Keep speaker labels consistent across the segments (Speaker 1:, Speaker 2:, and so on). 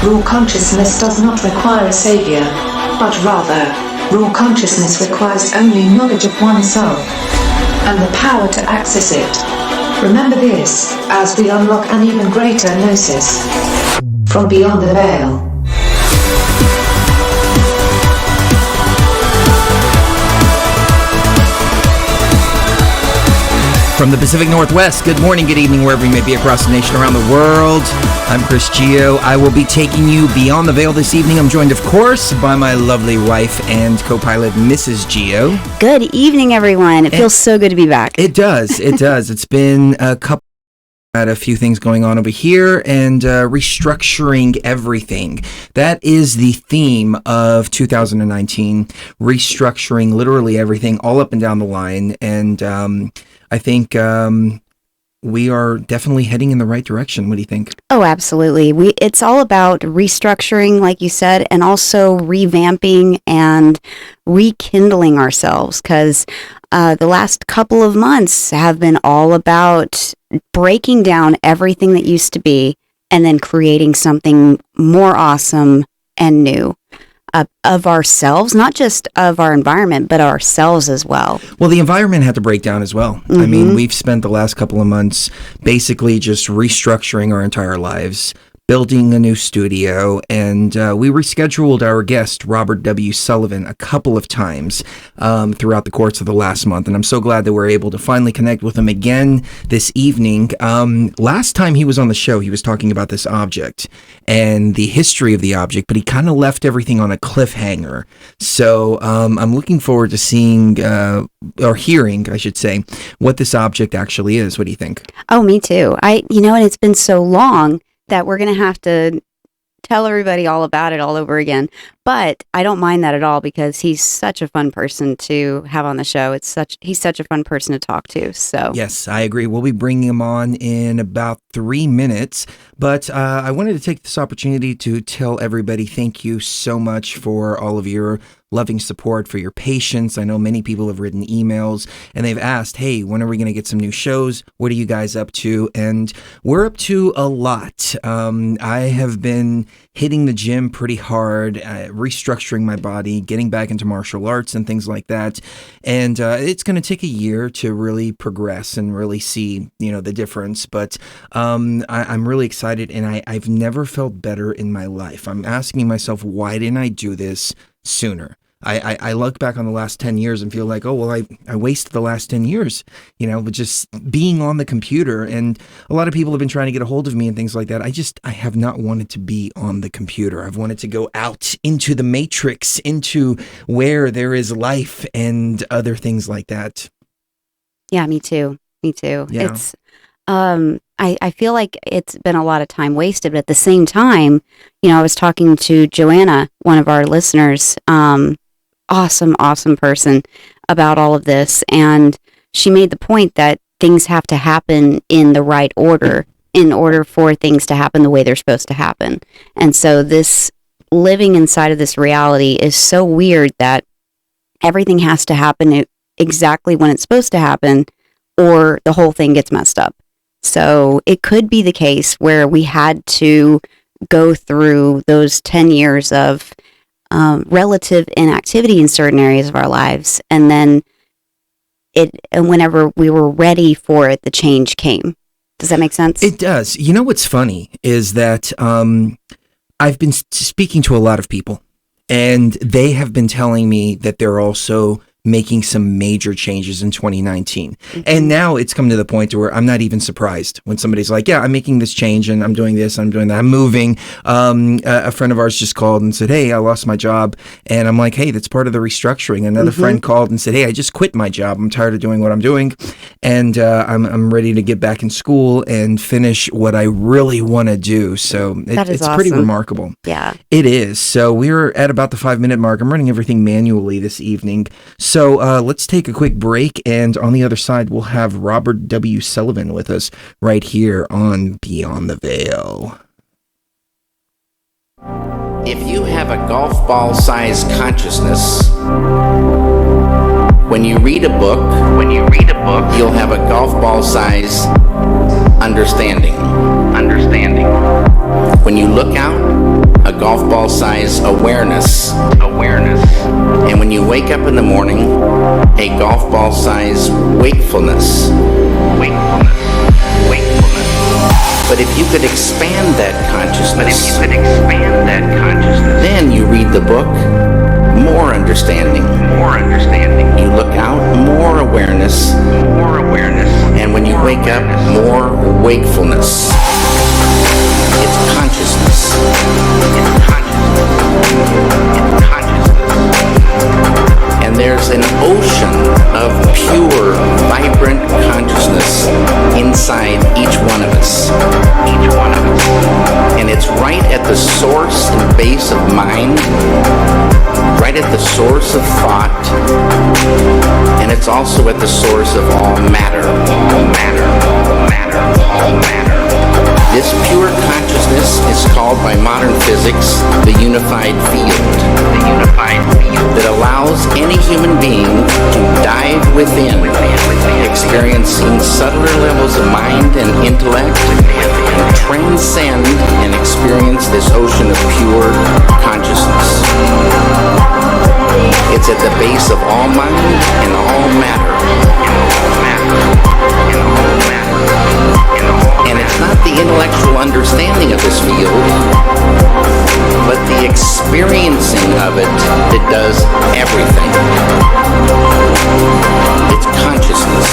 Speaker 1: Raw consciousness does not require a savior, but rather, raw consciousness requires only knowledge of oneself and the power to access it. Remember this, as we unlock an even greater gnosis from beyond the veil.
Speaker 2: From the Pacific Northwest, good morning, good evening, wherever you may be across the nation, around the world. I'm Chris Gio. I will be taking you beyond the veil this evening. I'm joined, of course, by my lovely wife and co-pilot, Mrs. Gio.
Speaker 3: Good evening, everyone. It feels so good to be back.
Speaker 2: It does. It does. It's been a few things going on over here and restructuring everything. That is the theme of 2019, restructuring literally everything all up and down the line. And I think we are definitely heading in the right direction. What do you think? Oh,
Speaker 3: absolutely. It's all about restructuring, like you said, and also revamping and rekindling ourselves, because the last couple of months have been all about breaking down everything that used to be and then creating something more awesome and new. Of ourselves, not just of our environment, but ourselves as well.
Speaker 2: Well, the environment had to break down as well. Mm-hmm. I mean, we've spent the last couple of months basically just restructuring our entire lives, building a new studio, and we rescheduled our guest, Robert W. Sullivan, a couple of times throughout the course of the last month, and I'm so glad that we're able to finally connect with him again this evening. Last time he was on the show, he was talking about this object and the history of the object, but he kind of left everything on a cliffhanger. So I'm looking forward to seeing, or hearing, I should say, what this object actually is. What do you think?
Speaker 3: Oh, me too. And it's been so long that we're going to have to tell everybody all about it all over again. But I don't mind that at all, because he's such a fun person to have on the show. He's such a fun person to talk to. So
Speaker 2: yes, I agree. We'll be bringing him on in about 3 minutes. But I wanted to take this opportunity to tell everybody thank you so much for all of your loving support, for your patience. I know many people have written emails and they've asked, hey, when are we going to get some new shows? What are you guys up to? And we're up to a lot. I have been hitting the gym pretty hard, restructuring my body, getting back into martial arts and things like that. And it's going to take a year to really progress and really see, the difference. But I'm really excited, and I've never felt better in my life. I'm asking myself, why didn't I do this sooner? I look back on the last 10 years and feel like, oh, well, I wasted the last 10 years, with just being on the computer. And a lot of people have been trying to get a hold of me and things like that. I have not wanted to be on the computer. I've wanted to go out into the matrix, into where there is life and other things like that.
Speaker 3: Yeah, me too. Yeah. It's, I feel like it's been a lot of time wasted, but at the same time, I was talking to Joanna, one of our listeners, awesome person, about all of this. And she made the point that things have to happen in the right order in order for things to happen the way they're supposed to happen. And so this living inside of this reality is so weird that everything has to happen exactly when it's supposed to happen, or the whole thing gets messed up. So it could be the case where we had to go through those 10 years of relative inactivity in certain areas of our lives, and then whenever we were ready for it, the change came. Does that make sense?
Speaker 2: It does. What's funny is that I've been speaking to a lot of people, and they have been telling me that they're also making some major changes in 2019. Mm-hmm. And now it's come to the point where I'm not even surprised when somebody's like, yeah, I'm making this change and I'm doing this, I'm doing that, I'm moving. A friend of ours just called and said, hey, I lost my job. And I'm like, hey, that's part of the restructuring. Another friend called and said, hey, I just quit my job. I'm tired of doing what I'm doing. And I'm ready to get back in school and finish what I really want to do. So it's awesome. Pretty remarkable.
Speaker 3: Yeah,
Speaker 2: it is. So we're at about the 5-minute mark. I'm running everything manually this evening. So let's take a quick break, and on the other side, we'll have Robert W. Sullivan with us right here on Beyond the Veil.
Speaker 4: If you have a golf ball size consciousness, when you read a book, you'll have a golf ball size understanding. When you look out, golf ball size awareness. And when you wake up in the morning, a golf ball size wakefulness. But if you could expand that consciousness, then you read the book, more understanding. You look out, more awareness. And when you wake up, more wakefulness. It's consciousness. And there's an ocean of pure, vibrant consciousness inside each one of us. And it's right at the source and base of mind, right at the source of thought, and it's also at the source of all matter. This pure consciousness is called by modern physics the unified field, that allows any human being to dive within, experiencing subtler levels of mind and intellect, and transcend and experience this ocean of pure consciousness. It's at the base of all mind and all matter. And it's not the intellectual understanding of this field, but the experiencing of it that does everything. It's consciousness.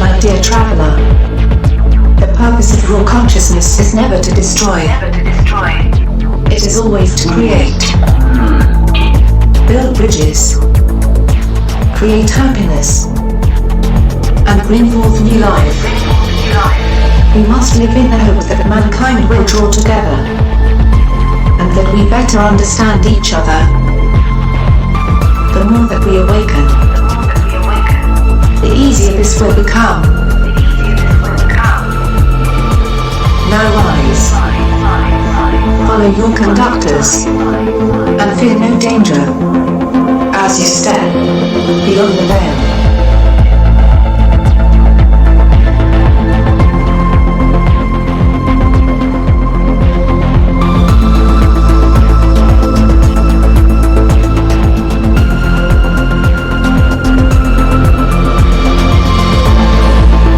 Speaker 1: My dear traveler, the purpose of raw consciousness is never to destroy. It is always to create. Build bridges. Create happiness. And bring forth new life. We must live in the hope that mankind will draw together. And that we better understand each other. The more that we awaken, the easier this will become. Now rise. Follow your conductors. And fear no danger. As you step beyond the veil.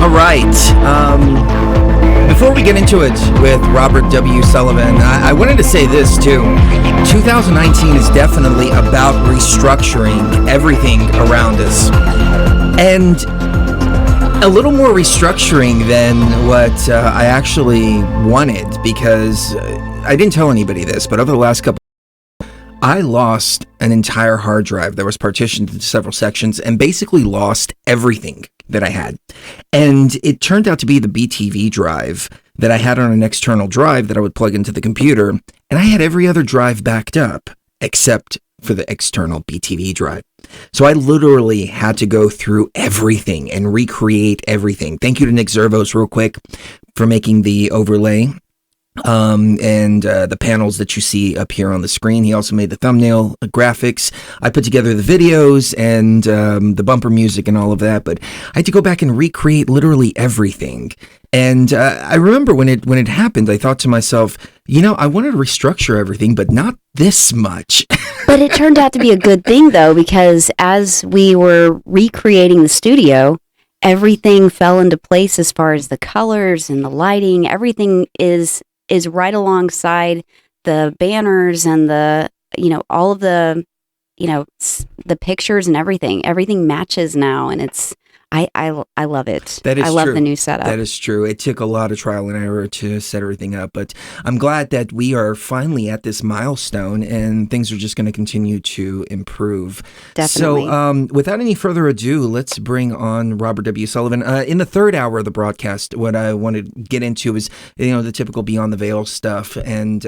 Speaker 2: Right. Before we get into it with Robert W. Sullivan, I wanted to say this too. 2019 is definitely about restructuring everything around us. And a little more restructuring than what I actually wanted, because I didn't tell anybody this, but over the last couple I lost an entire hard drive that was partitioned into several sections and basically lost everything that I had. And it turned out to be the BTV drive that I had on an external drive that I would plug into the computer. And I had every other drive backed up except for the external BTV drive. So I literally had to go through everything and recreate everything. Thank you to Nick Zervos real quick for making the overlay. And the panels that you see up here on the screen. He also made the thumbnail graphics. I put together the videos and the bumper music and all of that, but I had to go back and recreate literally everything. And I remember when it happened, I thought to myself, I wanted to restructure everything, but not this much.
Speaker 3: But it turned out to be a good thing, though, because as we were recreating the studio, everything fell into place as far as the colors and the lighting. Everything is right alongside the banners and the, all of the, the pictures and everything. Everything matches now, and it's, I love it.
Speaker 2: That is
Speaker 3: I love
Speaker 2: true.
Speaker 3: the new setup.
Speaker 2: That is true. It took a lot of trial and error to set everything up, but I'm glad that we are finally at this milestone and things are just going to continue to improve.
Speaker 3: Definitely.
Speaker 2: So without any further ado, let's bring on Robert W. Sullivan. In the third hour of the broadcast, what I wanted to get into is, the typical Beyond the Veil stuff and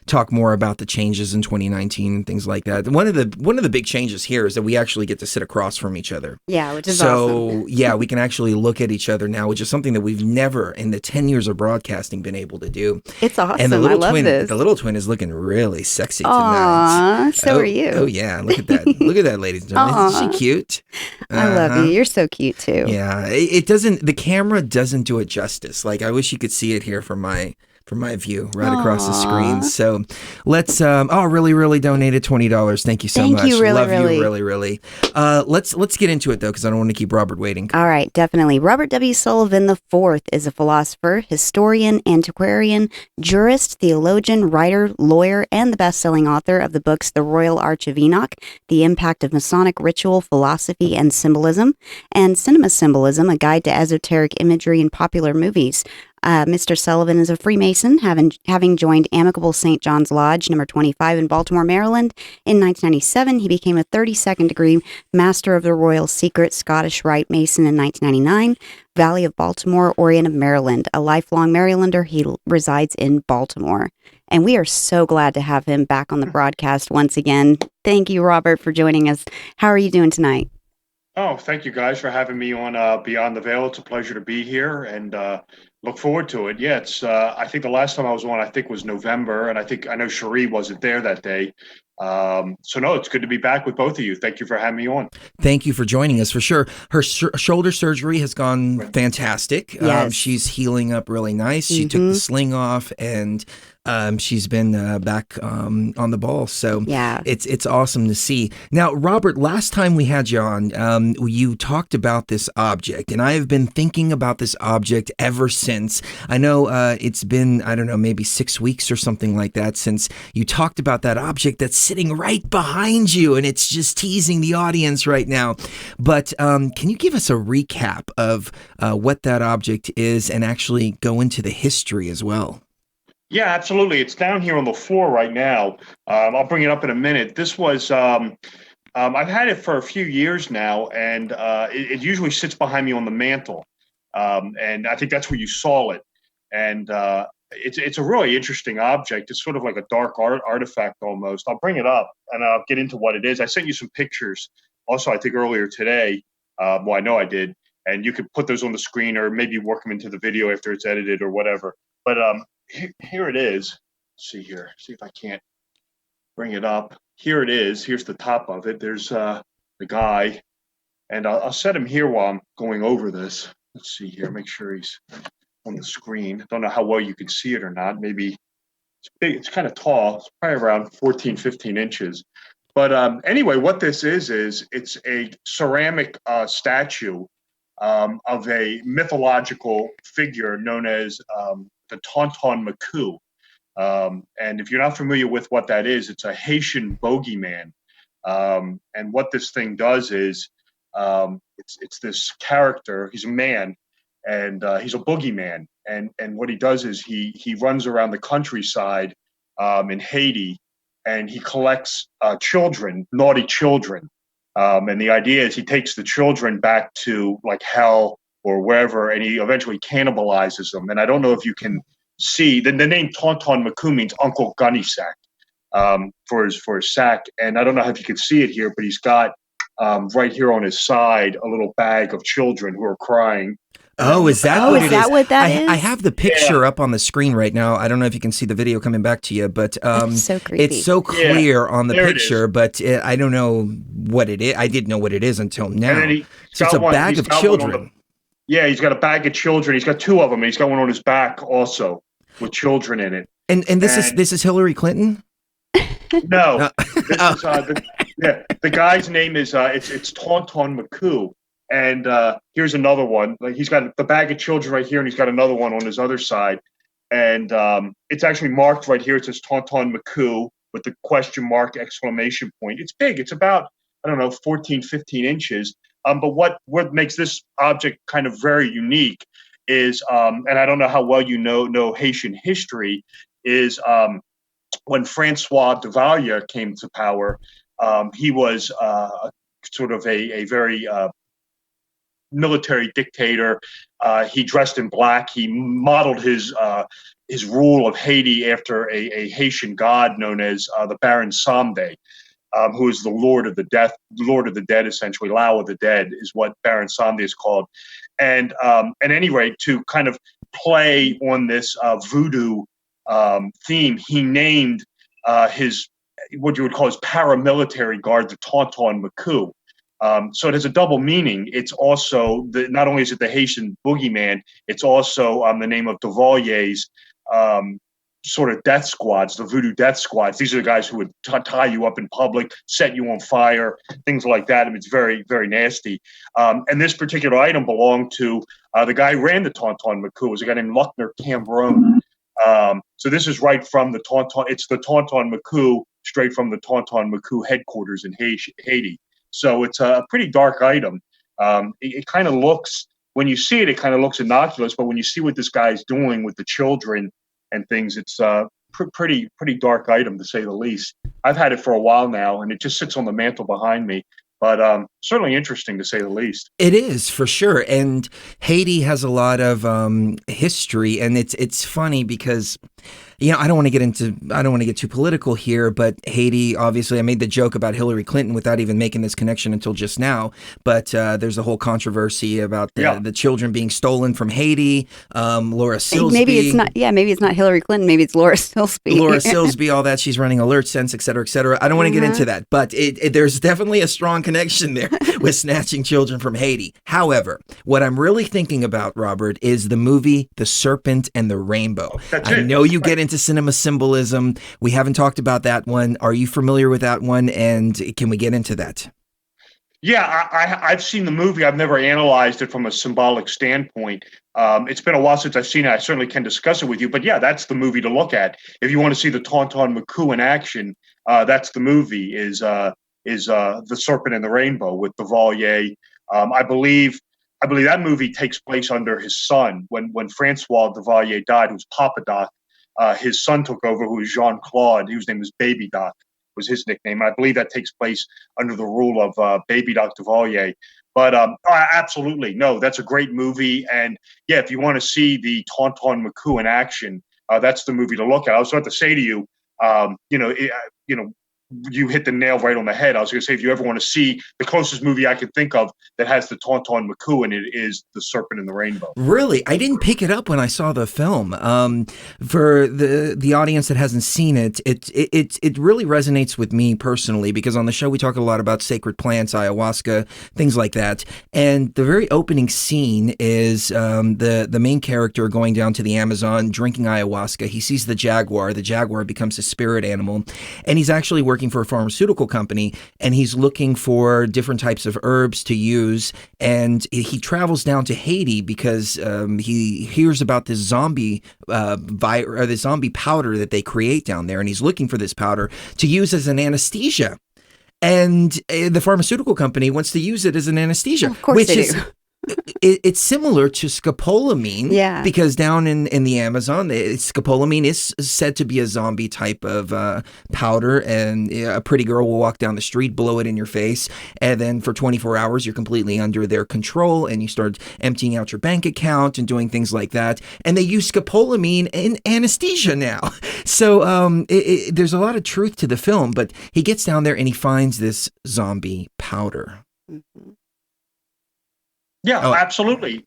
Speaker 2: talk more about the changes in 2019 and things like that. One of the big changes here is that we actually get to sit across from each other.
Speaker 3: Yeah, which is awesome.
Speaker 2: So yeah, we can actually look at each other now, which is something that we've never in the 10 years of broadcasting been able to do.
Speaker 3: It's awesome.
Speaker 2: And the little
Speaker 3: I love
Speaker 2: twin,
Speaker 3: this.
Speaker 2: the little twin is looking really sexy tonight.
Speaker 3: Aww, so are you.
Speaker 2: Oh yeah, look at that. Look at that, ladies and gentlemen. Isn't she cute?
Speaker 3: I love you. You're so cute too.
Speaker 2: Yeah, it doesn't. The camera doesn't do it justice. Like I wish you could see it here from my view right across the screen. So let's really donated $20. Thank you so much.
Speaker 3: You,
Speaker 2: Love
Speaker 3: really.
Speaker 2: you really. Let's get into it though, because I don't want to keep Robert waiting.
Speaker 3: All right, definitely. Robert W. Sullivan IV is a philosopher, historian, antiquarian, jurist, theologian, writer, lawyer, and the best-selling author of the books The Royal Arch of Enoch, The Impact of Masonic Ritual, Philosophy, and Symbolism, and Cinema Symbolism, a guide to esoteric imagery in popular movies. Mr. Sullivan is a Freemason, having joined Amicable St. John's Lodge, number 25 in Baltimore, Maryland. In 1997, he became a 32nd degree Master of the Royal Secret Scottish Rite Mason in 1999. Valley of Baltimore, Orient of Maryland. A lifelong Marylander, he resides in Baltimore. And we are so glad to have him back on the broadcast once again. Thank you, Robert, for joining us. How are you doing tonight?
Speaker 5: Oh, thank you guys for having me on Beyond the Veil. It's a pleasure to be here and look forward to it. Yeah, it's I think the last time I was on, I think was November, and I know Cherie wasn't there that day. So no, it's good to be back with both of you. Thank you for having me on.
Speaker 2: Thank you for joining us for sure. Her shoulder surgery has gone fantastic.
Speaker 3: Yes.
Speaker 2: She's healing up really nice. She took the sling off and she's been back on the ball. So
Speaker 3: yeah,
Speaker 2: it's awesome to see. Now, Robert, last time we had you on, you talked about this object, and I have been thinking about this object ever since. I know it's been, I don't know, maybe 6 weeks or something like that since you talked about that object that's sitting right behind you, and it's just teasing the audience right now. But can you give us a recap of what that object is and actually go into the history as well?
Speaker 5: Yeah, absolutely. It's down here on the floor right now. I'll bring it up in a minute. This was, I've had it for a few years now, and it usually sits behind me on the mantle. And I think that's where you saw it. And it's a really interesting object. It's sort of like a dark artifact almost. I'll bring it up and I'll get into what it is. I sent you some pictures also, I think earlier today. Well, I know I did. And you could put those on the screen or maybe work them into the video after it's edited or whatever. But here it is. Let's see here. See if I can't bring it up. Here it is. Here's the top of it. There's the guy. And I'll set him here while I'm going over this. Let's see here. Make sure he's on the screen. Don't know how well you can see it or not. Maybe it's big. It's kind of tall. It's probably around 14, 15 inches. But anyway, what this is it's a ceramic statue of a mythological figure known as the Tonton Macoute. And if you're not familiar with what that is, it's a Haitian bogeyman. And what this thing does is it's this character. He's a man, and he's a boogeyman. And what he does is he runs around the countryside in Haiti, and he collects children, naughty children. And the idea is he takes the children back to like hell or wherever, and he eventually cannibalizes them. And I don't know if you can see the name Tonton Macoute means Uncle Gunny Sack for his sack. And I don't know if you can see it here, but he's got right here on his side a little bag of children who are crying.
Speaker 2: Oh, is that what it is?
Speaker 3: Is that what that is?
Speaker 2: I have the picture up on the screen right now. I don't know if you can see the video coming back to you, but
Speaker 3: That's so creepy.
Speaker 2: it's so clear on the
Speaker 5: there
Speaker 2: picture, but I don't know what it is. I didn't know what it is until now.
Speaker 5: And then
Speaker 2: So it's a bag of children.
Speaker 5: Yeah, he's got a bag of children. He's got two of them, and he's got one on his back also with children in it.
Speaker 2: And this is Hillary Clinton?
Speaker 5: No. The guy's name is it's Tonton Macoute. And here's another one. Like he's got the bag of children right here, and he's got another one on his other side. And it's actually marked right here. It says Tonton Macoute with the question mark exclamation point. It's big. It's about, 14, 15 inches. But what makes this object kind of very unique is, and I don't know how well you know Haitian history, is when Francois Duvalier came to power, he was sort of a very military dictator. He dressed in black. He modeled his rule of Haiti after a Haitian god known as the Baron Samedi. who is the Lord of the Dead, essentially. Lao of the Dead is what Baron Samedi is called. And at any rate, to kind of play on this voodoo theme, he named his, what you would call his paramilitary guard, the Tauntaun Maku. So it has a double meaning. It's also, not only is it the Haitian boogeyman, it's also the name of Duvalier's sort of death squads, the voodoo death squads. These are the guys who would tie you up in public, set you on fire, things like that. I mean, it's very, very nasty. And this particular item belonged to the guy who ran the Tauntaun Maku. It was a guy named Luckner Cambronne. So this is right from the Tauntaun. It's the Tauntaun Maku, straight from the Tauntaun Maku headquarters in Haiti. So it's a pretty dark item. It kind of looks, when you see it, it kind of looks innocuous, but when you see what this guy's doing with the children and things, it's a pretty dark item, to say the least. I've had it for a while now, and it just sits on the mantle behind me. But certainly interesting, to say the least.
Speaker 2: It is, for sure. And Haiti has a lot of history, and it's funny because, I don't want to get too political here, but Haiti, obviously, I made the joke about Hillary Clinton without even making this connection until just now. But there's a whole controversy about the children being stolen from Haiti. Laura Silsby.
Speaker 3: Maybe it's not. Yeah, maybe it's not Hillary Clinton. Maybe it's Laura Silsby.
Speaker 2: Laura Silsby, all that. She's running Alert Sense, et cetera, et cetera. I don't want to get into that, but there's definitely a strong connection there with snatching children from Haiti. However, what I'm really thinking about, Robert, is the movie The Serpent and the Rainbow. I know you get into cinema symbolism. We haven't talked about that one. Are you familiar with that one? And can we get into that?
Speaker 5: Yeah, I've seen the movie. I've never analyzed it from a symbolic standpoint. It's been a while since I've seen it. I certainly can discuss it with you. But yeah, that's the movie to look at. If you want to see the Tauntaun Maku in action, that's the movie, is The Serpent and the Rainbow with Duvalier. I believe that movie takes place under his son. When Francois Duvalier died, who was Papa Doc, his son took over, who was Jean-Claude, whose name was Baby Doc, was his nickname. And I believe that takes place under the rule of Baby Doc Duvalier. But absolutely, no, that's a great movie. And yeah, if you want to see the Tauntaun Maku in action, that's the movie to look at. I was about to say to you, you hit the nail right on the head. I was going to say, if you ever want to see, the closest movie I can think of that has the Tauntaun Maku in it is The Serpent and the Rainbow.
Speaker 2: Really? I didn't pick it up when I saw the film. For the audience that hasn't seen it, it really resonates with me personally, because on the show we talk a lot about sacred plants, ayahuasca, things like that. And the very opening scene is the main character going down to the Amazon, drinking ayahuasca. He sees the jaguar. The jaguar becomes his spirit animal, and he's actually working for a pharmaceutical company, and he's looking for different types of herbs to use. And he travels down to Haiti because he hears about this zombie this zombie powder that they create down there, and he's looking for this powder to use as an anesthesia. And the pharmaceutical company wants to use it as an anesthesia,
Speaker 3: of course they do.
Speaker 2: It's similar to scopolamine, because down in the Amazon, scopolamine is said to be a zombie type of powder, and a pretty girl will walk down the street, blow it in your face, and then for 24 hours, you're completely under their control, and you start emptying out your bank account and doing things like that. And they use scopolamine in anesthesia now. So there's a lot of truth to the film, but he gets down there and he finds this zombie powder.
Speaker 3: Mm-hmm.
Speaker 5: Yeah, absolutely.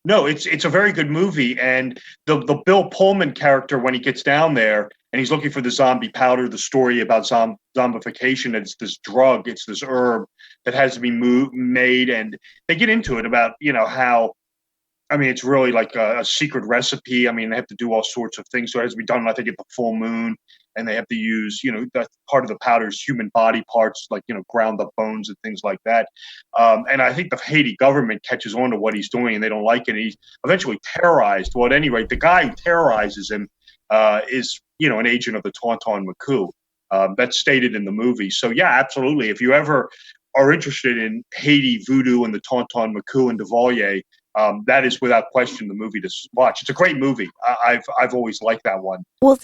Speaker 5: No, it's a very good movie, and the Bill Pullman character, when he gets down there and he's looking for the zombie powder, the story about zombification, it's this drug, it's this herb that has to be made, and they get into it about how, I mean, it's really like a secret recipe. I mean, they have to do all sorts of things, so it has to be done, I think, at the full moon. And they have to use, that part of the powder is human body parts, like, ground up bones and things like that. And I think the Haiti government catches on to what he's doing, and they don't like it. And he's eventually terrorized. Well, at any rate, the guy who terrorizes him is, an agent of the Tauntaun Maku. That's stated in the movie. So, yeah, absolutely. If you ever are interested in Haiti voodoo and the Tauntaun Maku and Duvalier, that is without question the movie to watch. It's a great movie. I've always liked that one.
Speaker 3: Well,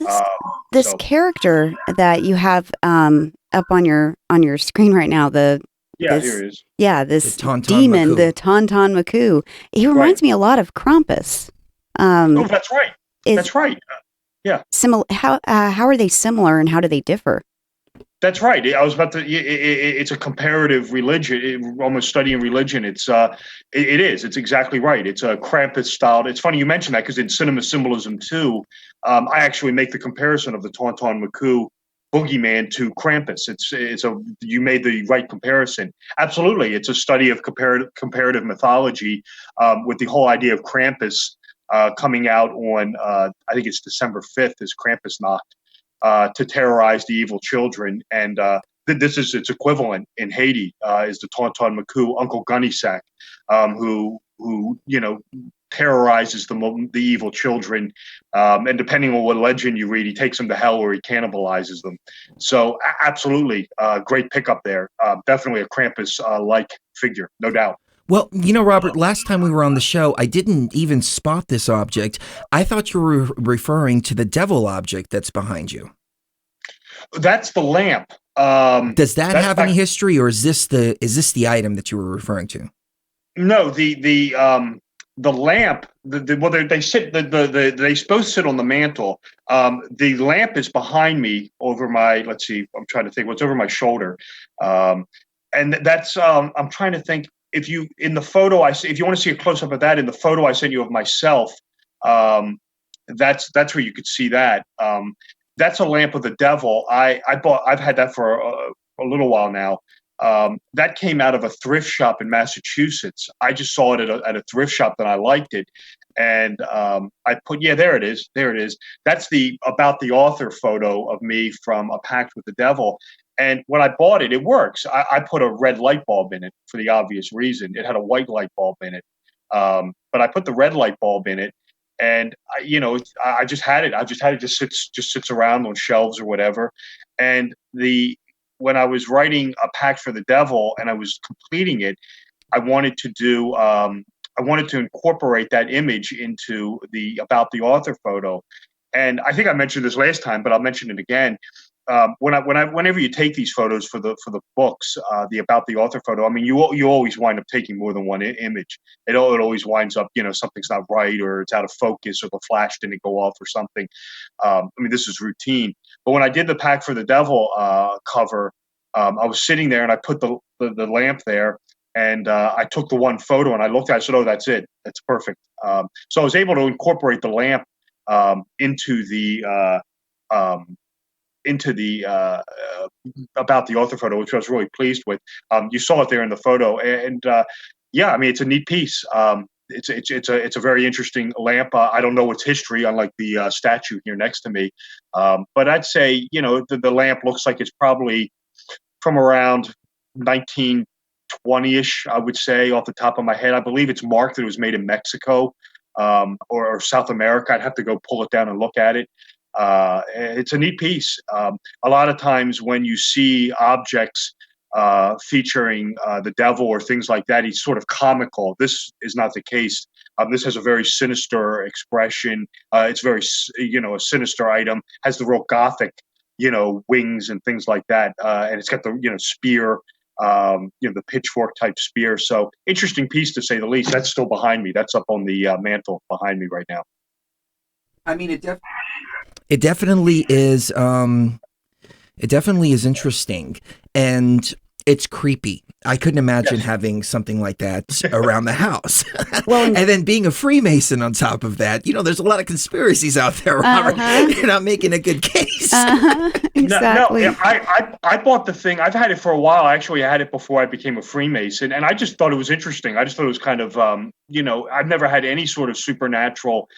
Speaker 3: this character that you have up on your screen right now,
Speaker 5: here it is.
Speaker 3: Yeah, this
Speaker 2: the
Speaker 3: demon,
Speaker 2: Maku.
Speaker 3: the Tauntaun Maku. He reminds me a lot of Krampus.
Speaker 5: Oh, that's right. That's right. Yeah.
Speaker 3: How are they similar, and how do they differ?
Speaker 5: That's right. I was about to. It's a comparative religion, almost studying religion. It is. It's exactly right. It's a Krampus style. It's funny you mentioned that because in cinema symbolism too, I actually make the comparison of the Tauntaun Maku boogeyman to Krampus. You made the right comparison. Absolutely, it's a study of comparative mythology with the whole idea of Krampus coming out on I think it's December 5th is Krampusnacht. To terrorize the evil children, and this is its equivalent in Haiti is the Tauntaun Maku Uncle Gunnysack, who terrorizes the evil children, and depending on what legend you read, he takes them to hell or he cannibalizes them. So absolutely, great pickup there. Definitely a Krampus like figure, no doubt.
Speaker 2: Well, Robert, last time we were on the show, I didn't even spot this object. I thought you were referring to the devil object that's behind you.
Speaker 5: That's the lamp.
Speaker 2: Does that have any history, or is this the item that you were referring to?
Speaker 5: No, the lamp. They both sit on the mantle. The lamp is behind me over my. Let's see. I'm trying to think what's over my shoulder, and that's. I'm trying to think. If you want to see a close up of that in the photo I sent you of myself, that's where you could see that. That's a lamp of the devil. I've had that for a little while now. That came out of a thrift shop in Massachusetts. I just saw it at a thrift shop that I liked it, and there it is. That's the about the author photo of me from A Pact with the Devil. And when I bought it, it works. I put a red light bulb in it for the obvious reason. It had a white light bulb in it, but I put the red light bulb in it, and I just had it. It just sits around on shelves or whatever. And when I was writing A Pact for the Devil and I was completing it, I wanted to incorporate that image into the about the author photo. And I think I mentioned this last time, but I'll mention it again. Whenever you take these photos for the books, the about the author photo, I mean, you always wind up taking more than one image. It always winds up, something's not right, or it's out of focus, or the flash didn't go off, or something. I mean, this is routine. But when I did the Pact for the Devil cover, I was sitting there and I put the lamp there, and I took the one photo and I looked at it. I said, "Oh, that's it. That's perfect." So I was able to incorporate the lamp into the about the author photo, which I was really pleased with. You saw it there in the photo, and I mean, it's a neat piece. It's a very interesting lamp. I don't know its history, unlike the statue here next to me, but I'd say the lamp looks like it's probably from around 1920-ish. I would say off the top of my head. I believe it's marked that it was made in Mexico or South America. I'd have to go pull it down and look at it. It's a neat piece. A lot of times when you see objects featuring the devil or things like that, he's sort of comical. This is not the case. This has a very sinister expression. It's very, a sinister item. Has the real gothic, wings and things like that. And it's got the, spear, the pitchfork type spear. So interesting piece to say the least. That's still behind me. That's up on the mantle behind me right now.
Speaker 2: I mean, it definitely is. It definitely is interesting, and it's creepy. I couldn't imagine having something like that around the house. Well, and then being a Freemason on top of that. There's a lot of conspiracies out there, Robert. You're not making a good case.
Speaker 3: Exactly.
Speaker 5: No, I bought the thing. I've had it for a while. Actually, I had it before I became a Freemason, and I just thought it was interesting. I just thought it was kind of, I've never had any sort of supernatural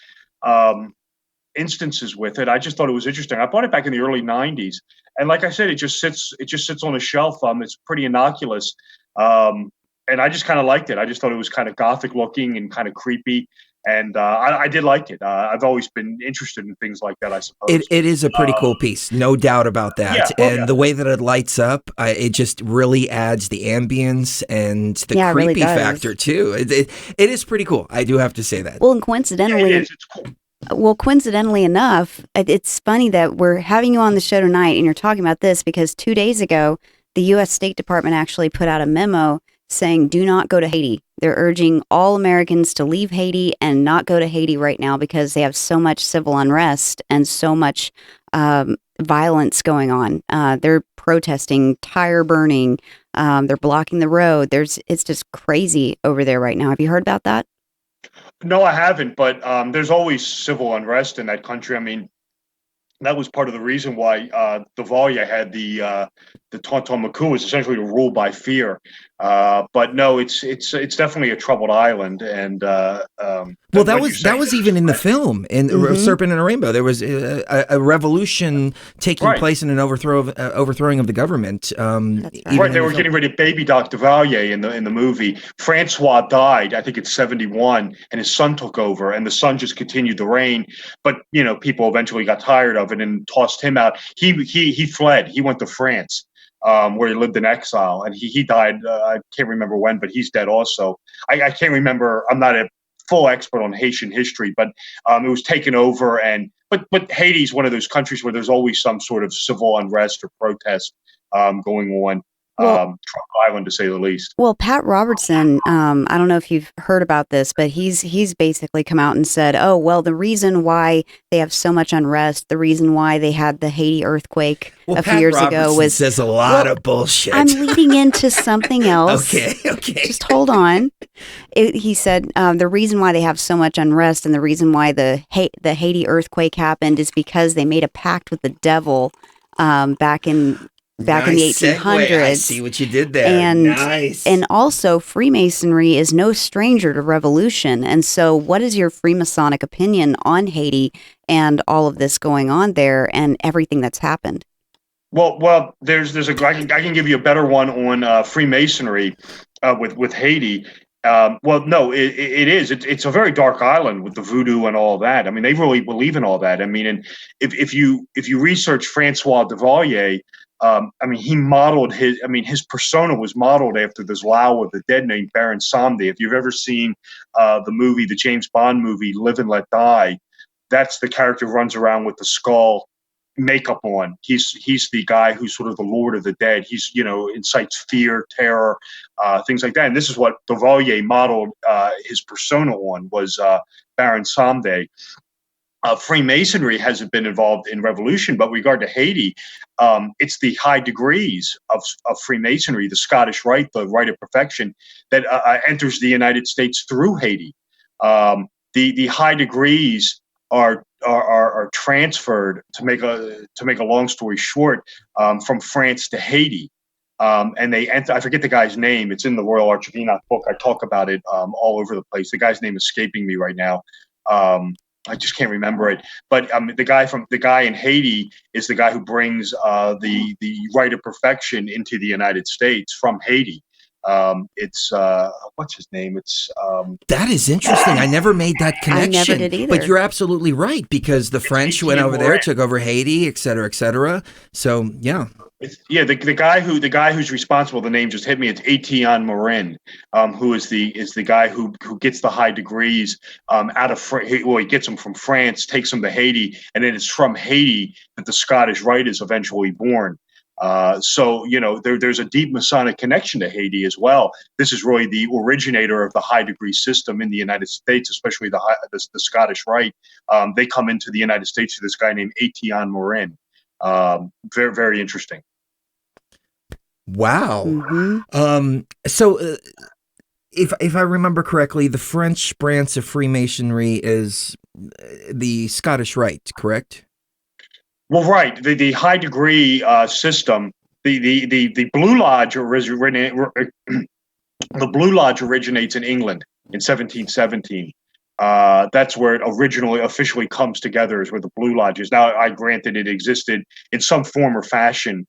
Speaker 5: instances with it. I just thought it was interesting. I bought it back in the early 90s. And like I said, it just sits on a shelf. It's pretty innocuous. And I just kind of liked it. I just thought it was kind of gothic looking and kind of creepy. And I did like it. I've always been interested in things like that, I suppose.
Speaker 2: It is a pretty cool piece, no doubt about that. The way that it lights up, it just really adds the ambience and the creepy
Speaker 3: really
Speaker 2: factor, too. It is pretty cool. I do have to say that.
Speaker 3: Well, and coincidentally...
Speaker 5: It's cool.
Speaker 3: Well, coincidentally enough, it's funny that we're having you on the show tonight and you're talking about this because 2 days ago, the U.S. State Department actually put out a memo saying, do not go to Haiti. They're urging all Americans to leave Haiti and not go to Haiti right now because they have so much civil unrest and so much violence going on. They're protesting, tire burning. They're blocking the road. It's just crazy over there right now. Have you heard about that?
Speaker 5: No, I haven't, but there's always civil unrest in that country. I mean, that was part of the reason why Duvalier had the Tonton Macoute, was essentially to rule by fear. But no, it's definitely a troubled island, and
Speaker 2: well, that was even in the film in Serpent and a Rainbow. There was a revolution taking place in an overthrowing of the government.
Speaker 5: Right, they were getting rid of Baby Doc Duvalier in the movie. Francois died, I think it's 1971, and his son took over, and the son just continued the reign. But people eventually got tired of it and tossed him out. He fled. He went to France. Where he lived in exile, and he died. I can't remember when, but he's dead also. I can't remember. I'm not a full expert on Haitian history, but it was taken over. But Haiti's one of those countries where there's always some sort of civil unrest or protest going on. Trump Island, to say the least.
Speaker 3: Well, Pat Robertson, I don't know if you've heard about this, but he's basically come out and said, oh, well, the reason why they have so much unrest, the reason why they had the Haiti earthquake a few years ago was...
Speaker 2: says a lot of bullshit.
Speaker 3: I'm leading into something else.
Speaker 2: Okay.
Speaker 3: Just hold on. He said the reason why they have so much unrest and the reason why the Haiti earthquake happened is because they made a pact with the devil back in the 1800s.
Speaker 2: Segue. I see what you did there.
Speaker 3: And also Freemasonry is no stranger to revolution. And so what is your Freemasonic opinion on Haiti and all of this going on there and everything that's happened?
Speaker 5: Well, I can give you a better one on Freemasonry with Haiti. No, it is. It's a very dark island with the voodoo and all that. I mean, they really believe in all that. I mean, and if you research Francois Duvalier, he modeled his persona was modeled after this Lao of the dead named Baron Samedi. If you've ever seen the James Bond movie Live and Let Die, that's the character who runs around with the skull makeup on. He's the guy who's sort of the Lord of the Dead. He's incites fear, terror, things like that. And this is what Duvalier modeled his persona on, was Baron Samedi. Freemasonry hasn't been involved in revolution, but with regard to Haiti, it's the high degrees of Freemasonry, the Scottish Rite, the Rite of Perfection, that enters the United States through Haiti. The high degrees are transferred, to make a long story short, from France to Haiti. And they enter, I forget the guy's name. It's in the Royal Arch of Enoch book. I talk about it all over the place. The guy's name is escaping me right now. I just can't remember it. But the guy in Haiti is the guy who brings the Rite of Perfection into the United States from Haiti. It's what's his name? It's
Speaker 2: that is interesting. I never made that connection.
Speaker 3: I never did either.
Speaker 2: But you're absolutely right, because the French went over there, took over Haiti, et cetera, et cetera. So yeah.
Speaker 5: The guy who's responsible. The name just hit me. It's Etienne Morin, who is the guy who gets the high degrees out of he gets them from France, takes them to Haiti, and then it's from Haiti that the Scottish Rite is eventually born. So there's a deep Masonic connection to Haiti as well. This is really the originator of the high degree system in the United States, especially the Scottish Rite. They come into the United States through this guy named Etienne Morin. Very, very interesting.
Speaker 2: Wow.
Speaker 3: Mm-hmm.
Speaker 2: So if I remember correctly, the French branch of Freemasonry is the Scottish Rite, correct?
Speaker 5: Well, right. The high degree system, the Blue Lodge the Blue Lodge originates in England in 1717. That's where it originally officially comes together, is where the Blue Lodge is. Now, I granted it existed in some form or fashion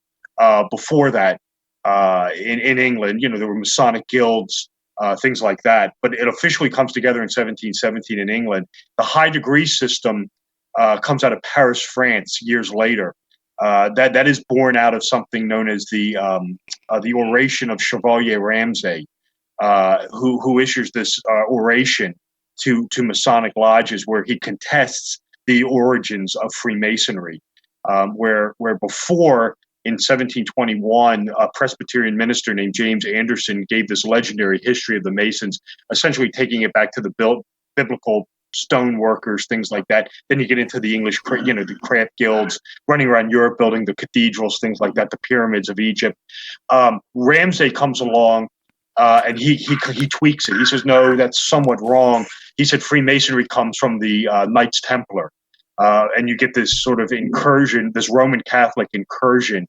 Speaker 5: before that in England. There were Masonic guilds, things like that. But it officially comes together in 1717 in England. The high degree system comes out of Paris, France, years later. That is born out of something known as the oration of Chevalier Ramsay, who issues this oration to Masonic lodges, where he contests the origins of Freemasonry, where before, in 1721, a Presbyterian minister named James Anderson gave this legendary history of the Masons, essentially taking it back to the biblical stone workers, things like that. Then you get into the English, the craft guilds running around Europe, building the cathedrals, things like that, the pyramids of Egypt. Ramsay comes along, and he tweaks it. He says, no, that's somewhat wrong. He said Freemasonry comes from the Knights Templar, and you get this sort of incursion, this Roman Catholic incursion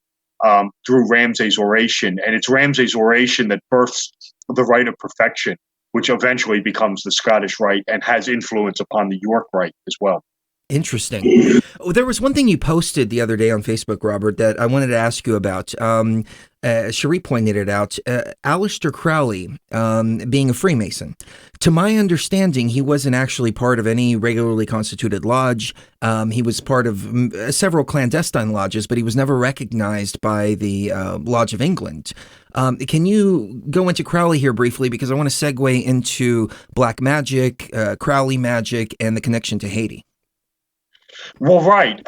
Speaker 5: through Ramsay's oration, and it's Ramsay's oration that births the Rite of Perfection, which eventually becomes the Scottish Rite and has influence upon the York Rite as well.
Speaker 2: Interesting. Oh, there was one thing you posted the other day on Facebook, Robert, that I wanted to ask you about. Cherie pointed it out. Aleister Crowley being a Freemason. To my understanding, he wasn't actually part of any regularly constituted lodge. He was part of several clandestine lodges, but he was never recognized by the Lodge of England. Can you go into Crowley here briefly? Because I want to segue into black magic, Crowley magic, and the connection to Haiti.
Speaker 5: Well, right.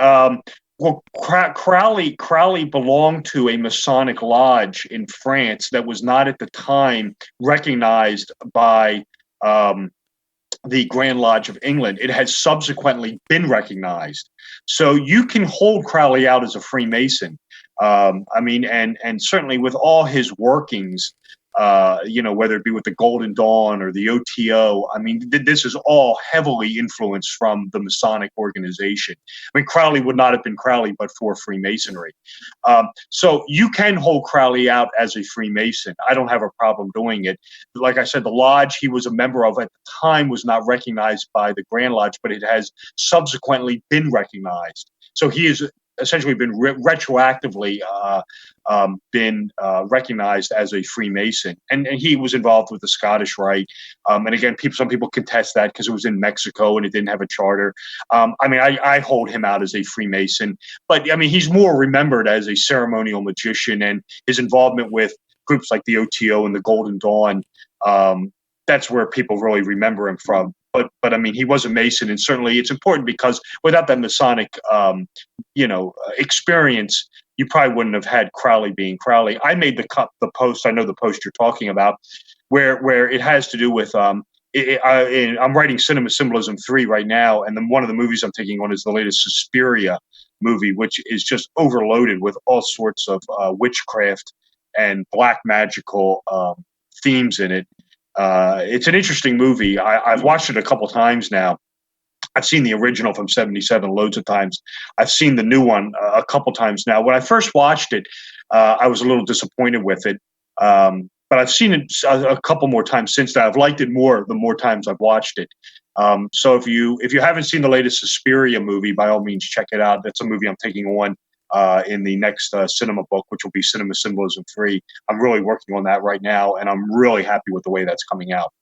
Speaker 5: Crowley belonged to a Masonic lodge in France that was not at the time recognized by the Grand Lodge of England. It has subsequently been recognized. So you can hold Crowley out as a Freemason. And certainly with all his workings, whether it be with the Golden Dawn or the OTO, this is all heavily influenced from the Masonic organization. Crowley would not have been Crowley but for Freemasonry. So you can hold Crowley out as a Freemason. I don't have a problem doing it. Like I said, the lodge he was a member of at the time was not recognized by the Grand Lodge, but it has subsequently been recognized. So he has essentially been retroactively been recognized as a Freemason, and he was involved with the Scottish Rite. And again, some people contest that because it was in Mexico and it didn't have a charter. I hold him out as a Freemason, but he's more remembered as a ceremonial magician, and his involvement with groups like the OTO and the Golden Dawn. That's where people really remember him from. But he was a Mason, and certainly it's important because without that Masonic, experience, you probably wouldn't have had Crowley being Crowley. I made the post. I know the post you're talking about, where it has to do with. I'm writing Cinema Symbolism 3 right now, and then one of the movies I'm taking on is the latest Suspiria movie, which is just overloaded with all sorts of witchcraft and black magical themes in it. It's an interesting movie. I've watched it a couple times now. I've seen the original from '77 loads of times. I've seen the new one a couple times now. When I first watched it, I was a little disappointed with it. But I've seen it a couple more times since that. I've liked it more the more times I've watched it. So if you haven't seen the latest Suspiria movie, by all means, check it out. That's a movie I'm taking on in the next cinema book, which will be Cinema Symbolism 3. I'm really working on that right now, and I'm really happy with the way that's coming out.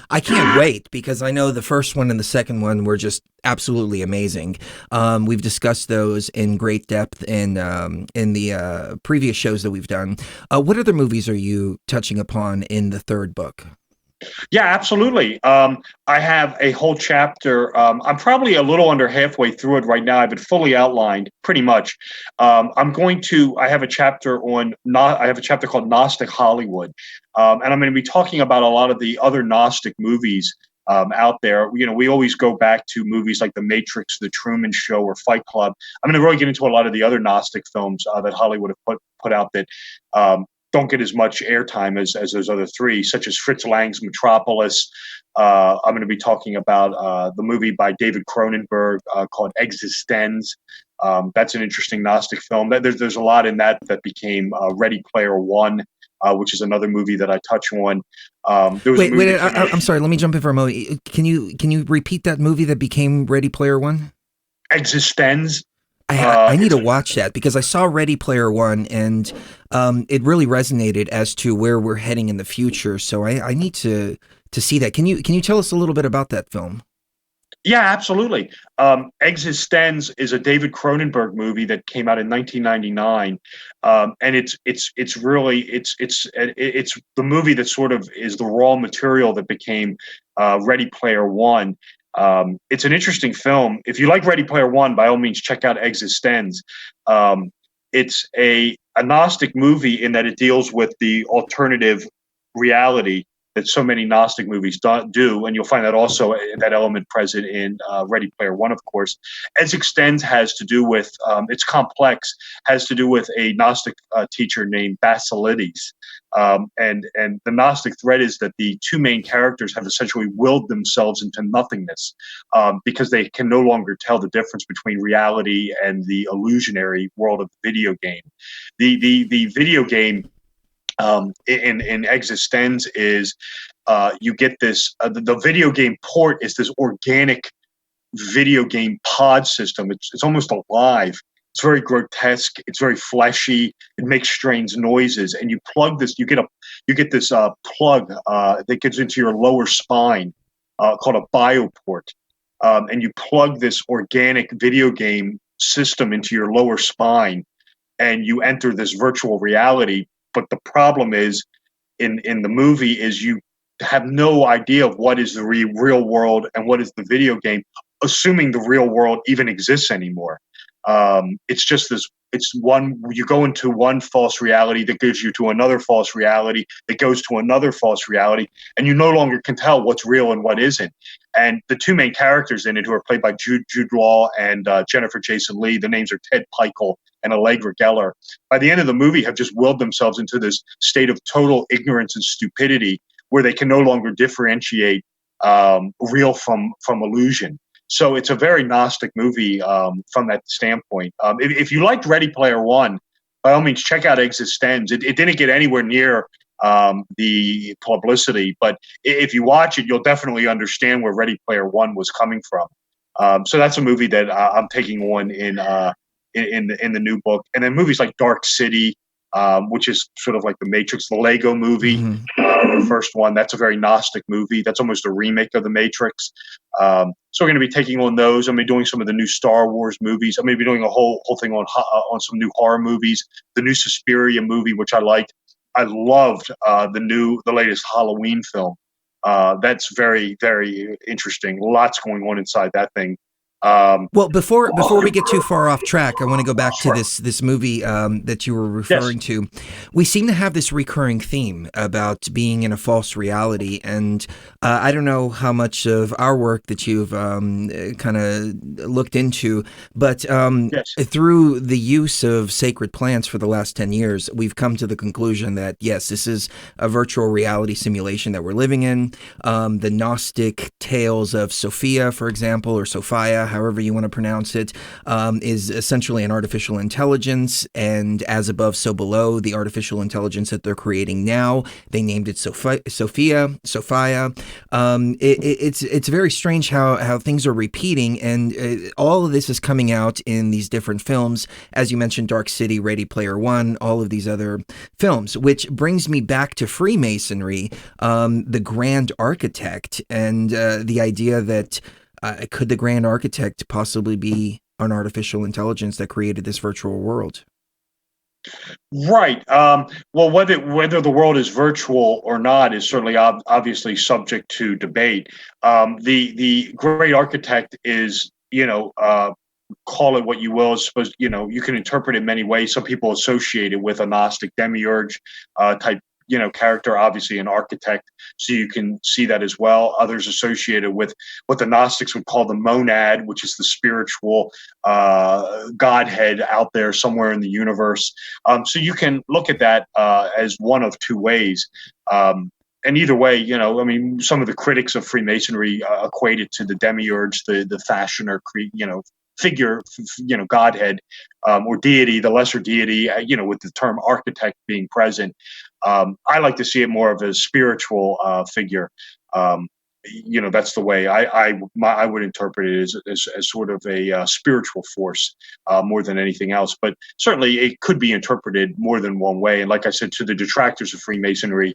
Speaker 2: I can't wait, because I know the first one and the second one were just absolutely amazing. We've discussed those in great depth in the previous shows that we've done. What other movies are you touching upon in the third book?
Speaker 5: Yeah, absolutely. I have a whole chapter. I'm probably a little under halfway through it right now. I have it fully outlined, pretty much. I have a chapter called Gnostic Hollywood, and I'm going to be talking about a lot of the other Gnostic movies out there. We always go back to movies like The Matrix, The Truman Show, or Fight Club. I'm going to really get into a lot of the other Gnostic films that Hollywood have put out that don't get as much airtime as those other three, such as Fritz Lang's Metropolis. I'm going to be talking about the movie by David Cronenberg called Existenz. That's an interesting Gnostic film. There's a lot in that became Ready Player One, which is another movie that I touch on. Wait,
Speaker 2: I'm sorry. Let me jump in for a moment. Can you repeat that movie that became Ready Player One?
Speaker 5: Existenz.
Speaker 2: I need to watch that, because I saw Ready Player One, and it really resonated as to where we're heading in the future. So I need to see that. Can you tell us a little bit about that film?
Speaker 5: Yeah, absolutely. Existenz is a David Cronenberg movie that came out in 1999, and it's the movie that sort of is the raw material that became Ready Player One. It's an interesting film. If you like Ready Player One, by all means, check out Existenz. It's a Gnostic movie in that it deals with the alternative reality that so many Gnostic movies do, and you'll find that also that element present in Ready Player One, of course. As Extends has to do with, it's complex, has to do with a Gnostic teacher named Basilides. And the Gnostic thread is that the two main characters have essentially willed themselves into nothingness because they can no longer tell the difference between reality and the illusionary world of the video game. The video game in Existenz is you get this the video game port is this organic video game pod system. It's almost alive. It's very grotesque. It's very fleshy. It makes strange noises. And you plug this. You get this plug that gets into your lower spine called a bioport, and you plug this organic video game system into your lower spine, and you enter this virtual reality. But the problem is, in the movie, is you have no idea of what is the real world and what is the video game, assuming the real world even exists anymore. It's just this. It's one. You go into one false reality that gives you to another false reality that goes to another false reality, and you no longer can tell what's real and what isn't. And the two main characters in it, who are played by Jude Law and Jennifer Jason Leigh, the names are Ted Pikel and Allegra Geller, by the end of the movie have just willed themselves into this state of total ignorance and stupidity where they can no longer differentiate real from illusion. So it's a very Gnostic movie from that standpoint. If you liked Ready Player One, by all means, check out Existenz. It didn't get anywhere near the publicity, but if you watch it, you'll definitely understand where Ready Player One was coming from. So that's a movie that I'm taking on in the new book. And then movies like Dark City, which is sort of like the Matrix, the Lego movie, the first one. That's a very Gnostic movie. That's almost a remake of the Matrix. So we're going to be taking on those. I'm going to be doing some of the new Star Wars movies. I'm going to be doing a whole thing on some new horror movies. The new Suspiria movie, which I liked. I loved the latest Halloween film. That's very, very interesting. Lots going on inside that thing.
Speaker 2: Well, before we get too far off track, I want to go back to this movie that you were referring to. We seem to have this recurring theme about being in a false reality, and I don't know how much of our work that you've kind of looked into, but through the use of sacred plants for the last 10 years, we've come to the conclusion that, yes, this is a virtual reality simulation that we're living in. The Gnostic tales of Sophia, for example, or Sophia, however you want to pronounce it, is essentially an artificial intelligence, and as above, so below. The artificial intelligence that they're creating now, they named it Sophia. It's very strange how things are repeating, and all of this is coming out in these different films, as you mentioned, Dark City, Ready Player One, all of these other films, which brings me back to Freemasonry, the Grand Architect, and the idea that could the Grand Architect possibly be an artificial intelligence that created this virtual world?
Speaker 5: Right. Well, whether the world is virtual or not is certainly obviously subject to debate. The Great Architect is, call it what you will. It's supposed, you can interpret it in many ways. Some people associate it with a Gnostic demiurge type character, obviously an architect, so you can see that as well. Others associated with what the Gnostics would call the monad, which is the spiritual Godhead out there somewhere in the universe. So you can look at that as one of two ways. And either way, some of the critics of Freemasonry equate it to the demiurge, the fashioner, figure, Godhead, or deity, the lesser deity, with the term architect being present. I like to see it more of a spiritual figure. That's the way I would interpret it as sort of a spiritual force more than anything else. But certainly it could be interpreted more than one way. And like I said, to the detractors of Freemasonry,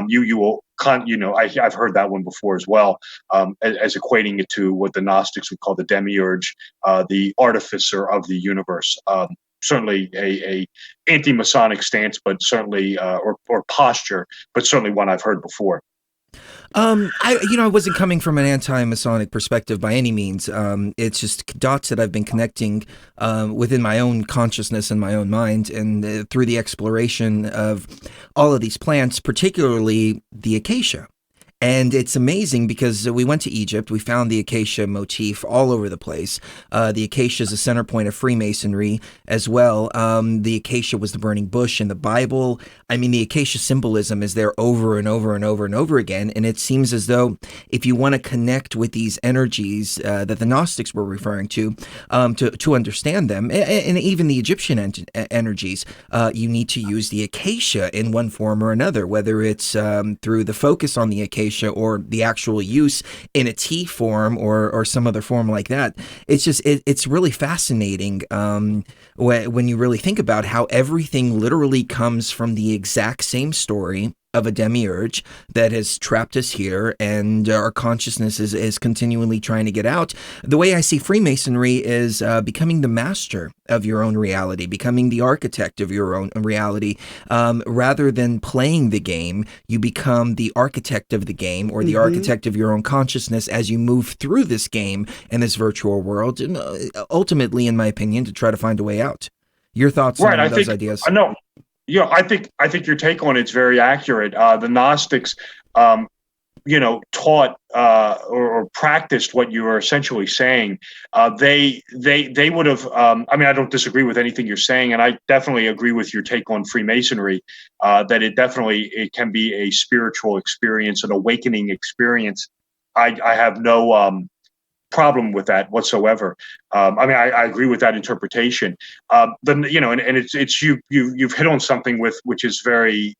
Speaker 5: you will I've heard that one before as well, as equating it to what the Gnostics would call the demiurge, the artificer of the universe. Certainly a anti-Masonic stance, but certainly or posture, but certainly one I've heard before.
Speaker 2: I wasn't coming from an anti-Masonic perspective by any means. It's just dots that I've been connecting within my own consciousness and my own mind, and through the exploration of all of these plants, particularly the acacia. And it's amazing because we went to Egypt. We found the acacia motif all over the place. The acacia is a center point of Freemasonry as well. The acacia was the burning bush in the Bible. I mean, the acacia symbolism is there over and over and over and over again. And it seems as though if you want to connect with these energies that the Gnostics were referring to understand them, and even the Egyptian energies, you need to use the acacia in one form or another, whether it's through the focus on the acacia or the actual use in a tea form or some other form like that. It's just, it's really fascinating when you really think about how everything literally comes from the exact same story of a demiurge that has trapped us here, and our consciousness is continually trying to get out. The way I see Freemasonry is becoming the master of your own reality, becoming the architect of your own reality. Rather than playing the game, you become the architect of the game, or the architect of your own consciousness as you move through this game and this virtual world, and ultimately, in my opinion, to try to find a way out. Your thoughts on those ideas?
Speaker 5: No. Yeah, I think your take on it's very accurate. The Gnostics, taught or practiced what you were essentially saying. They would have. I mean, I don't disagree with anything you're saying, and I definitely agree with your take on Freemasonry. That it can be a spiritual experience, an awakening experience. I have no problem with that whatsoever. I mean, I agree with that interpretation. Then it's you've hit on something which is very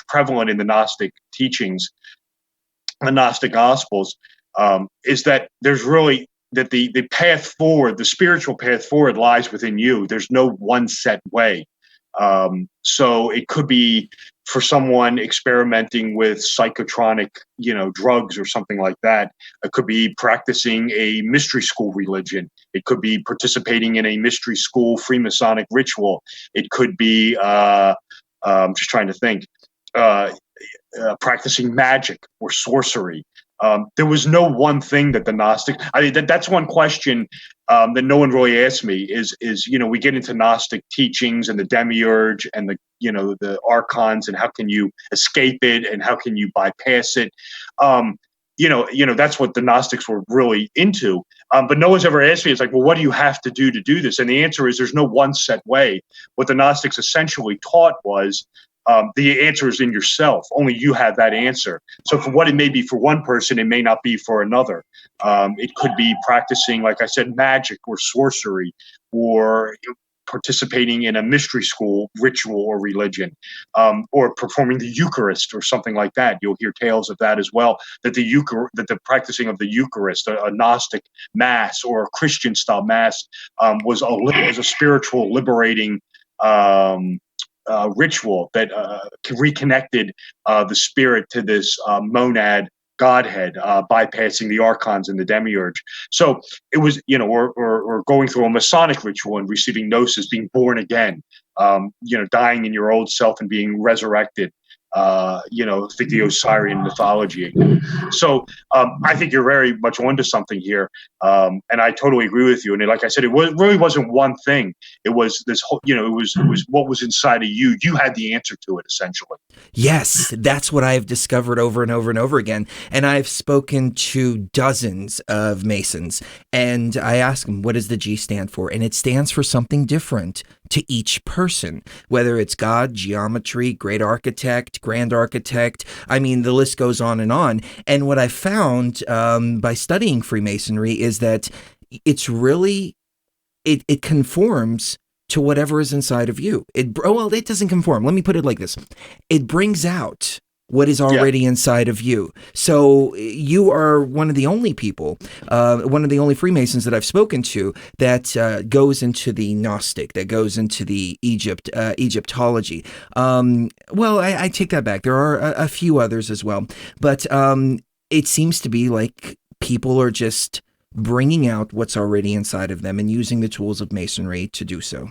Speaker 5: prevalent in the Gnostic teachings, the Gnostic Gospels, is that there's really that the path forward, the spiritual path forward, lies within you. There's no one set way. So it could be for someone experimenting with psychotronic, drugs or something like that. It could be practicing a mystery school religion. It could be participating in a mystery school Freemasonic ritual. It could be, I'm just trying to think, practicing magic or sorcery. There was no one thing that the Gnostic. I mean, that's one question that no one really asked me. Is we get into Gnostic teachings and the demiurge and the archons, and how can you escape it and how can you bypass it? That's what the Gnostics were really into. But no one's ever asked me. It's like, well, what do you have to do this? And the answer is there's no one set way. What the Gnostics essentially taught was, the answer is in yourself. Only you have that answer. So for what it may be for one person, it may not be for another. It could be practicing, like I said, magic or sorcery, or participating in a mystery school ritual or religion, or performing the Eucharist or something like that. You'll hear tales of that as well, that the practicing of the Eucharist, a Gnostic mass or a Christian style mass, was a spiritual liberating ritual that reconnected the spirit to this monad Godhead, bypassing the archons and the demiurge. So it was, or going through a Masonic ritual and receiving gnosis, being born again, dying in your old self and being resurrected. Think the Osirian mythology. So I think you're very much onto something here, and I totally agree with you. And like I said, it really wasn't one thing. It was this whole, it was what was inside of you. You had the answer to it, essentially.
Speaker 2: Yes, that's what I've discovered over and over and over again. And I've spoken to dozens of Masons, and I ask them, what does the G stand for? And it stands for something different to each person, whether it's God, geometry, great architect, grand architect. I mean, the list goes on and on. And what I found by studying Freemasonry is that it's really, it conforms to whatever is inside of you. It doesn't conform. Let me put it like this. It brings out what is already inside of you. So you are one of the only people, one of the only Freemasons that I've spoken to that goes into the Gnostic, that goes into the Egyptology. I take that back. There are a few others as well, but it seems to be like people are just bringing out what's already inside of them and using the tools of Masonry to do so.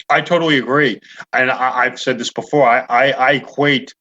Speaker 5: I totally agree. And I've said this before. I equate,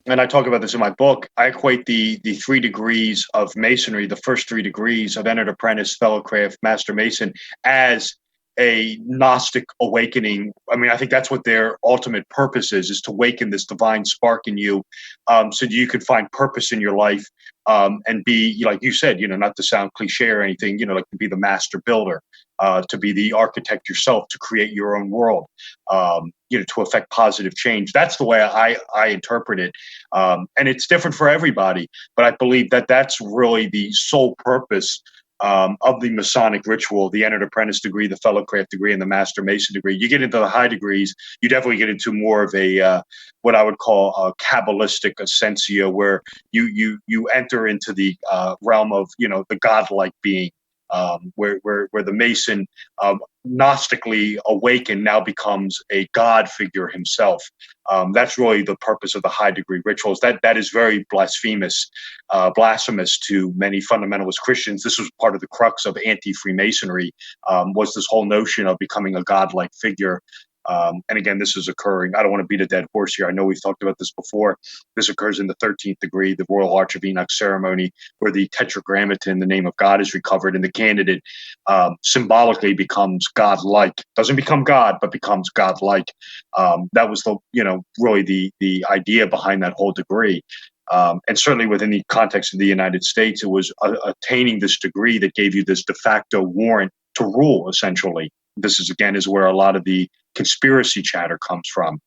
Speaker 5: and I talk about this in my book, I equate the 3 degrees of Masonry, the first 3 degrees of entered apprentice, fellow craft, master Mason, as a Gnostic awakening. I mean, I think that's what their ultimate purpose is to awaken this divine spark in you, so that you could find purpose in your life, and be, like you said, not to sound cliche or anything, like to be the master builder, to be the architect yourself, to create your own world, to affect positive change. That's the way I interpret it. And it's different for everybody, but I believe that that's really the sole purpose of the Masonic ritual: the entered apprentice degree, the fellowcraft degree, and the master mason degree. You get into the high degrees, you definitely get into more of a what I would call a Kabbalistic essentia, where you enter into the realm of the godlike being, where the Mason, Gnostically awakened, now becomes a God figure himself. That's really the purpose of the high degree rituals. That is very blasphemous to many fundamentalist Christians. This was part of the crux of anti-Freemasonry, was this whole notion of becoming a godlike figure. And again, this is occurring. I don't want to beat a dead horse here. I know we've talked about this before. This occurs in the 13th degree, the Royal Arch of Enoch ceremony, where the tetragrammaton, the name of God, is recovered, and the candidate symbolically becomes godlike. Doesn't become God, but becomes godlike. That was really the idea behind that whole degree. And certainly within the context of the United States, it was attaining this degree that gave you this de facto warrant to rule, essentially. This is where a lot of the conspiracy chatter comes from.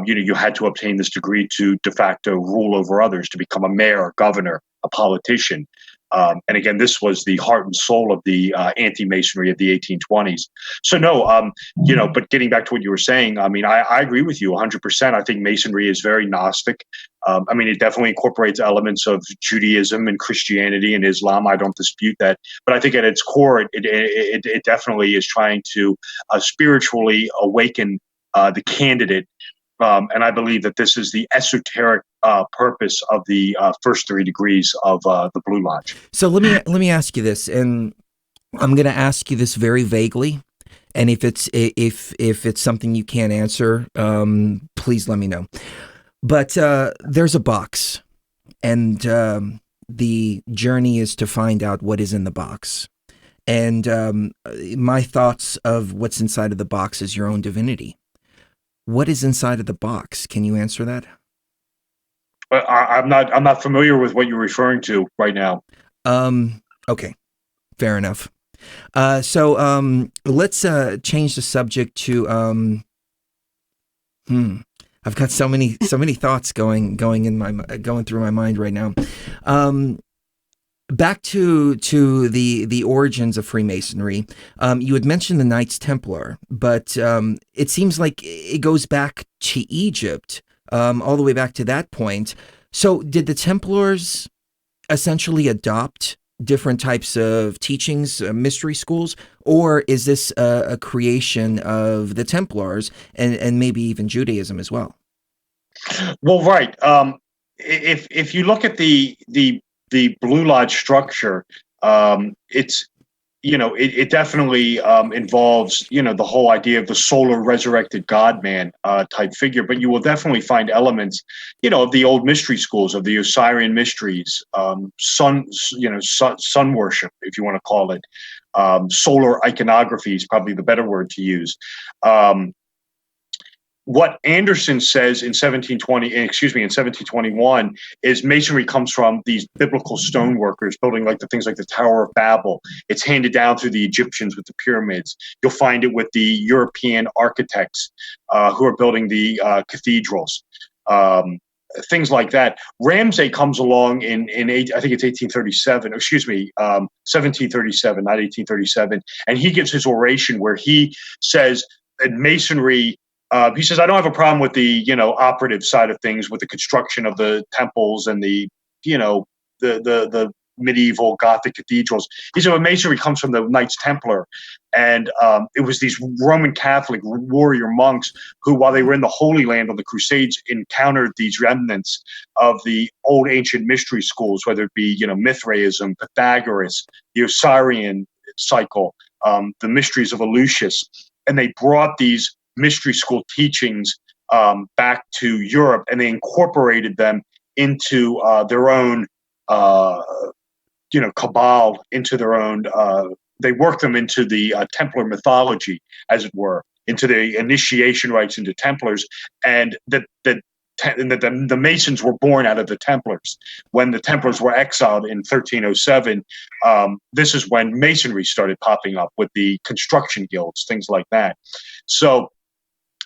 Speaker 5: You had to obtain this degree to de facto rule over others, to become a mayor, a governor, a politician. And again, this was the heart and soul of the anti-Masonry of the 1820s. So no, but getting back to what you were saying, I mean, I agree with you 100%. I think Masonry is very Gnostic. I mean, it definitely incorporates elements of Judaism and Christianity and Islam. I don't dispute that. But I think at its core, it definitely is trying to spiritually awaken the candidate. And I believe that this is the esoteric purpose of the first 3 degrees of the Blue Lodge.
Speaker 2: So let me ask you this, and I'm going to ask you this very vaguely, and if it's something you can't answer, please let me know. But there's a box, and the journey is to find out what is in the box. And my thoughts of what's inside of the box is your own divinity. What is inside of the box? Can you answer that?
Speaker 5: I'm not familiar with what you're referring to right now.
Speaker 2: Okay, fair enough. So let's change the subject to I've got so many thoughts going through my mind right now. Back to the origins of Freemasonry. You had mentioned the Knights Templar, but it seems like it goes back to Egypt, all the way back to that point. So did the Templars essentially adopt different types of teachings, mystery schools, or is this a creation of the Templars and maybe even Judaism as well?
Speaker 5: Well, right. If you look at the Blue Lodge structure, it's it definitely involves the whole idea of the solar resurrected God-man type figure, but you will definitely find elements of the old mystery schools, of the Osirian mysteries, sun worship, if you want to call it, solar iconography is probably the better word to use. What Anderson says in 1721 is Masonry comes from these biblical stoneworkers building things like the Tower of Babel. It's handed down through the Egyptians with the pyramids. You'll find it with the European architects who are building the cathedrals. Things like that. Ramsay comes along in I think it's 1837, 1737, not 1837, and he gives his oration where he says that Masonry. He says, I don't have a problem with the, operative side of things, with the construction of the temples and the medieval Gothic cathedrals. He said, well, Masonry comes from the Knights Templar. And it was these Roman Catholic warrior monks who, while they were in the Holy Land on the Crusades, encountered these remnants of the old ancient mystery schools, whether it be, Mithraism, Pythagoras, the Osirian cycle, the mysteries of Eleusis. And they brought these mystery school teachings back to Europe, and they incorporated them into their own, cabal, into their own they work them into the Templar mythology, as it were, into the initiation rites into Templars, and that the Masons were born out of the Templars. When the Templars were exiled in 1307, this is when Masonry started popping up with the construction guilds, things like that. So,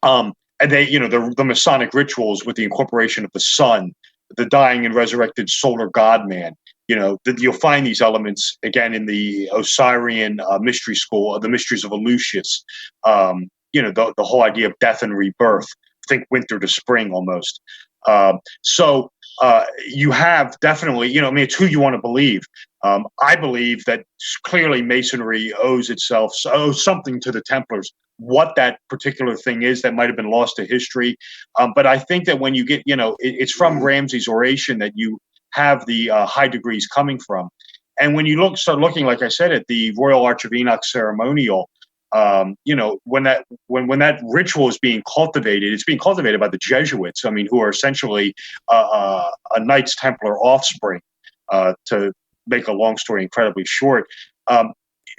Speaker 5: and they, the Masonic rituals with the incorporation of the sun, the dying and resurrected solar God-man. You'll find these elements again in the Osirian mystery school, the mysteries of Aloysius. The whole idea of death and rebirth. Think winter to spring almost. So you have definitely, it's who you want to believe. I believe that clearly Masonry owes something to the Templars. What that particular thing is, that might have been lost to history. But I think that when you get, it's from Ramsay's oration that you have the high degrees coming from. And when you start looking, like I said, at the Royal Arch of Enoch ceremonial, when that ritual is being cultivated, it's being cultivated by the Jesuits. Who are essentially a Knights Templar offspring. To make a long story incredibly short,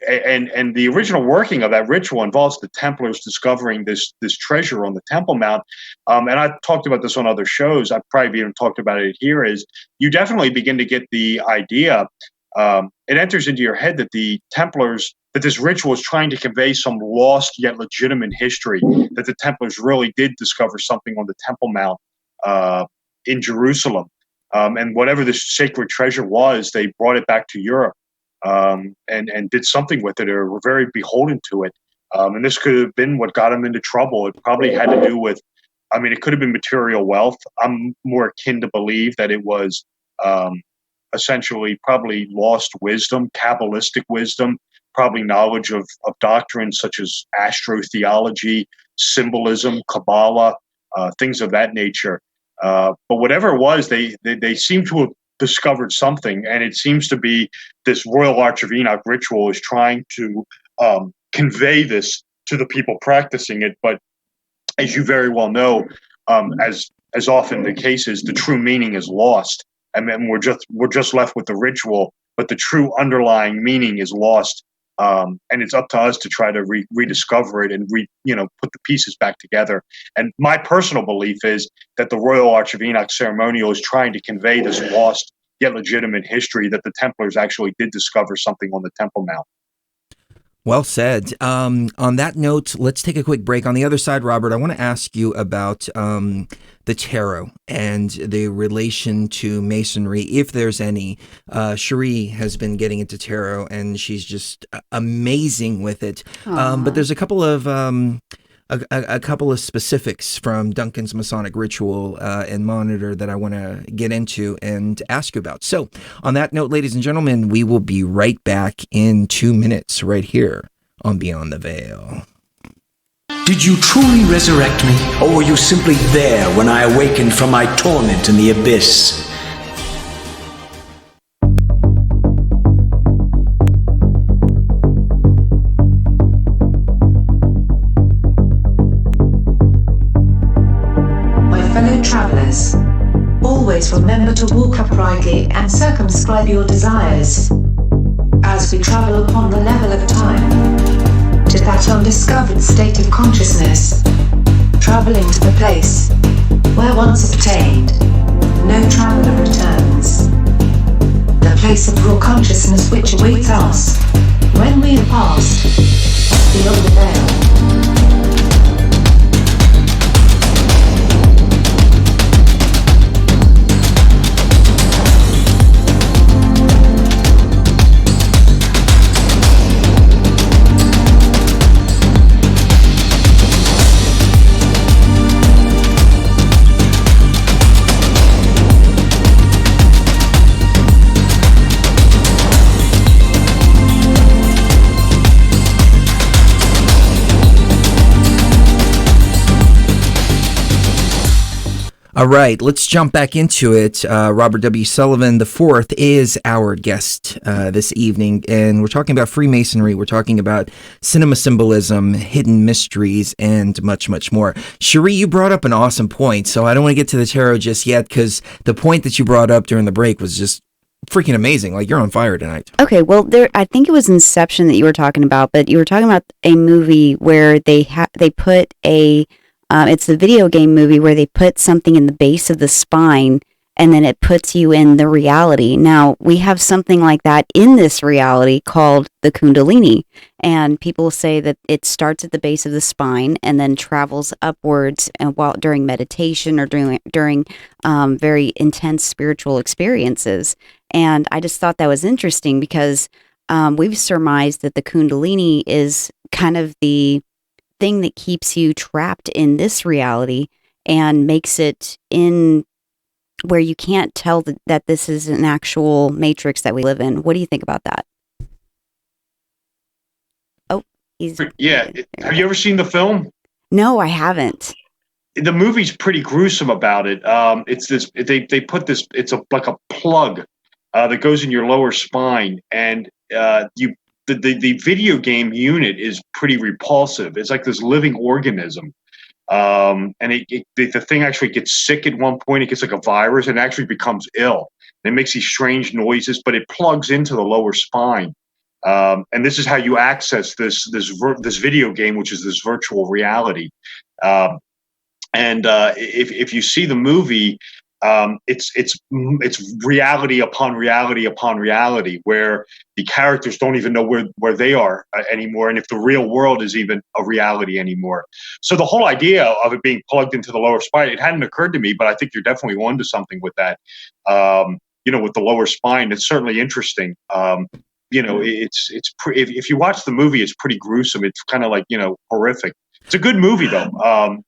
Speaker 5: and the original working of that ritual involves the Templars discovering this treasure on the Temple Mount. And I've talked about this on other shows. I've probably even talked about it here. Is you definitely begin to get the idea. It enters into your head that the Templars, that this ritual is trying to convey some lost yet legitimate history, that the Templars really did discover something on the Temple Mount in Jerusalem. And whatever this sacred treasure was, they brought it back to Europe and did something with it, or were very beholden to it. And this could have been what got them into trouble. It probably had to do with, it could have been material wealth. I'm more akin to believe that it was essentially probably lost wisdom, Kabbalistic wisdom, probably knowledge of doctrines such as astrotheology, symbolism, Kabbalah, things of that nature. But whatever it was, they seem to have discovered something, and it seems to be this Royal Arch of Enoch ritual is trying to convey this to the people practicing it. But as you very well know, as often the case is, the true meaning is lost, and then we're just left with the ritual, but the true underlying meaning is lost. And it's up to us to try to rediscover it and put the pieces back together. And my personal belief is that the Royal Arch of Enoch ceremonial is trying to convey this lost yet legitimate history, that the Templars actually did discover something on the Temple Mount.
Speaker 2: Well said. On that note, let's take a quick break. On the other side, Robert, I want to ask you about the tarot and the relation to Masonry, if there's any. Cherie has been getting into tarot, and she's just amazing with it. But there's a couple of specifics from Duncan's Masonic Ritual and Monitor that I want to get into and ask you about. So on that note, ladies and gentlemen, we will be right back in 2 minutes right here on Beyond the Veil.
Speaker 6: Did you truly resurrect me, or were you simply there when I awakened from my torment in the abyss?
Speaker 1: Travelers, always remember to walk uprightly and circumscribe your desires. As we travel upon the level of time, to that undiscovered state of consciousness, traveling to the place where once obtained, no traveler returns. The place of raw consciousness which awaits us when we have passed beyond the veil.
Speaker 2: All right, let's jump back into it. Robert W. Sullivan IV is our guest this evening, and we're talking about Freemasonry. We're talking about cinema symbolism, hidden mysteries, and much, much more. Cherie, you brought up an awesome point, so I don't want to get to the tarot just yet, because the point that you brought up during the break was just freaking amazing. Like, you're on fire tonight.
Speaker 3: Okay, well, I think it was Inception that you were talking about, but you were talking about a movie where they put it's a video game movie where they put something in the base of the spine, and then it puts you in the reality. Now, we have something like that in this reality called the Kundalini, and people say that it starts at the base of the spine and then travels upwards, and during meditation or during very intense spiritual experiences. And I just thought that was interesting because we've surmised that the Kundalini is kind of the thing that keeps you trapped in this reality and makes it in where you can't tell that this is an actual matrix that we live in. What do you think about that? Oh,
Speaker 5: yeah. Have you ever seen the film?
Speaker 3: No, I haven't.
Speaker 5: The movie's pretty gruesome about it. It's this. They put this. It's like a plug that goes in your lower spine, and the video game unit is pretty repulsive. It's like this living organism. And the thing actually gets sick at one point. It gets like a virus and actually becomes ill. And it makes these strange noises, but it plugs into the lower spine. And this is how you access this video game, which is this virtual reality. And if you see the movie, it's reality upon reality upon reality, where the characters don't even know where they are anymore, and if the real world is even a reality anymore. So the whole idea of it being plugged into the lower spine, it hadn't occurred to me, but I think you're definitely onto something with that. With the lower spine, it's certainly interesting. If you watch the movie, it's pretty gruesome. It's kind of like horrific. It's a good movie though.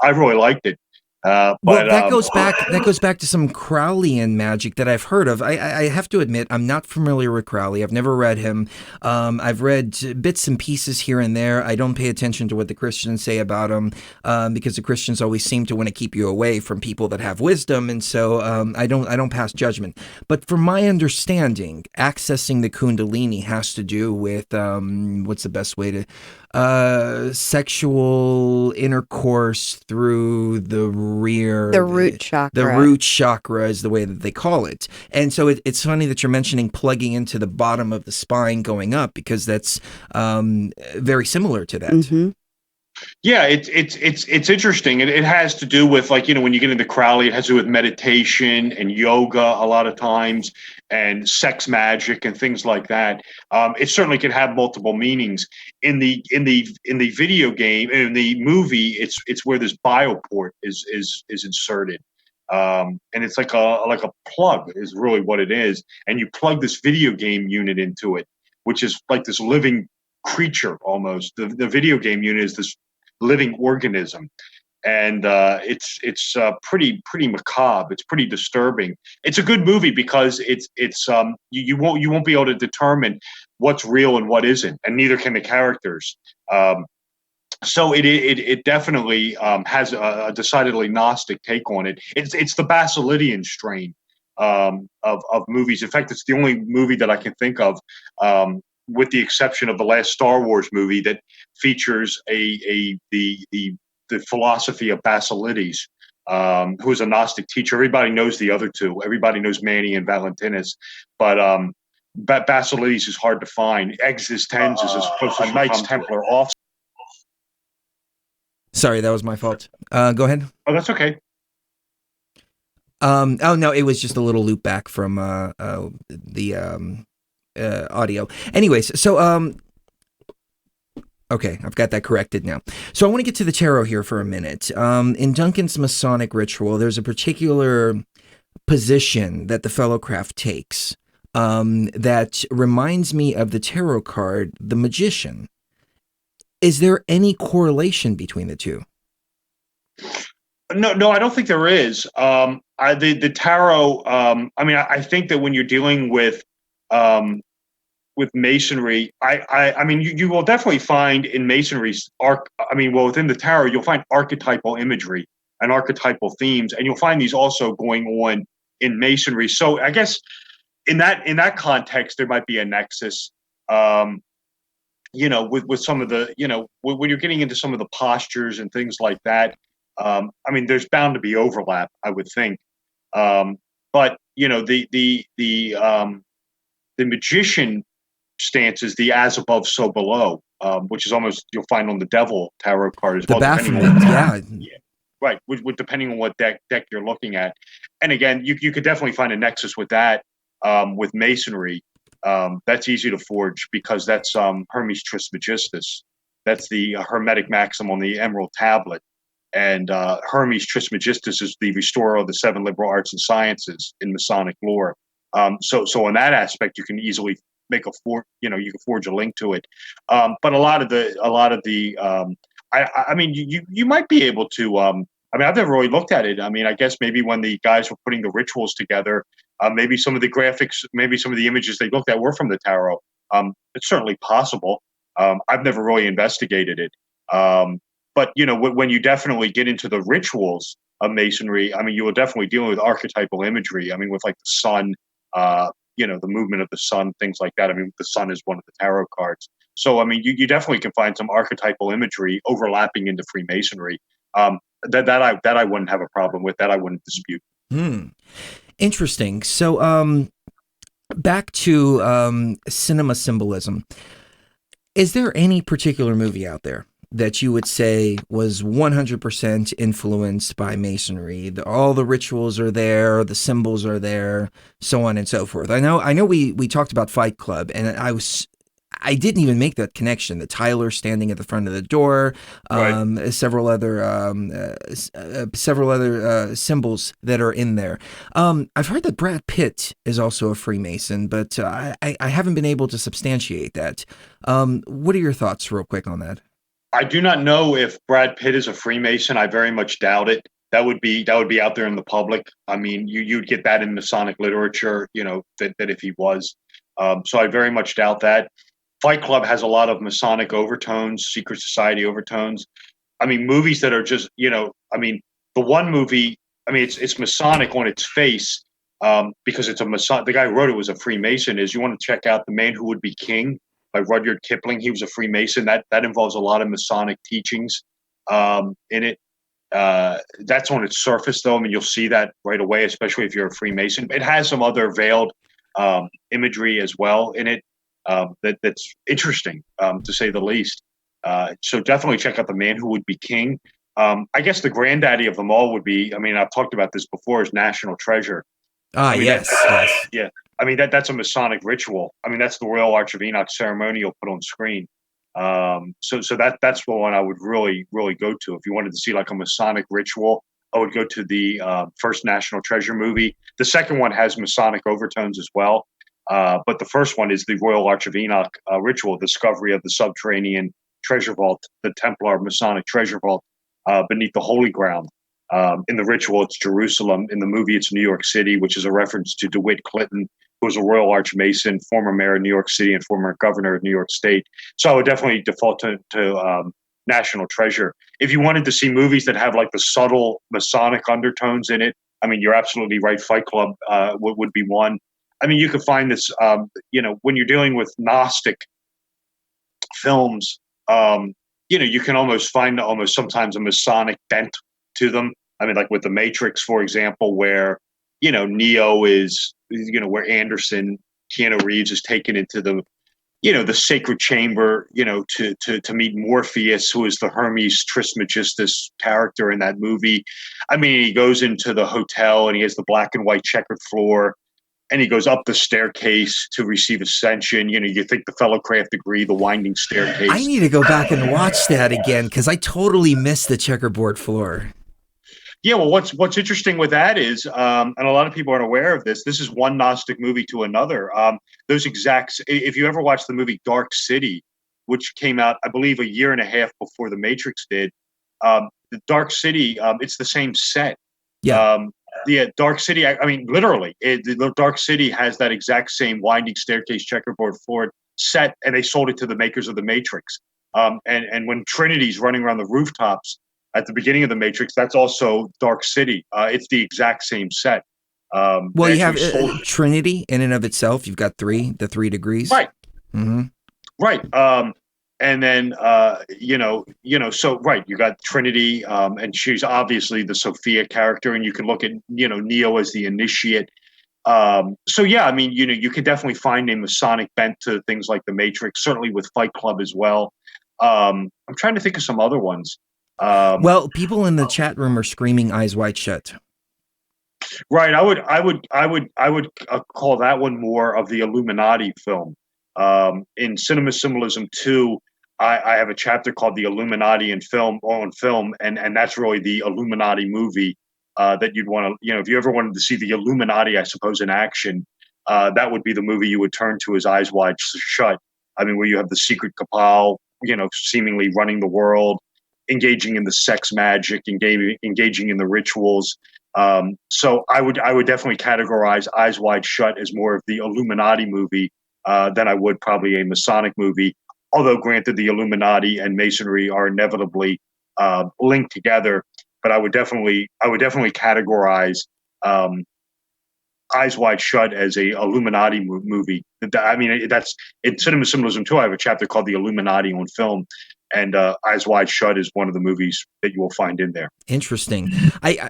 Speaker 5: I really liked it.
Speaker 2: Well, that goes back to some Crowleyan magic that I've heard of. I have to admit, I'm not familiar with Crowley. I've never read him. I've read bits and pieces here and there. I don't pay attention to what the Christians say about him because the Christians always seem to want to keep you away from people that have wisdom, and so I don't pass judgment. But from my understanding, accessing the Kundalini has to do with what's the best way to sexual intercourse through the root chakra. The root chakra is the way that they call it. And so it's funny that you're mentioning plugging into the bottom of the spine going up, because that's very similar to that.
Speaker 3: Mm-hmm.
Speaker 5: Yeah, it's interesting. It has to do with, like, when you get into Crowley, it has to do with meditation and yoga a lot of times, and sex magic and things like that. It certainly can have multiple meanings. In the video game, in the movie, it's where this bioport is inserted. And it's like a plug is really what it is. And you plug this video game unit into it, which is like this living creature almost. The video game unit is this living organism, and it's pretty macabre. It's pretty disturbing. It's a good movie because you won't be able to determine what's real and what isn't, and neither can the characters. So it definitely has a decidedly Gnostic take on it. It's the Basilidian strain of movies. In fact, it's the only movie that I can think of, with the exception of the last Star Wars movie, that features the philosophy of Basilides, who is a Gnostic teacher. Everybody knows the other two. Everybody knows Manny and Valentinus, but Basilides is hard to find. Existenz is a Knights Templar off.
Speaker 2: Sorry, that was my fault. Go ahead.
Speaker 5: Oh, that's okay.
Speaker 2: Oh no, it was just a little loop back from the audio. Anyways, so okay, I've got that corrected now. So I want to get to the tarot here for a minute. In Duncan's Masonic ritual, there's a particular position that the Fellowcraft takes that reminds me of the tarot card, the Magician. Is there any correlation between the two?
Speaker 5: No, I don't think there is. The tarot. I think that when you're dealing with Masonry, I mean, you will definitely find in Masonry's within the tarot, you'll find archetypal imagery and archetypal themes, and you'll find these also going on in Masonry. So I guess in that context, there might be a nexus. With some of the, when you're getting into some of the postures and things like that, there's bound to be overlap, I would think. But the The magician stance is the as above, so below, which is almost you'll find on the devil tarot card as
Speaker 2: The
Speaker 5: well.
Speaker 2: Baphomet, yeah.
Speaker 5: Right, with depending on what deck you're looking at. And again, you could definitely find a nexus with that, with Masonry. That's easy to forge because that's Hermes Trismegistus. That's the Hermetic maxim on the Emerald Tablet. And Hermes Trismegistus is the restorer of the 7 liberal arts and sciences in Masonic lore. So in that aspect, you can easily make you can forge a link to it. But a lot of the I mean, you might be able to. I mean, I've never really looked at it. I mean, I guess maybe when the guys were putting the rituals together, maybe some of the graphics, maybe some of the images they looked at were from the tarot. It's certainly possible. I've never really investigated it. But when you definitely get into the rituals of Masonry, I mean, you will definitely deal with archetypal imagery. I mean, with like the sun, the movement of the sun, things like that. I mean, the sun is one of the tarot cards. So, I mean, you definitely can find some archetypal imagery overlapping into Freemasonry. That I wouldn't have a problem with. That I wouldn't dispute.
Speaker 2: Interesting. So, back to cinema symbolism. Is there any particular movie out there that you would say was 100% influenced by Masonry? All the rituals are there, the symbols are there, so on and so forth. I know we talked about Fight Club, and I didn't even make that connection. The Tyler standing at the front of the door,
Speaker 5: Right.
Speaker 2: several other symbols that are in there. I've heard that Brad Pitt is also a Freemason, but I haven't been able to substantiate that. What are your thoughts, real quick, on that?
Speaker 5: I do not know if Brad Pitt is a Freemason. I very much doubt it. That would be out there in the public. I mean, you'd get that in Masonic literature, that if he was. So I very much doubt that. Fight Club has a lot of Masonic overtones, secret society overtones. I mean, movies that are just, I mean, the one movie, I mean, it's Masonic on its face, because it's a Mason. The guy who wrote it was a Freemason. Is you want to check out The Man Who Would Be King by Rudyard Kipling. He was a Freemason. That involves a lot of Masonic teachings in it. That's on its surface, though. I mean, you'll see that right away, especially if you're a Freemason. It has some other veiled imagery as well in it. That's interesting, to say the least. So definitely check out The Man Who Would Be King. I guess the granddaddy of them all would be, I mean, I've talked about this before, is National Treasure. I mean,
Speaker 2: yes.
Speaker 5: Yeah. I mean, that's a Masonic ritual. I mean, that's the Royal Arch of Enoch ceremonial put on screen. So that's the one I would really, really go to. If you wanted to see like a Masonic ritual, I would go to the first National Treasure movie. The second one has Masonic overtones as well. But the first one is the Royal Arch of Enoch ritual, discovery of the subterranean treasure vault, the Templar Masonic treasure vault beneath the Holy Ground. In the ritual, it's Jerusalem. In the movie, it's New York City, which is a reference to DeWitt Clinton, who was a Royal Arch Mason, former mayor of New York City, and former governor of New York State. So I would definitely default to National Treasure. If you wanted to see movies that have like the subtle Masonic undertones in it, I mean, you're absolutely right. Fight Club would be one. I mean, you could find this, when you're dealing with Gnostic films, you can almost find sometimes a Masonic bent to them. I mean, like with The Matrix, for example, where, Neo is, where Keanu Reeves is taken into the sacred chamber, to meet Morpheus, who is the Hermes Trismegistus character in that movie. I mean, he goes into the hotel and he has the black and white checkered floor. And he goes up the staircase to receive ascension. You think the fellow craft degree, the winding staircase.
Speaker 2: I need to go back and watch that again because I totally missed the checkerboard floor.
Speaker 5: Yeah, well, what's interesting with that is, and a lot of people aren't aware of this. This is one Gnostic movie to another. If you ever watched the movie Dark City, which came out, I believe, a year and a half before The Matrix did, the Dark City, it's the same set.
Speaker 2: Yeah.
Speaker 5: Dark City, I mean, literally, the Dark City has that exact same winding staircase checkerboard floor set, and they sold it to the makers of The Matrix. And when Trinity's running around the rooftops at the beginning of The Matrix, that's also Dark City. It's the exact same set.
Speaker 2: Well, you have Trinity in and of itself. You've got the 3 degrees.
Speaker 5: Right.
Speaker 2: Mm-hmm.
Speaker 5: Right. And then, so, right, you got Trinity, and she's obviously the Sophia character, and you can look at, Neo as the initiate. So yeah, I mean, you could definitely find a Masonic bent to things like The Matrix, certainly with Fight Club as well. I'm trying to think of some other ones.
Speaker 2: Well, people in the chat room are screaming "Eyes Wide Shut."
Speaker 5: Right. I would call that one more of the Illuminati film. In Cinema Symbolism 2, I have a chapter called The Illuminati in film, and that's really the Illuminati movie that you'd want to, if you ever wanted to see the Illuminati, I suppose, in action, that would be the movie you would turn to as Eyes Wide Shut. I mean, where you have the secret cabal, seemingly running the world, engaging in the sex magic, engaging in the rituals. So I would definitely categorize Eyes Wide Shut as more of the Illuminati movie than I would probably a Masonic movie. Although, granted, the Illuminati and Masonry are inevitably linked together, but I would definitely categorize Eyes Wide Shut as a Illuminati movie. I mean, that's in Cinema Symbolism 2. I have a chapter called The Illuminati on Film, and Eyes Wide Shut is one of the movies that you will find in there.
Speaker 2: Interesting. I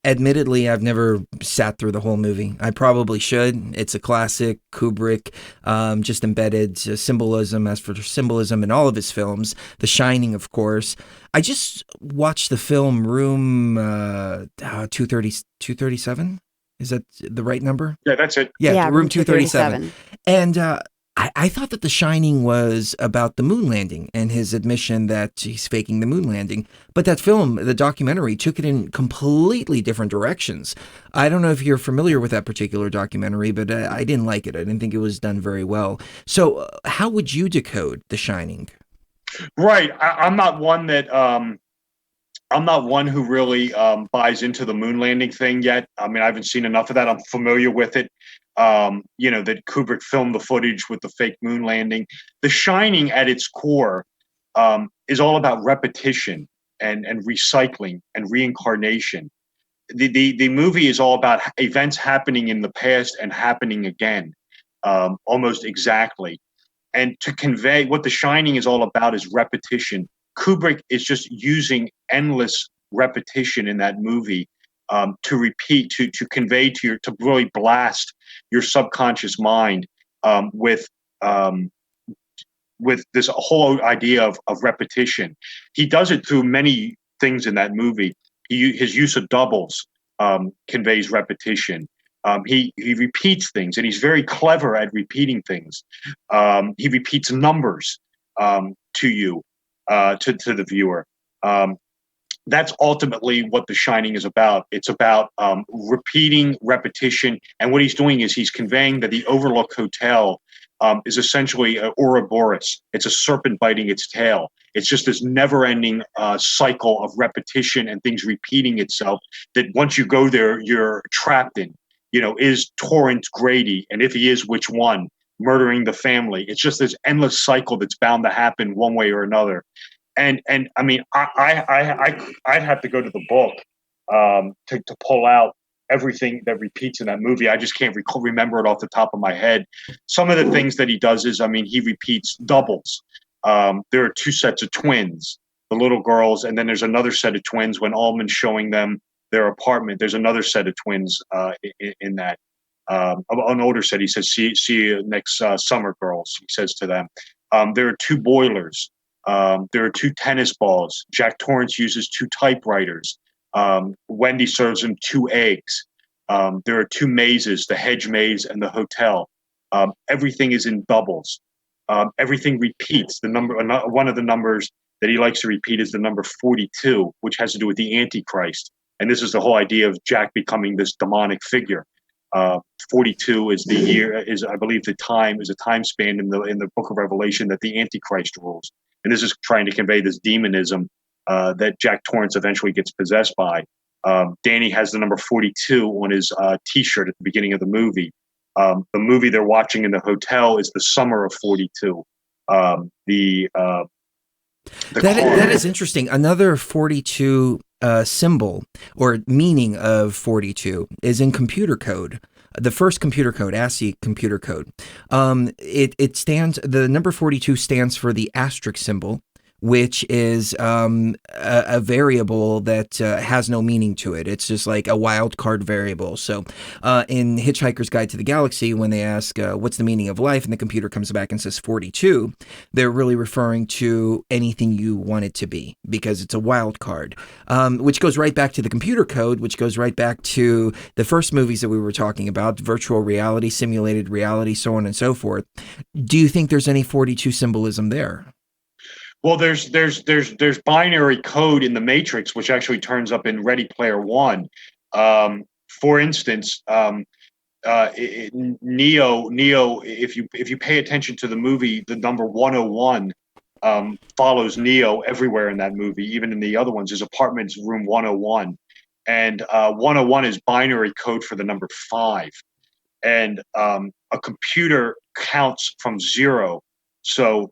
Speaker 2: admittedly, I've never sat through the whole movie. I probably should. It's a classic. Kubrick just embedded symbolism as for symbolism in all of his films. The Shining, of course. I just watched the film Room 237. Is that the right number?
Speaker 5: Yeah, that's it.
Speaker 2: Yeah, Room 237. And I thought that The Shining was about the moon landing and his admission that he's faking the moon landing. But that film, the documentary, took it in completely different directions. I don't know if you're familiar with that particular documentary, but I didn't like it. I didn't think it was done very well. So how would you decode The Shining?
Speaker 5: Right. I'm not one that... I'm not one who really buys into the moon landing thing yet. I mean, I haven't seen enough of that. I'm familiar with it. That Kubrick filmed the footage with the fake moon landing. The Shining at its core is all about repetition and recycling and reincarnation. The movie is all about events happening in the past and happening again, almost exactly. And to convey what The Shining is all about is repetition. Kubrick is just using endless repetition in that movie to repeat, to convey to really blast your subconscious mind with this whole idea of repetition. He does it through many things in that movie. His use of doubles conveys repetition. He repeats things, and he's very clever at repeating things. He repeats numbers to you. To the viewer. That's ultimately what The Shining is about. It's about repeating repetition. And what he's doing is he's conveying that the Overlook Hotel is essentially an Ouroboros. It's a serpent biting its tail. It's just this never-ending cycle of repetition and things repeating itself that once you go there, you're trapped in. Is Torrance Grady? And if he is, which one? Murdering the family. It's just this endless cycle that's bound to happen one way or another. And I mean, I'd have to go to the book to pull out everything that repeats in that movie. I just can't remember it off the top of my head. Some of the things that he does is, I mean, he repeats doubles. There are two sets of twins, the little girls, and then there's another set of twins when Ullman's showing them their apartment. There's another set of twins in that. An older set, he says, see you next summer, girls, he says to them. There are two boilers. There are two tennis balls. Jack Torrance uses two typewriters. Wendy serves him two eggs. There are two mazes, the hedge maze and the hotel. Everything is in doubles. Everything repeats. One of the numbers that he likes to repeat is the number 42, which has to do with the Antichrist. And this is the whole idea of Jack becoming this demonic figure. 42 is the year, I believe a time span in the Book of Revelation that the Antichrist rules, and this is trying to convey this demonism that Jack Torrance eventually gets possessed by. Danny has the number 42 on his T-shirt at the beginning of the movie. The movie they're watching in the hotel is The Summer of 42. That
Speaker 2: is interesting. Another 42 symbol or meaning of 42 is in computer code. The first computer code, ASCII computer code. The number 42 stands for the asterisk symbol, which is a variable that has no meaning to it. It's just like a wild card variable. So in Hitchhiker's Guide to the Galaxy, when they ask, what's the meaning of life? And the computer comes back and says 42, they're really referring to anything you want it to be, because it's a wild card, which goes right back to the computer code, which goes right back to the first movies that we were talking about, virtual reality, simulated reality, so on and so forth. Do you think there's any 42 symbolism there?
Speaker 5: Well, there's binary code in the Matrix, which actually turns up in Ready Player One. For instance, Neo, if you pay attention to the movie, the number 101 follows Neo everywhere in that movie, even in the other ones. His apartment's room 101, and 101 is binary code for the number 5, and a computer counts from 0. So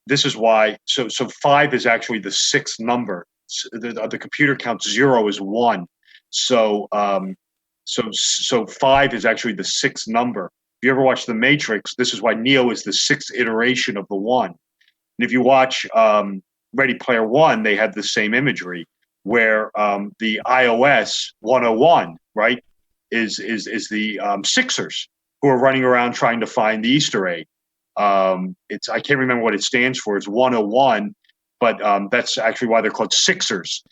Speaker 5: this is why. So 5 is actually the 6th number. The computer counts 0 as 1. So 5 is actually the 6th number. If you ever watch The Matrix, this is why Neo is the 6th iteration of the 1. And if you watch Ready Player One, they have the same imagery, where the iOS 101, right, is the Sixers who are running around trying to find the Easter egg. I can't remember what it stands for. It's 101, but that's actually why they're called Sixers.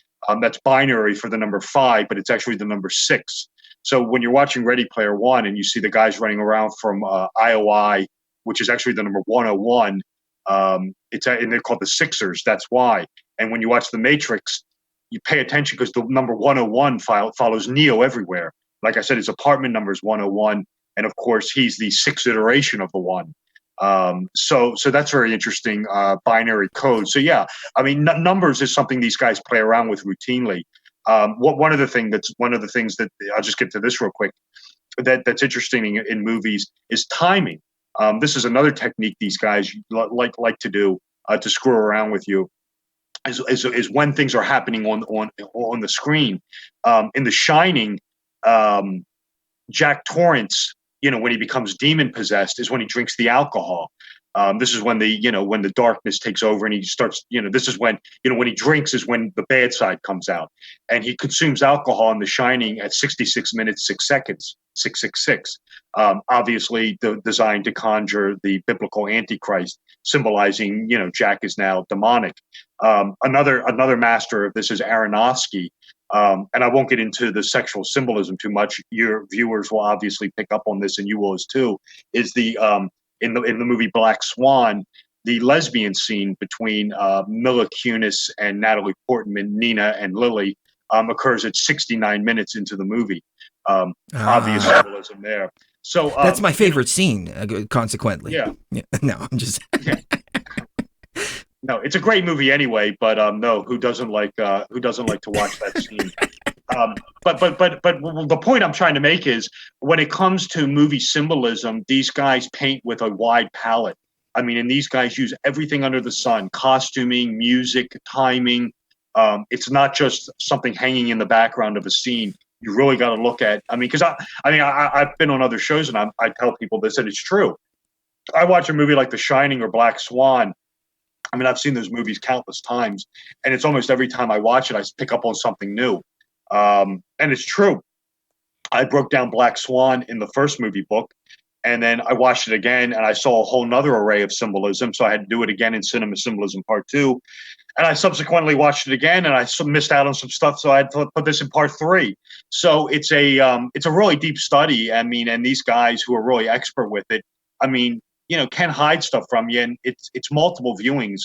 Speaker 5: That's binary for the number 5, but it's actually the number 6. So when you're watching Ready Player One and you see the guys running around from IOI, which is actually the number 101, and they're called the Sixers. That's why. And when you watch The Matrix, you pay attention because the number 101 follows Neo everywhere. Like I said, his apartment number is 101, and of course he's the 6th iteration of the 1. So that's very interesting binary code. So yeah, I mean, numbers is something these guys play around with routinely. One of the things that I'll just get to this real quick, that's interesting in movies is timing. This is another technique these guys like to do to screw around with you. Is when things are happening on the screen. In The Shining, Jack Torrance, when he becomes demon possessed, is when he drinks the alcohol. This is when the darkness takes over and he starts, this is when he drinks is when the bad side comes out, and he consumes alcohol in The Shining at 66 minutes 6 seconds, 666. Obviously designed to conjure the biblical Antichrist, symbolizing, Jack is now demonic. Another master of this is Aronofsky. And I won't get into the sexual symbolism too much. Your viewers will obviously pick up on this, and you will as too. Is the in the movie Black Swan, the lesbian scene between Mila Kunis and Natalie Portman, Nina and Lily, occurs at 69 minutes into the movie. Obvious symbolism there. So
Speaker 2: that's my favorite scene. Consequently,
Speaker 5: yeah.
Speaker 2: No, I'm just.
Speaker 5: Yeah. No, it's a great movie anyway. But no, who doesn't like to watch that scene? But the point I'm trying to make is, when it comes to movie symbolism, these guys paint with a wide palette. I mean, and these guys use everything under the sun: costuming, music, timing. It's not just something hanging in the background of a scene. You really got to look at. I mean, because I've been on other shows and I tell people this, and it's true. I watch a movie like The Shining or Black Swan. I mean, I've seen those movies countless times, and it's almost every time I watch it, I pick up on something new. And it's true. I broke down Black Swan in the first movie book, and then I watched it again, and I saw a whole nother array of symbolism. So I had to do it again in Cinema Symbolism Part 2. And I subsequently watched it again, and I missed out on some stuff, so I had to put this in Part 3. So it's a really deep study. I mean, and these guys who are really expert with it, I mean, can hide stuff from you, and it's multiple viewings.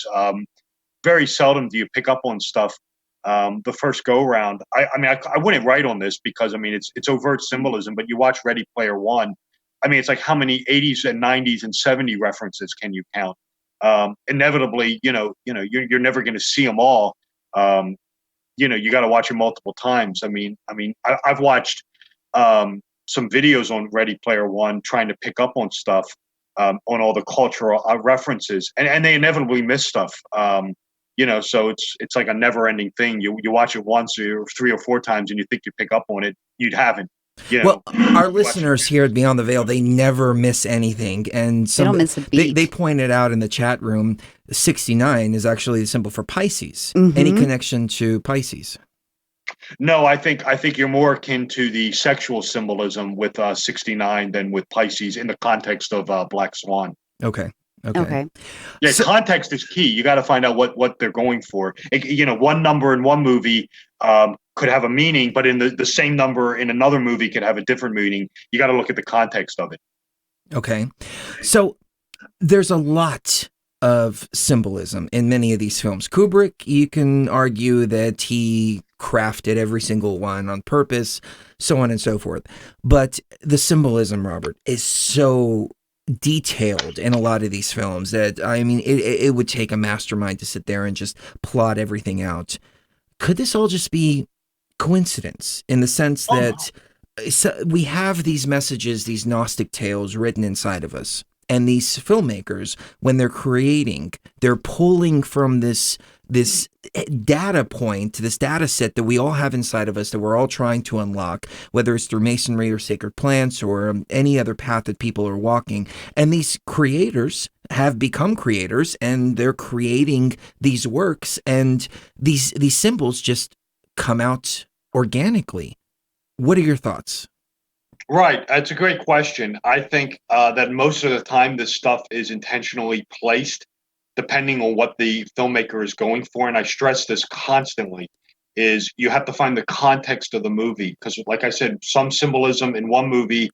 Speaker 5: Very seldom do you pick up on stuff the first go around. I wouldn't write on this because, I mean, it's overt symbolism, but you watch Ready Player One. I mean, it's like, how many 80s and 90s and 70 references can you count? Inevitably, you're never going to see them all. You got to watch it multiple times. I've watched some videos on Ready Player One trying to pick up on stuff, on all the cultural references, and they inevitably miss stuff. So it's like a never-ending thing. You watch it once or 3 or 4 times, and you think you pick up on it. You haven't.
Speaker 2: Well, our listeners here at Beyond the Veil, they never miss anything. And
Speaker 3: they don't miss a beat.
Speaker 2: They pointed out in the chat room, 69 is actually the symbol for Pisces. Any connection to Pisces?
Speaker 5: No, I think you're more akin to the sexual symbolism with 69 than with Pisces in the context of Black Swan.
Speaker 2: Okay.
Speaker 5: Yeah, so, context is key. You got to find out what they're going for. One number in one movie could have a meaning, but in the same number in another movie could have a different meaning. You got to look at the context of it.
Speaker 2: Okay. So there's a lot of symbolism in many of these films. Kubrick, you can argue that he crafted every single one on purpose, so on and so forth. But the symbolism, Robert, is so detailed in a lot of these films that, I mean, it would take a mastermind to sit there and just plot everything out. Could this all just be coincidence in the sense that we have these messages, these Gnostic tales written inside of us, and these filmmakers, when they're creating, they're pulling from this data point, this data set that we all have inside of us that we're all trying to unlock, whether it's through masonry or sacred plants or any other path that people are walking. And these creators have become creators, and they're creating these works, and these symbols just come out organically. What are your thoughts?
Speaker 5: Right. That's a great question. I think that most of the time this stuff is intentionally placed depending on what the filmmaker is going for. And I stress this constantly, is you have to find the context of the movie. Because like I said, some symbolism in one movie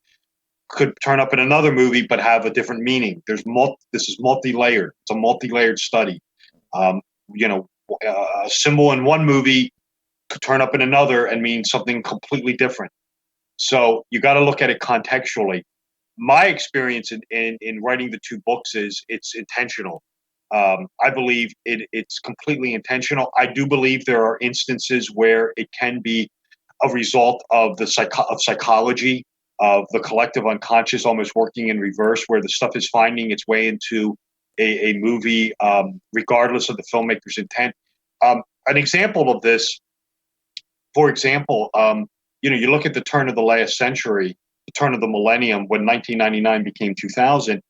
Speaker 5: could turn up in another movie but have a different meaning. This is multi-layered. It's a multi-layered study. A symbol in one movie could turn up in another and mean something completely different. So you got to look at it contextually. My experience in writing the two books is it's intentional. I believe it's completely intentional. I do believe there are instances where it can be a result of psychology, of the collective unconscious almost working in reverse, where the stuff is finding its way into a movie, regardless of the filmmaker's intent. An example of this, for example, you look at the turn of the last century, the turn of the millennium, when 1999 became 2000,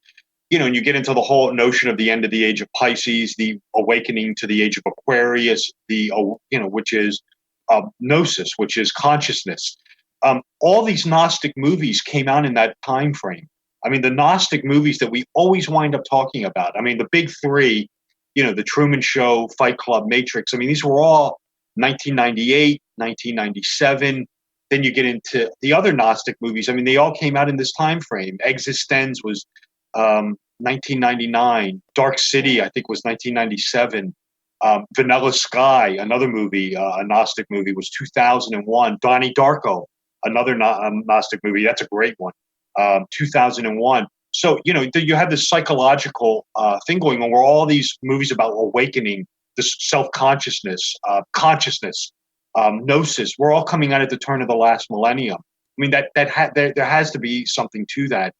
Speaker 5: and you get into the whole notion of the end of the age of Pisces, the awakening to the age of Aquarius, which is gnosis, which is consciousness. All these Gnostic movies came out in that time frame. I mean, the Gnostic movies that we always wind up talking about. I mean, the big three, The Truman Show, Fight Club, Matrix. I mean, these were all 1998, 1997. Then you get into the other Gnostic movies. I mean, they all came out in this time frame. Existenz was 1999. Dark City, I think, was 1997. Vanilla Sky, another movie, a Gnostic movie, was 2001. Donnie Darko, another Gnostic movie. That's a great one. 2001. So, you have this psychological thing going on where all these movies about awakening, this self-consciousness, consciousness, gnosis, we're all coming out at the turn of the last millennium. I mean, there has to be something to that.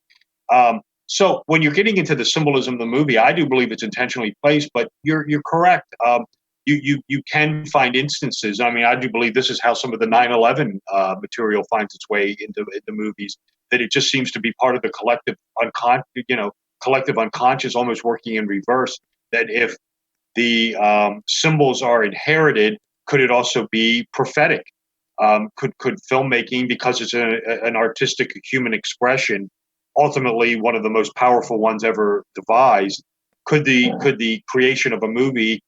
Speaker 5: So when you're getting into the symbolism of the movie, I do believe it's intentionally placed, but you're correct. You can find instances. I mean, I do believe this is how some of the 9/11 material finds its way into movies, that it just seems to be part of the collective unconscious almost working in reverse, that if the symbols are inherited, could it also be prophetic? Could filmmaking, because it's an artistic human expression, ultimately one of the most powerful ones ever devised, could the creation of a movie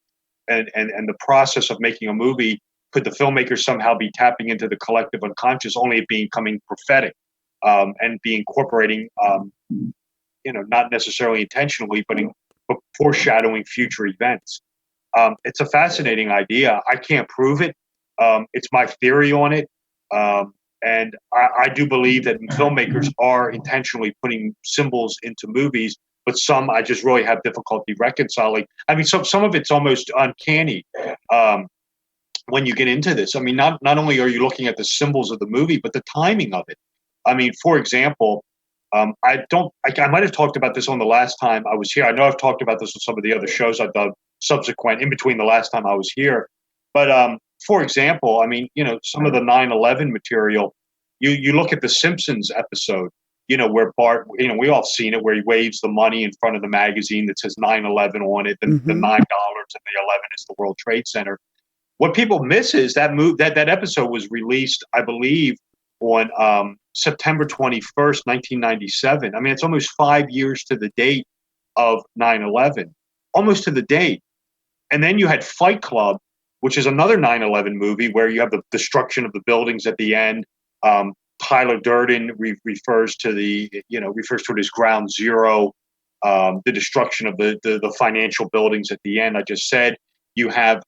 Speaker 5: and the process of making a movie, could the filmmaker somehow be tapping into the collective unconscious, only it becoming prophetic, and be incorporating, not necessarily intentionally, but foreshadowing future events? It's a fascinating idea. I can't prove it. It's my theory on it. And I do believe that filmmakers are intentionally putting symbols into movies, but some I just really have difficulty reconciling. I mean, some of it's almost uncanny when you get into this. I mean, not only are you looking at the symbols of the movie, but the timing of it. I mean, for example, I might have talked about this on the last time I was here. I know I've talked about this on some of the other shows I've done subsequent in between the last time I was here. But for example, I mean, some of the 9/11 material, You look at the Simpsons episode, where Bart, we all seen it, where he waves the money in front of the magazine that says 9/11 on it. The $9 and the 11 is the World Trade Center. What people miss is that that episode was released, I believe, on September 21st, 1997. I mean, it's almost 5 years to the date of 9/11, almost to the date. And then you had Fight Club, which is another 9/11 movie where you have the destruction of the buildings at the end. Tyler Durden refers to it as ground zero, the destruction of the financial buildings at the end. I just said you have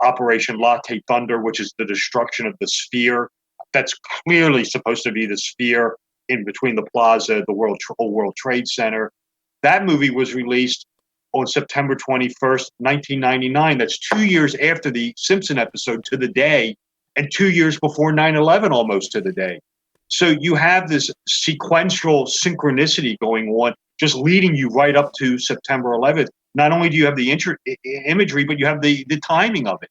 Speaker 5: Operation Latte Thunder, which is the destruction of the Sphere. That's clearly supposed to be the Sphere in between the Plaza, the World Trade Center. That movie was released on September 21st, 1999. That's 2 years after the Simpson episode to the day, and 2 years before 9/11 almost to the day. So you have this sequential synchronicity going on, just leading you right up to September 11th. Not only do you have the imagery, but you have the timing of it.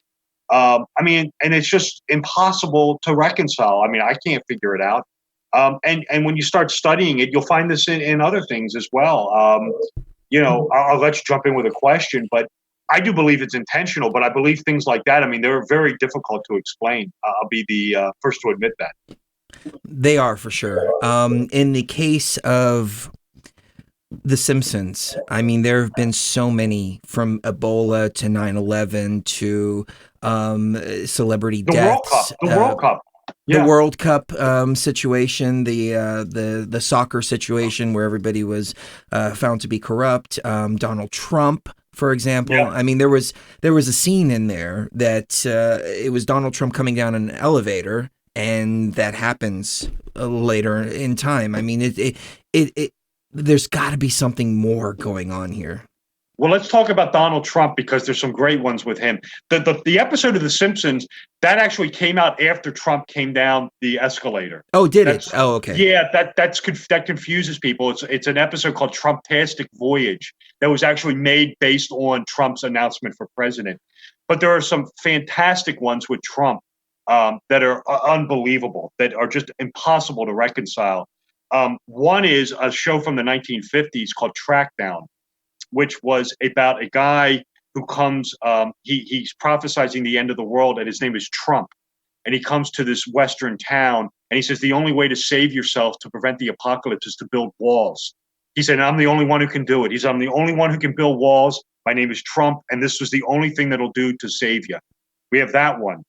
Speaker 5: And it's just impossible to reconcile. I mean, I can't figure it out. And when you start studying it, you'll find this in other things as well. I'll let you jump in with a question, but I do believe it's intentional, but I believe things like that, I mean, they're very difficult to explain. I'll be the first to admit that.
Speaker 2: They are, for sure. In the case of The Simpsons, I mean, there have been so many, from Ebola to 9/11 to celebrity deaths.
Speaker 5: The World Cup.
Speaker 2: Yeah. The World Cup situation, the soccer situation where everybody was found to be corrupt. Donald Trump, for example. Yeah. I mean, there was a scene in there that it was Donald Trump coming down an elevator, and that happens later in time. I mean, there's got to be something more going on here.
Speaker 5: Well, let's talk about Donald Trump, because there's some great ones with him. The episode of The Simpsons, that actually came out after Trump came down the escalator.
Speaker 2: Oh, did it? Oh, okay.
Speaker 5: Yeah, that confuses people. It's an episode called Trumptastic Voyage that was actually made based on Trump's announcement for president. But there are some fantastic ones with Trump that are unbelievable, that are just impossible to reconcile. One is a show from the 1950s called Trackdown, which was about a guy who comes, he's prophesizing the end of the world, and his name is Trump. And he comes to this Western town, and he says, the only way to save yourself to prevent the apocalypse is to build walls. He said, I'm the only one who can do it. He said, I'm the only one who can build walls. My name is Trump, and this was the only thing that'll do to save you. We have that one.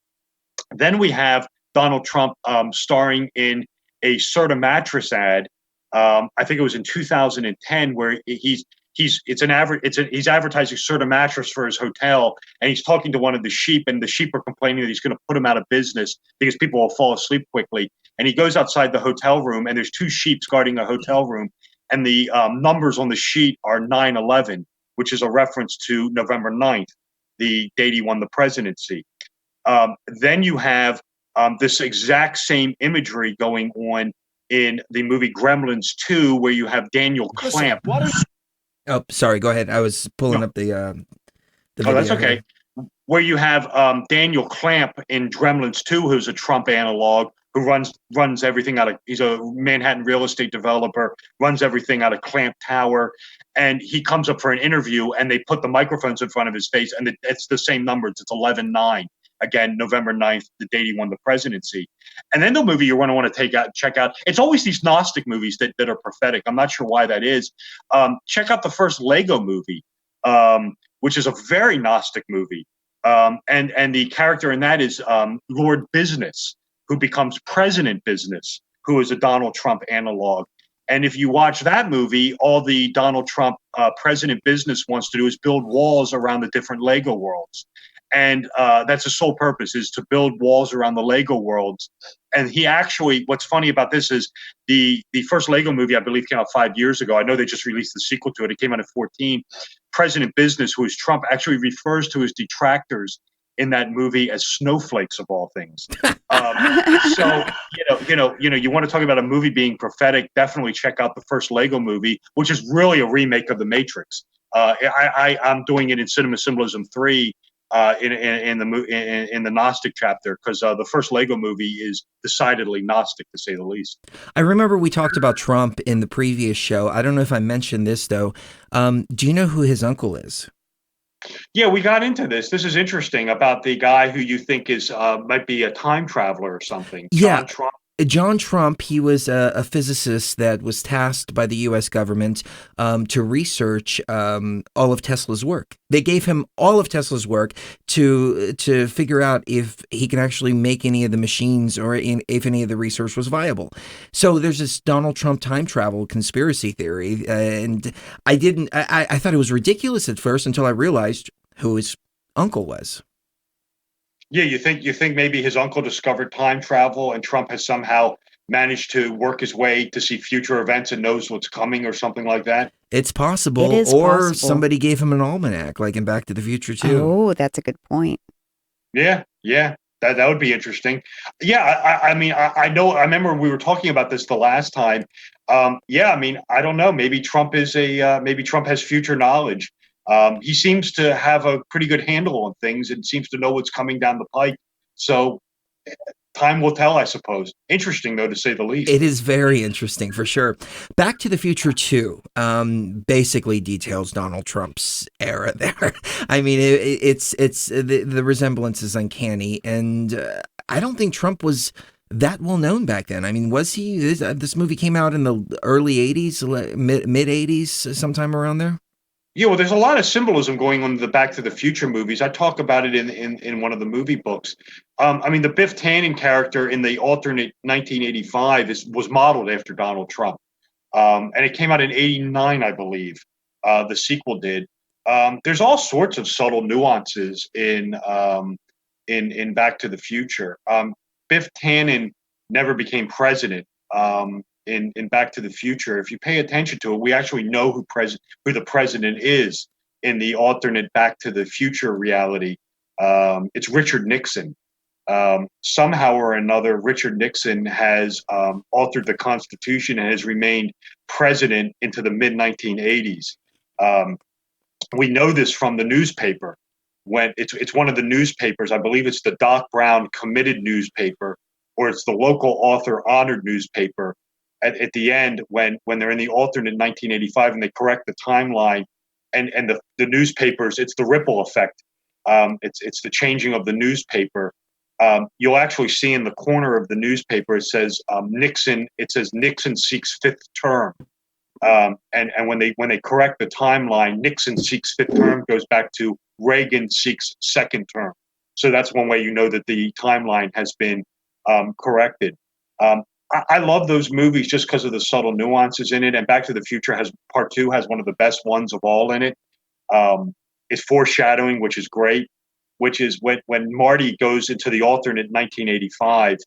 Speaker 5: Then we have Donald Trump starring in a Serta mattress ad. I think it was in 2010, where he's advertising Serta mattress for his hotel, and he's talking to one of the sheep, and the sheep are complaining that he's going to put him out of business because people will fall asleep quickly. And he goes outside the hotel room, and there's two sheep guarding a hotel room, and the numbers on the sheet are 9/11, which is a reference to November 9th, the date he won the presidency. Then you have this exact same imagery going on in the movie Gremlins 2, where you have Daniel Clamp.
Speaker 2: Oh, sorry. Go ahead. I was pulling up the video.
Speaker 5: Oh, that's okay. Where you have Daniel Clamp in Gremlins 2, who's a Trump analog, who runs everything out of. He's a Manhattan real estate developer, runs everything out of Clamp Tower, and he comes up for an interview, and they put the microphones in front of his face, and it's the same numbers. It's 11/9. Again, November 9th, the date he won the presidency. And then the movie you're going to want to check out, it's always these Gnostic movies that are prophetic. I'm not sure why that is. Check out the first Lego movie, which is a very Gnostic movie. And the character in that is Lord Business, who becomes President Business, who is a Donald Trump analog. And if you watch that movie, all the Donald Trump President Business wants to do is build walls around the different Lego worlds. And that's his sole purpose, is to build walls around the Lego worlds. And he actually, what's funny about this is the first Lego movie, I believe, came out 5 years ago. I know they just released the sequel to it. It came out in 2014. President Business, who is Trump, actually refers to his detractors in that movie as snowflakes, of all things. So, you want to talk about a movie being prophetic, definitely check out the first Lego movie, which is really a remake of The Matrix. I'm doing it in Symbolism 3. in the Gnostic chapter, because the first Lego movie is decidedly Gnostic, to say the least.
Speaker 2: I remember we talked about Trump in the previous show. I don't know if I mentioned this though. Do you know who his uncle is?
Speaker 5: Yeah, we got into this. This is interesting about the guy who you think is might be a time traveler or something. John Trump.
Speaker 2: John Trump, he was a physicist that was tasked by the U.S. government to research all of Tesla's work. They gave him all of Tesla's work to figure out if he can actually make any of the machines or if any of the research was viable. So there's this Donald Trump time travel conspiracy theory, and I thought it was ridiculous at first until I realized who his uncle was.
Speaker 5: Yeah, you think maybe his uncle discovered time travel and Trump has somehow managed to work his way to see future events and knows what's coming or something like that?
Speaker 2: It's possible.
Speaker 3: It is
Speaker 2: or
Speaker 3: possible.
Speaker 2: Somebody gave him an almanac, like in Back to the Future too.
Speaker 3: Oh, that's a good point.
Speaker 5: Yeah. That would be interesting. Yeah, I mean, I know. I remember we were talking about this the last time. Yeah, I mean, I don't know. Maybe Trump has future knowledge. He seems to have a pretty good handle on things and seems to know what's coming down the pike. So time will tell, I suppose. Interesting, though, to say the least.
Speaker 2: It is very interesting, for sure. Back to the Future 2 basically details Donald Trump's era there. I mean, it's the resemblance is uncanny, and I don't think Trump was that well known back then. I mean, was he? This movie came out in the early 80s, mid 80s, sometime around there?
Speaker 5: Yeah, well, there's a lot of symbolism going on in the Back to the Future movies. I talk about it in one of the movie books. I mean, the Biff Tannen character in the alternate 1985 was modeled after Donald Trump, and it came out in '89, I believe. The sequel did. There's all sorts of subtle nuances in Back to the Future. Biff Tannen never became president. In Back to the Future, if you pay attention to it, we actually know who the president is in the alternate Back to the Future reality. It's Richard Nixon. Somehow or another, Richard Nixon has altered the Constitution and has remained president into the mid-1980s. We know this from the newspaper. When it's one of the newspapers, I believe it's the Doc Brown Committed newspaper, or it's the local author honored newspaper. At the end, when they're in the alternate 1985 and they correct the timeline, and the newspapers, it's the ripple effect. It's the changing of the newspaper. You'll actually see in the corner of the newspaper, it says Nixon. It says Nixon seeks fifth term. And when they correct the timeline, Nixon seeks fifth term goes back to Reagan seeks second term. So that's one way you know that the timeline has been corrected. I love those movies just because of the subtle nuances in it. And Back to the Future Part 2 has one of the best ones of all in it. It's foreshadowing, which is great, which is when Marty goes into the alternate 1985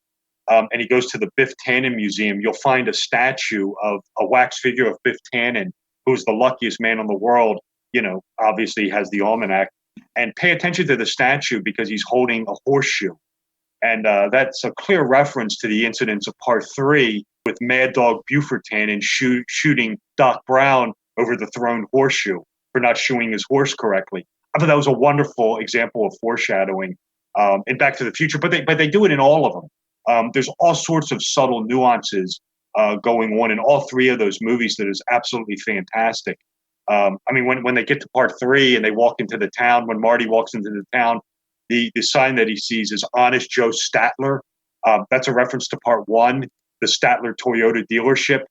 Speaker 5: and he goes to the Biff Tannen Museum, you'll find a statue of a wax figure of Biff Tannen, who's the luckiest man in the world. You know, obviously he has the almanac. And pay attention to the statue because he's holding a horseshoe. And that's a clear reference to the incidents of Part 3 with Mad Dog Buford Tannen shooting Doc Brown over the thrown horseshoe for not shoeing his horse correctly. I thought that was a wonderful example of foreshadowing in Back to the Future, but they do it in all of them. There's all sorts of subtle nuances going on in all three of those movies that is absolutely fantastic. I mean, when they get to Part 3 and they walk into the town, when Marty walks into the town, the sign that he sees is Honest Joe Statler. That's a reference to Part 1, the Statler Toyota dealership.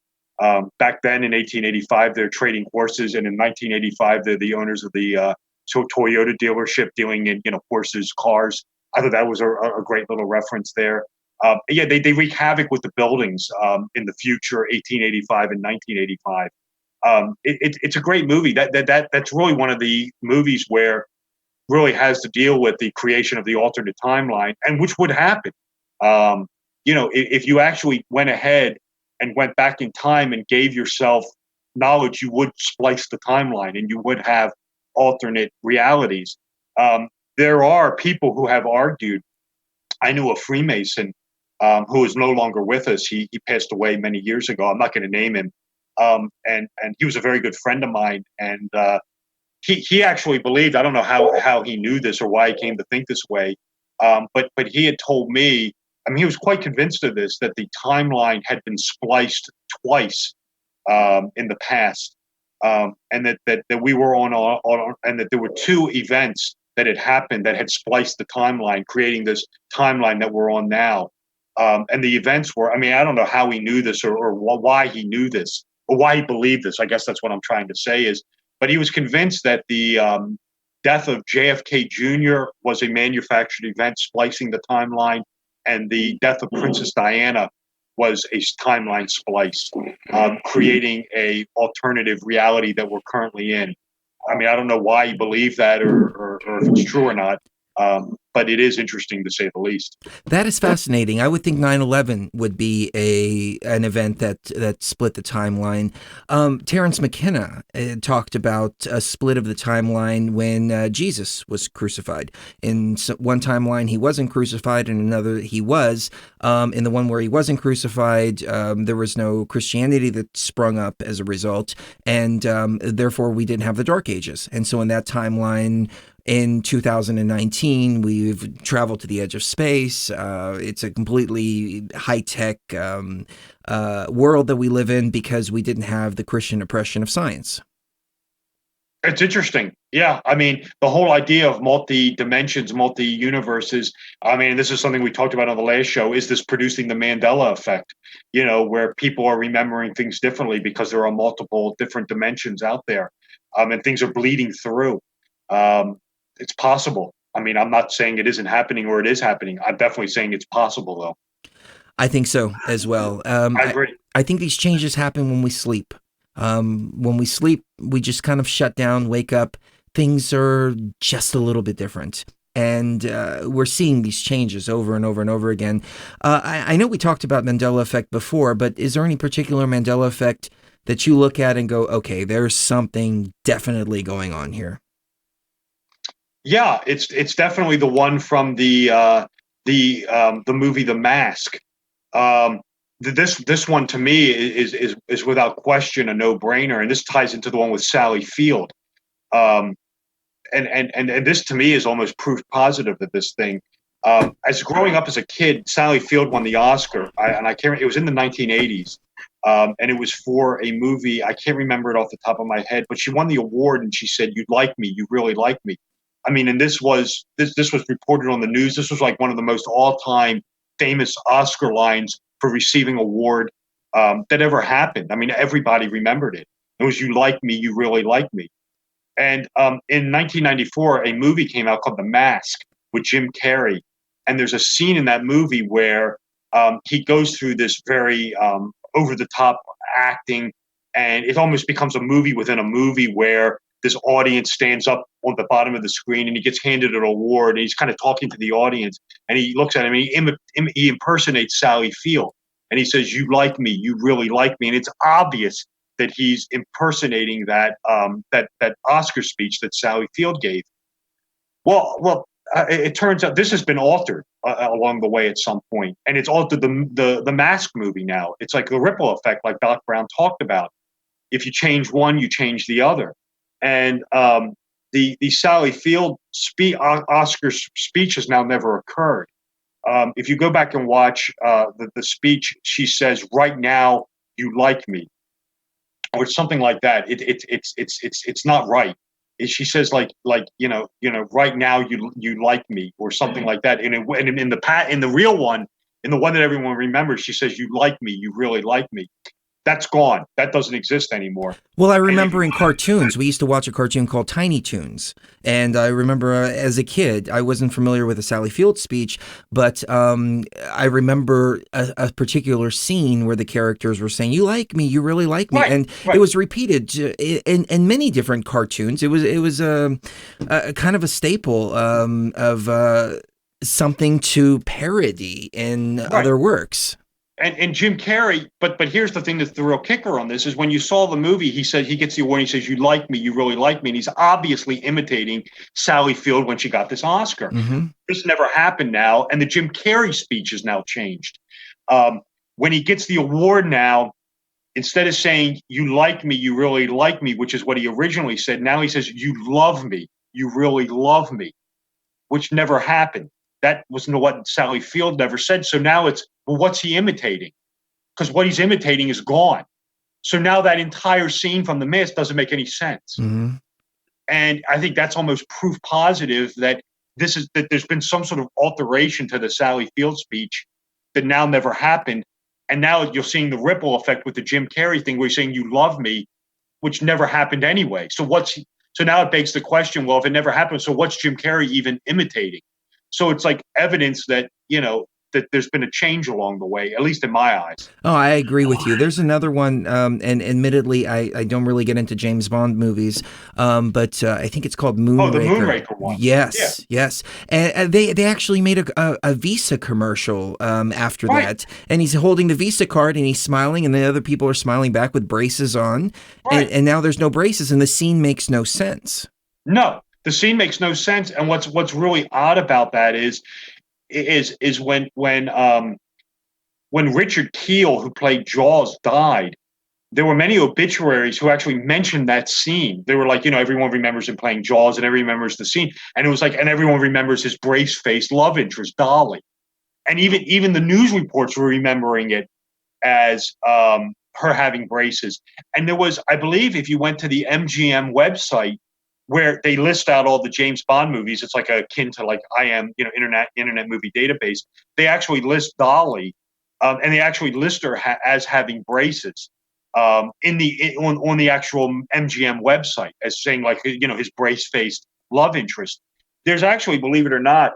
Speaker 5: Back then in 1885, they're trading horses, and in 1985, they're the owners of the Toyota dealership dealing in horses, cars. I thought that was a great little reference there. Yeah, they wreak havoc with the buildings in the future, 1885 and 1985. It's a great movie. That's really one of the movies where really has to deal with the creation of the alternate timeline, and which would happen. If you actually went ahead and went back in time and gave yourself knowledge, you would splice the timeline and you would have alternate realities. There are people who have argued. I knew a Freemason who is no longer with us. He passed away many years ago. I'm not going to name him. And he was a very good friend of mine. And he actually believed, I don't know how he knew this or why he came to think this way, but he had told me, I mean, he was quite convinced of this, that the timeline had been spliced twice in the past, and that we were and that there were two events that had happened that had spliced the timeline, creating this timeline that we're on now. And the events were, I mean, I don't know how he knew this or why he knew this or why he believed this. I guess that's what I'm trying to say is, but he was convinced that the death of JFK Jr. was a manufactured event splicing the timeline, and the death of Princess Diana was a timeline splice, creating a alternative reality that we're currently in. I mean, I don't know why you believe that or if it's true or not, but it is interesting to say the least.
Speaker 2: That is fascinating. I would think 9/11 would be an event that split the timeline. Terence McKenna talked about a split of the timeline when Jesus was crucified. In one timeline, he wasn't crucified, in another, he was. In the one where he wasn't crucified, there was no Christianity that sprung up as a result, and therefore we didn't have the Dark Ages. And so in that timeline, in 2019, we've traveled to the edge of space. It's a completely high-tech world that we live in because we didn't have the Christian oppression of science.
Speaker 5: It's interesting. Yeah. I mean, the whole idea of multi-dimensions, multi-universes, I mean, this is something we talked about on the last show, is this producing the Mandela effect, where people are remembering things differently because there are multiple different dimensions out there, and things are bleeding through. It's possible. I mean, I'm not saying it isn't happening or it is happening. I'm definitely saying it's possible, though.
Speaker 2: I think so as well.
Speaker 5: I agree.
Speaker 2: I think these changes happen when we sleep. When we sleep, we just kind of shut down, wake up. Things are just a little bit different. And we're seeing these changes over and over and over again. I know we talked about Mandela effect before, but is there any particular Mandela effect that you look at and go, okay, there's something definitely going on here?
Speaker 5: Yeah, it's definitely the one from the movie The Mask. This one to me is without question a no-brainer, and this ties into the one with Sally Field. And this to me is almost proof positive that this thing. As growing up as a kid, Sally Field won the Oscar, and I can't. It was in the 1980s, and it was for a movie. I can't remember it off the top of my head, but she won the award, and she said, "You'd like me. You really like me." I mean, and this was reported on the news. This was like one of the most all-time famous Oscar lines for receiving award that ever happened. I mean, everybody remembered it. It was, "You like me, you really like me." And in 1994, a movie came out called The Mask with Jim Carrey. And there's a scene in that movie where he goes through this very over-the-top acting, and it almost becomes a movie within a movie where this audience stands up on the bottom of the screen and he gets handed an award and he's kind of talking to the audience and he looks at him and he impersonates Sally Field and he says, "You like me, you really like me." And it's obvious that he's impersonating that Oscar speech that Sally Field gave. Well, it turns out this has been altered along the way at some point, and it's altered the Mask movie now. It's like the ripple effect, like Doc Brown talked about. If you change one, you change the other. And the Sally Field Oscar speech has now never occurred. If you go back and watch the speech, she says, "Right now, you like me," or something like that. It's not right. She says like right now you like me, or something like that. And in the real one, in the one that everyone remembers, she says, "You like me, you really like me." That's gone. That doesn't exist anymore.
Speaker 2: Well, I remember in cartoons, we used to watch a cartoon called Tiny Toons. And I remember as a kid, I wasn't familiar with the Sally Field speech, but I remember a particular scene where the characters were saying, "You like me, you really like me." Right, and it was repeated in many different cartoons. It was a kind of a staple of something to parody in other works.
Speaker 5: And Jim Carrey, but here's the thing that's the real kicker on this is when you saw the movie, he said he gets the award, he says, "You like me, you really like me," and he's obviously imitating Sally Field when she got this Oscar. Mm-hmm. This never happened now, and the Jim Carrey speech is now changed. When he gets the award now, instead of saying, you like me, you really like me, which is what he originally said, now he says, you love me, you really love me, which never happened. That was what Sally Field never said. So now it's, well, what's he imitating? Because what he's imitating is gone. So now that entire scene from The Mask doesn't make any sense.
Speaker 2: Mm-hmm.
Speaker 5: And I think that's almost proof positive that there's been some sort of alteration to the Sally Field speech that now never happened. And now you're seeing the ripple effect with the Jim Carrey thing where he's saying, you love me, which never happened anyway. So now it begs the question, well, if it never happened, so what's Jim Carrey even imitating? So it's like evidence that, that there's been a change along the way, at least in my eyes.
Speaker 2: Oh, I agree with you. There's another one, and admittedly, I don't really get into James Bond movies, but I think it's called Moonraker.
Speaker 5: Oh, the Moonraker one.
Speaker 2: Yes, yeah. Yes. And they actually made a Visa commercial after that, and he's holding the Visa card and he's smiling, and the other people are smiling back with braces on, and now there's no braces, and the scene makes no sense.
Speaker 5: No, the scene makes no sense, and what's really odd about that is when Richard Kiel, who played Jaws, died, there were many obituaries who actually mentioned that scene. They were like, everyone remembers him playing Jaws and everyone remembers the scene. And it was like, and everyone remembers his brace-faced love interest, Dolly. And even the news reports were remembering it as her having braces. And there was, I believe, if you went to the MGM website, where they list out all the James Bond movies, it's like akin to like Internet Movie Database. They actually list Dolly, and they actually list her as having braces on the actual MGM website, as saying like his brace-faced love interest. There's actually, believe it or not,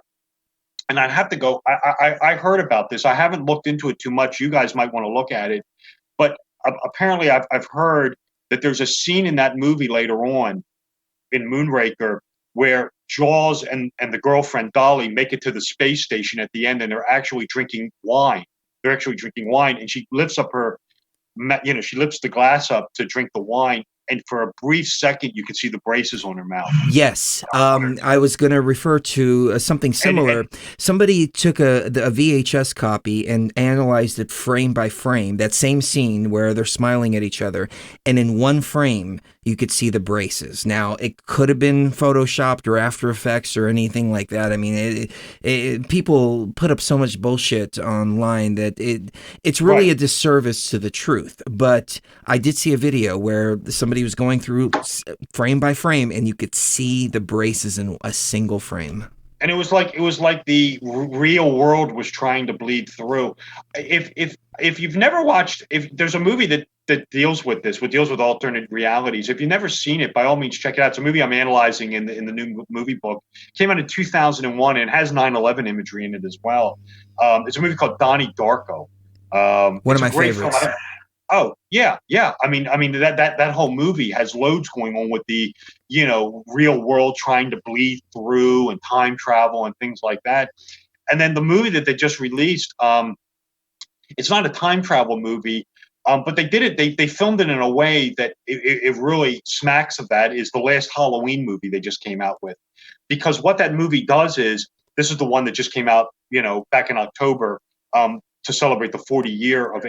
Speaker 5: and I'd have to go. I heard about this. I haven't looked into it too much. You guys might want to look at it, but apparently I've heard that there's a scene in that movie later on, in Moonraker, where Jaws and the girlfriend Dolly make it to the space station at the end, and they're actually drinking wine. They're actually drinking wine, and she lifts up she lifts the glass up to drink the wine, and for a brief second, you can see the braces on her mouth.
Speaker 2: Yes, I was going to refer to something similar. Somebody took a VHS copy and analyzed it frame by frame, that same scene where they're smiling at each other, and in one frame, you could see the braces. Now, it could have been Photoshopped or After Effects or anything like that. I mean, people put up so much bullshit online that it's really a disservice to the truth. But I did see a video where somebody was going through frame by frame, and you could see the braces in a single frame.
Speaker 5: And it was like the real world was trying to bleed through. If you've never watched, if there's a movie that deals with this, deals with alternate realities. If you've never seen it, by all means, check it out. It's a movie I'm analyzing in the new movie book. It came out in 2001 and it has 9/11 imagery in it as well. It's a movie called Donnie Darko.
Speaker 2: One of my favorites.
Speaker 5: Oh yeah. I mean that whole movie has loads going on with the real world trying to bleed through and time travel and things like that. And then the movie that they just released, it's not a time travel movie, but they did it. They filmed it in a way that it really smacks of that. Is the last Halloween movie they just came out with, because what that movie does is, this is the one that just came out back in October. To celebrate the 40 year of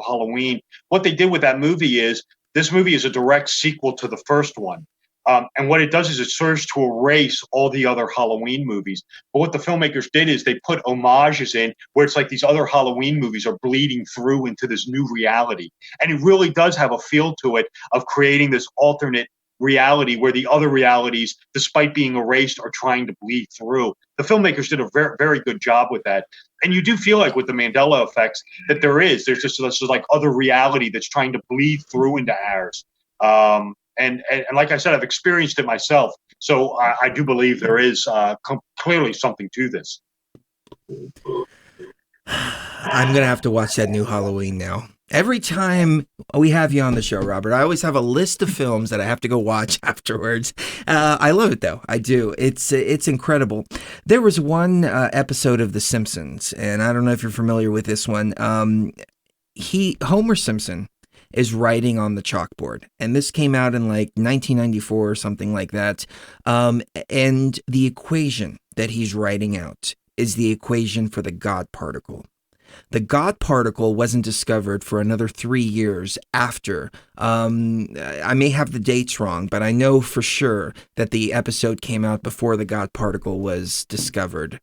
Speaker 5: Halloween. What they did with that movie is, this movie is a direct sequel to the first one. And what it does is it serves to erase all the other Halloween movies. But what the filmmakers did is they put homages in where it's like these other Halloween movies are bleeding through into this new reality. And it really does have a feel to it of creating this alternate reality where the other realities, despite being erased, are trying to bleed through. The filmmakers did a very, very good job with that. And you do feel like with the Mandela effects that there's just this like other reality that's trying to bleed through into ours. And like I said, I've experienced it myself. So I do believe there is clearly something to this.
Speaker 2: I'm going to have to watch that new Halloween now. Every time we have you on the show, Robert, I always have a list of films that I have to go watch afterwards. I love it, though. I do. It's incredible. There was one episode of The Simpsons, and I don't know if you're familiar with this one. Homer Simpson is writing on the chalkboard, and this came out in like 1994 or something like that. And the equation that he's writing out is the equation for the God particle. The God particle wasn't discovered for another 3 years after. I may have the dates wrong, but I know for sure that the episode came out before the God particle was discovered.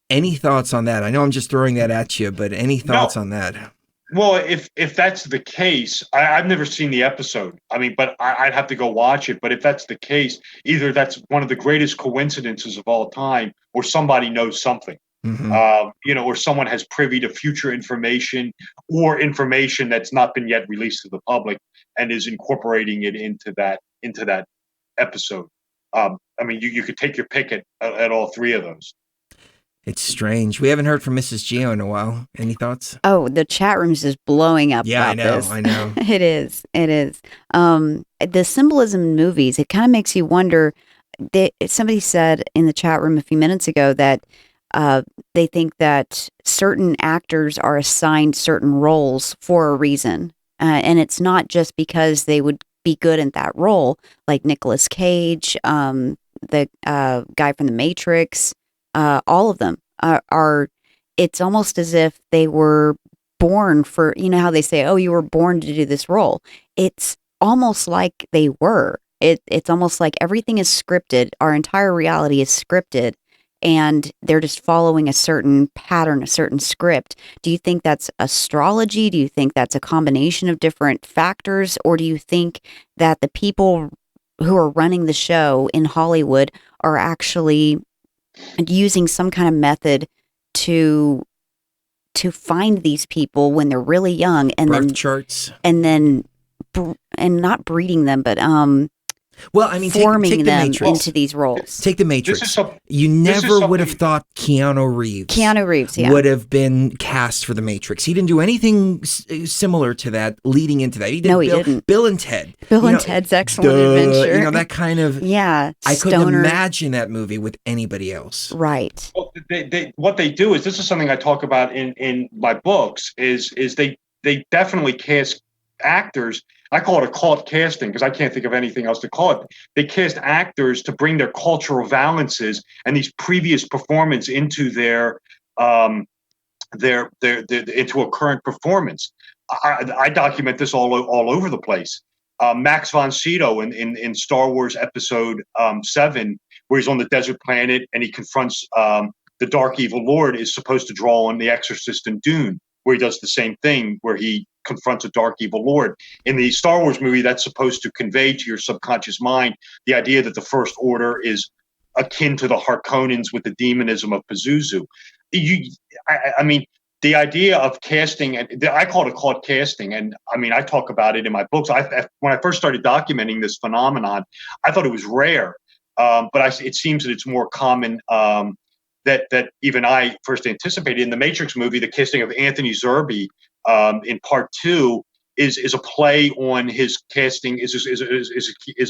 Speaker 2: Any thoughts on that? I know I'm just throwing that at you, but any thoughts on that?
Speaker 5: Well, if that's the case, I've never seen the episode. I mean, but I'd have to go watch it. But if that's the case, either that's one of the greatest coincidences of all time, or somebody knows something. Or someone has privy to future information or information that's not been yet released to the public and is incorporating it into that episode. I mean, you could take your pick at all three of those.
Speaker 2: It's strange. We haven't heard from Mrs. Geo in a while. Any thoughts?
Speaker 3: Oh, the chat room's just blowing up.
Speaker 2: Yeah,
Speaker 3: about
Speaker 2: I know.
Speaker 3: It is. The symbolism in movies, it kind of makes you wonder. Somebody said in the chat room a few minutes ago that they think that certain actors are assigned certain roles for a reason. And it's not just because they would be good at that role, like Nicolas Cage, the guy from The Matrix. All of them are, it's almost as if they were born for, how they say, oh, you were born to do this role. It's almost like they were. It's almost like everything is scripted. Our entire reality is scripted, and they're just following a certain pattern, a certain script. Do you think that's astrology? Do you think that's a combination of different factors? Or do you think that the people who are running the show in Hollywood are actually using some kind of method to find these people when they're really young, and
Speaker 2: birth
Speaker 3: then
Speaker 2: charts,
Speaker 3: and then and not breeding them, but forming
Speaker 2: take
Speaker 3: them
Speaker 2: Matrix
Speaker 3: into these roles.
Speaker 2: Take the Matrix. You never would have thought Keanu Reeves would have been cast for the Matrix. He didn't do anything similar to that leading into that. He didn't. Bill and Ted.
Speaker 3: Bill and Ted's Excellent Adventure.
Speaker 2: That kind of.
Speaker 3: Yeah.
Speaker 2: I couldn't imagine that movie with anybody else.
Speaker 3: Right.
Speaker 5: Well, what they do is, this is something I talk about in my books, is they definitely cast actors. I call it occult casting because I can't think of anything else to call it. They cast actors to bring their cultural valences and these previous performance into their into a current performance. I document this all over the place. Max von Sydow in Star Wars Episode 7, where he's on the desert planet and he confronts the Dark Evil Lord, is supposed to draw on The Exorcist in Dune, where he does the same thing, where he confronts a dark evil lord. In the Star Wars movie, that's supposed to convey to your subconscious mind the idea that the First Order is akin to the Harkonnens with the demonism of Pazuzu. I mean, the idea of casting, and I call it occult casting, and I mean, I talk about it in my books. When I first started documenting this phenomenon, I thought it was rare, but it seems that it's more common that even I first anticipated. In the Matrix movie, the casting of Anthony Zerbe in part 2 is a play on his casting, is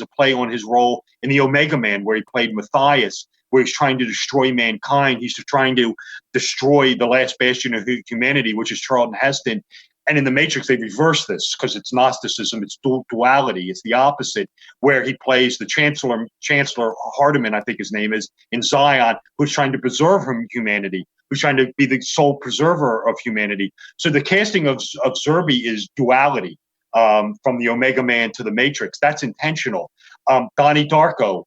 Speaker 5: a play on his role in the Omega Man, where he played Matthias, where he's trying to destroy mankind. He's trying to destroy the last bastion of humanity, which is Charlton Heston. And in the Matrix, they reverse this because it's Gnosticism, it's duality, it's the opposite, where he plays the Chancellor Hardiman, I think his name is, in Zion, who's trying to preserve humanity, who's trying to be the sole preserver of humanity. So the casting of Zerbe is duality, from the Omega Man to the Matrix. That's intentional. Donnie Darko,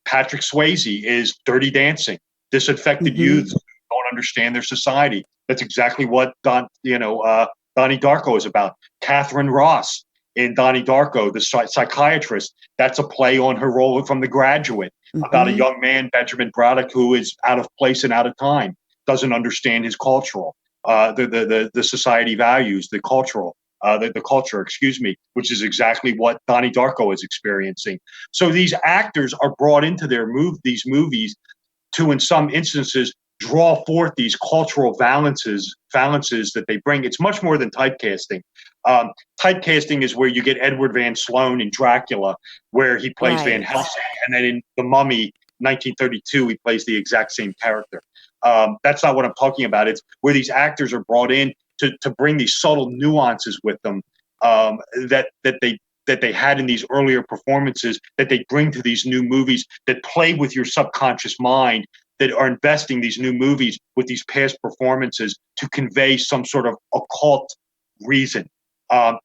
Speaker 5: Patrick Swayze is Dirty Dancing, disaffected youths who don't understand their society. That's exactly what Donnie Darko is about. Catherine Ross in Donnie Darko, the psychiatrist, that's a play on her role from The Graduate, about a young man, Benjamin Braddock, who is out of place and out of time, doesn't understand his cultural, the society values, the culture, which is exactly what Donnie Darko is experiencing. So these actors are brought into these movies to, in some instances, draw forth these cultural valences that they bring. It's much more than typecasting. Typecasting is where you get Edward Van Sloan in Dracula, where he plays Van Helsing, and then in The Mummy, 1932, he plays the exact same character. That's not what I'm talking about. It's where these actors are brought in to bring these subtle nuances with them that they had in these earlier performances, that they bring to these new movies, that play with your subconscious mind that are investing these new movies with these past performances to convey some sort of occult reason.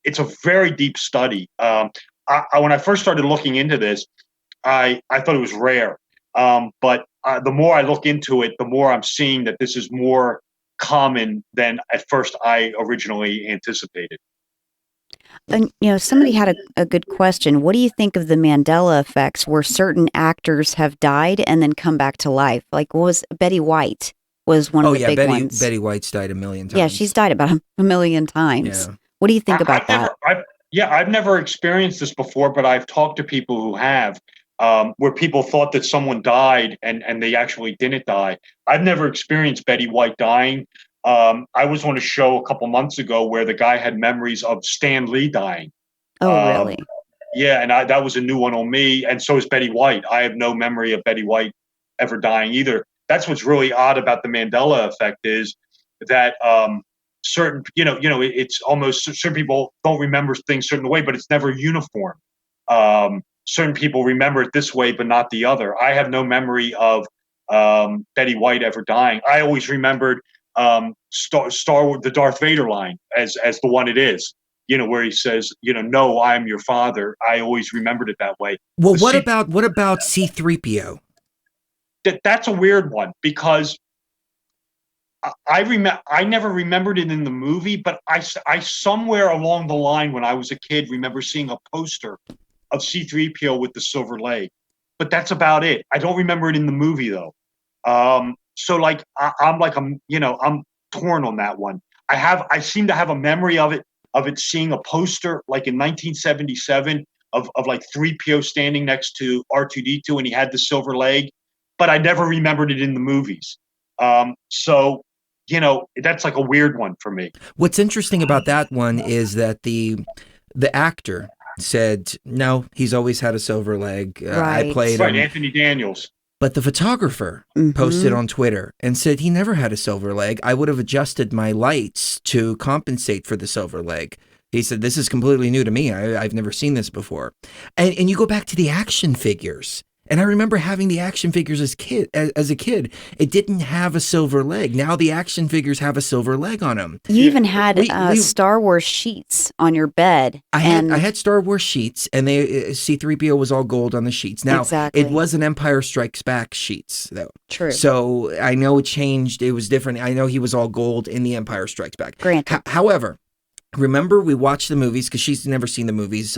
Speaker 5: It's a very deep study. When I first started looking into this, I thought it was rare. But the more I look into it, the more I'm seeing that this is more common than at first I originally anticipated.
Speaker 3: And, somebody had a good question. What do you think of the Mandela effects where certain actors have died and then come back to life? Like, what was Betty White was one of the big ones.
Speaker 2: Betty White's died a million times.
Speaker 3: Yeah, she's died about a million times. Yeah. What do you think about that?
Speaker 5: I've never experienced this before, but I've talked to people who have, where people thought that someone died and they actually didn't die. I've never experienced Betty White dying. I was on a show a couple months ago where the guy had memories of Stan Lee dying.
Speaker 3: Oh, really?
Speaker 5: Yeah, and that was a new one on me. And so is Betty White. I have no memory of Betty White ever dying either. That's what's really odd about the Mandela effect is that certain, it's almost certain people don't remember things certain way, but it's never uniform. Certain people remember it this way, but not the other. I have no memory of Betty White ever dying. I always remembered Star Wars, the Darth Vader line as the one it is, where he says, no, I am your father. I always remembered it that way.
Speaker 2: Well, what about C-3PO?
Speaker 5: That's a weird one because I never remembered it in the movie, but I somewhere along the line when I was a kid remember seeing a poster of C-3PO with the silver leg, but that's about it. I don't remember it in the movie though. So like I'm torn on that one. I seem to have a memory of it seeing a poster like in 1977 of like 3PO standing next to R2D2 and he had the silver leg, but I never remembered it in the movies. So that's like a weird one for me.
Speaker 2: What's interesting about that one is that the actor said, no, he's always had a silver leg.
Speaker 3: Right.
Speaker 2: I played
Speaker 5: him. Anthony Daniels.
Speaker 2: But the photographer posted on Twitter and said he never had a silver leg. I would have adjusted my lights to compensate for the silver leg. He said, this is completely new to me. I've never seen this before. And you go back to the action figures. And I remember having the action figures as a kid. It didn't have a silver leg. Now the action figures have a silver leg on them.
Speaker 3: You even had Star Wars sheets on your bed.
Speaker 2: I had Star Wars sheets, and C-3PO was all gold on the sheets. Now, It was an Empire Strikes Back sheets, though.
Speaker 3: True.
Speaker 2: So I know it changed. It was different. I know he was all gold in the Empire Strikes Back.
Speaker 3: Granted.
Speaker 2: However, remember, we watched the movies because she's never seen the movies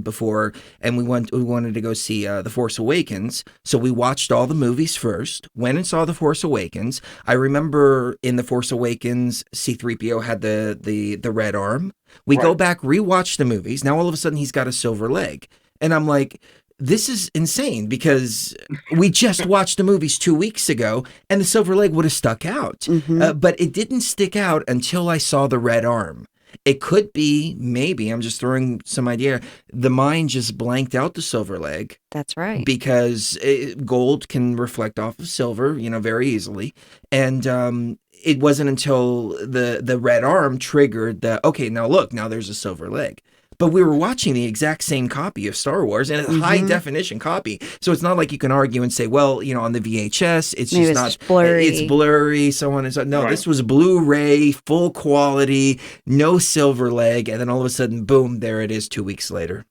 Speaker 2: before, and we wanted to go see The Force Awakens. So we watched all the movies first, went and saw The Force Awakens. I remember in The Force Awakens, C-3PO had the red arm. We go back, rewatch the movies. Now all of a sudden he's got a silver leg. And I'm like, this is insane because we just watched the movies 2 weeks ago and the silver leg would have stuck out. But it didn't stick out until I saw the red arm. It could be, maybe, I'm just throwing some idea, the mind just blanked out the silver leg.
Speaker 3: That's right.
Speaker 2: Because gold can reflect off of silver, very easily. And it wasn't until the red arm triggered okay, now look, now there's a silver leg. But we were watching the exact same copy of Star Wars, and it's a high definition copy. So it's not like you can argue and say, well, on the VHS, it's
Speaker 3: maybe
Speaker 2: just not
Speaker 3: blurry.
Speaker 2: It's blurry, so on and so on. No, This was Blu-ray, full quality, no silver leg, and then all of a sudden, boom, there it is 2 weeks later.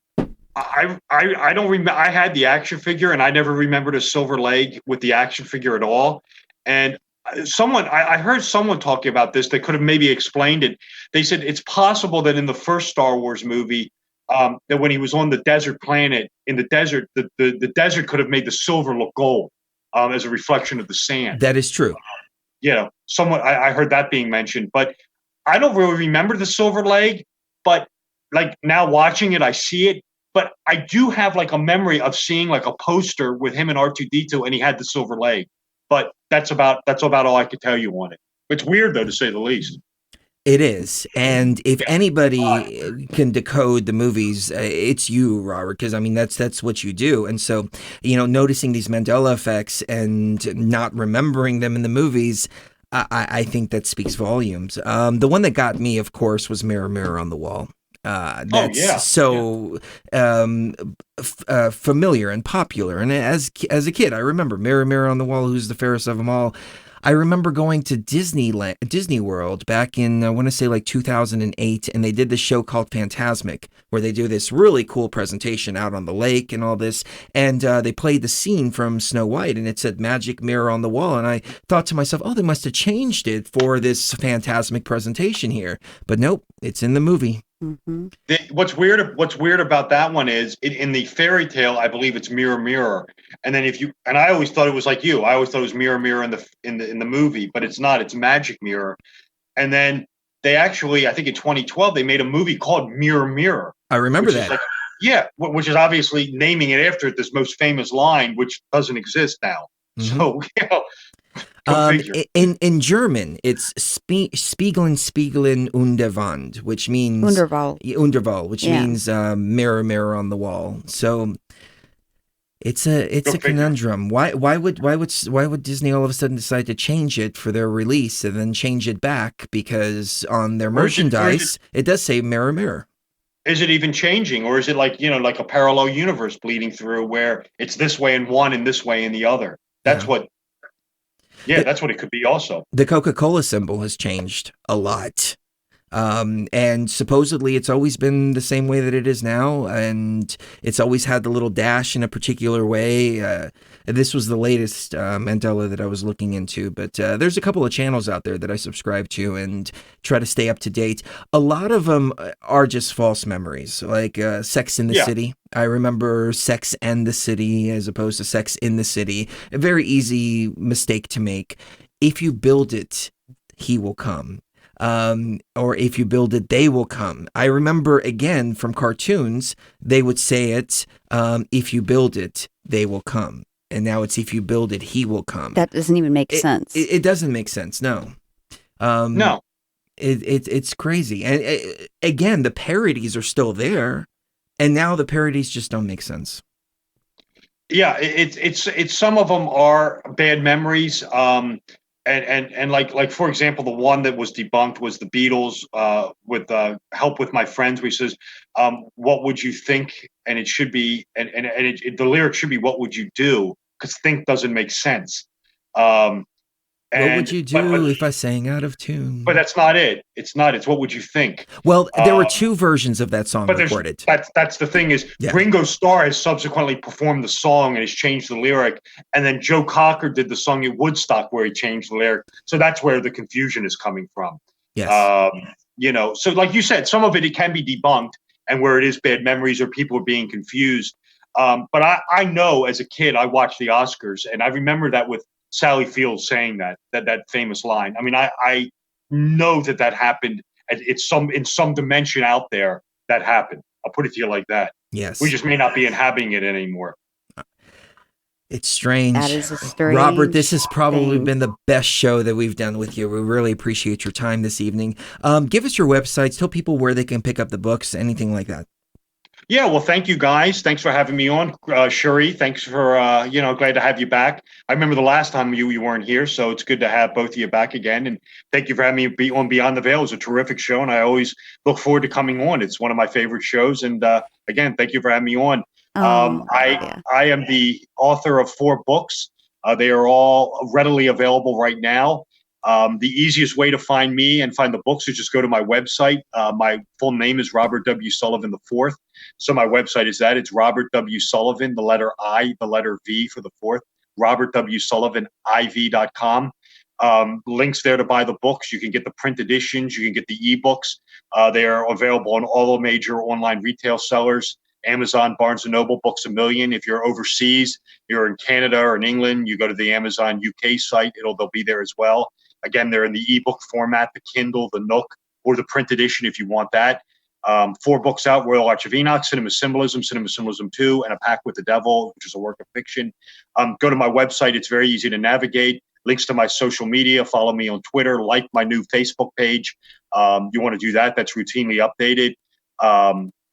Speaker 5: I don't remember. I had the action figure, and I never remembered a silver leg with the action figure at all. And I heard someone talking about this that could have maybe explained it. They said it's possible that in the first Star Wars movie, that when he was on the desert planet, in the desert, the desert could have made the silver look gold as a reflection of the sand.
Speaker 2: That is true.
Speaker 5: I heard that being mentioned, but I don't really remember the silver leg. But like now watching it, I see it. But I do have like a memory of seeing like a poster with him and R2D2, and he had the silver leg. But that's about all I could tell you on it. It's weird, though, to say the least.
Speaker 2: It is. And if anybody can decode the movies, it's you, Robert, because, that's what you do. And so, noticing these Mandela effects and not remembering them in the movies, I think that speaks volumes. The one that got me, of course, was Mirror, Mirror on the Wall. That's so familiar and popular. And as a kid, I remember Mirror, Mirror on the Wall, who's the fairest of them all. I remember going to Disney World back in, I want to say like 2008, and they did this show called Phantasmic, where they do this really cool presentation out on the lake and all this, and they played the scene from Snow White, and it said Magic Mirror on the Wall, and I thought to myself, oh, they must have changed it for this Phantasmic presentation here. But nope, it's in the movie.
Speaker 3: Mm-hmm.
Speaker 5: What's weird about that one is in the fairy tale, I believe it's Mirror, Mirror, and then I always thought it was like you. I always thought it was Mirror, Mirror in the movie, but it's not. It's Magic Mirror, and then they actually, I think in 2012, they made a movie called Mirror, Mirror.
Speaker 2: I remember that.
Speaker 5: Which is obviously naming it after this most famous line, which doesn't exist now. Mm-hmm. So
Speaker 2: in German, it's Spiegeln und der Wand, which means Unterwall, which means mirror, mirror on the wall. So it's a conundrum. Why would Disney all of a sudden decide to change it for their release and then change it back? Because on their merchandise, it does say mirror, mirror.
Speaker 5: Is it even changing, or is it like a parallel universe bleeding through where it's this way in one and this way in the other? That's what. Yeah, that's what it could be also.
Speaker 2: The Coca-Cola symbol has changed a lot. And supposedly it's always been the same way that it is now. And it's always had the little dash in a particular way. This was the latest Mandela that I was looking into. But there's a couple of channels out there that I subscribe to and try to stay up to date. A lot of them are just false memories, like Sex in the City. I remember Sex and the City as opposed to Sex in the City. A very easy mistake to make. If you build it, he will come. Or if you build it, they will come. I remember, again, from cartoons, they would say it, if you build it, they will come. And now it's if you build it, he will come.
Speaker 3: That doesn't even make sense.
Speaker 2: It doesn't make sense, no.
Speaker 5: No.
Speaker 2: It's crazy. And again, the parodies are still there. And now the parodies just don't make sense.
Speaker 5: Yeah, it's some of them are bad memories. And like for example, the one that was debunked was the Beatles with Help With My Friends, which says, what would you think? And it should be, the lyric should be, what would you do? Because think doesn't make sense.
Speaker 2: What would you do if I sang out of tune?
Speaker 5: But that's not it. It's what would you think?
Speaker 2: Well, there were two versions of that song recorded.
Speaker 5: That's the thing is, Ringo Starr has subsequently performed the song and has changed the lyric. And then Joe Cocker did the song at Woodstock where he changed the lyric. So that's where the confusion is coming from.
Speaker 2: Yes.
Speaker 5: So like you said, some of it can be debunked and where it is bad memories or people are being confused. But I know as a kid, I watched the Oscars and I remember that with Sally Field saying that famous line. I mean, I know that happened. It's in some dimension out there that happened. I'll put it to you like that.
Speaker 2: Yes.
Speaker 5: We just may not be inhabiting it anymore.
Speaker 2: It's strange.
Speaker 3: That is a strange
Speaker 2: Robert, this has probably
Speaker 3: thing.
Speaker 2: been the best show that we've done with you. We really appreciate your time this evening. Give us your websites. Tell people where they can pick up the books, anything like that.
Speaker 5: Yeah, well, thank you guys. Thanks for having me on. Shuri, thanks for, glad to have you back. I remember the last time you weren't here, so it's good to have both of you back again. And thank you for having me on Beyond the Veil. It's a terrific show, and I always look forward to coming on. It's one of my favorite shows. And again, thank you for having me on. I am the author of 4 books. They are all readily available right now. The easiest way to find me and find the books is just go to my website. My full name is Robert W. Sullivan IV. So my website is that. It's Robert W. Sullivan, the letter I, the letter V for the 4th, robertwsullivan.iv.com. Links there to buy the books. You can get the print editions. You can get the ebooks. They are available on all the major online retail sellers. Amazon, Barnes & Noble, Books A Million. If you're overseas, you're in Canada or in England, you go to the Amazon UK site. They'll be there as well. Again, they're in the ebook format, the Kindle, the Nook, or the print edition if you want that. 4 books out: Royal Arch of Enoch, Cinema Symbolism 2, and A Pact with the Devil, which is a work of fiction. Go to my website. It's very easy to navigate. Links to my social media. Follow me on Twitter. Like my new Facebook page. You want to do that. That's routinely updated.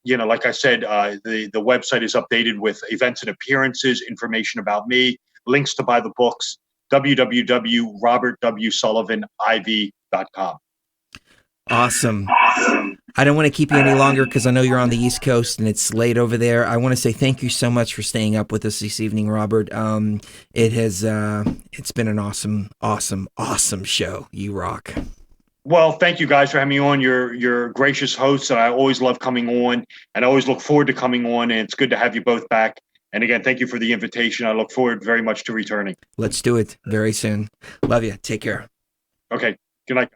Speaker 5: Like I said, the website is updated with events and appearances, information about me, links to buy the books, www.robertwsullivan.iv.com.
Speaker 2: Awesome. I don't want to keep you any longer because I know you're on the East Coast and it's late over there. I want to say thank you so much for staying up with us this evening, Robert. It's been an awesome show. You rock.
Speaker 5: Well, thank you guys for having me on. You're gracious hosts, and I always love coming on, and I always look forward to coming on, and it's good to have you both back. And again, thank you for the invitation. I look forward very much to returning.
Speaker 2: Let's do it very soon. Love you. Take care.
Speaker 5: Okay. Good night.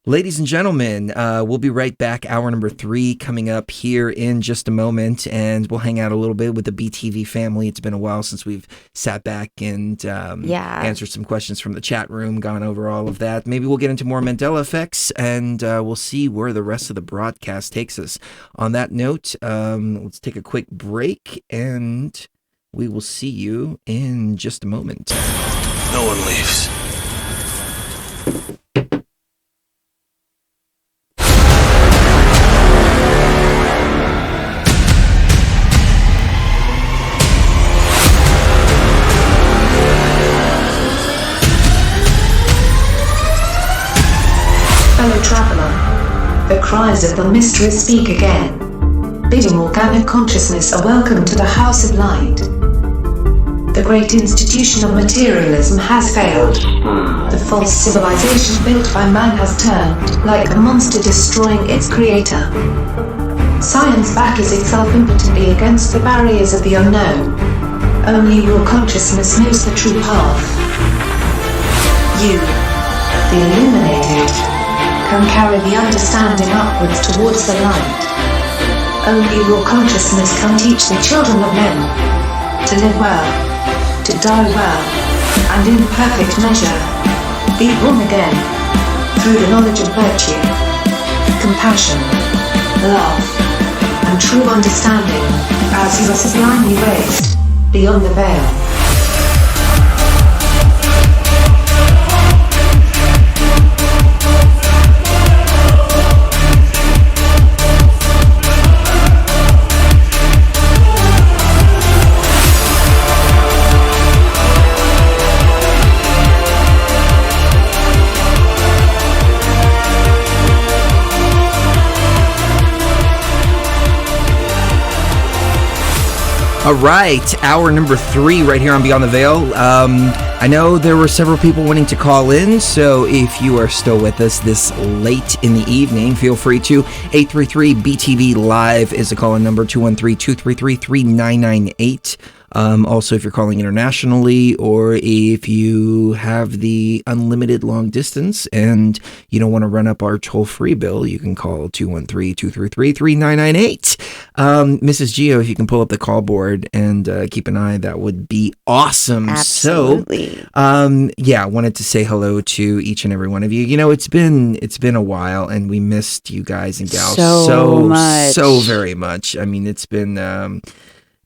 Speaker 2: Ladies and gentlemen, we'll be right back. Hour number 3 coming up here in just a moment, and we'll hang out a little bit with the BTV family. It's been a while since we've sat back and answered some questions from the chat room, gone over all of that. Maybe we'll get into more Mandela effects, and we'll see where the rest of the broadcast takes us. On that note, let's take a quick break, and we will see you in just a moment.
Speaker 7: No one leaves.
Speaker 1: Fellow traveler, the cries of the mystery speak again, bidding organic consciousness a welcome to the House of Light. The great institution of materialism has failed. The false civilization built by man has turned like a monster destroying its creator. Science battles itself impotently against the barriers of the unknown. Only raw consciousness knows the true path. You, the illuminated, can carry the understanding upwards towards the light. Only raw consciousness can teach the children of men to live well, to die well, and in perfect measure, be born again, through the knowledge of virtue, compassion, love, and true understanding, as you are sublimely raised, beyond the veil.
Speaker 2: All right, hour number 3 right here on Beyond the Veil. I know there were several people wanting to call in, so if you are still with us this late in the evening, feel free to. 833-BTV Live is the call-in number, 213-233-3998. Also, if you're calling internationally, or if you have the unlimited long distance and you don't want to run up our toll-free bill, you can call 213-233-3998. Mrs. Gio, if you can pull up the call board and keep an eye, that would be awesome.
Speaker 3: Absolutely.
Speaker 2: So, I wanted to say hello to each and every one of you. You know, it's been a while, and we missed you guys and gals so very much. I mean, it's been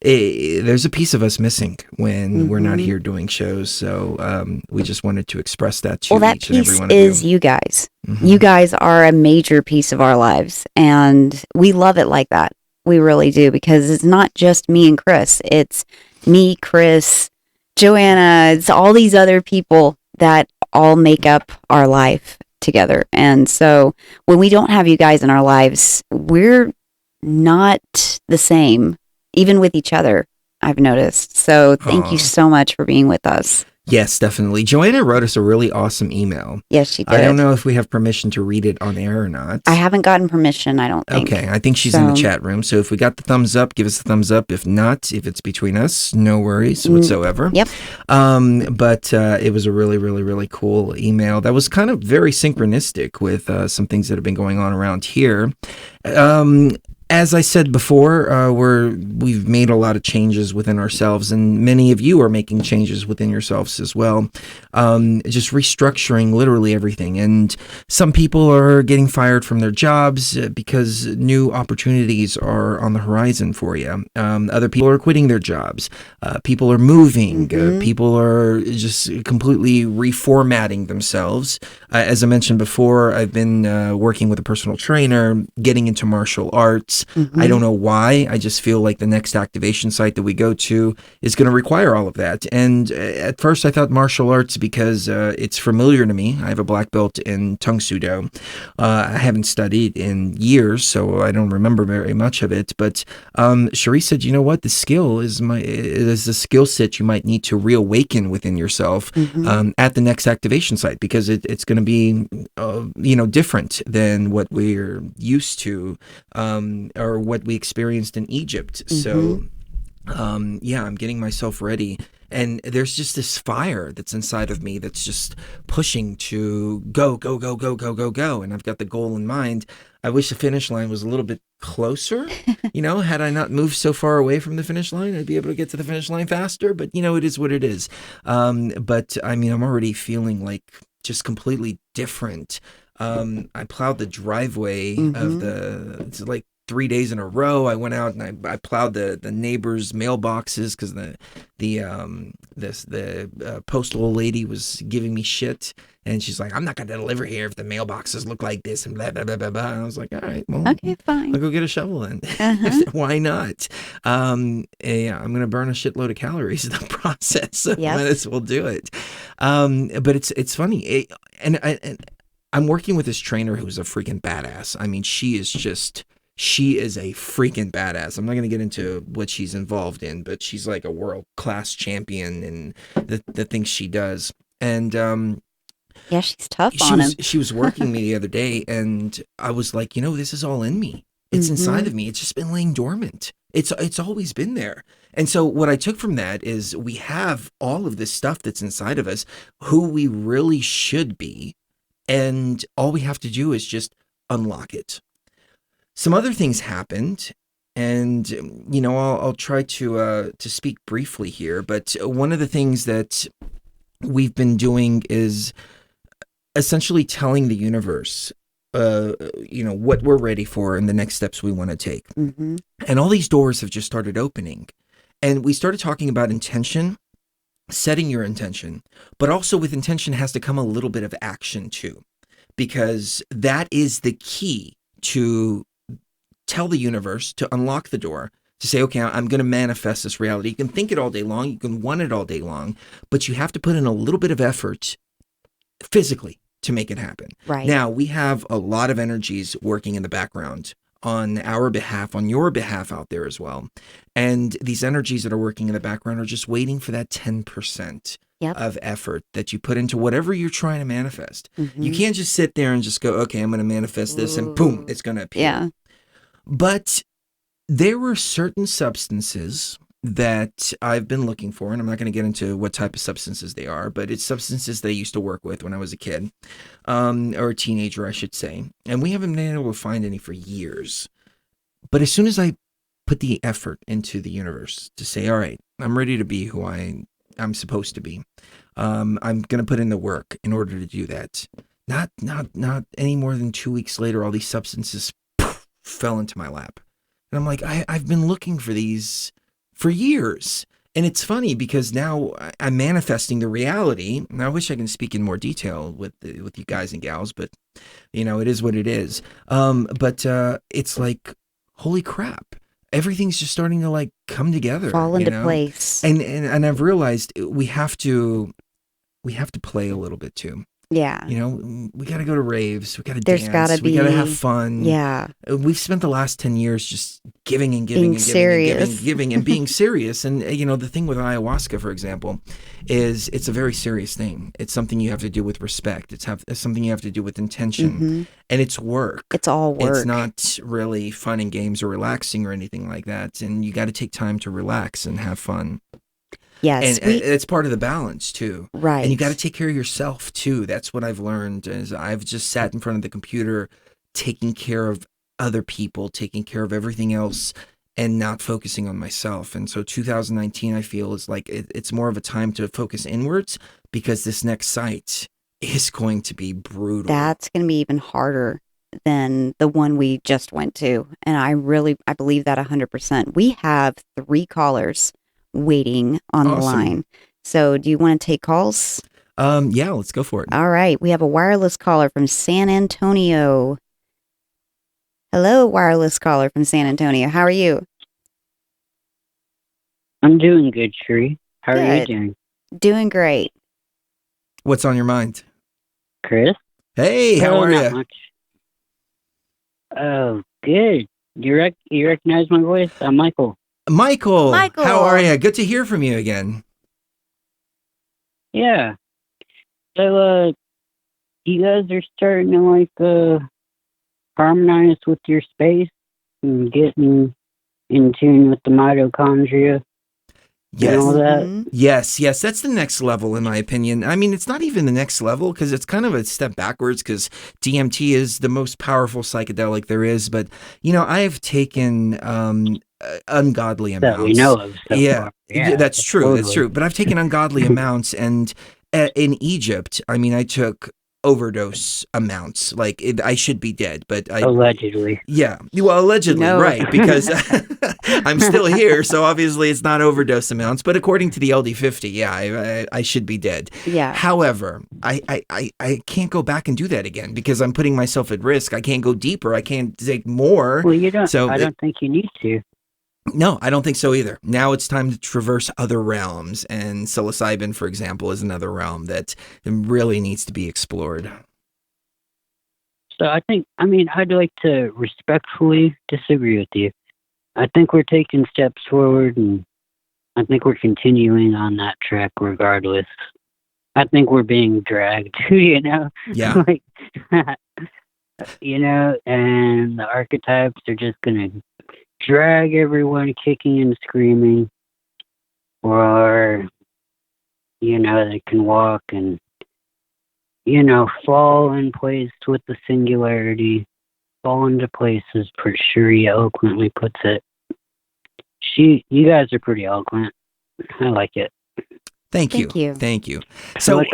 Speaker 2: there's a piece of us missing when we're not here doing shows, so we just wanted to express that to each and every one of you.
Speaker 3: Well, that piece is you guys. You guys are a major piece of our lives, and we love it like that. We really do, because it's not just me and Chris. It's me, Chris, Joanna. It's all these other people that all make up our life together. And so when we don't have you guys in our lives, we're not the same, even with each other, I've noticed. So thank you so much for being with us.
Speaker 2: Yes, definitely. Joanna wrote us a really awesome email.
Speaker 3: Yes, she did.
Speaker 2: I don't know if we have permission to read it on air or not.
Speaker 3: I haven't gotten permission, I don't think.
Speaker 2: Okay, I think she's in the chat room. So if we got the thumbs up, give us the thumbs up. If not, if it's between us, no worries whatsoever.
Speaker 3: Yep.
Speaker 2: But it was a really, really, really cool email that was kind of very synchronistic with some things that have been going on around here. As I said before, we've made a lot of changes within ourselves, and many of you are making changes within yourselves as well. Just restructuring literally everything. And some people are getting fired from their jobs because new opportunities are on the horizon for you. Other people are quitting their jobs. People are moving. People are just completely reformatting themselves. As I mentioned before, I've been working with a personal trainer, getting into martial arts. arts. I don't know why. I just feel like the next activation site that we go to is going to require all of that. And at first I thought martial arts because it's familiar to me. I have a black belt in Tung Soo Do. I haven't studied in years, so I don't remember very much of it. But Cherie said, you know what? The skill is a skill set you might need to reawaken within yourself at the next activation site, because it's going to be, different than what we're used to, or what we experienced in Egypt. So, I'm getting myself ready. And there's just this fire that's inside of me that's just pushing to go, go, go, go, go, go, go. And I've got the goal in mind. I wish the finish line was a little bit closer. Had I not moved so far away from the finish line, I'd be able to get to the finish line faster. But, it is what it is. But I mean, I'm already feeling like just completely different. I plowed the driveway of it's like 3 days in a row. I went out and I plowed the neighbors' mailboxes because the postal lady was giving me shit, and she's like, "I'm not going to deliver here if the mailboxes look like this," and blah blah blah blah blah. And I was like, "All right, well,
Speaker 3: okay, fine.
Speaker 2: I'll go get a shovel then. Why not?" I'm going to burn a shitload of calories in the process. So might as well do it. But it's funny, and I'm working with this trainer who's a freaking badass. I mean, she is a freaking badass. I'm not going to get into what she's involved in, but she's like a world-class champion in the things she does. And
Speaker 3: she's tough on him.
Speaker 2: She was working me the other day, and I was like, this is all in me. It's inside of me. It's just been laying dormant. It's always been there. And so what I took from that is we have all of this stuff that's inside of us, who we really should be, and all we have to do is just unlock it. Some other things happened, and I'll try to speak briefly here. But one of the things that we've been doing is essentially telling the universe, what we're ready for and the next steps we want to take. And all these doors have just started opening, and we started talking about intention, setting your intention, but also with intention has to come a little bit of action too, because that is the key to tell the universe to unlock the door, to say, okay, I'm going to manifest this reality. You can think it all day long. You can want it all day long, but you have to put in a little bit of effort physically to make it happen.
Speaker 3: Right.
Speaker 2: Now, we have a lot of energies working in the background on our behalf, on your behalf out there as well. And these energies that are working in the background are just waiting for that 10% of effort that you put into whatever you're trying to manifest. You can't just sit there and just go, okay, I'm going to manifest this, and boom, it's going to appear.
Speaker 3: Yeah.
Speaker 2: But there were certain substances that I've been looking for, and I'm not going to get into what type of substances they are, but it's substances that I used to work with when I was a kid, or a teenager, I should say. And we haven't been able to find any for years. But as soon as I put the effort into the universe to say, all right, I'm ready to be who I'm supposed to be, I'm going to put in the work in order to do that. Not any more than 2 weeks later, all these substances fell into my lap. And I'm like, I've been looking for these for years. And it's funny because now I'm manifesting the reality. And I wish I can speak in more detail with you guys and gals, but it is what it is. But it's like, holy crap. Everything's just starting to like come together.
Speaker 3: Fall into place.
Speaker 2: And I've realized we have to play a little bit too.
Speaker 3: Yeah.
Speaker 2: We got to go to raves. We got to
Speaker 3: There's
Speaker 2: dance.
Speaker 3: Gotta be,
Speaker 2: we got to have fun.
Speaker 3: Yeah.
Speaker 2: We've spent the last 10 years just giving and giving
Speaker 3: being
Speaker 2: and giving
Speaker 3: serious.
Speaker 2: and giving and being serious. And, the thing with ayahuasca, for example, is it's a very serious thing. It's something you have to do with respect. It's something you have to do with intention. And it's work.
Speaker 3: It's all work.
Speaker 2: It's not really fun and games or relaxing or anything like that. And you got to take time to relax and have fun.
Speaker 3: Yes.
Speaker 2: And it's part of the balance too.
Speaker 3: Right.
Speaker 2: And you got to take care of yourself too. That's what I've learned is I've just sat in front of the computer, taking care of other people, taking care of everything else and not focusing on myself. And so 2019, I feel is like, it's more of a time to focus inwards because this next site is going to be brutal.
Speaker 3: That's going to be even harder than the one we just went to. And I believe that 100%. We have 3 callers waiting on the line. So do you want to take calls?
Speaker 2: Yeah, let's go for it.
Speaker 3: All right. We have a wireless caller from San Antonio. Hello, wireless caller from San Antonio. How are you?
Speaker 8: I'm doing good, Sheree. How are you
Speaker 3: Good.
Speaker 8: doing?
Speaker 3: Doing great.
Speaker 2: What's on your mind?
Speaker 8: Chris?
Speaker 2: Hey, how are
Speaker 8: not
Speaker 2: you?
Speaker 8: much. Oh, good. You recognize my voice? I'm Michael.
Speaker 2: Michael,
Speaker 3: Michael.
Speaker 2: how are you? Good to hear from you again.
Speaker 8: Yeah. So, you guys are starting to, harmonize with your space and getting in tune with the mitochondria
Speaker 2: Yes.
Speaker 8: and all that.
Speaker 3: Mhm.
Speaker 2: Yes, that's the next level, in my opinion. I mean, it's not even the next level because it's kind of a step backwards because DMT is the most powerful psychedelic there is. But, I have taken ungodly amounts.
Speaker 8: That we know of so far.
Speaker 2: Yeah, that's true.
Speaker 8: Totally.
Speaker 2: That's true. But I've taken ungodly amounts. And in Egypt, I mean, I took overdose amounts. Like, I should be dead, but
Speaker 8: Allegedly.
Speaker 2: Yeah. Well, allegedly,
Speaker 3: No.
Speaker 2: right. Because I'm still here. So obviously it's not overdose amounts. But according to the LD50, yeah, I should be dead.
Speaker 3: Yeah.
Speaker 2: However, I can't go back and do that again because I'm putting myself at risk. I can't go deeper. I can't take more.
Speaker 8: Well, you don't.
Speaker 2: So
Speaker 8: I don't think you need to.
Speaker 2: No, I don't think so either. Now it's time to traverse other realms. And psilocybin, for example, is another realm that really needs to be explored.
Speaker 8: So I'd like to respectfully disagree with you. I think we're taking steps forward, and I think we're continuing on that track regardless. I think we're being dragged,
Speaker 2: Yeah.
Speaker 8: like, and the archetypes are just going to drag everyone kicking and screaming, or, they can walk and, fall in place with the singularity, fall into places, per Shuri eloquently puts it. You guys are pretty eloquent. I like it.
Speaker 2: Thank you.
Speaker 8: I feel like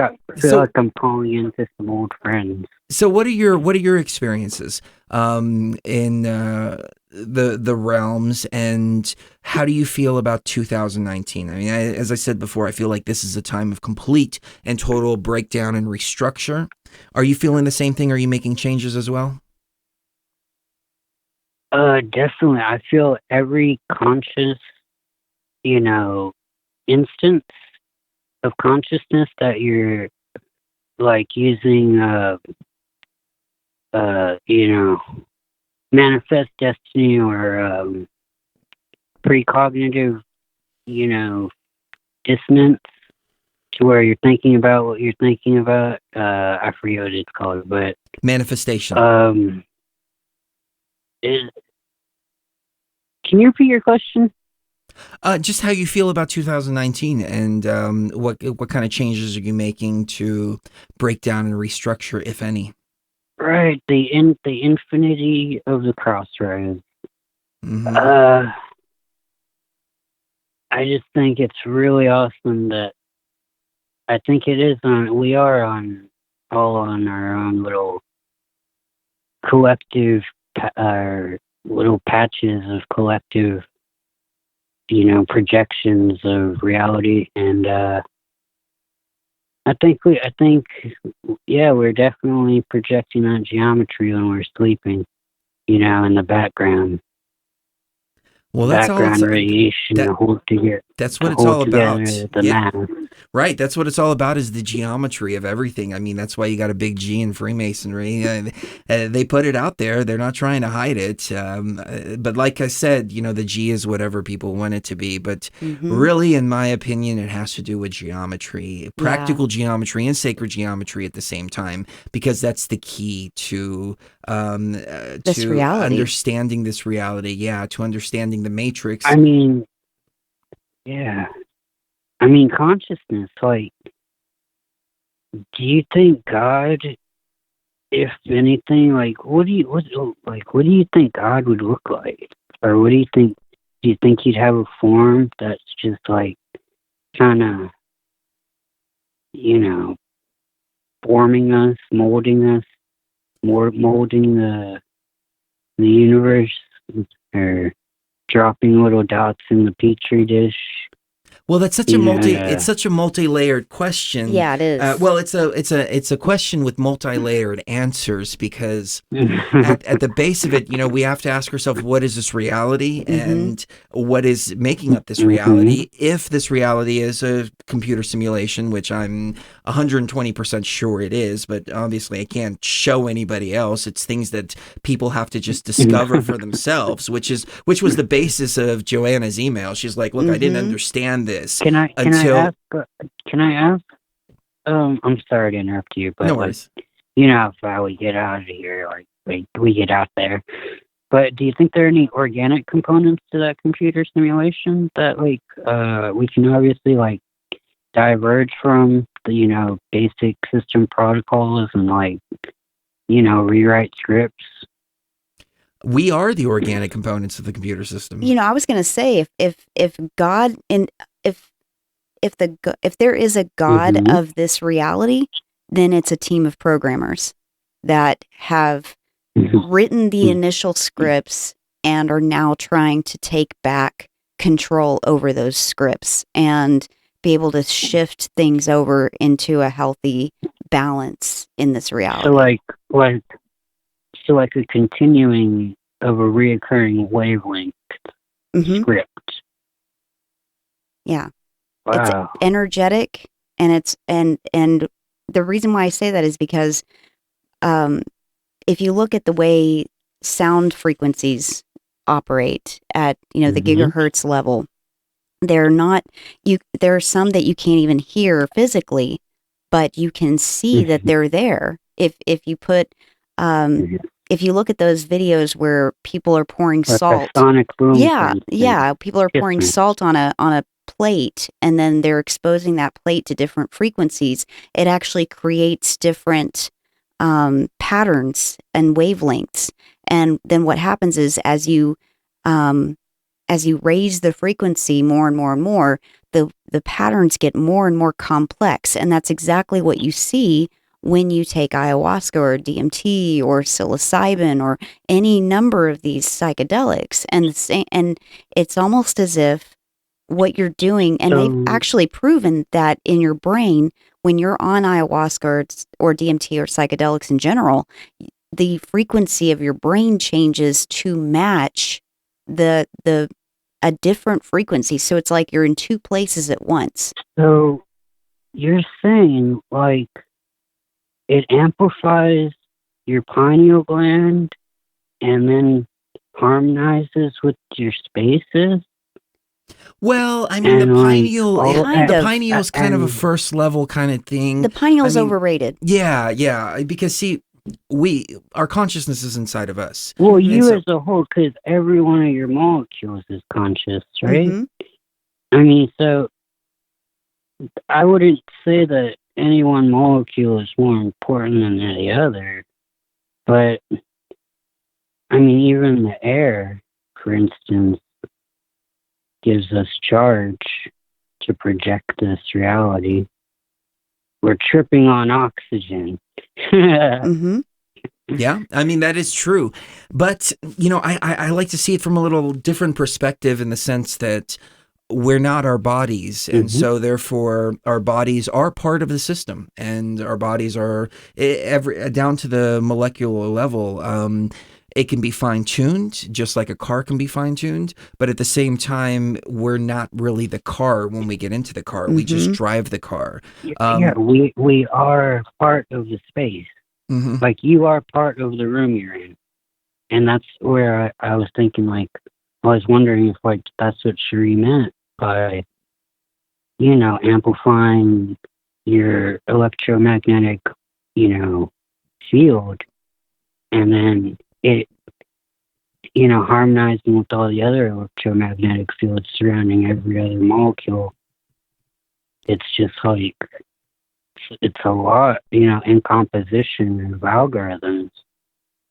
Speaker 8: I'm calling into some old friends.
Speaker 2: So what are your experiences in the realms, and how do you feel about 2019? I mean, as I said before, I feel like this is a time of complete and total breakdown and restructure. Are you feeling the same thing? Are you making changes as well?
Speaker 8: Definitely. I feel every conscious, instance of consciousness that you're like using, manifest destiny or precognitive, dissonance to where you're thinking about what you're thinking about. I forget what it's called, but
Speaker 2: manifestation.
Speaker 8: Can you repeat your question?
Speaker 2: Just how you feel about 2019 and what kind of changes are you making to break down and restructure, if any?
Speaker 8: Right, the infinity of the crossroads.
Speaker 2: Mm-hmm.
Speaker 8: I just think it's really awesome that I think it is we are all on our own little collective, little patches of collective, projections of reality, and I think we're definitely projecting on geometry when we're sleeping, in the background.
Speaker 2: Well, that's
Speaker 8: background
Speaker 2: all
Speaker 8: radiation to hold together.
Speaker 2: That's what it's all about.
Speaker 8: Math.
Speaker 2: Right. That's what it's all about, is the geometry of everything. I mean, that's why you got a big G in Freemasonry. They put it out there. They're not trying to hide it. But like I said, the G is whatever people want it to be. But really, in my opinion, it has to do with geometry, practical geometry and sacred geometry at the same time, because that's the key to understanding this reality. Yeah, to understanding the matrix.
Speaker 8: Consciousness, like, do you think God, if anything, like, what do you think God would look like? Or what do you think he'd have a form that's just like kind of, forming us, molding us, molding the universe, or dropping little dots in the petri dish?
Speaker 2: Well, that's such a it's such a multi-layered question.
Speaker 3: Yeah, it is.
Speaker 2: Well, it's a question with multi-layered answers, because at the base of it, we have to ask ourselves, what is this reality, and what is making up this reality? If this reality is a computer simulation, which I'm 120% sure it is, but obviously I can't show anybody else. It's things that people have to just discover for themselves, which was the basis of Joanna's email. She's like, look, I didn't understand this.
Speaker 8: Can I ask? I'm sorry to interrupt you, but
Speaker 2: no worries.
Speaker 8: How we get out of here, like we get out there. But do you think there are any organic components to that computer simulation that we can obviously diverge from the basic system protocols and rewrite scripts?
Speaker 2: We are the organic components of the computer system.
Speaker 3: I was going to say, if God if there is a God of this reality, then it's a team of programmers that have written the initial scripts and are now trying to take back control over those scripts and be able to shift things over into a healthy balance in this reality.
Speaker 8: So like a continuing of a reoccurring wavelength script.
Speaker 3: Yeah.
Speaker 8: Wow.
Speaker 3: It's energetic, and it's and the reason why I say that is because if you look at the way sound frequencies operate at the gigahertz level, there are some that you can't even hear physically, but you can see that they're there. If you put if you look at those videos where people are pouring salt,
Speaker 8: sonic boom,
Speaker 3: people are pouring salt on a plate, and then they're exposing that plate to different frequencies, it actually creates different patterns and wavelengths. And then what happens is as you raise the frequency more and more and more, the patterns get more and more complex. And that's exactly what you see when you take ayahuasca or DMT or psilocybin or any number of these psychedelics. And it's almost as if what you're doing, and they've actually proven that in your brain, when you're on ayahuasca or DMT or psychedelics in general, the frequency of your brain changes to match a different frequency. So it's like you're in two places at once.
Speaker 8: So you're saying it amplifies your pineal gland and then harmonizes with your spaces?
Speaker 2: Well, I mean, the pineal is kind of a first level kind of thing.
Speaker 3: The pineal's overrated.
Speaker 2: Yeah, because see, our consciousness is inside of us.
Speaker 8: Well, as a whole, because every one of your molecules is conscious, right? I mean, so I wouldn't say that any one molecule is more important than the other, but I mean, even the air, for instance, gives us charge to project this reality. We're tripping on oxygen.
Speaker 2: Yeah, I mean, that is true. But, I like to see it from a little different perspective, in the sense that we're not our bodies. And so therefore our bodies are part of the system, and our bodies are down to the molecular level. It can be fine-tuned, just like a car can be fine-tuned. But at the same time, we're not really the car when we get into the car. We just drive the car.
Speaker 8: We are part of the space. Like, you are part of the room you're in. And that's where I was thinking, I was wondering if, that's what Cherie meant by, amplifying your electromagnetic, field. And then it, harmonizing with all the other electromagnetic fields surrounding every other molecule. It's just it's a lot, in composition of algorithms.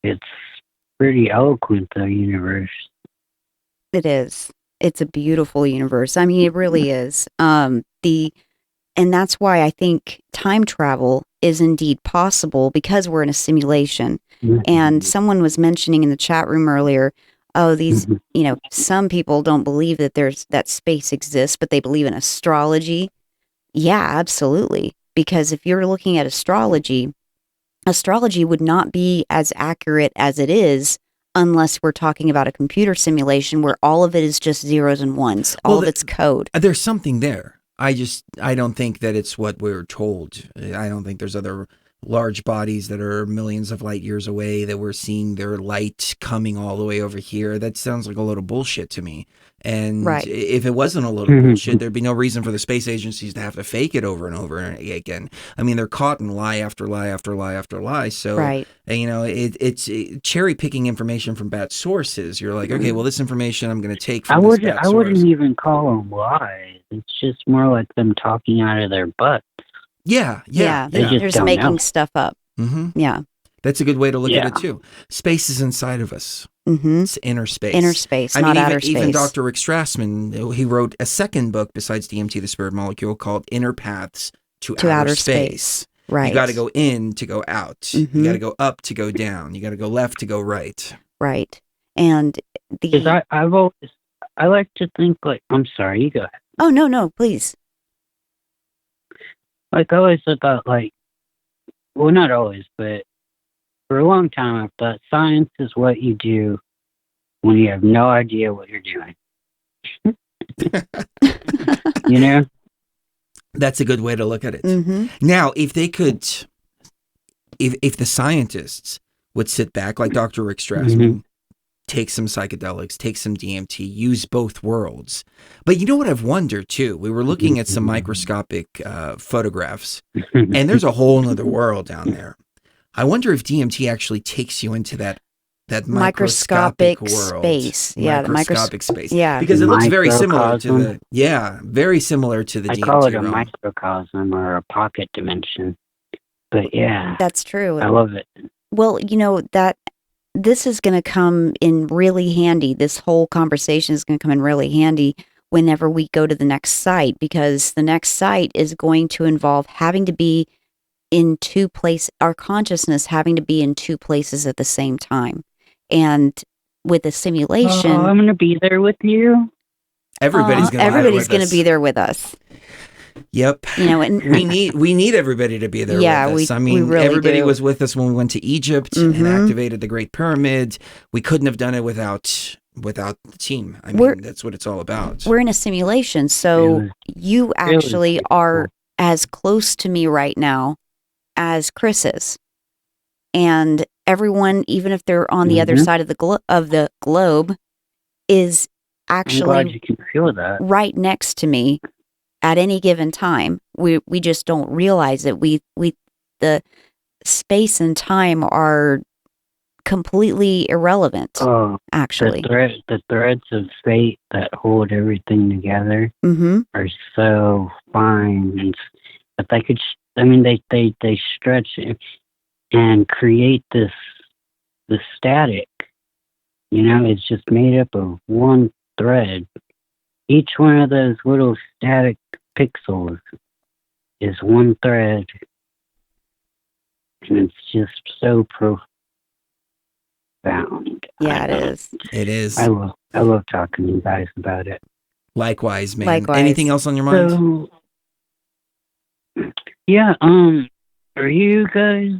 Speaker 8: It's pretty eloquent, the universe.
Speaker 3: It is. It's a beautiful universe. I mean, it really is. And that's why I think time travel is indeed possible, because we're in a simulation. And someone was mentioning in the chat room earlier, oh, these, some people don't believe that space exists, but they believe in astrology. Yeah, absolutely. Because if you're looking at astrology would not be as accurate as it is unless we're talking about a computer simulation where all of it is just zeros and ones, all of it's code.
Speaker 2: There's something there. I don't think that it's what we're told. I don't think there's other large bodies that are millions of light years away that we're seeing their light coming all the way over here. That sounds like a little bullshit to me. And if it wasn't a little bullshit, there'd be no reason for the space agencies to have to fake it over and over again. I mean, they're caught in lie after lie after lie after lie. So, it's cherry picking information from bad sources. You're like, okay, well, this information I'm going to take from this bad source.
Speaker 8: I wouldn't even call them lies. It's just more like them talking out of their butt.
Speaker 2: Yeah.
Speaker 3: They're just making stuff up.
Speaker 2: Mm-hmm.
Speaker 3: Yeah.
Speaker 2: That's a good way to look at it, too. Space is inside of us.
Speaker 3: Mm-hmm.
Speaker 2: It's inner space.
Speaker 3: Inner space, not outer space.
Speaker 2: Even Dr. Rick Strassman, he wrote a second book besides DMT, The Spirit Molecule, called Inner Paths to Outer Space.
Speaker 3: Right.
Speaker 2: You got to go in to go out.
Speaker 3: Mm-hmm.
Speaker 2: You got to go up to go down. You got to go left to go right.
Speaker 3: Right. And
Speaker 8: I like to think like, I'm sorry, you go ahead.
Speaker 3: Oh, no, please.
Speaker 8: Like, I always thought, like, well, not always, but for a long time, I thought science is what you do when you have no idea what you're doing. You know?
Speaker 2: That's a good way to look at it.
Speaker 3: Mm-hmm.
Speaker 2: Now, if they could, if the scientists would sit back, like Dr. Rick Strassman, take some psychedelics, take some DMT, use both worlds. But you know what I've wondered too? We were looking at some microscopic photographs, and there's a whole nother world down there. I wonder if DMT actually takes you into that microscopic world.
Speaker 3: Space. Yeah,
Speaker 2: microscopic space.
Speaker 3: Yeah.
Speaker 2: Because it looks very similar to very similar to the
Speaker 8: I
Speaker 2: DMT
Speaker 8: call it a
Speaker 2: realm.
Speaker 8: microcosm or a pocket dimension. But yeah.
Speaker 3: That's true.
Speaker 8: I love it.
Speaker 3: Well, this is going to come in really handy. This whole conversation is going to come in really handy whenever we go to the next site, because the next site is going to involve having to be in two places, our consciousness having to be in two places at the same time. And with a simulation...
Speaker 8: I'm going to be there with you.
Speaker 2: Everybody's
Speaker 3: going to be there with us.
Speaker 2: Yep.
Speaker 3: And
Speaker 2: we need everybody to be there with us.
Speaker 3: We really
Speaker 2: everybody
Speaker 3: do.
Speaker 2: was with us when we went to Egypt and activated the Great Pyramid. We couldn't have done it without the team. I mean, that's what it's all about.
Speaker 3: We're in a simulation, so you actually are as close to me right now as Chris is. And everyone, even if they're on the other side of the globe, is actually
Speaker 8: I'm glad you can feel that.
Speaker 3: Right next to me at any given time. We just don't realize it. The space and time are completely irrelevant. Actually,
Speaker 8: the threads of fate that hold everything together are so fine, but they could. They stretch and create this static. It's just made up of one thread. Each one of those little static pixels is one thread, and it's just so profound.
Speaker 3: Yeah, it is.
Speaker 2: It is.
Speaker 8: I love talking to you guys about it.
Speaker 2: Likewise, man.
Speaker 3: Likewise.
Speaker 2: Anything else on your mind?
Speaker 8: So, yeah. Are you guys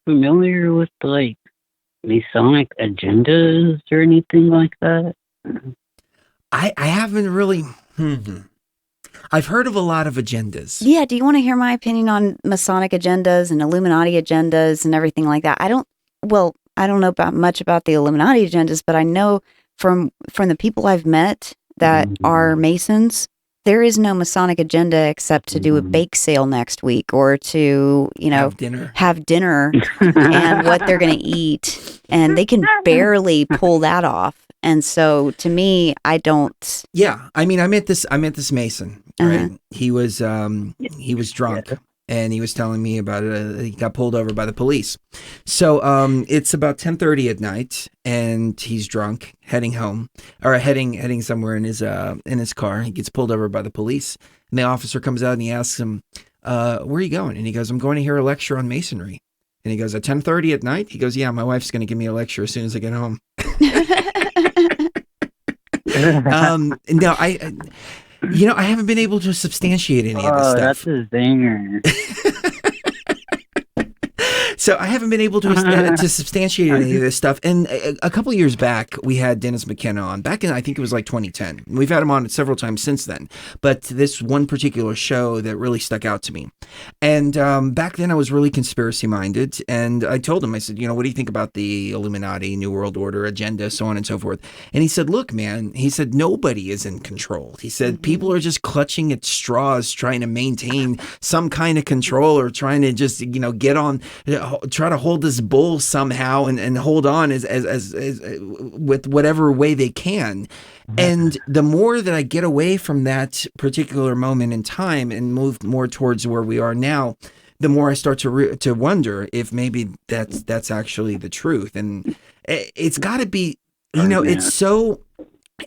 Speaker 8: familiar with like Masonic agendas or anything like that?
Speaker 2: I haven't really. I've heard of a lot of agendas.
Speaker 3: Yeah. Do you want to hear my opinion on Masonic agendas and Illuminati agendas and everything like that? I don't know much about the Illuminati agendas, but I know from the people I've met that are Masons, there is no Masonic agenda except to do a bake sale next week or to, have dinner and what they're going to eat. And they can barely pull that off. And so to me, I don't.
Speaker 2: Yeah. I mean, I met this Mason, right? He was drunk. And he was telling me about it. He got pulled over by the police. So it's about 10:30 at night, and he's drunk, heading home, or heading somewhere in his car. He gets pulled over by the police, and the officer comes out and he asks him, "Where are you going?" And he goes, "I'm going to hear a lecture on masonry." And he goes, "At 10:30 at night?" He goes, "Yeah, my wife's going to give me a lecture as soon as I get home." No, I haven't been able to substantiate any of this stuff.
Speaker 8: That's a zinger.
Speaker 2: So I haven't been able to substantiate any of this stuff. And a couple of years back, we had Dennis McKenna on. Back in, I think it was like 2010. We've had him on several times since then. But this one particular show that really stuck out to me. And back then, I was really conspiracy-minded. And I told him, I said, what do you think about the Illuminati, New World Order, agenda, so on and so forth? And he said, look, man, he said, nobody is in control. He said, people are just clutching at straws, trying to maintain some kind of control or trying to just, get on, try to hold this bull somehow and hold on as with whatever way they can. And the more that I get away from that particular moment in time and move more towards where we are now, the more I start to wonder if maybe that's actually the truth. And it's got to be, it's so.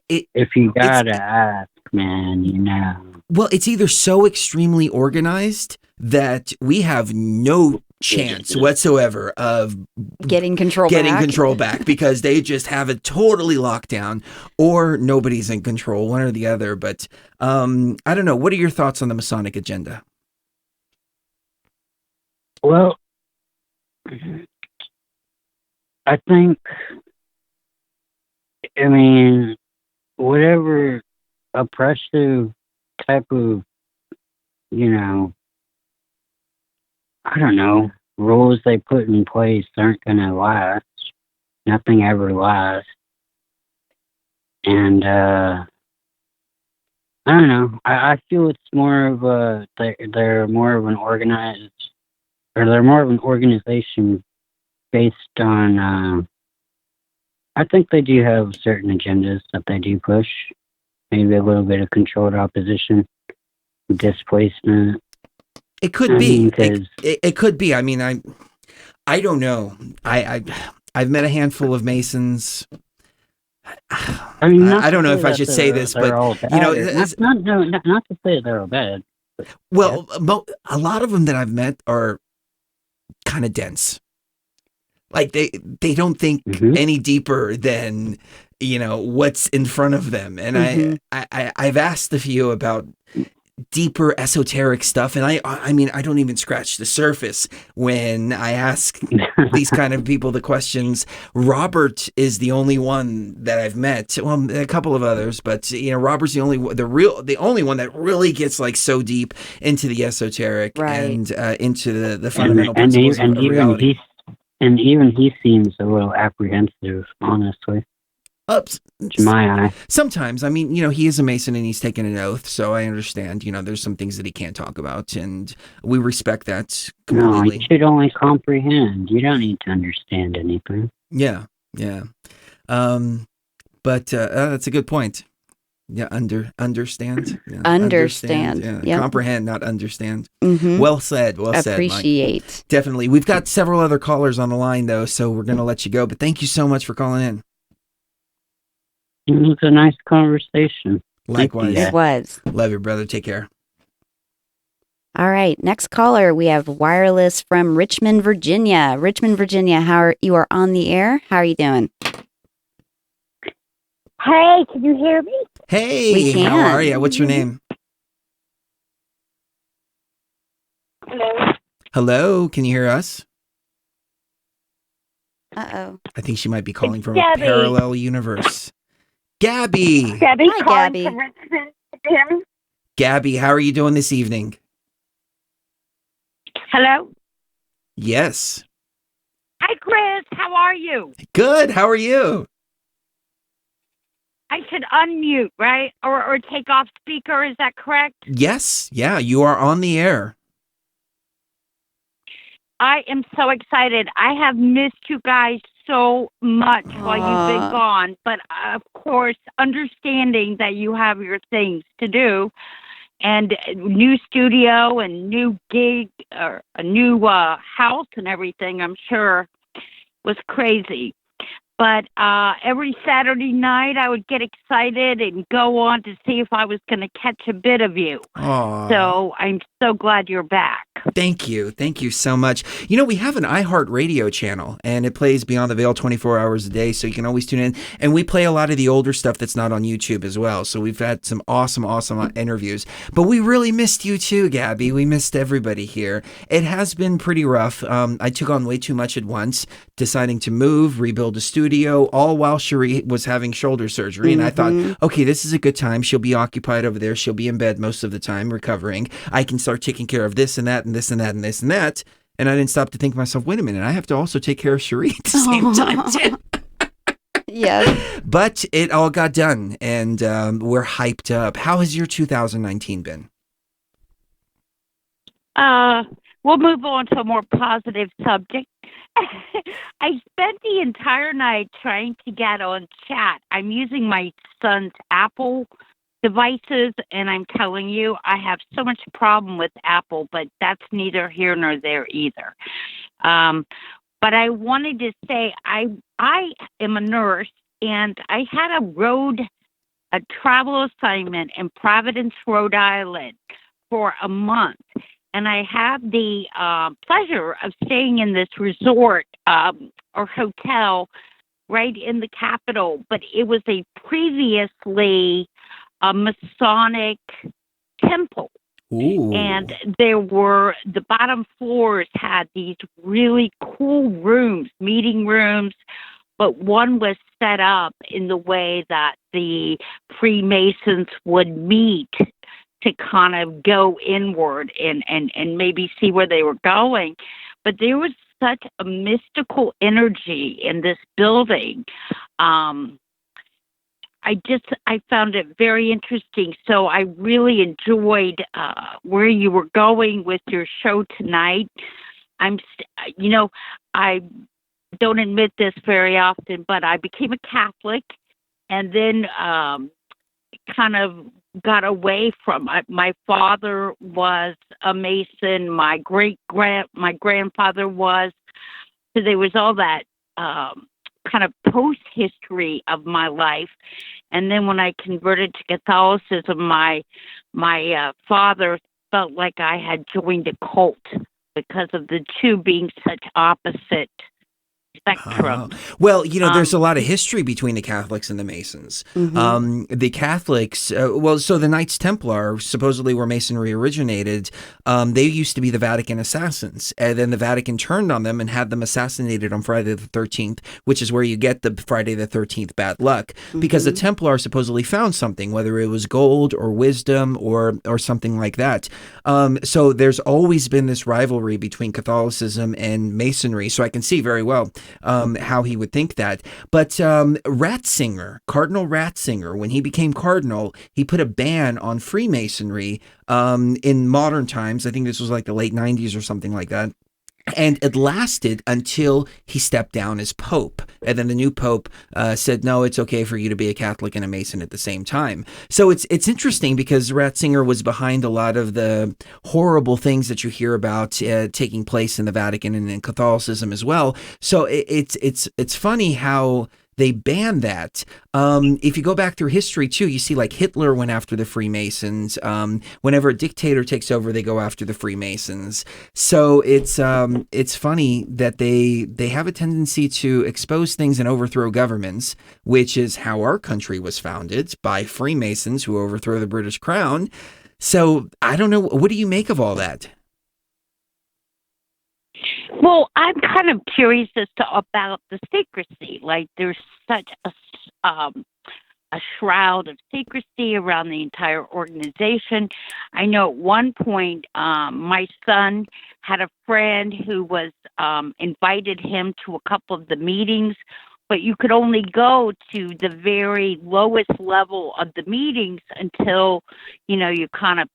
Speaker 8: If you gotta ask, man,
Speaker 2: Well, it's either so extremely organized that we have no chance whatsoever of
Speaker 3: getting control
Speaker 2: back because they just have it totally locked down, or nobody's in control, one or the other. But I don't know. What are your thoughts on the Masonic agenda?
Speaker 8: Well, I think, whatever oppressive type of, I don't know, rules they put in place aren't going to last. Nothing ever lasts. And, I don't know. I feel it's more of they're more of an they're more of an organization based on, I think they do have certain agendas that they do push. Maybe a little bit of controlled opposition, displacement.
Speaker 2: It could be. It could be. I don't know. I've met a handful of Masons. I don't know if I should say this, but
Speaker 8: not to say they're all bad.
Speaker 2: Well, a lot of them that I've met are kind of dense. Like they don't think any deeper than what's in front of them. And I've asked a few about deeper esoteric stuff, and I don't even scratch the surface when I ask these kind of people the questions. Robert is the only one that I've met. Well, a couple of others, but Robert's the only one that really gets like so deep into the esoteric and into the fundamental principles of reality.
Speaker 8: And even he seems a little apprehensive, honestly. To my eye.
Speaker 2: Sometimes, he is a Mason and he's taken an oath, so I understand, there's some things that he can't talk about, and we respect that completely.
Speaker 8: No, you should only comprehend. You don't need to understand anything.
Speaker 2: Yeah. But that's a good point. Yeah, understand. Yeah,
Speaker 3: understand.
Speaker 2: Yeah.
Speaker 3: Yep.
Speaker 2: Comprehend, not understand.
Speaker 3: Mm-hmm.
Speaker 2: Well said.
Speaker 3: Appreciate.
Speaker 2: Mike. Definitely. We've got several other callers on the line, though, so we're going to let you go. But thank you so much for calling in.
Speaker 8: It was a nice conversation.
Speaker 2: Likewise.
Speaker 3: It was.
Speaker 2: Love you, brother. Take care.
Speaker 3: All right. Next caller, we have wireless from Richmond, Virginia. Richmond, Virginia, you are on the air. How are you doing?
Speaker 9: Hey, can you hear me?
Speaker 2: Hey, how are you? What's your name?
Speaker 9: Hello.
Speaker 2: Hello, can you hear us?
Speaker 3: Uh-oh.
Speaker 2: I think she might be calling from
Speaker 9: Gabby.
Speaker 2: a parallel universe. Gabby.
Speaker 9: Gabby,
Speaker 3: Hi,
Speaker 9: calling
Speaker 3: Gabby.
Speaker 9: from Richmond. Him.
Speaker 2: Gabby, how are you doing this evening?
Speaker 9: Hello.
Speaker 2: Yes.
Speaker 9: Hi, Chris. How are you?
Speaker 2: Good. How are you?
Speaker 9: I should unmute, right? Or take off speaker. Is that correct?
Speaker 2: Yes. Yeah, you are on the air.
Speaker 9: I am so excited. I have missed you guys so much while you've been gone. But, of course, understanding that you have your things to do and new studio and new gig or a new house and everything, I'm sure, was crazy. But every Saturday night, I would get excited and go on to see if I was going to catch a bit of you.
Speaker 2: Aww.
Speaker 9: So I'm so glad you're back.
Speaker 2: Thank you. Thank you so much. You know, we have an iHeartRadio channel, and it plays Beyond the Veil 24 hours a day, so you can always tune in. And we play a lot of the older stuff that's not on YouTube as well. So we've had some awesome interviews. But we really missed you too, Gabby. We missed everybody here. It has been pretty rough. I took on way too much at once, deciding to move, rebuild a studio, all while Cherie was having shoulder surgery. And I thought, okay, this is a good time. She'll be occupied over there. She'll be in bed most of the time recovering. I can start taking care of this and that and this and that and this and that. And I didn't stop to think to myself, wait a minute, I have to also take care of Cherie at the same time too.
Speaker 3: Yes.
Speaker 2: But it all got done, and we're hyped up. How has your 2019 been?
Speaker 9: We'll move on to a more positive subject. I spent the entire night trying to get on chat. I'm using my son's Apple devices, and I'm telling you, I have so much problem with Apple, but that's neither here nor there either. But I wanted to say I am a nurse, and I had a travel assignment in Providence, Rhode Island for a month. And I have the pleasure of staying in this resort or hotel right in the capital. But it was a previously Masonic temple.
Speaker 2: Ooh.
Speaker 9: And the bottom floors had these really cool rooms, meeting rooms, but one was set up in the way that the Freemasons would meet to kind of go inward and maybe see where they were going. But there was such a mystical energy in this building. I found it very interesting. So I really enjoyed where you were going with your show tonight. I don't admit this very often, but I became a Catholic and then kind of got away from it. My father was a Mason. My grandfather was. So there was all that kind of post history of my life. And then when I converted to Catholicism, my father felt like I had joined a cult because of the two being such opposite spectrum.
Speaker 2: Well, there's a lot of history between the Catholics and the Masons. The Catholics, so the Knights Templar, supposedly where Masonry originated, they used to be the Vatican assassins. And then the Vatican turned on them and had them assassinated on Friday the 13th, which is where you get the Friday the 13th bad luck. Because the Templar supposedly found something, whether it was gold or wisdom or something like that. So there's always been this rivalry between Catholicism and Masonry. So I can see very well how he would think that. But Ratzinger, Cardinal Ratzinger, when he became cardinal, he put a ban on Freemasonry in modern times. I think this was like the late 90s or something like that. And it lasted until he stepped down as Pope. And then the new Pope said, no, it's okay for you to be a Catholic and a Mason at the same time. So it's interesting because Ratzinger was behind a lot of the horrible things that you hear about taking place in the Vatican and in Catholicism as well. So it's funny how they banned that. If you go back through history too, you see like Hitler went after the Freemasons. Whenever a dictator takes over, they go after the Freemasons. So it's funny that they have a tendency to expose things and overthrow governments, which is how our country was founded, by Freemasons who overthrow the British Crown. So I don't know. What do you make of all that?
Speaker 9: Well, I'm kind of curious about the secrecy. Like, there's such a shroud of secrecy around the entire organization. I know at one point, my son had a friend who was invited him to a couple of the meetings, but you could only go to the very lowest level of the meetings until, you kind of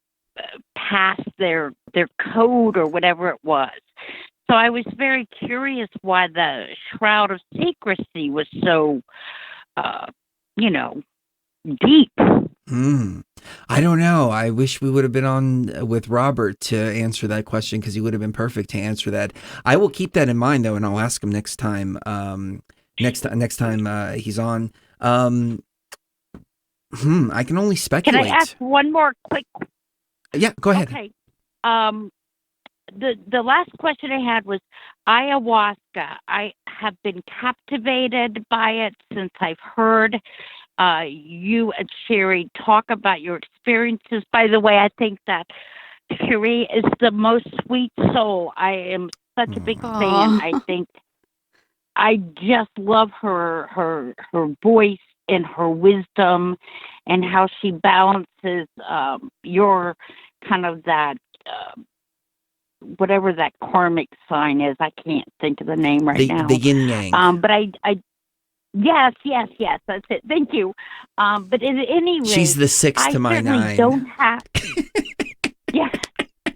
Speaker 9: passed their code or whatever it was. So I was very curious why the shroud of secrecy was so, deep.
Speaker 2: I don't know. I wish we would have been on with Robert to answer that question because he would have been perfect to answer that. I will keep that in mind, though, and I'll ask him next time. next time he's on. I can only speculate.
Speaker 9: Can I ask one more quick?
Speaker 2: Yeah, go ahead.
Speaker 9: Okay. The last question I had was ayahuasca. I have been captivated by it since I've heard you and Sherry talk about your experiences. By the way, I think that Sherry is the most sweet soul. I am such a big fan. I think I just love her voice and her wisdom and how she balances your kind of that whatever that karmic sign is. I can't think of the name now.
Speaker 2: The yin yang.
Speaker 9: But I yes, that's it. Thank you. But at any rate,
Speaker 2: she's the 6 to my 9.
Speaker 9: I don't have. Yeah,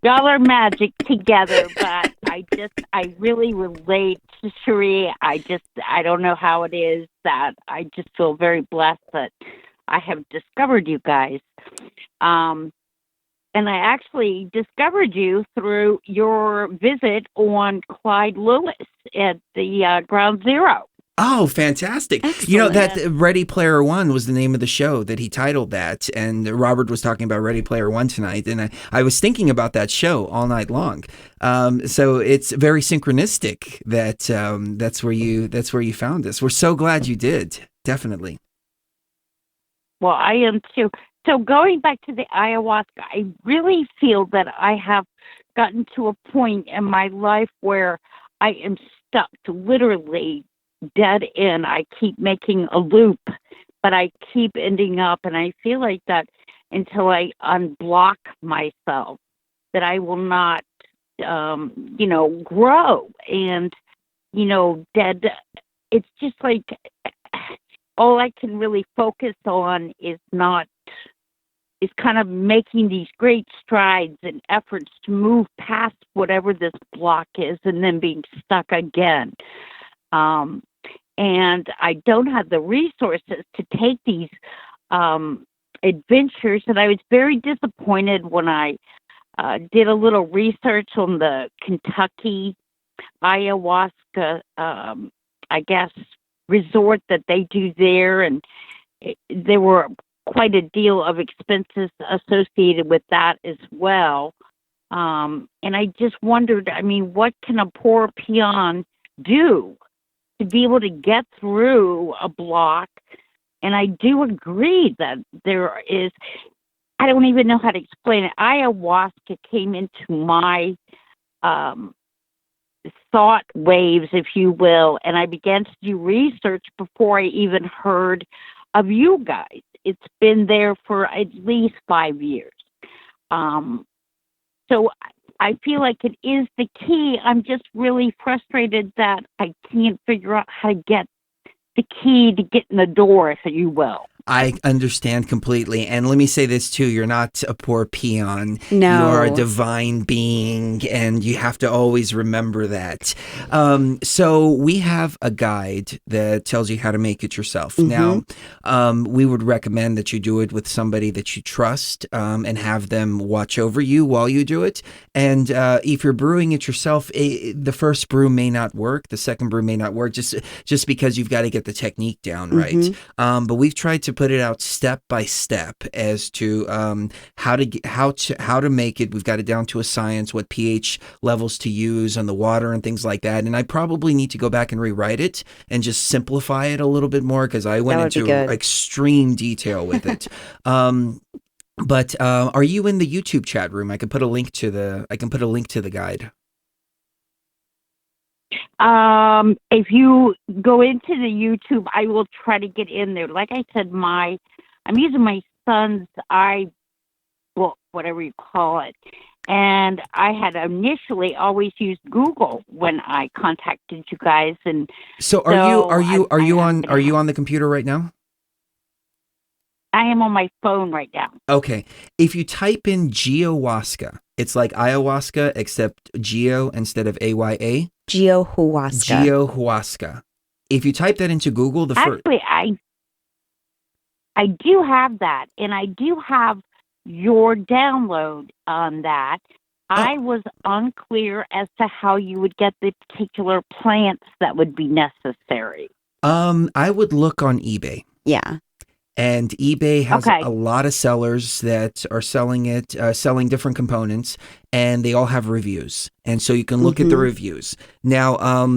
Speaker 9: y'all are magic together. But I really relate to Cherie. I don't know how it is that I just feel very blessed that I have discovered you guys. And I actually discovered you through your visit on Clyde Lewis at the Ground Zero.
Speaker 2: Oh, fantastic.
Speaker 3: Excellent.
Speaker 2: You know, that Ready Player One was the name of the show that he titled that. And Robert was talking about Ready Player One tonight. And I was thinking about that show all night long. So it's very synchronistic that that's where you found us. We're so glad you did. Definitely.
Speaker 9: Well, I am too. So going back to the ayahuasca, I really feel that I have gotten to a point in my life where I am stuck, literally dead end. I keep making a loop, but I keep ending up, and I feel like that until I unblock myself, that I will not, grow. And, dead, it's just like all I can really focus on is kind of making these great strides and efforts to move past whatever this block is and then being stuck again. And I don't have the resources to take these adventures. And I was very disappointed when I did a little research on the Kentucky ayahuasca, resort that they do there. And there were quite a deal of expenses associated with that as well. And I just wondered, what can a poor peon do to be able to get through a block? And I do agree that there is, I don't even know how to explain it. Ayahuasca came into my thought waves, if you will, and I began to do research before I even heard of you guys. It's been there for at least 5 years. So I feel like it is the key. I'm just really frustrated that I can't figure out how to get the key to get in the door, if you will.
Speaker 2: I understand completely. And let me say this too. You're not a poor peon.
Speaker 3: No.
Speaker 2: You are a divine being, and you have to always remember that. So we have a guide that tells you how to make it yourself. Now, we would recommend that you do it with somebody that you trust, and have them watch over you while you do it. And if you're brewing it yourself, the first brew may not work. The second brew may not work just because you've got to get the technique down right. But we've tried to put it out step by step as to how to make it. We've got it down to a science, what pH levels to use on the water and things like that. And I probably need to go back and rewrite it and just simplify it a little bit more, because I went into extreme detail with it. But are you in the YouTube chat room? I can put a link to the guide.
Speaker 9: If you go into the YouTube, I will try to get in there. Like I said, I'm using my son's iBook, whatever you call it. And I had initially always used Google when I contacted you guys. And
Speaker 2: so are you on the computer right now?
Speaker 9: I am on my phone right now.
Speaker 2: Okay. If you type in Geohuasca, it's like ayahuasca except geo instead of AYA.
Speaker 3: Geohuasca.
Speaker 2: Geohuasca. If you type that into Google,
Speaker 9: Actually, I do have that, and I do have your download on that. I was unclear as to how you would get the particular plants that would be necessary.
Speaker 2: I would look on eBay.
Speaker 3: Yeah.
Speaker 2: And eBay has a lot of sellers that are selling it, selling different components, and they all have reviews. And so you can look at the reviews. Now,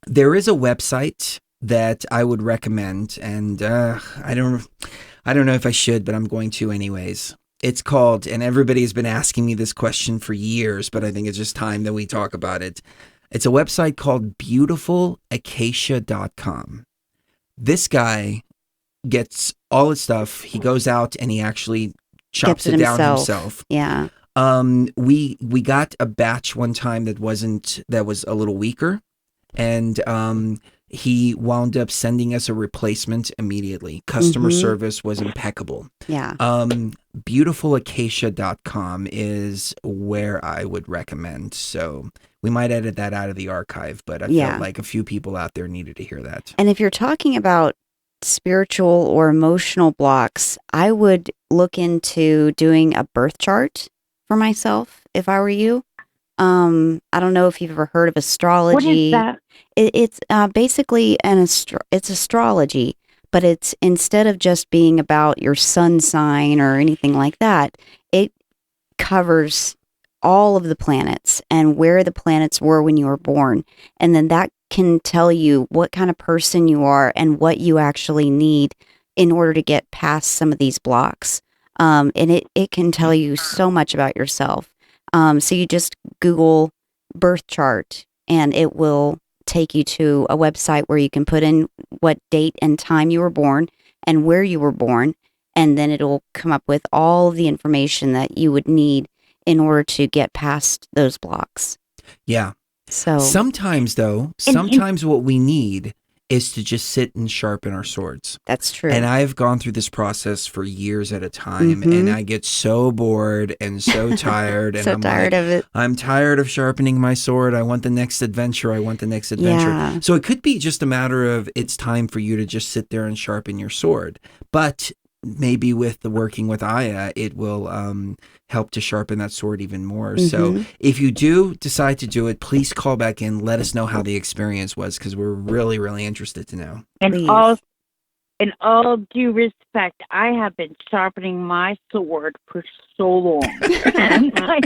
Speaker 2: there is a website that I would recommend, and I don't know if I should, but I'm going to anyways. It's called, and everybody has been asking me this question for years, but I think it's just time that we talk about it. It's a website called beautifulacacia.com. This guy gets all his stuff. He goes out and he actually chops it down himself.
Speaker 3: Yeah.
Speaker 2: We got a batch one time that was a little weaker, and he wound up sending us a replacement immediately. Customer service was impeccable.
Speaker 3: Yeah.
Speaker 2: Beautifulacacia.com is where I would recommend. So we might edit that out of the archive, but I felt like a few people out there needed to hear that.
Speaker 3: And if you're talking about spiritual or emotional blocks, I would look into doing a birth chart for myself if I were you. I don't know if you've ever heard of astrology.
Speaker 9: What is that?
Speaker 3: It's basically it's astrology, but it's instead of just being about your sun sign or anything like that, it covers all of the planets and where the planets were when you were born. And then that can tell you what kind of person you are and what you actually need in order to get past some of these blocks. And it can tell you so much about yourself. So you just Google birth chart and it will take you to a website where you can put in what date and time you were born and where you were born. And then it'll come up with all the information that you would need in order to get past those blocks.
Speaker 2: Yeah.
Speaker 3: So
Speaker 2: sometimes what we need is to just sit and sharpen our swords.
Speaker 3: That's true.
Speaker 2: And I've gone through this process for years at a time, and I get so bored and so tired. And
Speaker 3: I'm tired of it.
Speaker 2: I'm tired of sharpening my sword. I want the next adventure.
Speaker 3: Yeah.
Speaker 2: So it could be just a matter of it's time for you to just sit there and sharpen your sword. But maybe with the working with Aya, it will help to sharpen that sword even more. So if you do decide to do it, please call back in. Let us know how the experience was, because we're really, really interested to know.
Speaker 9: And in all due respect, I have been sharpening my sword for so long. And I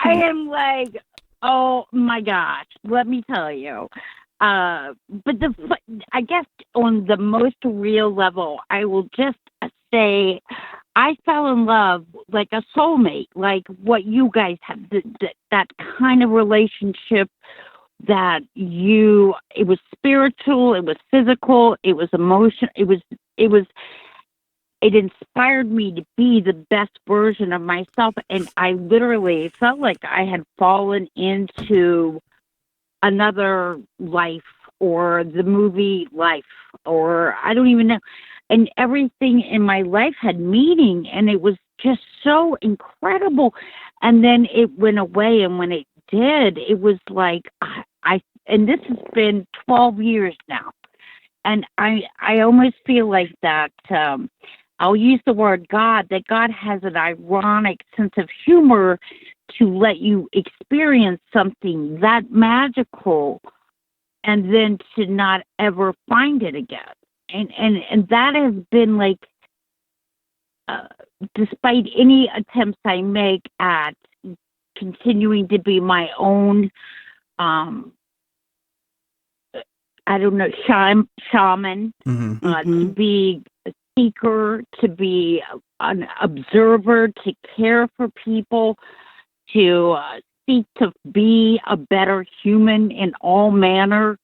Speaker 9: am like, oh my gosh, let me tell you. But I guess on the most real level, I will just say I fell in love like a soulmate, like what you guys have, that kind of relationship that it was spiritual, it was physical, it was emotional, it inspired me to be the best version of myself. And I literally felt like I had fallen into another life, or the movie Life, or I don't even know. And everything in my life had meaning, and it was just so incredible. And then it went away, and when it did, it was like and this has been 12 years now, and I almost feel like that. I'll use the word God, that God has an ironic sense of humor to let you experience something that magical and then to not ever find it again. And that has been like, despite any attempts I make at continuing to be my own, shaman, to be a seeker, to be an observer, to care for people, to seek to be a better human in all manner.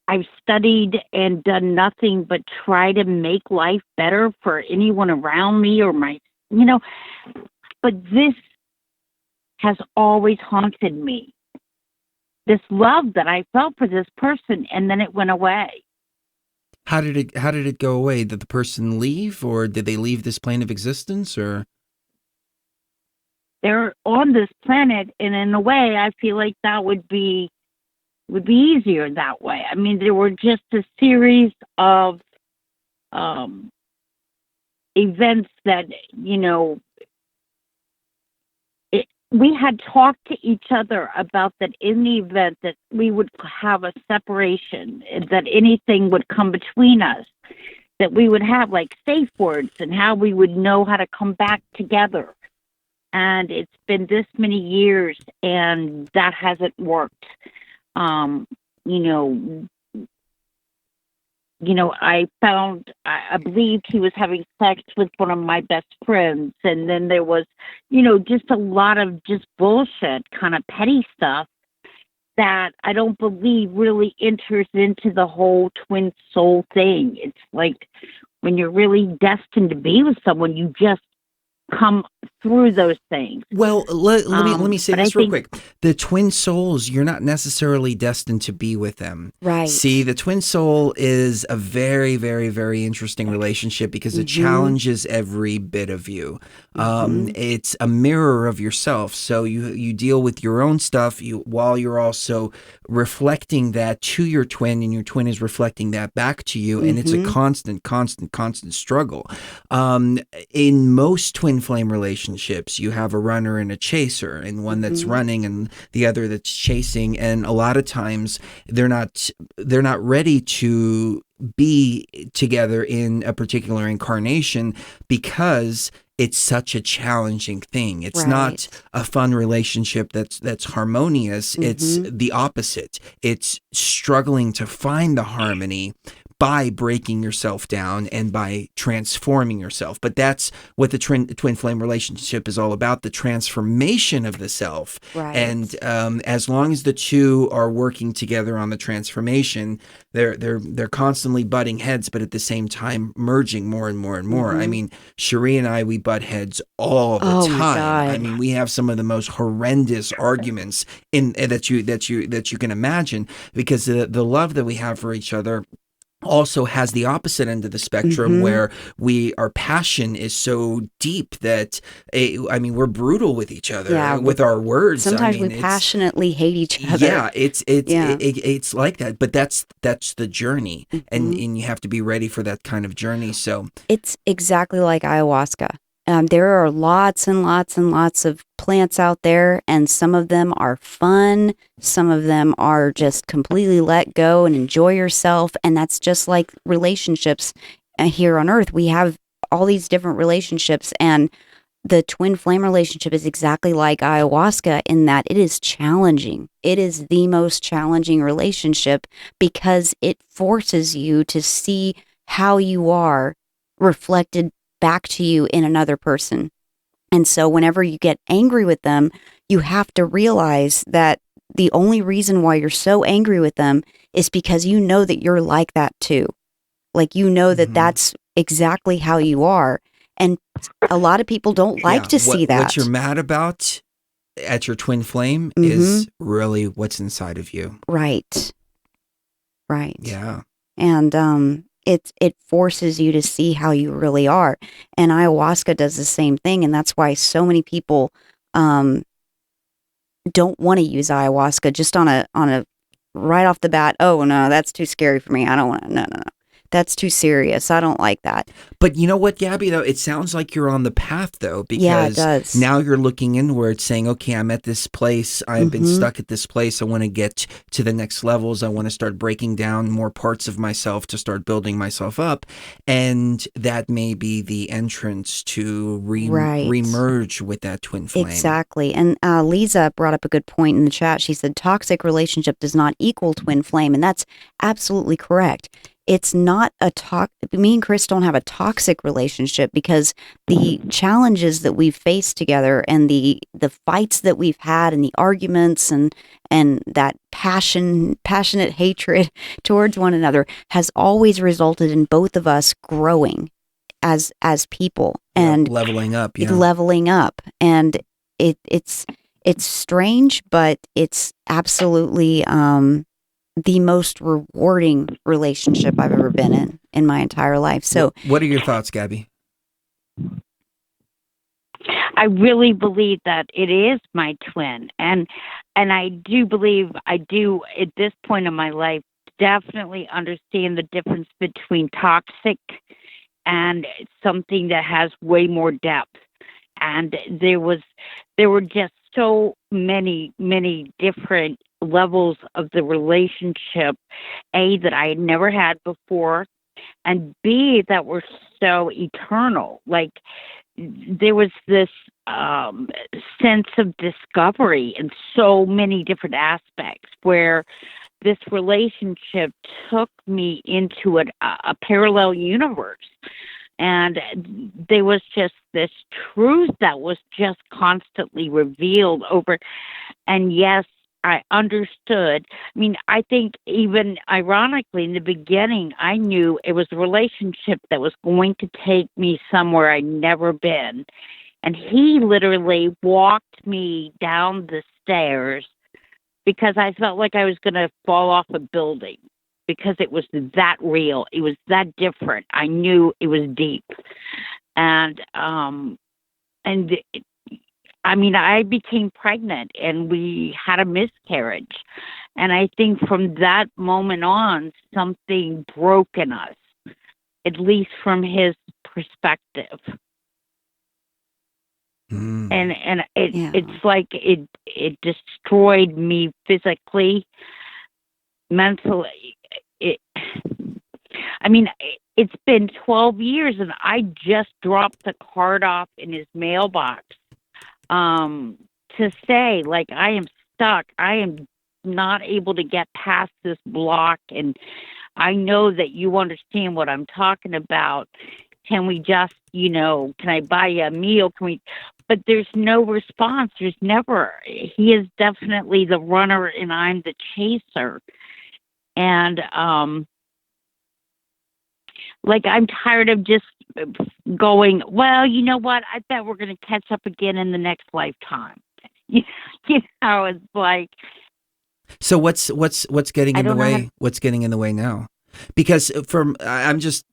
Speaker 9: I've studied and done nothing but try to make life better for anyone around me or but this has always haunted me. This love that I felt for this person, and then it went away.
Speaker 2: How did it go away? Did the person leave, or did they leave this plane of existence, or?
Speaker 9: They're on this planet, and in a way, I feel like that would be easier that way. I mean, there were just a series of events that, we had talked to each other about that in the event that we would have a separation, that anything would come between us, that we would have like safe words and how we would know how to come back together. And it's been this many years, and that hasn't worked. I found, I believed he was having sex with one of my best friends. And then there was, just a lot of just bullshit, kind of petty stuff that I don't believe really enters into the whole twin soul thing. It's like when you're really destined to be with someone, you just come through those things.
Speaker 2: Well, let me say this real quick. The twin souls, you're not necessarily destined to be with them.
Speaker 3: Right.
Speaker 2: See, the twin soul is a very, very, very interesting relationship because it challenges every bit of you. It's a mirror of yourself. So you deal with your own stuff while you're also reflecting that to your twin, and your twin is reflecting that back to you. And it's a constant struggle. In most twin flame relationships, you have a runner and a chaser, and one that's running and the other that's chasing. And a lot of times they're not ready to be together in a particular incarnation because it's such a challenging thing. It's not a fun relationship that's harmonious. It's the opposite. It's struggling to find the harmony by breaking yourself down and by transforming yourself. But that's what the twin flame relationship is all about, the transformation of the self. Right. And as long as the two are working together on the transformation, they're constantly butting heads, but at the same time merging more and more and more. I mean, Cherie and I, we butt heads all the time. My God. I mean, we have some of the most horrendous arguments that you can imagine, because the love that we have for each other also has the opposite end of the spectrum where our passion is so deep that we're brutal with each other with our words.
Speaker 3: Sometimes we passionately hate each other.
Speaker 2: Yeah, it's like that, but that's the journey, and you have to be ready for that kind of journey. So
Speaker 3: it's exactly like ayahuasca. There are lots and lots and lots of plants out there, and some of them are fun. Some of them are just completely let go and enjoy yourself. And that's just like relationships here on Earth. We have all these different relationships, and the twin flame relationship is exactly like ayahuasca in that it is challenging. It is the most challenging relationship because it forces you to see how you are reflected back to you in another person. And so whenever you get angry with them, you have to realize that the only reason why you're so angry with them is because you know that you're like that too. Like, you know that that's exactly how you are. And a lot of people don't like to see that.
Speaker 2: What you're mad about at your twin flame is really what's inside of you.
Speaker 3: Right. Right.
Speaker 2: Yeah.
Speaker 3: And it forces you to see how you really are. And ayahuasca does the same thing. And that's why so many people don't want to use ayahuasca just on a right off the bat. Oh, no, that's too scary for me. I don't want to. No. That's too serious. I don't like that.
Speaker 2: But you know what, Gabby, though? It sounds like you're on the path, though, because
Speaker 3: it does.
Speaker 2: Now you're looking inward saying, okay, I'm at this place. I've been stuck at this place. I want to get to the next levels. I want to start breaking down more parts of myself to start building myself up. And that may be the entrance to remerge with that twin flame.
Speaker 3: Exactly. And Lisa brought up a good point in the chat. She said, toxic relationship does not equal twin flame. And that's absolutely correct. It's not me and Chris don't have a toxic relationship because the challenges that we've faced together and the fights that we've had and the arguments and that passionate hatred towards one another has always resulted in both of us growing as people and
Speaker 2: leveling up.
Speaker 3: And it's strange, but it's absolutely the most rewarding relationship I've ever been in my entire life. So
Speaker 2: what are your thoughts, Gabby?
Speaker 9: I really believe that it is my twin. And I do believe at this point in my life, definitely understand the difference between toxic and something that has way more depth. And there were just so many, many different levels of the relationship, A, that I had never had before, and B, that were so eternal. Like, there was this sense of discovery in so many different aspects where this relationship took me into a parallel universe. And there was just this truth that was just constantly revealed over. And yes, I understood. I mean, I think even ironically, in the beginning, I knew it was a relationship that was going to take me somewhere I'd never been. And he literally walked me down the stairs because I felt like I was going to fall off a building, because it was that real. It was that different. I knew it was deep. And I became pregnant and we had a miscarriage. And I think from that moment on, something broke in us, at least from his perspective. And it's like it destroyed me physically, mentally. It's been 12 years and I just dropped the card off in his mailbox to say, like, I am stuck. I am not able to get past this block, and I know that you understand what I'm talking about. Can we just, can I buy you a meal? But there's no response. There's never. He is definitely the runner and I'm the chaser. And, I'm tired of just going, well, you know what? I bet we're going to catch up again in the next lifetime. It's like.
Speaker 2: So what's getting in the way? What's getting in the way now? Because I'm just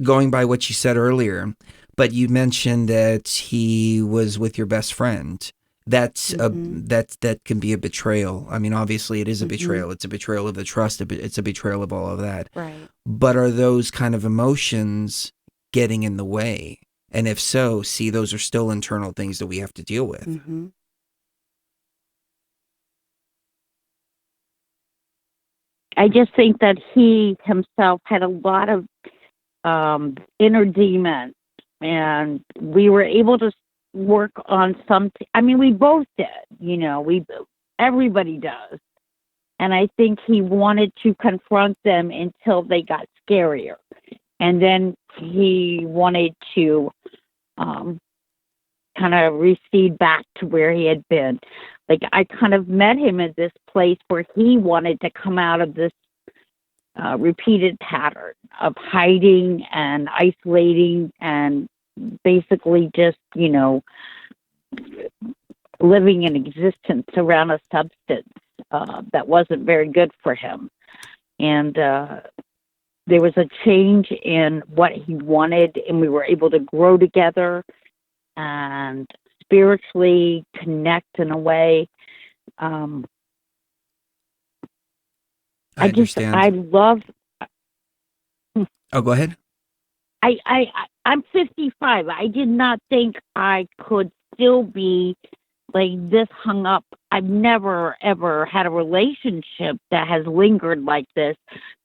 Speaker 2: going by what you said earlier, but you mentioned that he was with your best friend. That can be a betrayal. I mean, obviously it is a betrayal. It's a betrayal of the trust. It's a betrayal of all of that.
Speaker 3: Right.
Speaker 2: But are those kind of emotions getting in the way? And if so, see, those are still internal things that we have to deal with.
Speaker 3: Mm-hmm.
Speaker 9: I just think that he himself had a lot of inner demons, and we were able to work on something. I mean, we both did, everybody does. And I think he wanted to confront them until they got scarier. And then he wanted to kind of recede back to where he had been. Like, I kind of met him at this place where he wanted to come out of this repeated pattern of hiding and isolating and basically just, living in existence around a substance that wasn't very good for him. And there was a change in what he wanted, and we were able to grow together and spiritually connect in a way.
Speaker 2: I understand.
Speaker 9: I love.
Speaker 2: Oh, go ahead.
Speaker 9: I'm 55. I did not think I could still be like this hung up. I've never, ever had a relationship that has lingered like this,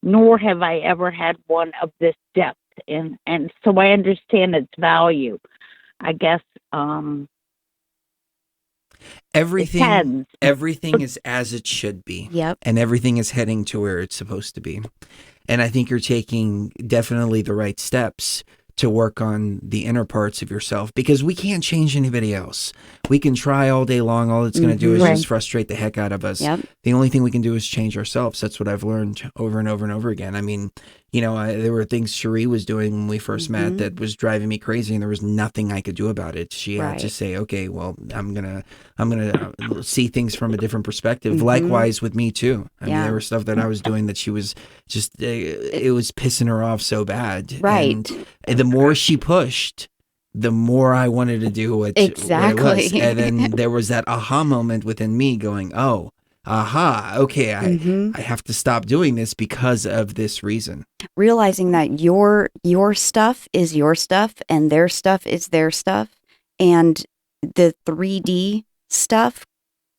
Speaker 9: nor have I ever had one of this depth. And so I understand its value. I guess
Speaker 2: everything is as it should be.
Speaker 3: Yep.
Speaker 2: And everything is heading to where it's supposed to be. And I think you're taking definitely the right steps to work on the inner parts of yourself, because we can't change anybody else. We can try all day long. All it's going to do is just frustrate the heck out of us.
Speaker 3: Yep.
Speaker 2: The only thing we can do is change ourselves. That's what I've learned over and over and over again. I mean, there were things Cherie was doing when we first met that was driving me crazy, and there was nothing I could do about it. She had to say, okay, well, I'm gonna see things from a different perspective. Likewise with me too. I mean, there was stuff that I was doing that she was just, it was pissing her off so bad.
Speaker 3: Right.
Speaker 2: And the more she pushed, the more I wanted to do what it was. And then there was that aha moment within me going, oh, aha, okay, I have to stop doing this because of this reason.
Speaker 3: Realizing that your stuff is your stuff and their stuff is their stuff, and the 3D stuff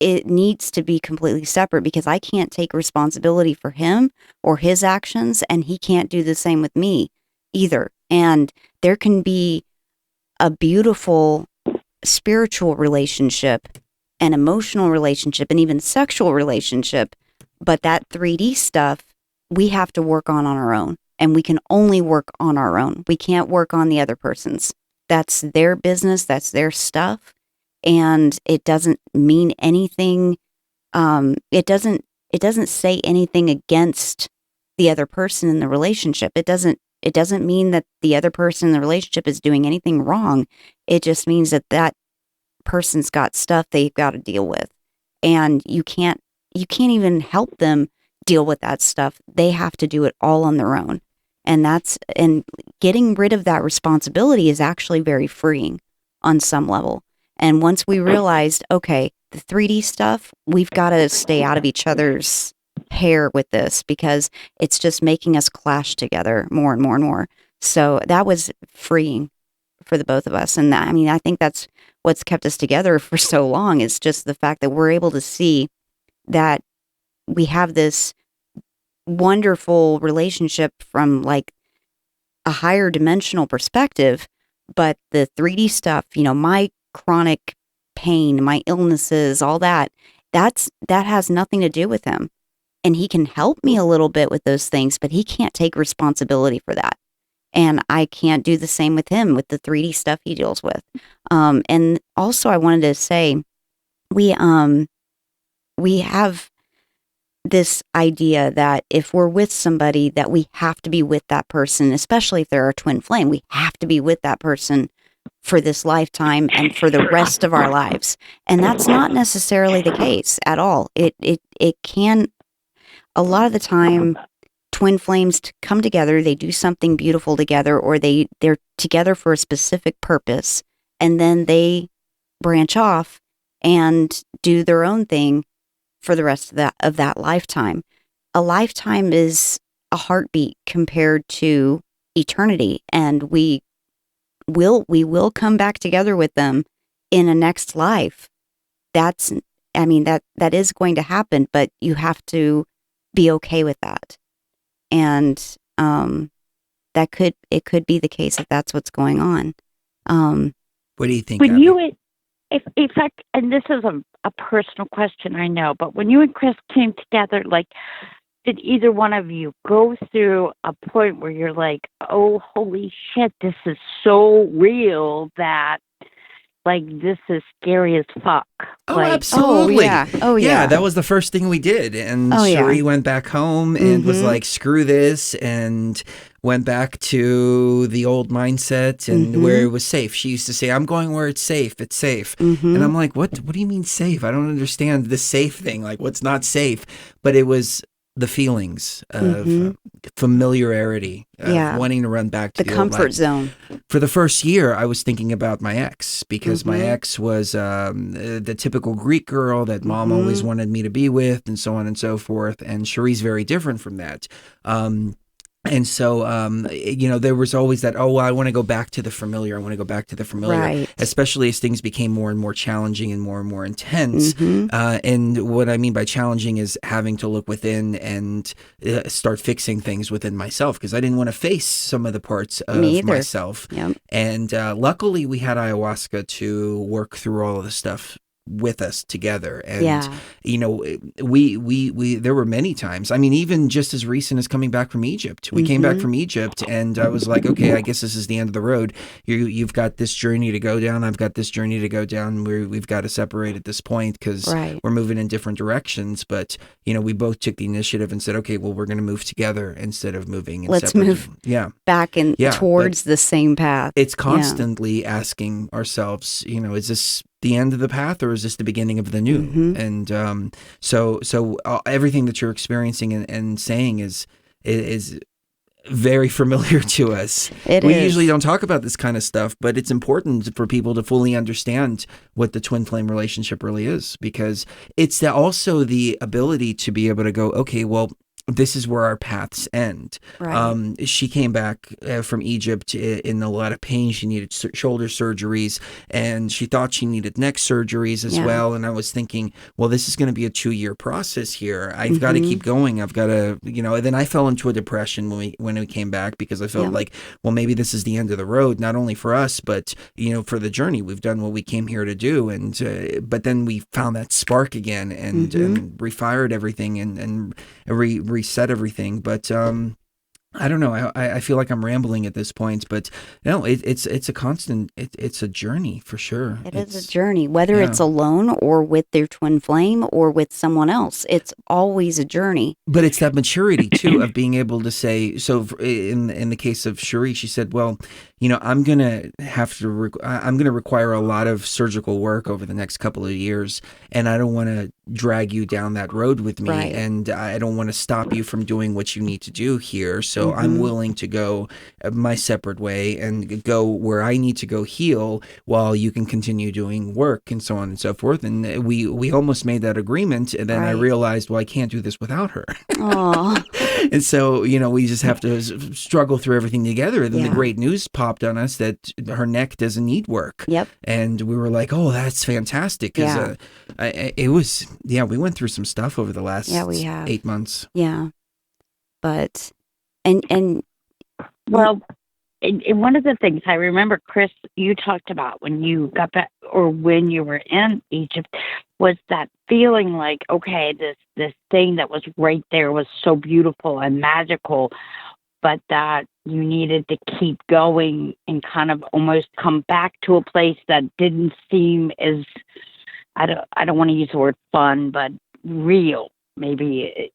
Speaker 3: it needs to be completely separate, because I can't take responsibility for him or his actions, and he can't do the same with me either. And there can be a beautiful spiritual relationship, an emotional relationship, and even sexual relationship, but that 3D stuff we have to work on our own, and we can only work on our own. We can't work on the other person's. That's their business, that's their stuff, and it doesn't mean anything. It doesn't say anything against the other person in the relationship. It doesn't mean that the other person in the relationship is doing anything wrong. It just means that that person's got stuff they've got to deal with, and you can't even help them deal with that stuff. They have to do it all on their own. And getting rid of that responsibility is actually very freeing on some level. And once we realized, okay, the 3D stuff, we've got to stay out of each other's hair with this, because it's just making us clash together more and more and more. So that was freeing for the both of us. And that, I mean, I think that's what's kept us together for so long, is just the fact that we're able to see that we have this wonderful relationship from like a higher dimensional perspective, but the 3D stuff, my chronic pain, my illnesses, all that has nothing to do with him. And he can help me a little bit with those things, but he can't take responsibility for that. And I can't do the same with him with the 3D stuff he deals with. And also I wanted to say, we have this idea that if we're with somebody, that we have to be with that person, especially if they're a twin flame. We have to be with that person for this lifetime and for the rest of our lives. And that's not necessarily the case at all. It can, a lot of the time, twin flames come together, they do something beautiful together, or they're together for a specific purpose, and then they branch off and do their own thing for the rest of that lifetime. A lifetime is a heartbeat compared to eternity, and we will come back together with them in a next life. That is going to happen, but you have to be okay with that. And it could be the case if that's what's going on.
Speaker 2: What do you think?
Speaker 9: When
Speaker 2: Abby?
Speaker 9: if I, and this is a personal question, I know, but when you and Chris came together, like, did either one of you go through a point where you're like, oh, holy shit, this is so real that, like, this is scary as fuck?
Speaker 2: Oh,
Speaker 9: like,
Speaker 2: absolutely.
Speaker 3: Oh, yeah.
Speaker 2: That was the first thing we did. And Cherie went back home and was like, screw this, and went back to the old mindset and where it was safe. She used to say, I'm going where it's safe. It's safe. And I'm like, what do you mean safe? I don't understand the safe thing. Like, what's not safe? But it was the feelings of familiarity, of wanting to run back to the
Speaker 3: comfort zone.
Speaker 2: For the first year, I was thinking about my ex, because my ex was the typical Greek girl that mom always wanted me to be with, and so on and so forth. And Cherie's very different from that. And so, there was always that, I want to go back to the familiar. I want to go back to the familiar,
Speaker 3: right.
Speaker 2: Especially as things became more and more challenging and more intense. And what I mean by challenging is having to look within and start fixing things within myself, because I didn't want to face some of the parts of myself.
Speaker 3: Yep.
Speaker 2: And luckily, we had ayahuasca to work through all of the stuff with us together. And we there were many times, I mean, even just as recent as coming back from Egypt, we came back from Egypt, and I was like, okay, I guess this is the end of the road. You've got this journey to go down, I've got this journey to go down. We've got to separate at this point, because we're moving in different directions. But we both took the initiative and said, okay, well, we're going to move together instead of moving in
Speaker 3: let's
Speaker 2: separate.
Speaker 3: Move back and towards the same path.
Speaker 2: It's constantly asking ourselves, is this the end of the path, or is this the beginning of the new? And so everything that you're experiencing and saying is very familiar to us. We usually don't talk about this kind of stuff, but it's important for people to fully understand what the twin flame relationship really is, because it's also the ability to be able to go, okay, well, this is where our paths end.
Speaker 3: Right.
Speaker 2: She came back from Egypt in a lot of pain. She needed shoulder surgeries, and she thought she needed neck surgeries as well. And I was thinking, well, this is going to be a 2-year process here. I've got to keep going. I've got to, and then I fell into a depression when we came back, because I felt like, well, maybe this is the end of the road, not only for us, but, for the journey. We've done what we came here to do. And, but then we found that spark again and refired everything and reset everything. But I don't know. I feel like I'm rambling at this point, but no, it's a constant. It's a journey for sure.
Speaker 3: It's a journey, whether it's alone or with their twin flame or with someone else. It's always a journey.
Speaker 2: But it's that maturity too of being able to say. So in the case of Cherie, she said, "Well, I'm gonna have to. I'm gonna require a lot of surgical work over the next couple of years, and I don't want to drag you down that road with me, and I don't want to stop you from doing what you need to do here. So I'm willing to go my separate way and go where I need to go heal, while you can continue doing work and so on and so forth." And we almost made that agreement, and then I realized, well, I can't do this without her. And so we just have to struggle through everything together. And then the great news popped on us that her neck doesn't need work.
Speaker 3: Yep.
Speaker 2: And we were like, oh, that's fantastic. Because it was, we went through some stuff over the last 8 months.
Speaker 3: Yeah. But, and
Speaker 9: well, and one of the things I remember, Chris, you talked about when you got back, or when you were in Egypt, was that feeling like, okay, this thing that was right there was so beautiful and magical, but that you needed to keep going and kind of almost come back to a place that didn't seem as, I don't want to use the word fun, but real. Maybe.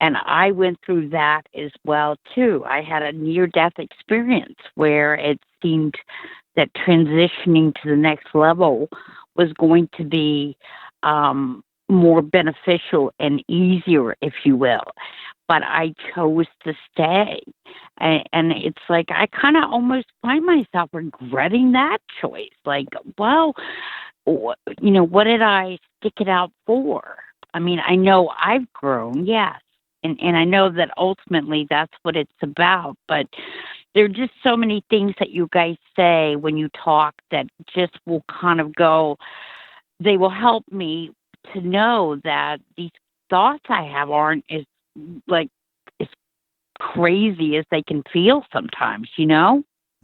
Speaker 9: And I went through that as well, too. I had a near-death experience where it seemed that transitioning to the next level was going to be more beneficial and easier, if you will. But I chose to stay. And it's like I kind of almost find myself regretting that choice. Like, well, what did I stick it out for? I mean, I know I've grown, yes, and I know that ultimately that's what it's about, but there are just so many things that you guys say when you talk that just will kind of go, they will help me to know that these thoughts I have aren't as crazy as they can feel sometimes,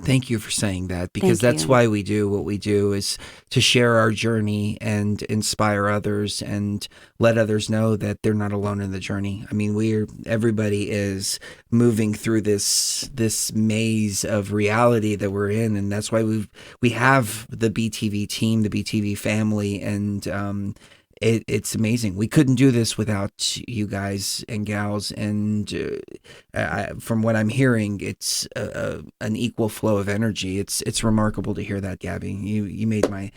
Speaker 2: Thank you for saying that, because that's why we do what we do, is to share our journey and inspire others and let others know that they're not alone in the journey. I mean, everybody is moving through this maze of reality that we're in, and that's why we have the BTV team, the BTV family, and it's amazing. We couldn't do this without you guys and gals, and from what I'm hearing, it's an equal flow of energy. It's remarkable to hear that, Gabby. You made my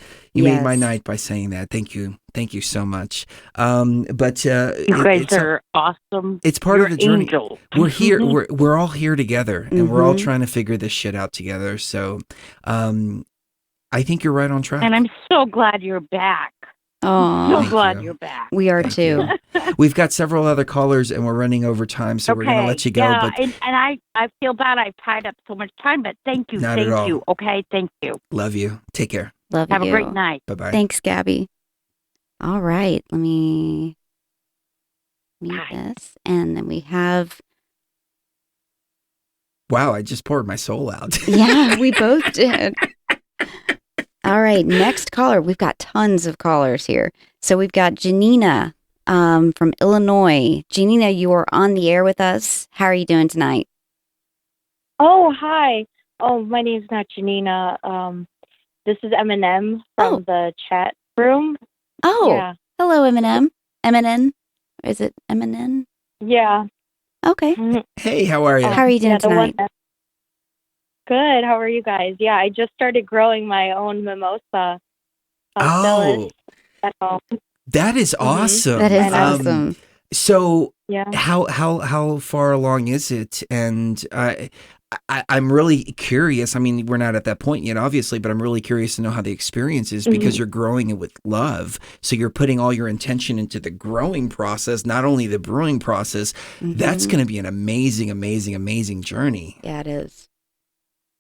Speaker 2: night by saying that. Thank you so much. But
Speaker 9: you guys are awesome.
Speaker 2: It's part of the journey.
Speaker 9: Angel.
Speaker 2: We're here. We're all here together, and we're all trying to figure this shit out together. So, I think you're right on track.
Speaker 9: And I'm so glad you're back.
Speaker 3: Oh,
Speaker 9: so glad you're back.
Speaker 3: We are too.
Speaker 2: We've got several other callers, and we're running over time, so we're going to let you go.
Speaker 9: Yeah,
Speaker 2: but
Speaker 9: and I feel bad I've tied up so much time, but thank you.
Speaker 2: Not at all.
Speaker 9: Thank you. Okay, thank you.
Speaker 2: Love you. Take care.
Speaker 3: Love
Speaker 9: Have
Speaker 3: you.
Speaker 9: a great night.
Speaker 2: Bye-bye.
Speaker 3: Thanks, Gabby. All right, let me this, and then we have.
Speaker 2: Wow, I just poured my soul out.
Speaker 3: Yeah, we both did. All right, next caller. We've got tons of callers here. So we've got Janina from Illinois. Janina, you are on the air with us. How are you doing tonight?
Speaker 10: Oh, hi. Oh, my name's not Janina. This is Eminem from the chat room.
Speaker 3: Oh,
Speaker 10: yeah.
Speaker 3: Hello, Eminem. Eminem. Is it Eminem?
Speaker 10: Yeah.
Speaker 3: Okay.
Speaker 2: Hey, how are you?
Speaker 3: How are you doing tonight?
Speaker 10: Good. How are you guys? Yeah, I just started growing my own mimosa.
Speaker 2: Oh, that is awesome.
Speaker 3: That is awesome.
Speaker 2: So,
Speaker 10: yeah.
Speaker 2: how far along is it? And I'm really curious. I mean, we're not at that point yet, obviously, but I'm really curious to know how the experience is because you're growing it with love. So you're putting all your intention into the growing process, not only the brewing process. That's going to be an amazing, amazing, amazing journey.
Speaker 3: Yeah, it is.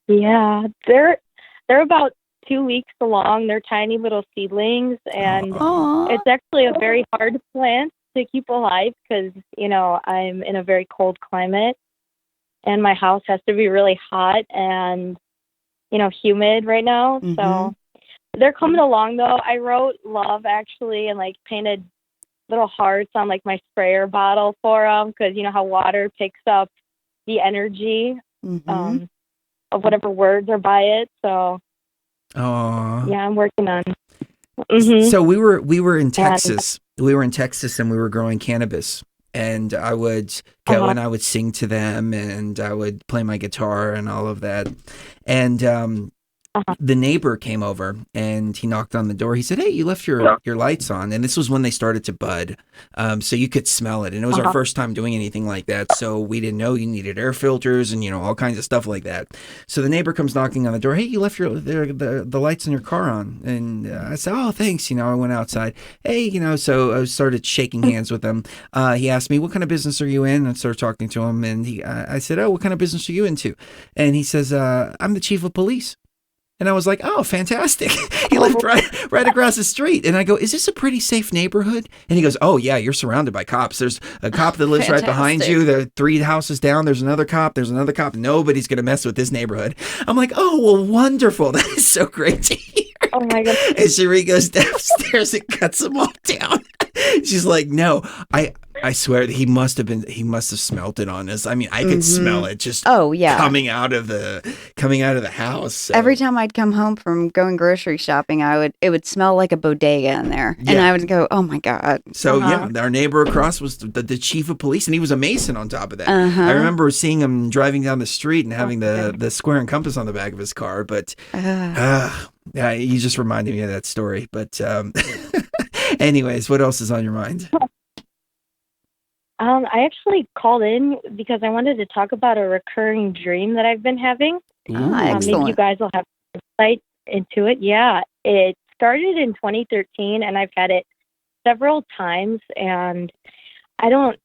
Speaker 10: Yeah, they're about 2 weeks along. They're tiny little seedlings, and it's actually a very hard plant to keep alive because, you know, I'm in a very cold climate. And my house has to be really hot and, you know, humid right now. So they're coming along, though. I wrote love, actually, and, like, painted little hearts on, like, my sprayer bottle for them because, you know, how water picks up the energy of whatever words are by it. So, yeah, I'm working on.
Speaker 2: So we were in Texas. We were in Texas and we were growing cannabis. And I would go and I would sing to them and I would play my guitar and all of that. And the neighbor came over and he knocked on the door. He said, "Hey, you left your lights on." And this was when they started to bud. So you could smell it. And it was our first time doing anything like that. So we didn't know you needed air filters and, you know, all kinds of stuff like that. So the neighbor comes knocking on the door. "Hey, you left the lights in your car on." And I said, "Oh, thanks." You know, I went outside. "Hey," you know, so I started shaking hands with him. He asked me, "What kind of business are you in?" And I started talking to him. And I said, "Oh, what kind of business are you into?" And he says, "I'm the chief of police." And I was like, "Oh, fantastic." He lived right across the street. And I go, "Is this a pretty safe neighborhood?" And he goes, "Oh, yeah, you're surrounded by cops. There's a cop that lives right behind you. There are 3 houses down. There's another cop. There's another cop. Nobody's going to mess with this neighborhood." I'm like, "Oh, well, wonderful. That is so great to hear."
Speaker 10: Oh, my God.
Speaker 2: And Cherie goes downstairs and cuts them all down. She's like, "No, I swear that he must have smelt it on us. I mean, I could smell it just coming out of the house." So.
Speaker 3: Every time I'd come home from going grocery shopping, it would smell like a bodega in there. And I would go, "Oh my God."
Speaker 2: So yeah, our neighbor across was the chief of police and he was a Mason on top of that. I remember seeing him driving down the street and having the square and compass on the back of his car, but yeah, you just reminded me of that story. But anyways, what else is on your mind?
Speaker 10: I actually called in because I wanted to talk about a recurring dream that I've been having. Maybe you guys will have insight into it. Yeah, it started in 2013, and I've had it several times. And I don't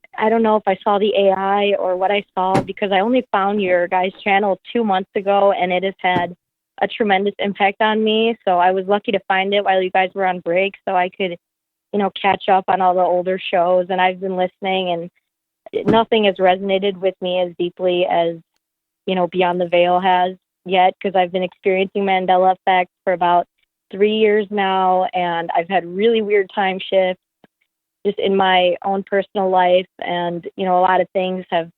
Speaker 10: know if I saw the AI or what I saw because I only found your guys' channel 2 months ago, and it has had a tremendous impact on me. So I was lucky to find it while you guys were on break, so I could, you know, catch up on all the older shows. And I've been listening, and nothing has resonated with me as deeply as, you know, Beyond the Veil has yet, because I've been experiencing Mandela effect for about 3 years now, and I've had really weird time shifts just in my own personal life. And, you know, a lot of things have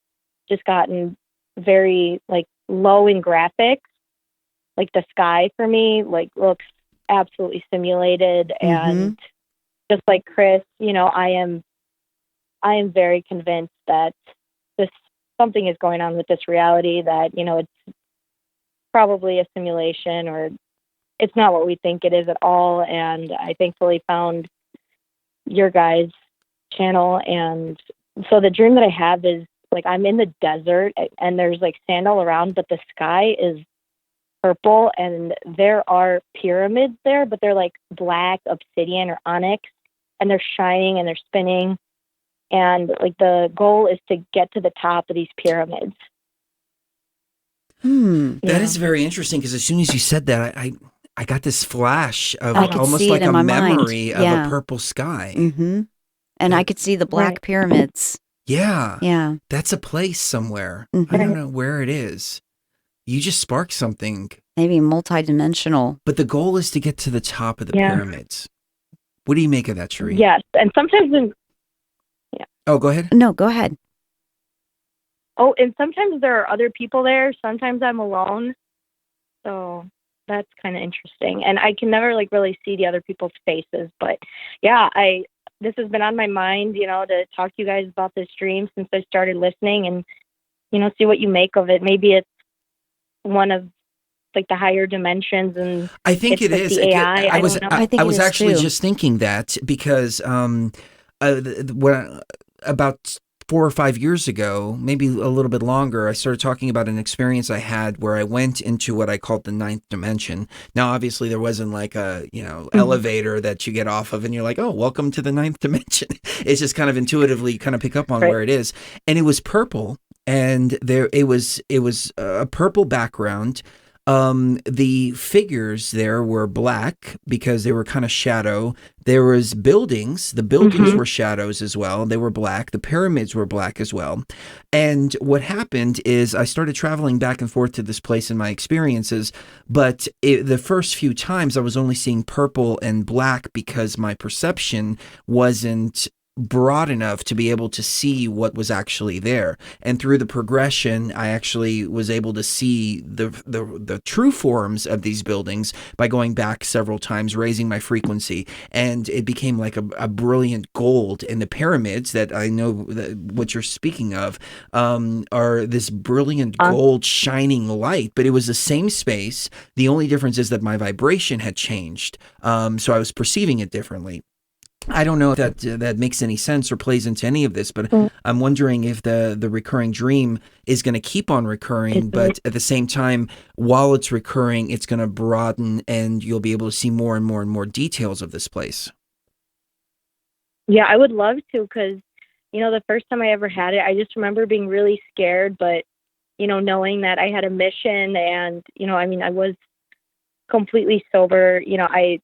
Speaker 10: just gotten very, like, low in graphics. Like the sky for me, like, looks absolutely simulated. And just like Chris, you know, I am very convinced that something is going on with this reality, that, you know, it's probably a simulation, or it's not what we think it is at all. And I thankfully found your guys' channel. And so the dream that I have is, like, I'm in the desert and there's, like, sand all around, but the sky is purple, and there are pyramids there, but they're like black obsidian or onyx, and they're shining and they're spinning. And, like, the goal is to get to the top of these pyramids.
Speaker 2: That is very interesting, because as soon as you said that, I got this flash of almost like a memory of a purple sky.
Speaker 3: And I could see the black pyramids.
Speaker 2: Yeah. That's a place somewhere. I don't know where it is. You just sparked something.
Speaker 3: Maybe multidimensional.
Speaker 2: But the goal is to get to the top of the pyramids. What do you make of that, Cherie?
Speaker 10: Yes. And sometimes
Speaker 2: Oh, go ahead.
Speaker 3: No, go ahead.
Speaker 10: Oh, and sometimes there are other people there. Sometimes I'm alone. So that's kind of interesting. And I can never, like, really see the other people's faces. But yeah, this has been on my mind, you know, to talk to you guys about this dream since I started listening, and, you know, see what you make of it. Maybe it's one of, like, the higher dimensions, and
Speaker 2: I think it is.
Speaker 10: The AI.
Speaker 2: I was actually just thinking that, because about 4 or 5 years ago, maybe a little bit longer, I started talking about an experience I had where I went into what I called the ninth dimension. Now, obviously, there wasn't like a, elevator that you get off of and you're like, oh, welcome to the ninth dimension. It's just kind of intuitively kind of pick up on where it is. And it was purple, and it was a purple background. The figures there were black because they were kind of shadow. There was buildings. The buildings were shadows as well. They were black. The pyramids were black as well. And what happened is I started traveling back and forth to this place in my experiences, but the first few times I was only seeing purple and black because my perception wasn't broad enough to be able to see what was actually there. And through the progression, I actually was able to see the true forms of these buildings by going back several times, raising my frequency, and it became like a brilliant gold. And the pyramids that I know that what you're speaking of are this brilliant gold shining light, but it was the same space. The only difference is that my vibration had changed. So I was perceiving it differently. I don't know if that makes any sense or plays into any of this, but I'm wondering if the recurring dream is going to keep on recurring, but at the same time, while it's recurring, it's going to broaden and you'll be able to see more and more and more details of this place.
Speaker 10: Yeah, I would love to, because, the first time I ever had it, I just remember being really scared, but, knowing that I had a mission and, I was completely sober, it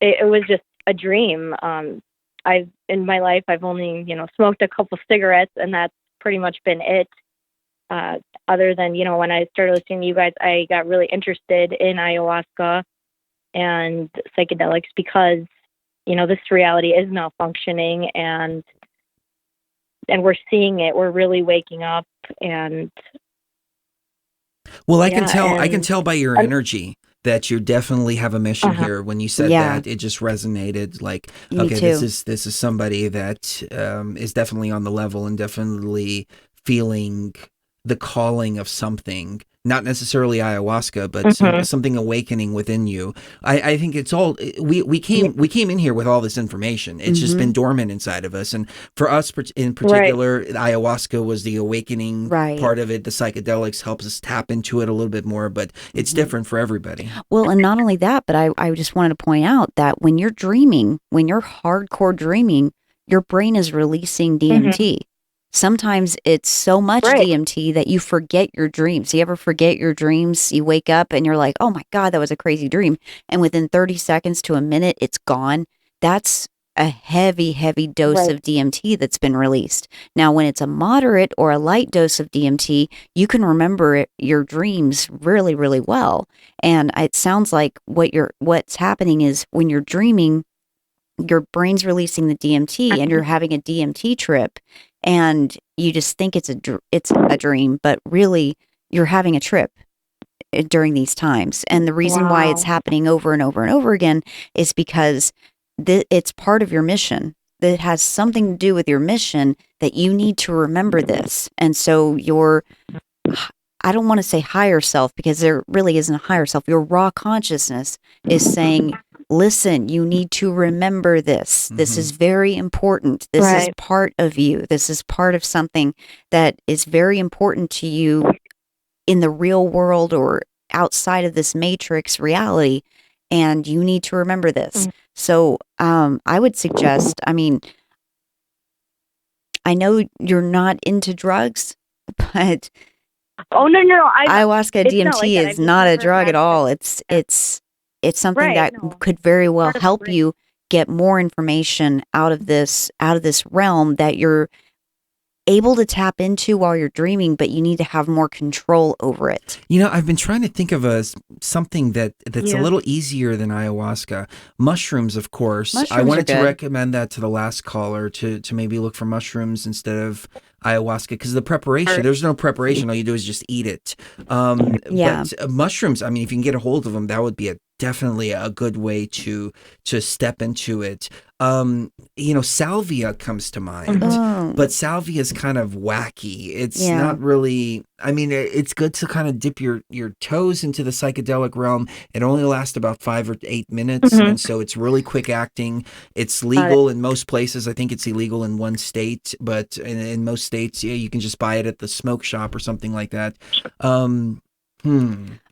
Speaker 10: was just a dream. In my life, I've only, smoked a couple cigarettes, and that's pretty much been it. Other than, when I started listening to you guys, I got really interested in ayahuasca and psychedelics because, this reality is malfunctioning and we're seeing it. We're really waking up and.
Speaker 2: Well, I can tell by your energy that you definitely have a mission here. When you said that, it just resonated like, okay, this is somebody that is definitely on the level and definitely feeling the calling of something, not necessarily ayahuasca, but something awakening within you. I think it's all, we came in here with all this information. It's just been dormant inside of us. And for us in particular, ayahuasca was the awakening part of it. The psychedelics helps us tap into it a little bit more, but it's different for everybody.
Speaker 3: Well, and not only that, but I just wanted to point out that when you're dreaming, when you're hardcore dreaming, your brain is releasing DMT. Sometimes it's so much DMT that you forget your dreams. You ever forget your dreams? You wake up and you're like, oh my God, that was a crazy dream. And within 30 seconds to a minute, it's gone. That's a heavy, heavy dose of DMT that's been released. Now, when it's a moderate or a light dose of DMT, you can remember your dreams really, really well. And it sounds like what's happening is when you're dreaming, your brain's releasing the DMT and you're having a DMT trip. And you just think it's a dream, but really you're having a trip during these times. And the reason why it's happening over and over and over again is because it's part of your mission. That has something to do with your mission that you need to remember this. And so I don't want to say higher self because there really isn't a higher self. Your raw consciousness is saying, listen, you need to remember this. This is very important. This is part of you. This is part of something that is very important to you in the real world or outside of this matrix reality. And you need to remember this. So I would suggest, I know you're not into drugs, but
Speaker 10: no.
Speaker 3: Ayahuasca DMT is not a drug at all. It's something that could very well help you get more information out of this realm that you're able to tap into while you're dreaming, but you need to have more control over it.
Speaker 2: I've been trying to think of something that's a little easier than ayahuasca. Mushrooms, of course. I wanted to recommend that to the last caller to maybe look for mushrooms instead of ayahuasca, because the preparation, there's no preparation. All you do is just eat it. But mushrooms, if you can get a hold of them, that would be a definitely a good way to step into it. Salvia comes to mind, but salvia is kind of wacky. It's not really, I mean, it's good to kind of dip your toes into the psychedelic realm. It only lasts about 5 or 8 minutes. And so it's really quick acting. It's legal in most places. I think it's illegal in one state, but in most states, you can just buy it at the smoke shop or something like that.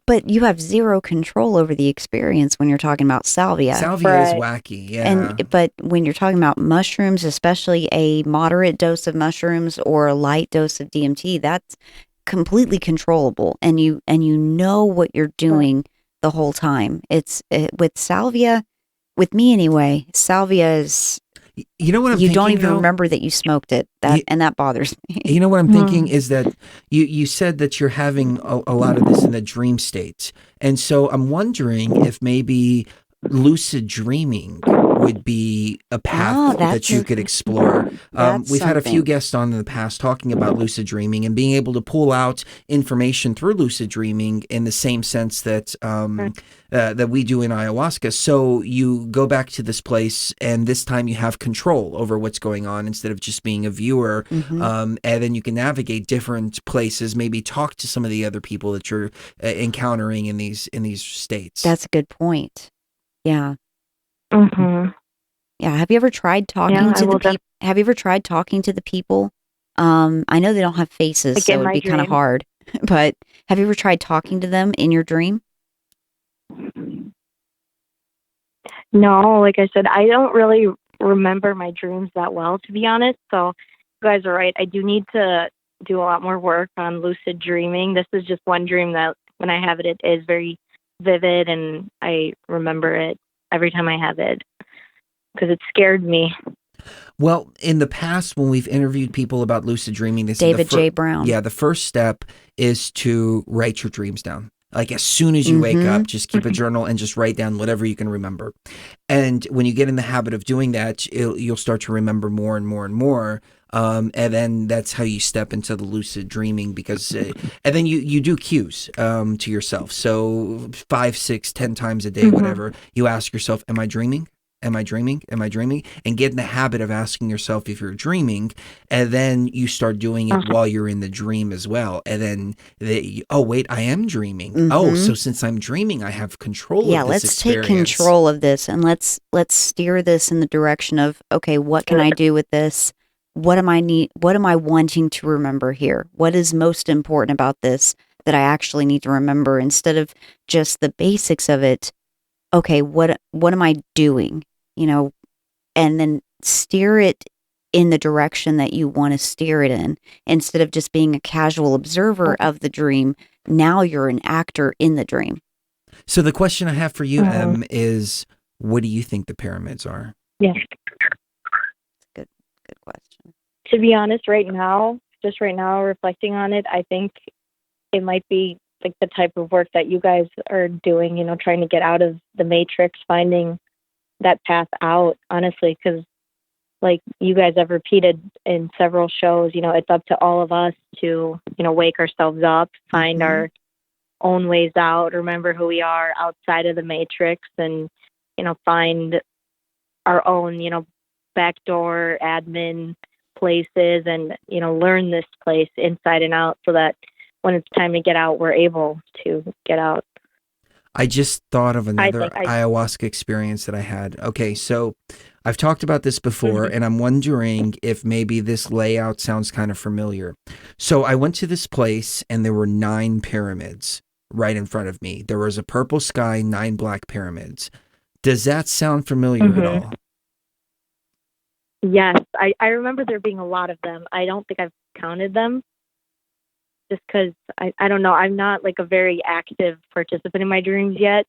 Speaker 3: But you have zero control over the experience when you're talking about salvia.
Speaker 2: Salvia is wacky, yeah.
Speaker 3: But when you're talking about mushrooms, especially a moderate dose of mushrooms or a light dose of DMT, that's completely controllable, and you know what you're doing the whole time. With salvia, with me anyway, salvia is.
Speaker 2: You know what I'm thinking,
Speaker 3: don't even
Speaker 2: though?
Speaker 3: remember that you smoked it. And that bothers me.
Speaker 2: You know what I'm thinking is that you said that you're having a lot of this in the dream states. And so I'm wondering if maybe lucid dreaming would be a path that you could explore. We've had a few guests on in the past talking about lucid dreaming and being able to pull out information through lucid dreaming in the same sense that that we do in ayahuasca. So you go back to this place, and this time you have control over what's going on instead of just being a viewer. And then you can navigate different places, maybe talk to some of the other people that you're encountering in these states.
Speaker 3: That's a good point. Yeah.
Speaker 10: Mm-hmm.
Speaker 3: Yeah. Have you ever tried talking to the people? Have you ever tried talking to the people? I know they don't have faces,
Speaker 10: like
Speaker 3: so it would be kind of hard. But have you ever tried talking to them in your dream?
Speaker 10: No, like I said, I don't really remember my dreams that well, to be honest. So you guys are right. I do need to do a lot more work on lucid dreaming. This is just one dream that when I have it, it is very vivid, and I remember it every time I have it because it scared me.
Speaker 2: Well, in the past, when we've interviewed people about lucid dreaming, they said
Speaker 3: David J. Brown.
Speaker 2: Yeah, the first step is to write your dreams down. Like as soon as you wake up, just keep a journal and just write down whatever you can remember. And when you get in the habit of doing that, you'll start to remember more and more and more. And then that's how you step into the lucid dreaming, because and then you do cues to yourself. So 5, 6, 10 times a day, whatever, you ask yourself, am I dreaming? Am I dreaming? Am I dreaming? And get in the habit of asking yourself if you're dreaming, and then you start doing it while you're in the dream as well. And then, oh wait, I am dreaming. Oh, so since I'm dreaming, I have control of this
Speaker 3: let's
Speaker 2: experience.
Speaker 3: take control of this, and let's steer this in the direction of, okay, what can I do with this? What am I wanting to remember here? What is most important about this that I actually need to remember, instead of just the basics of it? Okay, what am I doing? And then steer it in the direction that you want to steer it in, instead of just being a casual observer of the dream. Now you're an actor in the dream.
Speaker 2: So the question I have for you, Em, is what do you think the pyramids are?
Speaker 10: Yeah.
Speaker 3: Good question.
Speaker 10: To be honest, right now, reflecting on it, I think it might be like the type of work that you guys are doing, trying to get out of the matrix, finding that path out, honestly, because like you guys have repeated in several shows, it's up to all of us to, wake ourselves up, find our own ways out, remember who we are outside of the matrix, and, find our own, backdoor admin places, and, learn this place inside and out, so that when it's time to get out, we're able to get out.
Speaker 2: I just thought of another ayahuasca experience that I had. Okay, so I've talked about this before, and I'm wondering if maybe this layout sounds kind of familiar. So I went to this place, and there were 9 pyramids right in front of me. There was a purple sky, 9 black pyramids. Does that sound familiar at all?
Speaker 10: Yes, I remember there being a lot of them. I don't think I've counted them, just because I don't know. I'm not like a very active participant in my dreams yet.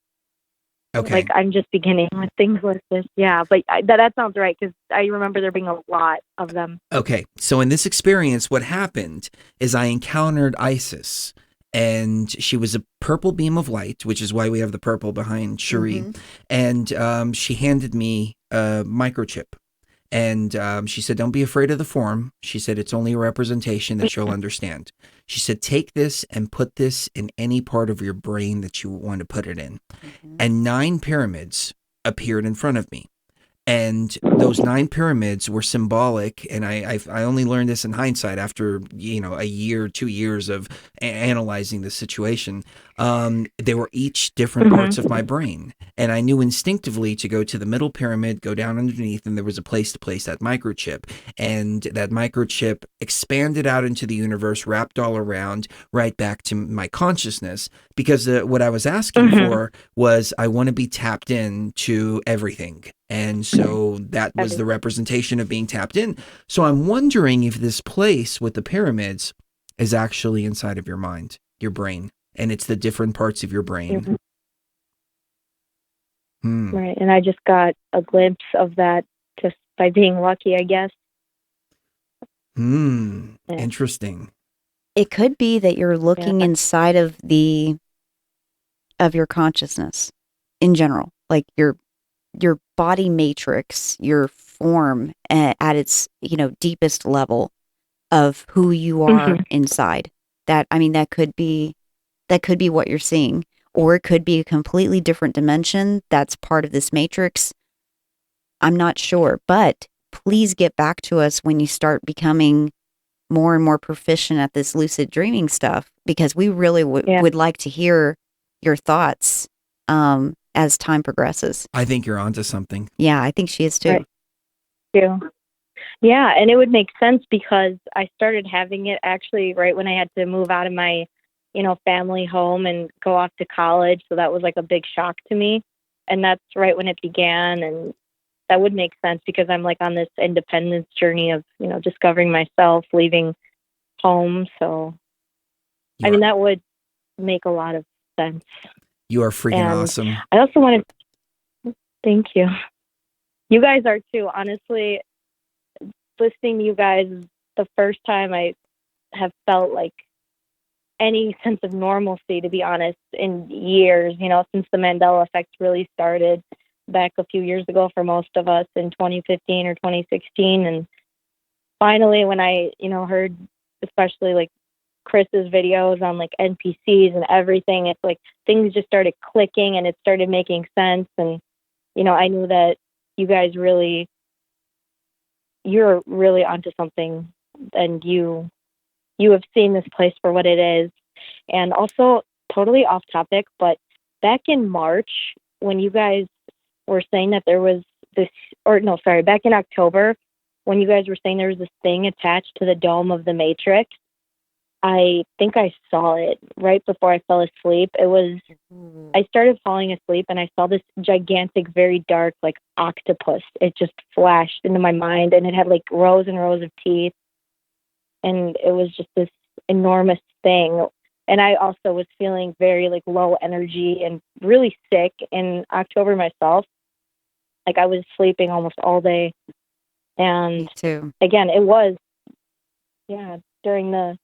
Speaker 2: Okay.
Speaker 10: Like I'm just beginning with things like this. Yeah, but that sounds right, because I remember there being a lot of them.
Speaker 2: Okay, so in this experience, what happened is I encountered Isis, and she was a purple beam of light, which is why we have the purple behind Cherie. And she handed me a microchip. And she said, don't be afraid of the form. She said, it's only a representation that you'll understand. She said, take this and put this in any part of your brain that you want to put it in. And 9 pyramids appeared in front of me. And those 9 pyramids were symbolic. And I only learned this in hindsight after, a year, 2 years of analyzing the situation. They were each different parts of my brain. And I knew instinctively to go to the middle pyramid, go down underneath, and there was a place to place that microchip. And that microchip expanded out into the universe, wrapped all around, right back to my consciousness. Because what I was asking for was, I want to be tapped in to everything. And so that was the representation of being tapped in. So I'm wondering if this place with the pyramids is actually inside of your mind, your brain, and it's the different parts of your brain.
Speaker 10: Right. And I just got a glimpse of that just by being lucky, I guess.
Speaker 2: Interesting.
Speaker 3: It could be that you're looking inside of your consciousness in general, like your body matrix, your form at its, deepest level of who you are inside. That could be what you're seeing, or it could be a completely different dimension that's part of this matrix. I'm not sure, but please get back to us when you start becoming more and more proficient at this lucid dreaming stuff, because we really would like to hear your thoughts as time progresses.
Speaker 2: I think you're onto something.
Speaker 3: Yeah, I think she is too.
Speaker 10: Right. Yeah. Yeah, and it would make sense because I started having it actually right when I had to move out of my, family home and go off to college. So that was like a big shock to me. And that's right when it began. And that would make sense because I'm like on this independence journey of, discovering myself, leaving home. So, that would make a lot of sense.
Speaker 2: You are freaking awesome.
Speaker 10: I also wanted, thank you. You guys are too. Honestly, listening to you guys is the first time I have felt like any sense of normalcy, to be honest, in years, since the Mandela effect really started back a few years ago for most of us in 2015 or 2016. And finally, when I, heard especially like Chris's videos on like NPCs and everything, it's like things just started clicking and it started making sense. And, I knew that you guys you're really onto something, and you have seen this place for what it is. And also, totally off topic, but back in March, when you guys were saying that there was back in October, when you guys were saying there was this thing attached to the dome of the Matrix, I think I saw it right before I fell asleep. I started falling asleep and I saw this gigantic, very dark, like octopus. It just flashed into my mind, and it had like rows and rows of teeth. And it was just this enormous thing. And I also was feeling very like low energy and really sick in October myself. Like I was sleeping almost all day. And
Speaker 3: me too.
Speaker 10: Again, it was, during the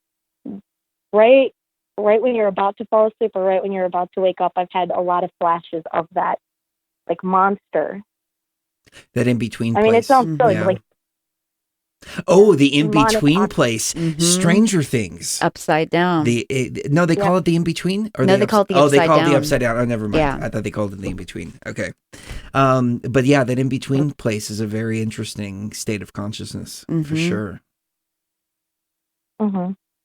Speaker 10: right when you're about to fall asleep or right when you're about to wake up, I've had a lot of flashes of that like monster.
Speaker 2: That in between place.
Speaker 10: It sounds silly, but like,
Speaker 2: oh, the in between place. Stranger Things.
Speaker 3: Upside down.
Speaker 2: They call it the in between.
Speaker 3: They call it the upside down.
Speaker 2: Oh, they call it the upside down. Oh, never mind. Yeah. I thought they called it the in between. Okay, but yeah, that in between place is a very interesting state of consciousness for sure.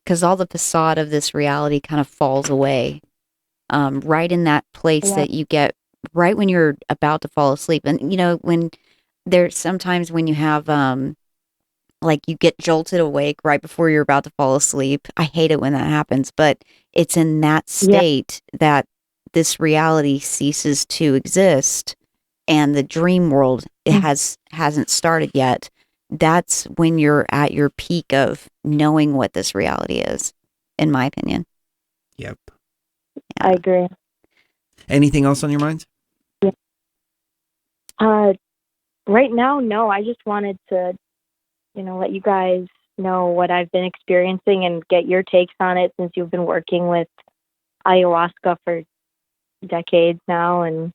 Speaker 3: Because all the facade of this reality kind of falls away, right in that place that you get right when you're about to fall asleep. And when there's sometimes when you have like you get jolted awake right before you're about to fall asleep. I hate it when that happens, but it's in that state that this reality ceases to exist, and the dream world hasn't started yet. That's when you're at your peak of knowing what this reality is, in my opinion.
Speaker 2: Yep.
Speaker 10: Yeah. I agree.
Speaker 2: Anything else on your mind?
Speaker 10: Yeah. Right now, no. I just wanted to, let you guys know what I've been experiencing and get your takes on it, since you've been working with ayahuasca for decades now. And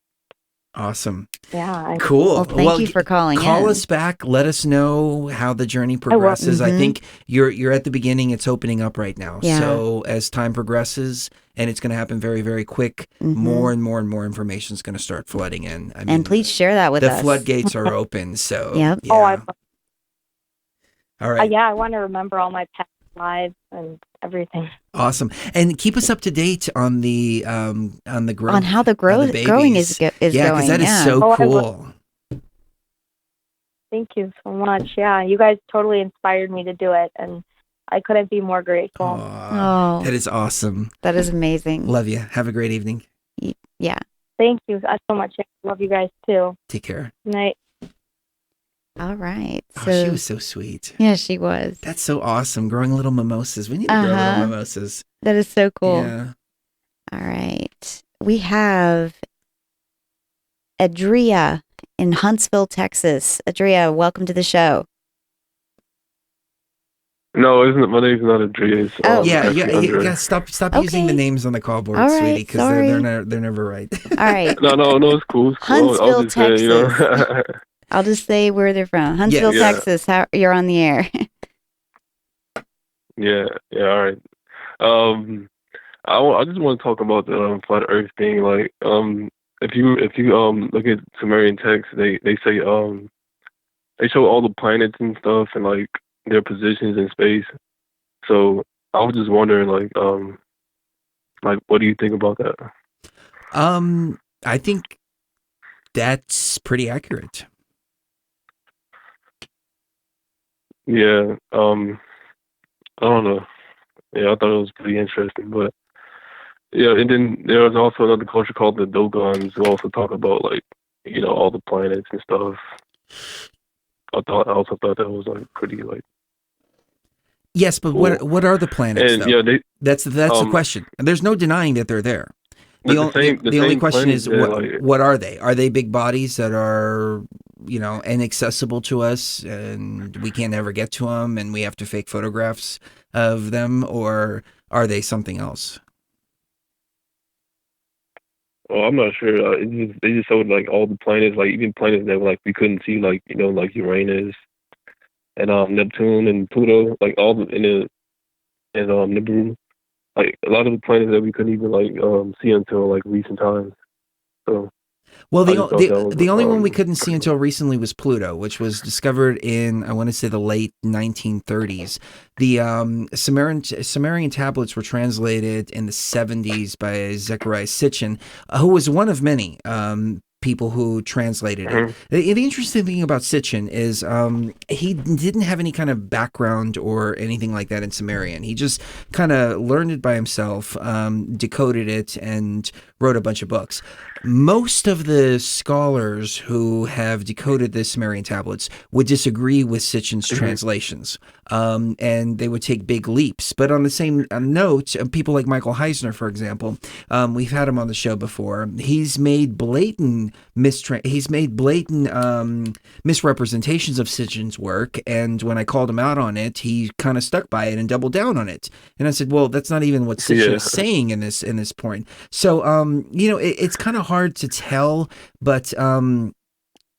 Speaker 2: Awesome.
Speaker 10: Yeah.
Speaker 2: Cool.
Speaker 3: Well, thank you for calling
Speaker 2: Call
Speaker 3: in.
Speaker 2: us back. Let us know how the journey progresses. I think you're at the beginning. It's opening up right now.
Speaker 3: Yeah.
Speaker 2: So as time progresses, and it's going to happen very, very quick, more and more and more information is going to start flooding in. I mean,
Speaker 3: and please share that with us.
Speaker 2: The floodgates are open. So
Speaker 3: Yep.
Speaker 2: yeah. All right.
Speaker 10: Yeah, I want to remember all my past lives and everything.
Speaker 2: Awesome. And keep us up to date on the growth,
Speaker 3: on how the growing is going.
Speaker 2: Yeah, because that is so cool.
Speaker 10: Thank you so much. Yeah, you guys totally inspired me to do it, and I couldn't be more grateful.
Speaker 3: Oh,
Speaker 2: that is awesome.
Speaker 3: That is amazing.
Speaker 2: Love you. Have a great evening.
Speaker 3: Yeah.
Speaker 10: Thank you so much. I love you guys too.
Speaker 2: Take care.
Speaker 10: Good night.
Speaker 3: All right.
Speaker 2: So, she was so sweet.
Speaker 3: Yeah, she was.
Speaker 2: That's so awesome. Growing little mimosas. We need to grow little mimosas.
Speaker 3: That is so cool.
Speaker 2: Yeah.
Speaker 3: All right. We have Adria in Huntsville, Texas. Adria, welcome to the show.
Speaker 11: No, my name's not Adria.
Speaker 2: Yeah. Stop using the names on the call board, sweetie, because they're never right.
Speaker 3: All right.
Speaker 11: No, it's cool. It's cool.
Speaker 3: Huntsville, Texas. I'll just say where they're from. Huntsville, Texas. You're on the air.
Speaker 11: Yeah. All right. I just want to talk about the flat Earth thing. Like, if you look at Sumerian texts, they say they show all the planets and stuff and like their positions in space. So I was just wondering, like what do you think about that?
Speaker 2: I think that's pretty accurate.
Speaker 11: Yeah. I don't know. Yeah, I thought it was pretty interesting, but yeah, and then there was also another culture called the Dogons who also talk about like, all the planets and stuff. I also thought that was like pretty like.
Speaker 2: Yes, but
Speaker 11: cool.
Speaker 2: what are the planets?
Speaker 11: And,
Speaker 2: though?
Speaker 11: yeah,
Speaker 2: that's the question. There's no denying that they're there. The only question is what are they? Are they big bodies that are inaccessible to us and we can't ever get to them and we have to fake photographs of them, or are they something else?
Speaker 11: Well, I'm not sure. They just showed like all the planets, like even planets that like we couldn't see, like like Uranus and Neptune and Pluto, like all and Nibiru, like a lot of the planets that we couldn't even like see until like recent times. So.
Speaker 2: Well, the only one we couldn't see until recently was Pluto, which was discovered in, I want to say, the late 1930s. The Sumerian tablets were translated in the 70s by Zechariah Sitchin, who was one of many people who translated it. The interesting thing about Sitchin is he didn't have any kind of background or anything like that in Sumerian. He just kind of learned it by himself, decoded it, and wrote a bunch of books. Most of the scholars who have decoded the Sumerian tablets would disagree with Sitchin's translations, and they would take big leaps. But on the same note, people like Michael Heisner, for example, we've had him on the show before. He's made blatant misrepresentations of Sitchin's work, and when I called him out on it, he kind of stuck by it and doubled down on it. And I said, "Well, that's not even what Sitchin is saying in this point." So, it's kind of hard to tell, but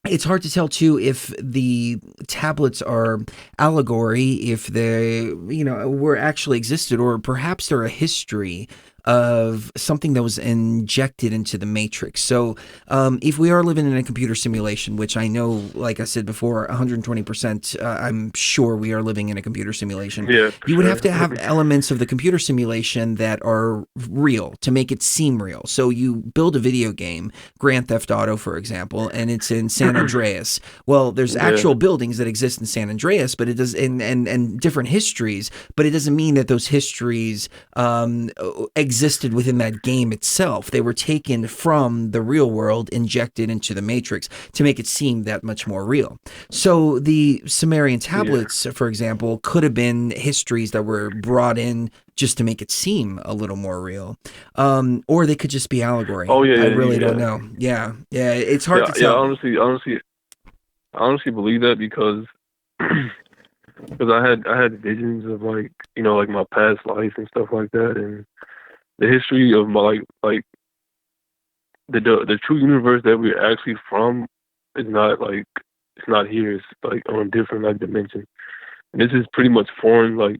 Speaker 2: it's hard to tell too if the tablets are allegory, if they were actually existed, or perhaps they're a history of something that was injected into the matrix. So if we are living in a computer simulation, which I know, like I said before, 120%, I'm sure we are living in a computer simulation.
Speaker 11: Yeah,
Speaker 2: you would have to have elements of the computer simulation that are real to make it seem real. So you build a video game, Grand Theft Auto, for example, and it's in San Andreas. Well, there's actual buildings that exist in San Andreas, but it does, and different histories, but it doesn't mean that those histories existed within that game itself. They were taken from the real world, injected into the matrix to make it seem that much more real. So the Sumerian tablets, for example, could have been histories that were brought in just to make it seem a little more real, or they could just be allegory. I really don't know. Yeah, it's hard to tell.
Speaker 11: I honestly believe that because I had visions of like my past life and stuff like that, and the history of my like the true universe that we're actually from is not like, it's not here. It's like on a different like dimension. And this is pretty much foreign like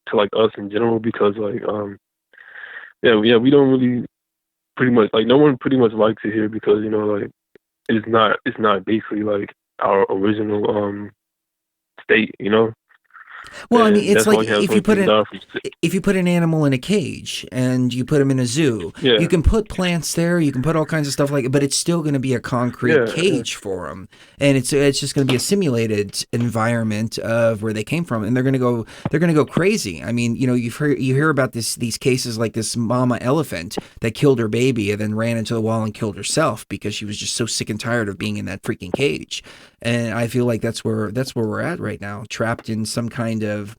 Speaker 11: to like us in general, because like we don't really pretty much like, no one pretty much likes it here, because like it's not basically like our original state.
Speaker 2: Well, I
Speaker 11: And
Speaker 2: mean, it's
Speaker 11: that's why
Speaker 2: like
Speaker 11: we have
Speaker 2: if
Speaker 11: so
Speaker 2: you
Speaker 11: many
Speaker 2: put
Speaker 11: people die from
Speaker 2: if you put an animal in a cage and you put him in a zoo,
Speaker 11: Yeah.
Speaker 2: you can put plants there, you can put all kinds of stuff like it, but it's still going to be a concrete cage for them, and it's just going to be a simulated environment of where they came from, and they're going to go crazy. I mean, you hear about these cases like this mama elephant that killed her baby and then ran into the wall and killed herself because she was just so sick and tired of being in that freaking cage. And I feel like that's where we're at right now, trapped in some kind of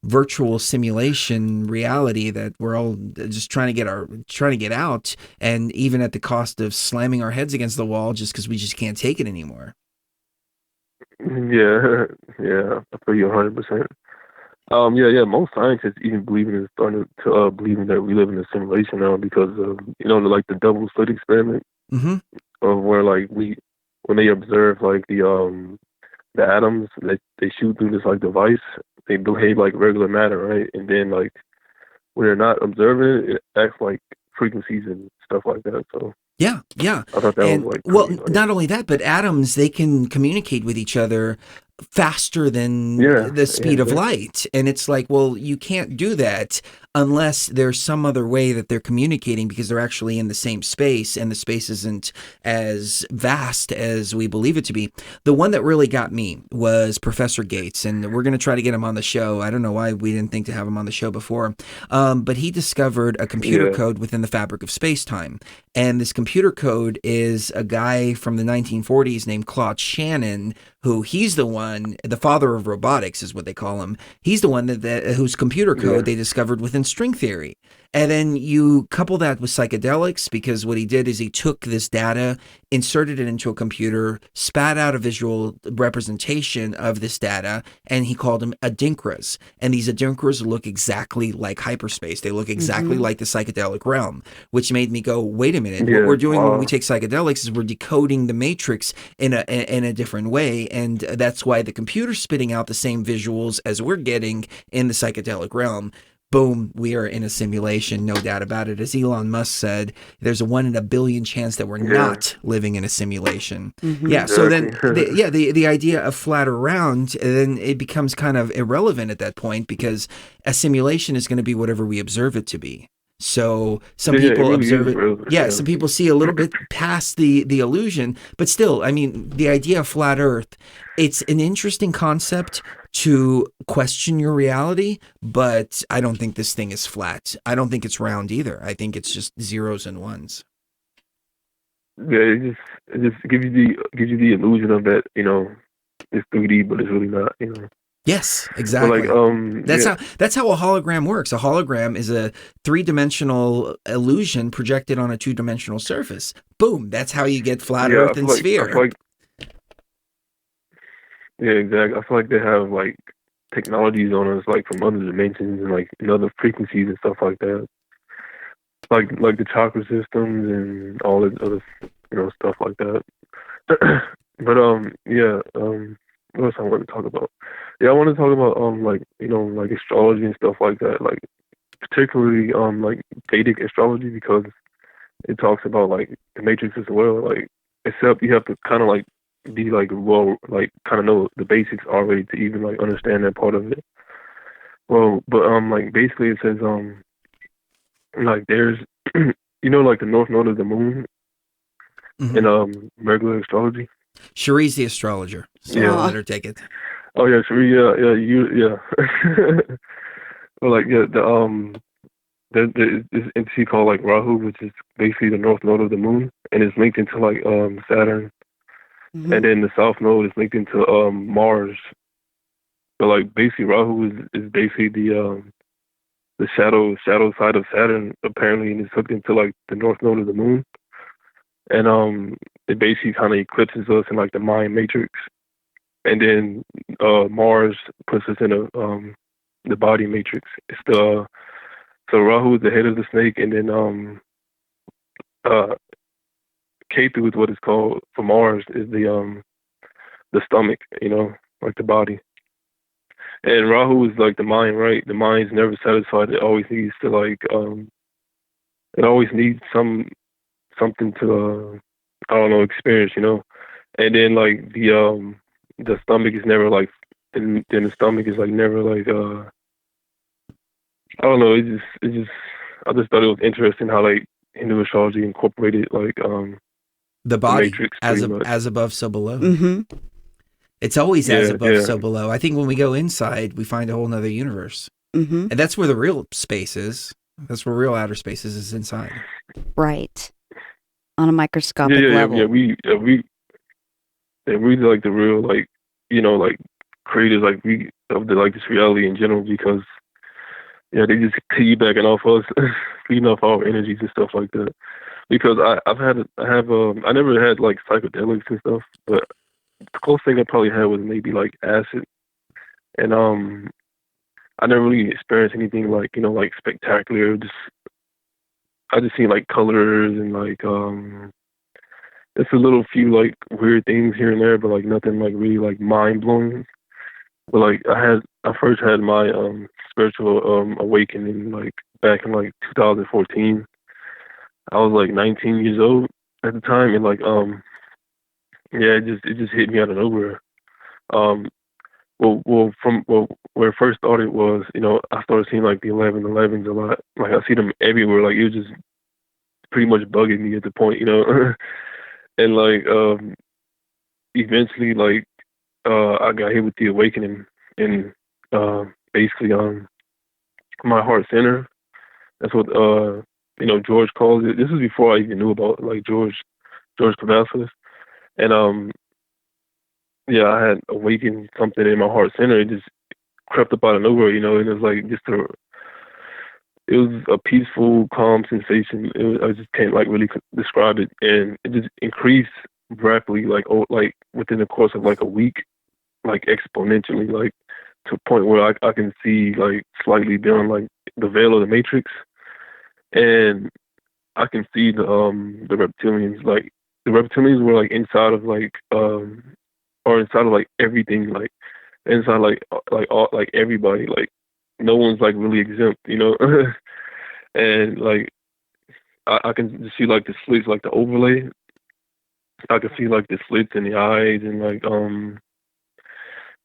Speaker 2: virtual simulation reality that we're all just trying to get out, and even at the cost of slamming our heads against the wall just because we just can't take it anymore.
Speaker 11: Yeah, I feel you 100%. Most scientists even starting to believing that we live in a simulation now, because of like the double slit experiment, of where like when they observe like the atoms, they shoot through this like device, they behave like regular matter, right? And then like when they're not observing it, it acts like frequencies and stuff like that. So
Speaker 2: yeah,
Speaker 11: I thought that was like
Speaker 2: well,
Speaker 11: pretty,
Speaker 2: not only that, but atoms, they can communicate with each other faster than the speed of light, and it's like, well, you can't do that unless there's some other way that they're communicating, because they're actually in the same space and the space isn't as vast as we believe it to be. The one that really got me was Professor Gates, and we're going to try to get him on the show. I don't know why we didn't think to have him on the show before, but he discovered a computer code within the fabric of space-time, and this computer code is a guy from the 1940s named Claude Shannon, who he's the one, the father of robotics is what they call him. He's the one whose computer code they discovered within string theory. And then you couple that with psychedelics, because what he did is he took this data, inserted it into a computer, spat out a visual representation of this data, and he called them adinkras. And these adinkras look exactly like hyperspace. They look exactly like the psychedelic realm, which made me go, wait a minute. What we're doing when we take psychedelics is we're decoding the matrix in a different way. And that's why the computer's spitting out the same visuals as we're getting in the psychedelic realm. Boom, we are in a simulation, no doubt about it. As Elon Musk said, there's a 1 in a billion chance that we're not living in a simulation. Yeah, so then, the idea of flat or round, then it becomes kind of irrelevant at that point, because a simulation is going to be whatever we observe it to be. So some people observe it. Some people see a little bit past the illusion, but still, I mean, the idea of flat Earth, it's an interesting concept to question your reality, but I don't think this thing is flat. I don't think it's round either. I think it's just zeros and ones.
Speaker 11: Yeah, it just gives you the illusion of that, it's 3D, but it's really not,
Speaker 2: Yes, exactly.
Speaker 11: But
Speaker 2: that's how a hologram works. A hologram is a 3-dimensional illusion projected on a 2-dimensional surface. Boom, that's how you get flat Earth and sphere.
Speaker 11: Yeah, exactly. I feel like they have like technologies on us, like from other dimensions and like in other frequencies and stuff like that. Like the chakra systems and all the other, stuff like that. But what else I want to talk about? Yeah, I want to talk about like astrology and stuff like that. Like particularly like Vedic astrology, because it talks about like the matrix as well. Like, except you have to kind of like be like kind of know the basics already to even like understand that part of it. Well, but like basically it says like there's like the north node of the moon in regular astrology.
Speaker 2: Sherry's the astrologer, so I'll let her take it.
Speaker 11: Oh yeah, Sherry, well, like there's this entity called like Rahu, which is basically the north node of the moon, and it's linked into like Saturn. And then the south node is linked into Mars. So like basically Rahu is basically the shadow side of Saturn apparently, and it's hooked into like the north node of the moon. And it basically kind of eclipses us in like the mind matrix. And then Mars puts us in the body matrix. It's so Rahu is the head of the snake, and then K2 is what it's called for Mars, is the stomach, you know, like the body. And Rahu is like the mind, right? The mind's never satisfied. It always needs to like it always needs something to I don't know, experience, you know. And then like the stomach is never like then the stomach is like never like I don't know, it just I just thought it was interesting how like Hindu astrology incorporated like
Speaker 2: the body,
Speaker 11: the matrix
Speaker 2: as above, so below.
Speaker 3: Mm-hmm.
Speaker 2: It's always as above, so below. I think when we go inside, we find a whole nother universe.
Speaker 3: Mm-hmm.
Speaker 2: And that's where the real space is. That's where real outer space is inside.
Speaker 3: Right. On a microscopic level.
Speaker 11: Yeah, we like the real, like, you know, like creators, like we of the like this reality in general, because they just piggybacking off us, feeding off our energies and stuff like that. Because I never had like psychedelics and stuff, but the closest thing I probably had was maybe like acid, and I never really experienced anything like, you know, like spectacular. I just seen like colors and like it's a little few like weird things here and there, but like nothing like really like mind blowing. But like I first had my spiritual awakening like back in like 2014. I was like 19 years old at the time, and like it just hit me out of nowhere. Where it first started was, you know, I started seeing like the 1111s a lot. Like I see them everywhere. Like it was just pretty much bugging me at the point, you know. And like eventually, like I got hit with the awakening, and basically my heart center. That's what you know, George calls it. This is before I even knew about like George Cavazos. And I had awakened something in my heart center. It just crept up out of nowhere, you know, and it was like it was a peaceful, calm sensation. I just can't like really describe it, and it just increased rapidly, like within the course of like a week, like exponentially, like to a point where I can see like slightly beyond like the veil of the matrix, and I can see the reptilians. Like the reptilians were like inside of like or inside of like everything, like inside like all like everybody, like no one's like really exempt, you know. And like I can just see like the slits, like the overlay. I can see like the slits in the eyes, and like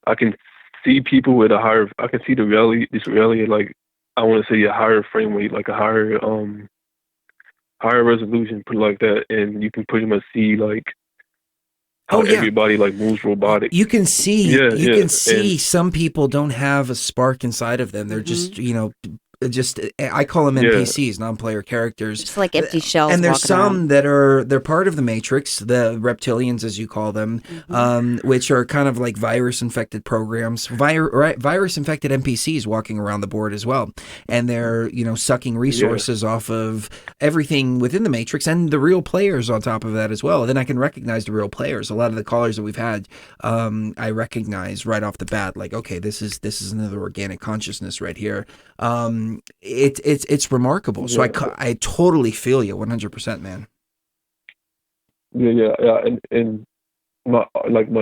Speaker 11: I can see people with I can see this reality, like I want to say a higher frame rate, like a higher resolution, put it like that, and you can pretty much see like how everybody like moves robotic.
Speaker 2: You can see some people don't have a spark inside of them. They're just, you know, I call them NPCs, non-player characters.
Speaker 3: Just like empty shells.
Speaker 2: And there's some that they're part of the Matrix, the reptilians, as you call them, which are kind of like virus-infected programs, virus-infected NPCs walking around the board as well. And they're, you know, sucking resources off of everything within the Matrix and the real players on top of that as well. And then I can recognize the real players. A lot of the callers that we've had, I recognize right off the bat, like, okay, this is another organic consciousness right here. It's remarkable. So I totally feel you 100%, man.
Speaker 11: Yeah. And my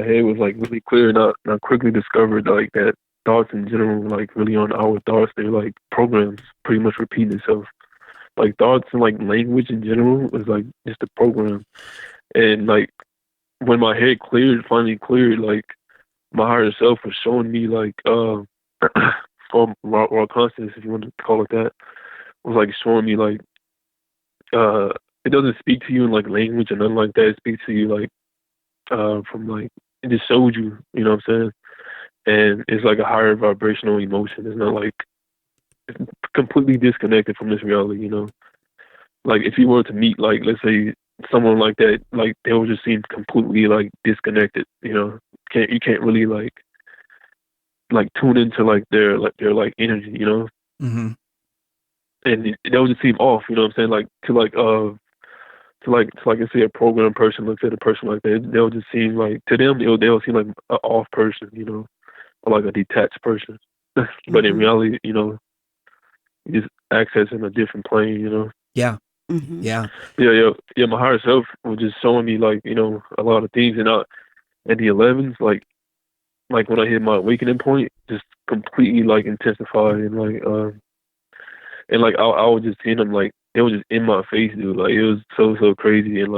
Speaker 11: head was like really clear, and I quickly discovered like that thoughts in general, like really on our thoughts, they're like programs pretty much repeat itself. Like thoughts and like language in general is like just a program. And like when my head finally cleared, like my higher self was showing me like or raw consciousness, if you want to call it that, was like showing me like it doesn't speak to you in like language or nothing like that. It speaks to you like from like it just showed you, you know what I'm saying? And it's like a higher vibrational emotion. It's not like it's completely disconnected from this reality, you know. Like if you were to meet like, let's say, someone like that, like they would just seem completely like disconnected, you know. You can't really like tune into like their energy, you know.
Speaker 2: Mm-hmm.
Speaker 11: And that would just seem off, you know what I'm saying? Like to I say a programmed person looks at a person like that, they'll just seem like, to them they'll seem like an off person, you know, or like a detached person. But in reality, you know, you just accessing a different plane, you know.
Speaker 2: Yeah.
Speaker 3: Mm-hmm.
Speaker 2: Yeah.
Speaker 11: Yeah. My higher self was just showing me like, you know, a lot of things, and at the 11s, like when I hit my awakening point, just completely like intensified, and like I was just seeing them like they were just in my face, dude. Like it was so crazy, and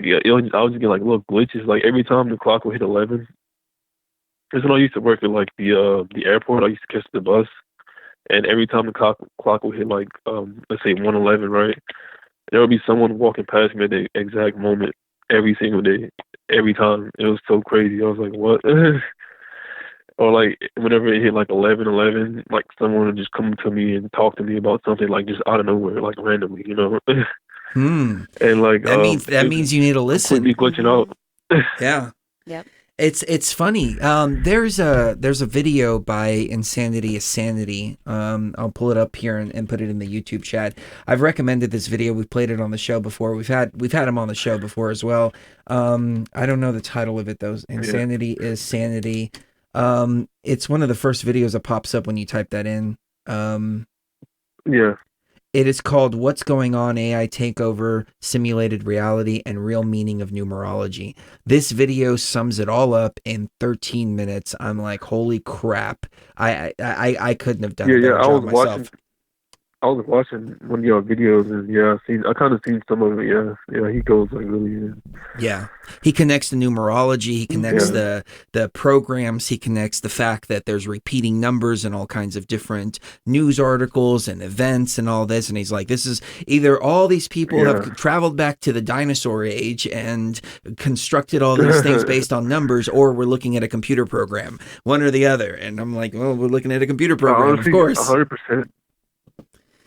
Speaker 11: yeah, I was just getting like little glitches. Like every time the clock would hit 11, because when I used to work at like the airport, I used to catch the bus, and every time the clock would hit like let's say 1:11, right, there would be someone walking past me at the exact moment every single day, every time. It was so crazy. I was like, what? Or like whenever it hit like 11:11, like someone would just come to me and talk to me about something like just out of nowhere, like randomly, you know. And like
Speaker 2: that means you need to listen.
Speaker 11: Completely glitching out.
Speaker 2: Yeah.
Speaker 3: Yep.
Speaker 2: It's funny. There's a video by Insanity is Sanity. I'll pull it up here and put it in the YouTube chat. I've recommended this video. We've played it on the show before. We've had him on the show before as well. I don't know the title of it though. Insanity is Sanity. It's one of the first videos that pops up when you type that in.
Speaker 11: Yeah.
Speaker 2: It is called What's Going On, AI Takeover, Simulated Reality, and Real Meaning of Numerology. This video sums it all up in 13 minutes. I'm like, holy crap. I couldn't have done a better job myself.
Speaker 11: I was watching one of your videos, and I kind of seen some of it. Yeah, he goes like really in.
Speaker 2: Yeah, he connects the numerology. He connects the programs. He connects the fact that there's repeating numbers and all kinds of different news articles and events and all this. And he's like, this is either all these people have traveled back to the dinosaur age and constructed all these things based on numbers, or we're looking at a computer program, one or the other. And I'm like, well, we're looking at a computer program, honestly, of course.
Speaker 11: 100%.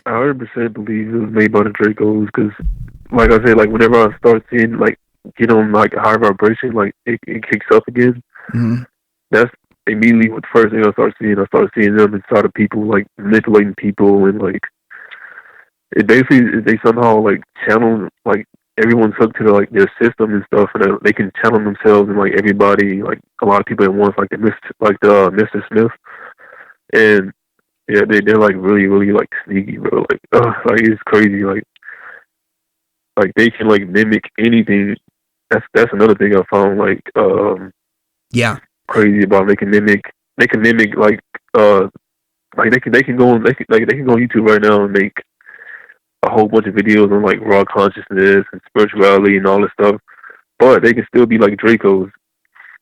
Speaker 11: I 100% believe it was made by the Dracos, because, like I said, like whenever I start seeing like get on like a higher vibration, like it kicks up again.
Speaker 2: Mm-hmm.
Speaker 11: That's immediately what the first thing I start seeing. I start seeing them inside of people, like manipulating people, and like it basically they somehow like channel, like everyone's hooked to their system and stuff, and they can channel themselves and like everybody, like a lot of people at once, like the Mr. Smith, and. Yeah, they're like really like sneaky, bro. Like it's crazy. Like they can like mimic anything. That's another thing I found crazy about. They can mimic like they can go on YouTube right now and make a whole bunch of videos on like raw consciousness and spirituality and all this stuff, but they can still be like Dracos.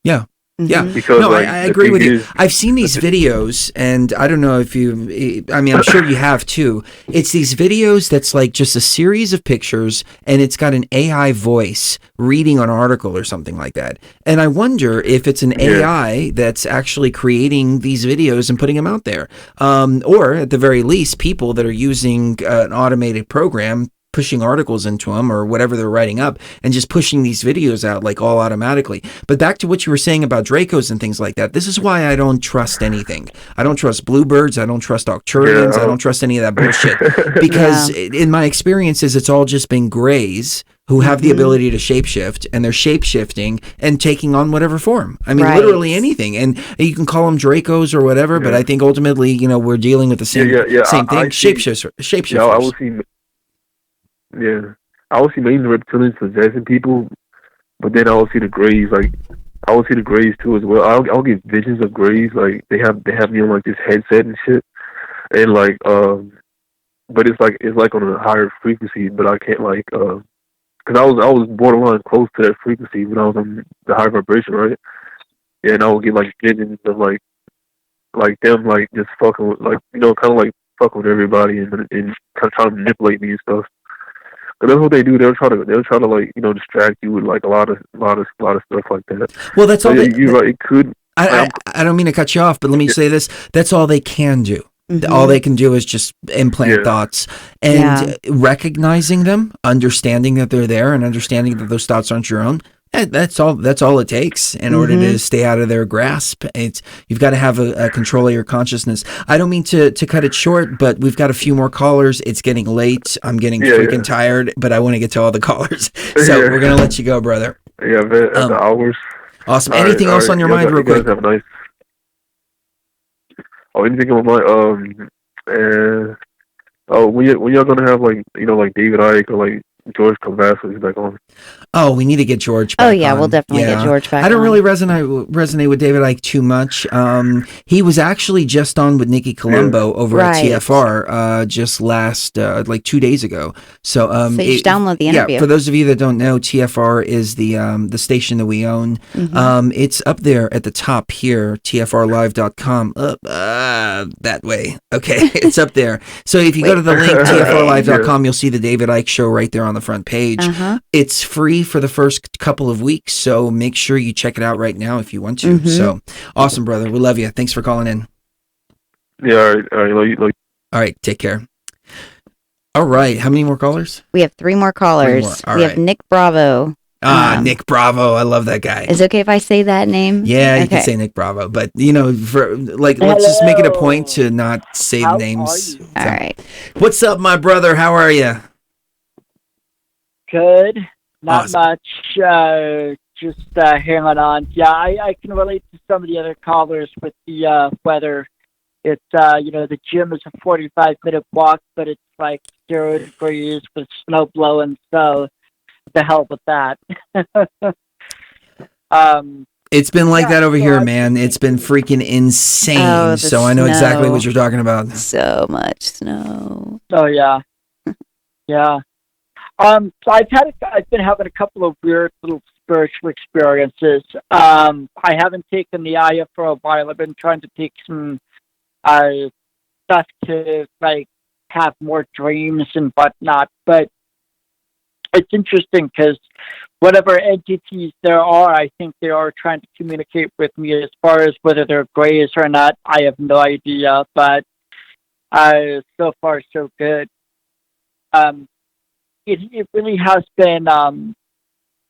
Speaker 2: Yeah. Yeah,
Speaker 11: because,
Speaker 2: no, I agree with you. I've seen these videos, and I don't know if I'm sure you have too. It's these videos that's like just a series of pictures, and it's got an AI voice reading an article or something like that. And I wonder if it's an AI that's actually creating these videos and putting them out there. Or at the very least, people that are using an automated program pushing articles into them or whatever they're writing up and just pushing these videos out like all automatically. But back to what you were saying about Dracos and things like that. This is why I don't trust anything. I don't trust bluebirds. I don't trust Arcturians. I don't trust any of that bullshit because in my experiences, it's all just been grays who have the ability to shapeshift, and they're shapeshifting and taking on whatever form. I mean, literally anything. And you can call them Dracos or whatever, but I think ultimately, we're dealing with the same thing. Shapeshifters.
Speaker 11: Yeah, I will see mainly reptilians possessing people, but then I will see the Greys. Like I will see the Greys too as well. I'll get visions of Greys. Like they have me on like this headset and shit, and like but it's like on a higher frequency. But I can't because I was borderline close to that frequency when I was on the high vibration, right? Yeah, and I will get like visions of like them like just fucking with, like kind of like fucking with everybody and kind of trying to manipulate me and stuff. But that's what they do. They'll try to like distract you with like a lot of stuff like that.
Speaker 2: Well, that's all.
Speaker 11: You're right. It could.
Speaker 2: I don't mean to cut you off, but let me say this. That's all they can do. All they can do is just implant thoughts and recognizing them, understanding that they're there, and understanding that those thoughts aren't your own. That's all it takes in order to stay out of their grasp. You've got to have a control of your consciousness. I don't mean to cut it short, but we've got a few more callers. It's getting late. I'm getting freaking tired, but I want to get to all the callers. So we're going to let you go, brother.
Speaker 11: Yeah, man, the hours.
Speaker 2: Awesome. Anything else on your mind real quick?
Speaker 11: Have a nice... anything on my Oh, when y'all gonna have like like David Icke or like George Cavassos back on?
Speaker 2: Oh, we need to get George back on.
Speaker 3: We'll definitely get George back on.
Speaker 2: I don't really resonate with David Icke too much. He was actually just on with Nikki Colombo over at TFR just last, like 2 days ago. So,
Speaker 3: you should download the interview.
Speaker 2: Yeah, for those of you that don't know, TFR is the station that we own. It's up there at the top here, tfrlive.com, up that way. Okay, it's up there. So if you go to the link, tfrlive.com, you'll see the David Icke show right there on the front page. It's free for the first couple of weeks, so make sure you check it out right now if you want to. So awesome, brother. We love you. Thanks for calling in.
Speaker 11: Yeah, all right.
Speaker 2: All right, take care. All right, how many more callers?
Speaker 3: We have 3 more callers. We have Nick Bravo.
Speaker 2: Nick Bravo. I love that guy.
Speaker 3: Is it okay if I say that name?
Speaker 2: Yeah, you can say Nick Bravo, but let's just make it a point to not say the names.
Speaker 3: All right.
Speaker 2: What's up, my brother? How are you?
Speaker 12: Good. Not much. Just hanging on. Yeah, I can relate to some of the other callers with the weather. It's, the gym is a 45-minute walk, but it's like 0 degrees with snow blowing, so the hell with that.
Speaker 2: It's been like that over here, man. It's been freaking insane. So I know exactly what you're talking about.
Speaker 3: So much snow.
Speaker 12: Oh, yeah. Yeah. So I've been having a couple of weird little spiritual experiences. I haven't taken the Aya for a while. I've been trying to take some stuff to have more dreams and whatnot. But it's interesting because whatever entities there are, I think they are trying to communicate with me. As far as whether they're grays or not, I have no idea. But so far, so good. It really has been,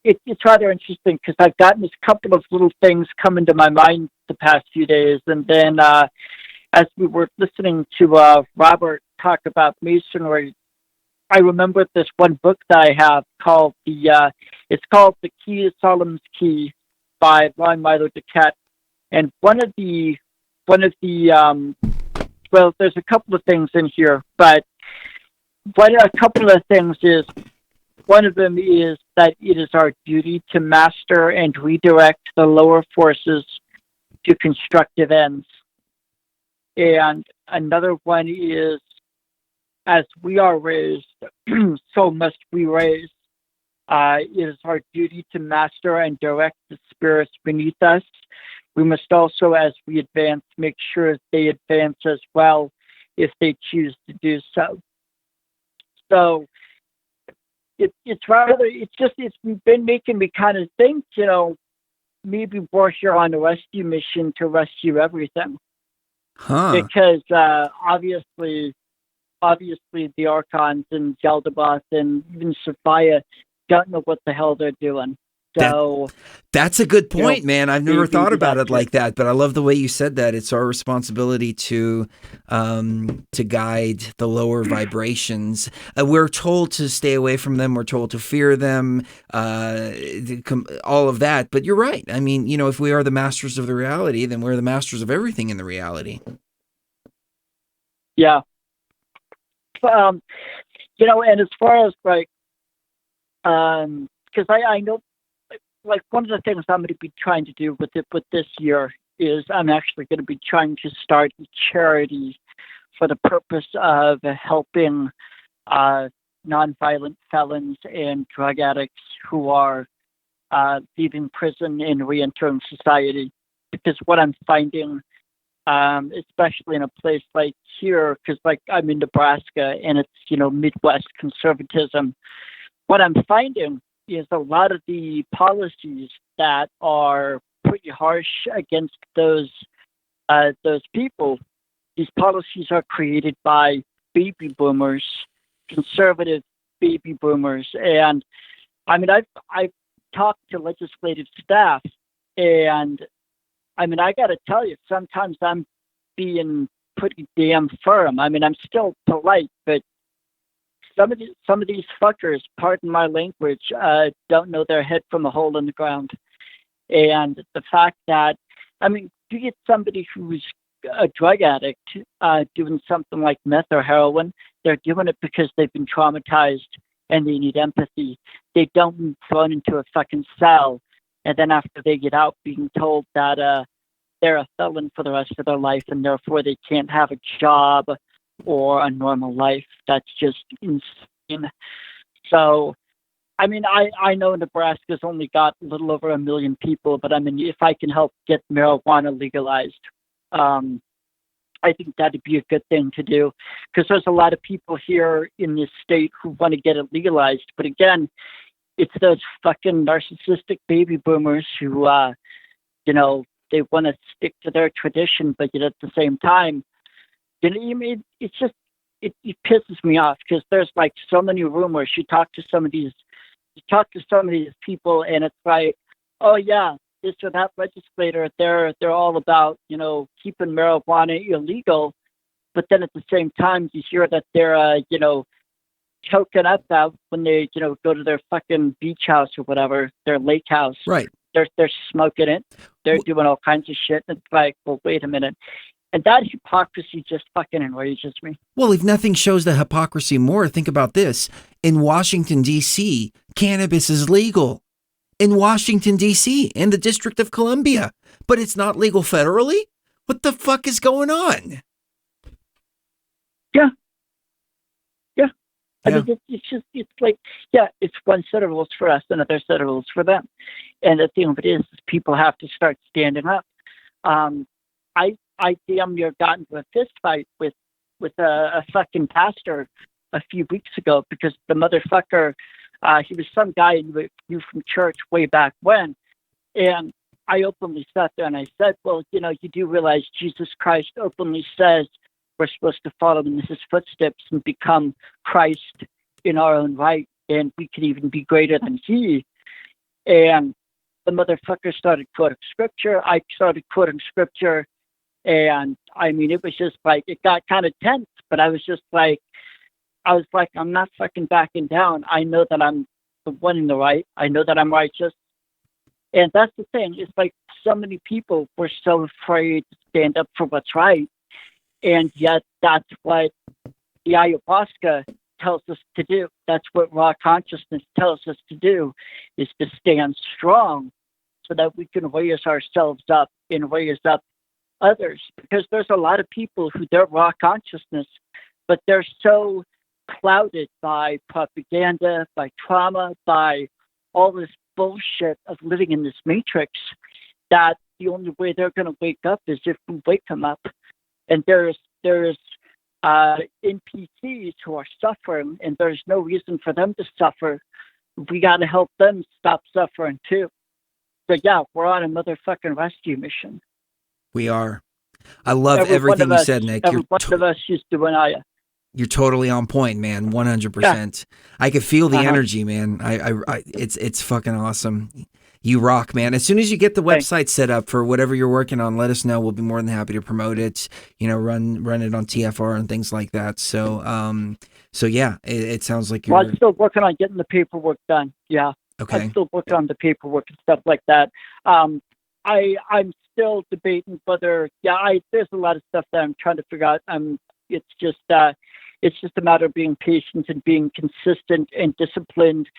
Speaker 12: it's rather interesting because I've gotten this couple of little things come into my mind the past few days. And then as we were listening to Robert talk about Masonry, I remembered this one book that I have called it's called The Key to Solomon's Key by Ron Milo DeCat. And one of the well, there's a couple of things in here, but a couple of things is, one of them is that it is our duty to master and redirect the lower forces to constructive ends. And another one is, as we are raised, so must we raise. It is our duty to master and direct the spirits beneath us. We must also, as we advance, make sure they advance as well if they choose to do so. So it's been making me kind of think, maybe we're here on a rescue mission to rescue everything. Because obviously the Archons and Zeldaboth and even Sophia don't know what the hell they're doing. So
Speaker 2: that's a good point, man. I've never thought about it like that, but I love the way you said that. It's our responsibility to guide the lower vibrations. We're told to stay away from them. We're told to fear them, all of that. But you're right. I mean, if we are the masters of the reality, then we're the masters of everything in the reality.
Speaker 12: Yeah. And as far as because I know, one of the things I'm going to be trying to do with this year is I'm actually going to be trying to start a charity for the purpose of helping nonviolent felons and drug addicts who are leaving prison and reentering society. Because what I'm finding, especially in a place like here, because I'm in Nebraska and it's Midwest conservatism, what I'm finding is a lot of the policies that are pretty harsh against those people. These policies are created by baby boomers, conservative baby boomers, and I mean I've talked to legislative staff, and I mean I got to tell you, sometimes I'm being pretty damn firm. I mean I'm still polite, but some of these fuckers, pardon my language, don't know their head from a hole in the ground. And the fact that, I mean, you get somebody who's a drug addict doing something like meth or heroin, They're doing it because they've been traumatized and they need empathy. They don't be thrown into a fucking cell, and then after they get out, being told that they're a felon for the rest of their life, and therefore they can't have a job or a normal life. That's just insane. So, I mean, I know Nebraska's only got a little over 1 million people, but I mean, if I can help get marijuana legalized, I think that'd be a good thing to do, because there's a lot of people here in this state who want to get it legalized. But again, it's those fucking narcissistic baby boomers who, they want to stick to their tradition, but yet at the same time, it's just, it pisses me off, because there's like so many rumors. You talk to some of these people, and it's like, oh yeah, this or that legislator, they're all about, keeping marijuana illegal. But then at the same time, you hear that they're, choking up out when they, go to their fucking beach house or whatever, their lake house.
Speaker 2: Right.
Speaker 12: They're smoking it. They're doing all kinds of shit. And it's like, well, wait a minute. And that hypocrisy just fucking enrages me.
Speaker 2: Well, if nothing shows the hypocrisy more, think about this. In Washington, D.C., cannabis is legal. In Washington, D.C., in the District of Columbia. But it's not legal federally? What the fuck is going on?
Speaker 12: Yeah. I mean, it's like, it's one set of rules for us, another set of rules for them. And the thing of it is people have to start standing up. I damn near got into a fist fight with a fucking pastor a few weeks ago, because the motherfucker, he was some guy you knew from church way back when. And I openly sat there and I said, well, you do realize Jesus Christ openly says we're supposed to follow in his footsteps and become Christ in our own right, and we could even be greater than he. And the motherfucker started quoting scripture. I started quoting scripture. And I mean, it was just like, it got kind of tense, but I was like, I'm not fucking backing down. I know that I'm the one in the right. I know that I'm righteous. And that's the thing. It's like so many people were so afraid to stand up for what's right. And yet that's what the ayahuasca tells us to do. That's what raw consciousness tells us to do, is to stand strong so that we can raise ourselves up and raise up others. Because there's a lot of people who, they're raw consciousness, but they're so clouded by propaganda, by trauma, by all this bullshit of living in this matrix, that the only way they're going to wake up is if we wake them up. And there's NPCs who are suffering, and there's no reason for them to suffer. We got to help them stop suffering too. So yeah, we're on a motherfucking rescue mission.
Speaker 2: We are. I love everything you said, Nick.
Speaker 12: Every one of us used to an
Speaker 2: You're totally on point, man. 100%. Yeah. I could feel the energy, man. It's fucking awesome. You rock, man. As soon as you get the website set up for whatever you're working on, let us know. We'll be more than happy to promote it. Run it on TFR and things like that. So yeah, it sounds like you're.
Speaker 12: Well, I'm still working on getting the paperwork done. Yeah.
Speaker 2: Okay.
Speaker 12: I'm still working on the paperwork and stuff like that. I'm still debating whether. There's a lot of stuff that I'm trying to figure out. It's just a matter of being patient and being consistent and disciplined.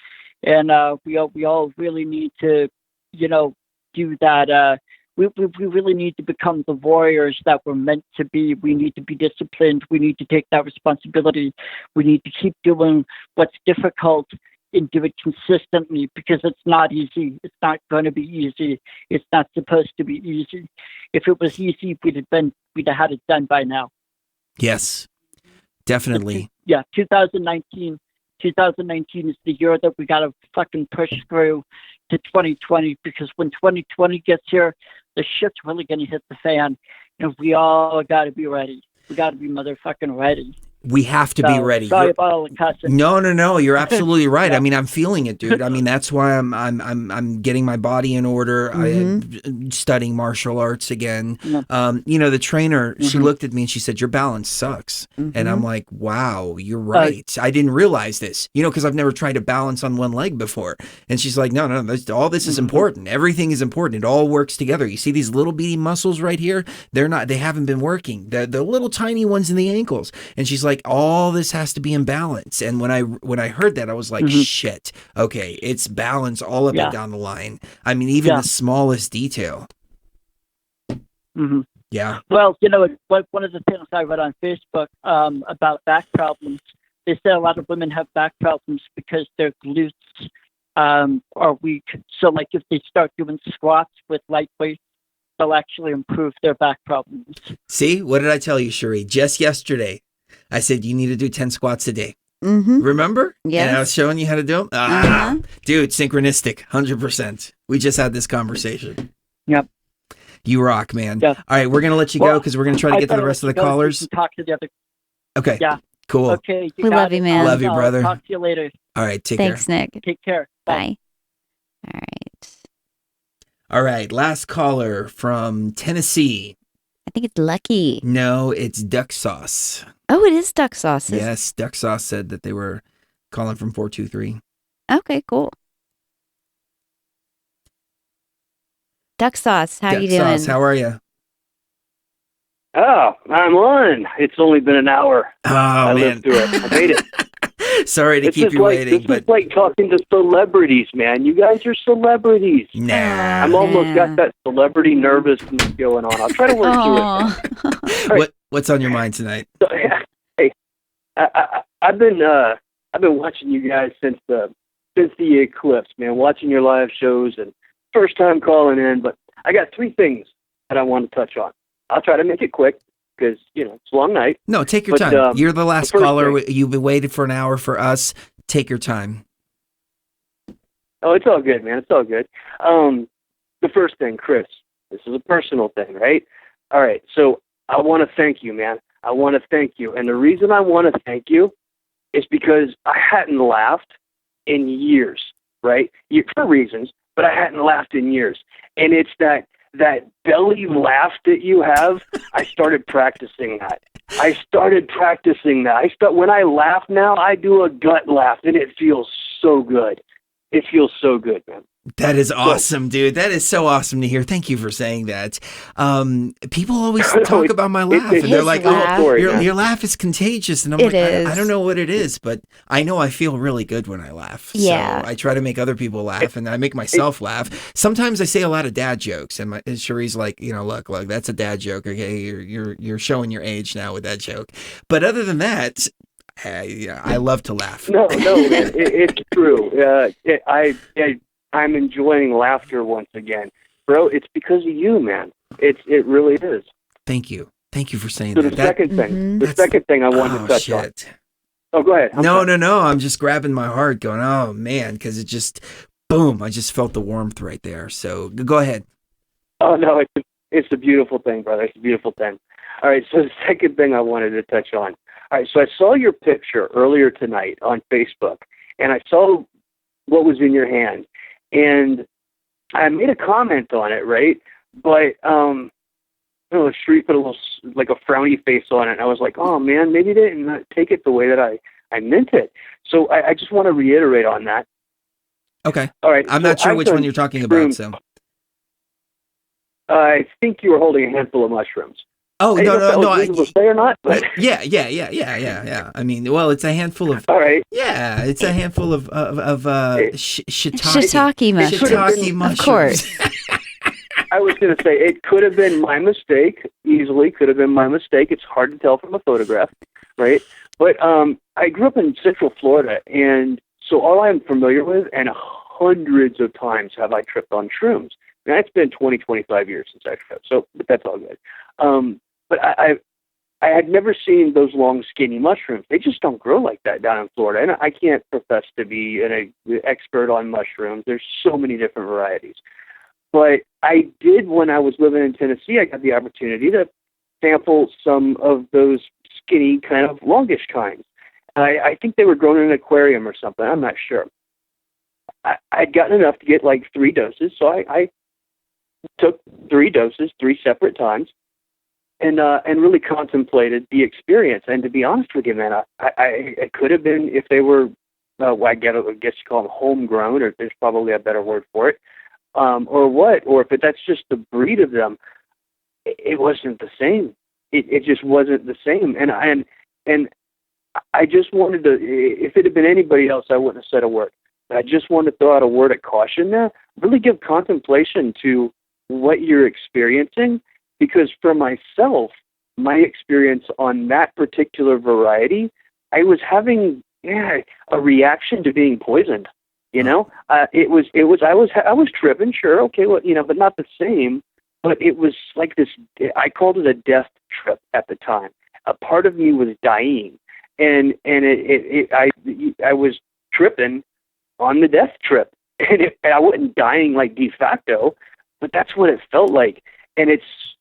Speaker 12: And we all really need to, do that. We really need to become the warriors that we're meant to be. We need to be disciplined. We need to take that responsibility. We need to keep doing what's difficult and do it consistently, because it's not easy. It's not going to be easy. It's not supposed to be easy. If it was easy, we'd have had it done by now.
Speaker 2: Yes, definitely.
Speaker 12: 2019 is the year that we got to fucking push through to 2020, because when 2020 gets here, the shit's really going to hit the fan, and we all got to be ready. We got to be motherfucking ready.
Speaker 2: We have to be ready.
Speaker 12: Sorry about all the cussing.
Speaker 2: No. You're absolutely right. I mean, I'm feeling it, dude. I mean, that's why I'm getting my body in order. I'm studying martial arts again. The trainer, she looked at me and she said, "Your balance sucks." And I'm like, "Wow, you're right. I didn't realize this. Because I've never tried to balance on one leg before." And she's like, "No. All this is important. Everything is important. It all works together. You see these little bitty muscles right here? They haven't been working. The little tiny ones in the ankles." And she's like, like, all this has to be in balance. And when I heard that, I was like, shit, okay, it's balance all up and down the line. I mean, even the smallest detail.
Speaker 12: Mm-hmm.
Speaker 2: Yeah.
Speaker 12: Well, you know, one of the things I read on Facebook about back problems, they say a lot of women have back problems because their glutes are weak. So, like, if they start doing squats with light weights, they'll actually improve their back problems.
Speaker 2: See, what did I tell you, Cherie? Just yesterday, I said you need to do 10 squats a day.
Speaker 3: Mm-hmm.
Speaker 2: Remember?
Speaker 3: Yes.
Speaker 2: And I was showing you how to do them. Dude, synchronistic, 100%. We just had this conversation.
Speaker 12: Yep.
Speaker 2: You rock, man.
Speaker 12: Yeah.
Speaker 2: All right, we're going to let you go because we're going to try to get to the rest of the callers.
Speaker 12: Talk to the other.
Speaker 2: Okay.
Speaker 12: Yeah.
Speaker 2: Cool.
Speaker 12: Okay.
Speaker 3: We love you, man.
Speaker 2: Love you, brother.
Speaker 12: Talk to you later.
Speaker 2: All right, take care.
Speaker 3: Thanks, Nick.
Speaker 12: Take care.
Speaker 3: Bye. All right.
Speaker 2: All right, last caller from Tennessee.
Speaker 3: I think it's Lucky.
Speaker 2: No, it's Duck Sauce.
Speaker 3: Oh, it is Duck Sauce.
Speaker 2: Yes, Duck Sauce said that they were calling from 423.
Speaker 3: Okay, cool. Duck Sauce, how are you doing?
Speaker 2: Duck Sauce, how are you?
Speaker 13: Oh, I'm on. It's only been an hour.
Speaker 2: Oh,
Speaker 13: I lived through it. I made it.
Speaker 2: Sorry to keep you waiting.
Speaker 13: This is like talking to celebrities, man. You guys are celebrities.
Speaker 2: Nah.
Speaker 13: I'm almost got that celebrity nervousness going on. I'll try to work through it. Right.
Speaker 2: What's on your mind tonight?
Speaker 13: So, hey, I've been watching you guys since the eclipse, man. Watching your live shows and first time calling in, but I got 3 things that I want to touch on. I'll try to make it quick because, you know, it's a long night.
Speaker 2: No, take your time. You're the last caller. You've been waiting for an hour for us. Take your time.
Speaker 13: Oh, it's all good, man. It's all good. The first thing, Chris, this is a personal thing, right? All right. So I want to thank you, man. I want to thank you. And the reason I want to thank you is because I hadn't laughed in years, right? For reasons, but I hadn't laughed in years. And it's that belly laugh that you have. I started practicing that. When I laugh now, I do a gut laugh, and it feels so good. It feels so good, man.
Speaker 2: That is awesome, dude. That is so awesome to hear. Thank you for saying that. People always talk about my laugh, and they're like, "Oh, your laugh is contagious," and I'm like, I don't know what it is, but I know I feel really good when I laugh.
Speaker 3: Yeah.
Speaker 2: So I try to make other people laugh, and I make myself laugh. Sometimes I say a lot of dad jokes, and Cherie's like, you know, look, that's a dad joke. Okay, you're showing your age now with that joke. But other than that, I love to laugh.
Speaker 13: No, man, it's true. I'm enjoying laughter once again, bro. It's because of you, man. It really is.
Speaker 2: Thank you for saying
Speaker 13: that.
Speaker 2: So
Speaker 13: the second thing I wanted to touch on. Oh, go ahead.
Speaker 2: No. I'm just grabbing my heart, going, oh man, because it just, boom! I just felt the warmth right there. So go ahead.
Speaker 13: Oh no, it's a beautiful thing, brother. It's a beautiful thing. All right. So the second thing I wanted to touch on. All right. So I saw your picture earlier tonight on Facebook, and I saw what was in your hand. And I made a comment on it, right? But Shree put a little like a frowny face on it, and I was like, "Oh man, maybe they didn't take it the way that I meant it." So I just want to reiterate on that.
Speaker 2: Okay.
Speaker 13: All right.
Speaker 2: I'm not sure which one you're talking about. So
Speaker 13: I think you were holding a handful of mushrooms.
Speaker 2: Oh, no.
Speaker 13: I say or not, but
Speaker 2: yeah. I mean, well, it's a handful of.
Speaker 13: All right.
Speaker 2: Yeah, it's a handful of
Speaker 3: shiitake mushrooms.
Speaker 2: Shiitake mushrooms.
Speaker 3: Of course.
Speaker 13: I was going to say it could have been my mistake. Easily could have been my mistake. It's hard to tell from a photograph, right? But I grew up in Central Florida, and so all I'm familiar with, and hundreds of times have I tripped on shrooms. Now, it's been 25 years since I tripped, but that's all good. But I had never seen those long, skinny mushrooms. They just don't grow like that down in Florida. And I can't profess to be an expert on mushrooms. There's so many different varieties. But I did, when I was living in Tennessee, I got the opportunity to sample some of those skinny, kind of longish kinds. I think they were grown in an aquarium or something. I'm not sure. I'd gotten enough to get like 3 doses, so I took 3 doses 3 separate times. And really contemplated the experience. And to be honest with you, man, it could have been if they were, I guess you call them homegrown, or there's probably a better word for it, or what, or if that's just the breed of them. It wasn't the same. It just wasn't the same. And I just wanted to, if it had been anybody else, I wouldn't have said a word. But I just wanted to throw out a word of caution there. Really give contemplation to what you're experiencing, because for myself, my experience on that particular variety, I was having a reaction to being poisoned. You know, I was tripping, sure, okay, well, you know, but not the same. But it was like this. I called it a death trip at the time. A part of me was dying, and I was tripping on the death trip, and I wasn't dying like de facto, but that's what it felt like. And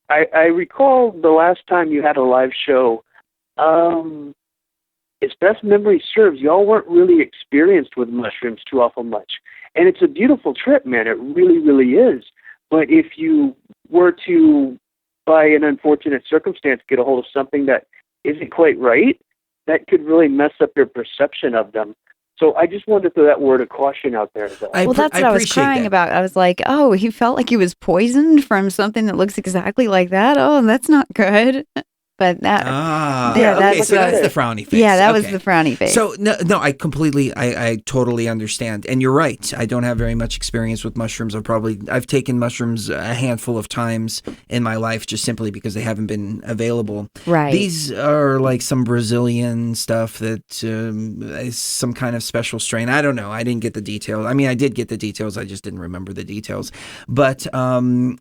Speaker 13: I recall the last time you had a live show. As best memory serves, y'all weren't really experienced with mushrooms too awful much. And it's a beautiful trip, man. It really, really is. But if you were to, by an unfortunate circumstance, get a hold of something that isn't quite right, that could really mess up your perception of them. So I just wanted to throw that word of caution out there.
Speaker 3: Well, that's what I was crying about. I was like, oh, he felt like he was poisoned from something that looks exactly like that. Oh, that's not good. But that,
Speaker 2: okay, so that's the frowny face.
Speaker 3: Yeah, that was the frowny face.
Speaker 2: So no, I totally understand, and you're right. I don't have very much experience with mushrooms. I've taken mushrooms a handful of times in my life, just simply because they haven't been available.
Speaker 3: Right.
Speaker 2: These are like some Brazilian stuff that is some kind of special strain. I don't know. I didn't get the details. I mean, I did get the details. I just didn't remember the details. But I'm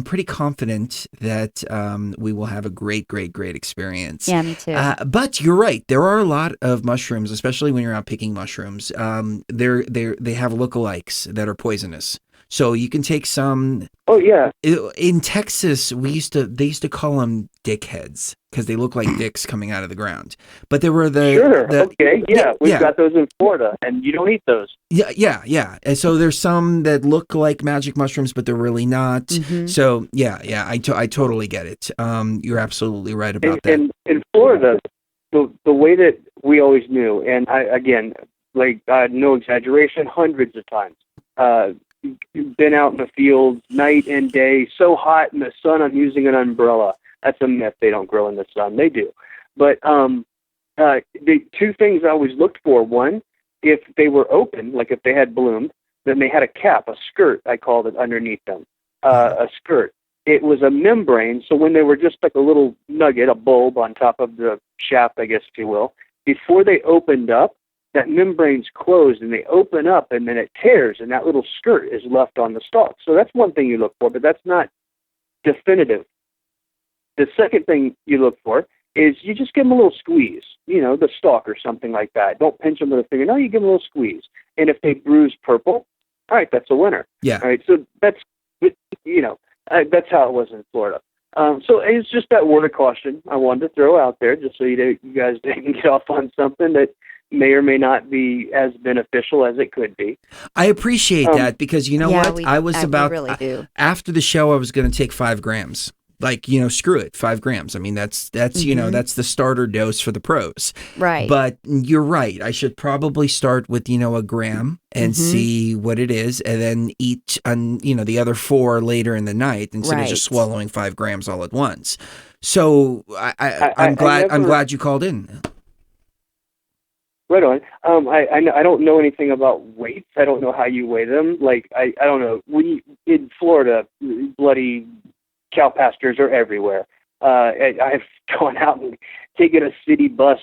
Speaker 2: pretty confident that we will have a great experience.
Speaker 3: Yeah, me too.
Speaker 2: But you're right. There are a lot of mushrooms, especially when you're out picking mushrooms. They have lookalikes that are poisonous. So you can take some.
Speaker 13: Oh yeah.
Speaker 2: In Texas, they used to call them dickheads because they look like dicks coming out of the ground. But there were
Speaker 13: we've got those in Florida, and you don't eat those.
Speaker 2: Yeah. And so there's some that look like magic mushrooms, but they're really not.
Speaker 3: Mm-hmm.
Speaker 2: So I totally get it. You're absolutely right about that.
Speaker 13: In Florida, the way that we always knew, and no exaggeration, hundreds of times. Been out in the field night and day, so hot in the sun, I'm using an umbrella. That's a myth. They don't grow in the sun. They do. But the two things I always looked for: one, if they were open, like if they had bloomed, then they had a cap, a skirt, I called it, underneath them. A skirt. It was a membrane, so when they were just like a little nugget, a bulb on top of the shaft, I guess if you will, before they opened up, that membrane's closed and they open up and then it tears and that little skirt is left on the stalk. So that's one thing you look for, but that's not definitive. The second thing you look for is you just give them a little squeeze, the stalk or something like that. Don't pinch them with a finger. No, you give them a little squeeze. And if they bruise purple, all right, that's a winner.
Speaker 2: Yeah.
Speaker 13: All right, so that's how it was in Florida. So it's just that word of caution I wanted to throw out there just so you guys didn't get off on something that may or may not be as beneficial as it could be.
Speaker 2: I appreciate that because you know what?
Speaker 3: We really do.
Speaker 2: After the show, I was going to take 5 grams. Like, screw it, 5 grams. I mean, that's that's the starter dose for the pros.
Speaker 3: Right.
Speaker 2: But you're right. I should probably start with, a gram and see what it is and then eat, the other 4 later in the night instead of just swallowing 5 grams all at once. So I'm glad you called in.
Speaker 13: Right on. I don't know anything about weights. I don't know how you weigh them. Like, I don't know. In Florida, bloody cow pastures are everywhere. I've gone out and taken a city bus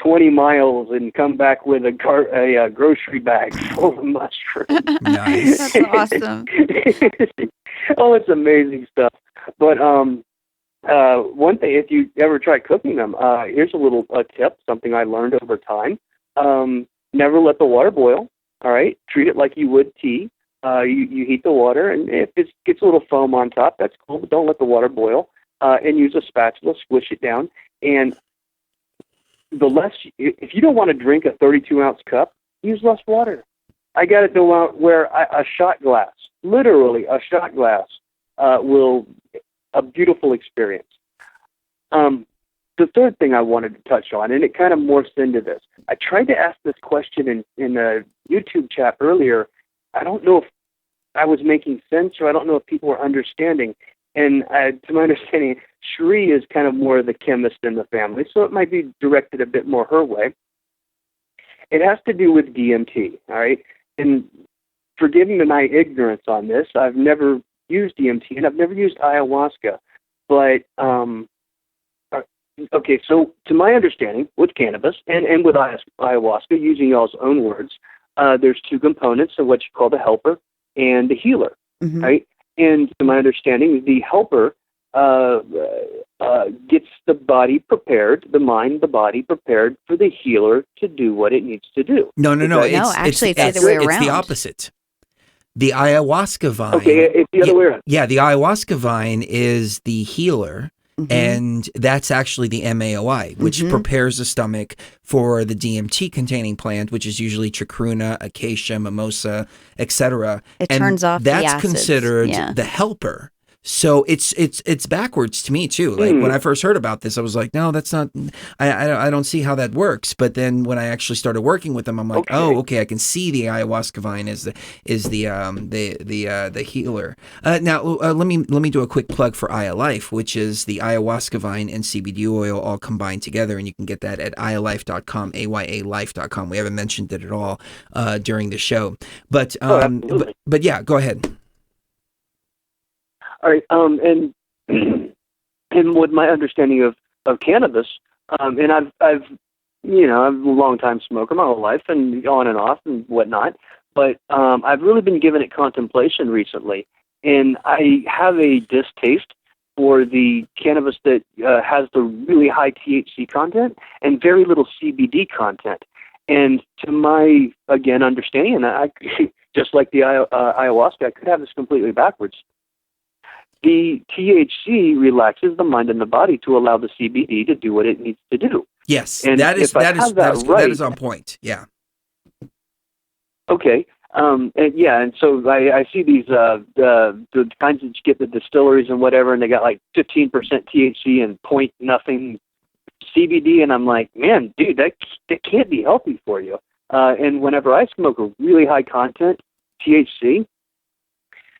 Speaker 13: 20 miles and come back with a grocery bag full of mushrooms.
Speaker 2: Nice.
Speaker 3: That's awesome.
Speaker 13: Oh, it's amazing stuff. But one thing, if you ever try cooking them, here's a tip, something I learned over time. Never let the water boil. All right, treat it like you would tea. You heat the water, and if it gets a little foam on top, that's cool. But don't let the water boil. And use a spatula, squish it down. And if you don't want to drink a 32-ounce cup, use less water. I got it to where a shot glass, literally a shot glass, a beautiful experience. The third thing I wanted to touch on, and it kind of morphs into this. I tried to ask this question in a YouTube chat earlier. I don't know if I was making sense or I don't know if people were understanding. And to my understanding, Sheree is kind of more the chemist in the family, so it might be directed a bit more her way. It has to do with DMT, all right? And forgive me my ignorance on this. I've never used DMT, and I've never used ayahuasca. But, okay, so to my understanding, with cannabis and with ayahuasca, using y'all's own words, there's two components of what you call the helper and the healer, right? And to my understanding, the helper gets the body prepared, the mind, the body prepared for the healer to do what it needs to do.
Speaker 2: No.
Speaker 3: It's the other way around.
Speaker 2: It's the opposite. The ayahuasca vine.
Speaker 13: Okay, it's the other way around.
Speaker 2: Yeah, the ayahuasca vine is the healer. And that's actually the MAOI, which prepares the stomach for the DMT-containing plant, which is usually chacruna, acacia, mimosa, etc.
Speaker 3: It turns off the
Speaker 2: that's
Speaker 3: acids.
Speaker 2: considered the helper. So it's backwards to me too. Like when I first heard about this, I was like, no, that's not. I don't see how that works. But then when I actually started working with them, I'm like, oh, okay, I can see the ayahuasca vine is the healer. Now let me do a quick plug for Aya Life, which is the ayahuasca vine and CBD oil all combined together, and you can get that at ayalife.com, ayalife.com. We haven't mentioned it at all during the show, but yeah, go ahead.
Speaker 13: All right, and with my understanding of cannabis, and I'm a long time smoker my whole life, and on and off and whatnot. But I've really been giving it contemplation recently, and I have a distaste for the cannabis that has the really high THC content and very little CBD content. And to my understanding, and I just like the ayahuasca, I could have this completely backwards. The THC relaxes the mind and the body to allow the CBD to do what it needs to do.
Speaker 2: Yes,
Speaker 13: and
Speaker 2: that is on point. Yeah.
Speaker 13: Okay. And so I see these the kinds that you get the distilleries and whatever, and they got like 15% THC and point nothing CBD, and I'm like, man, dude, that can't be healthy for you. And whenever I smoke a really high content THC,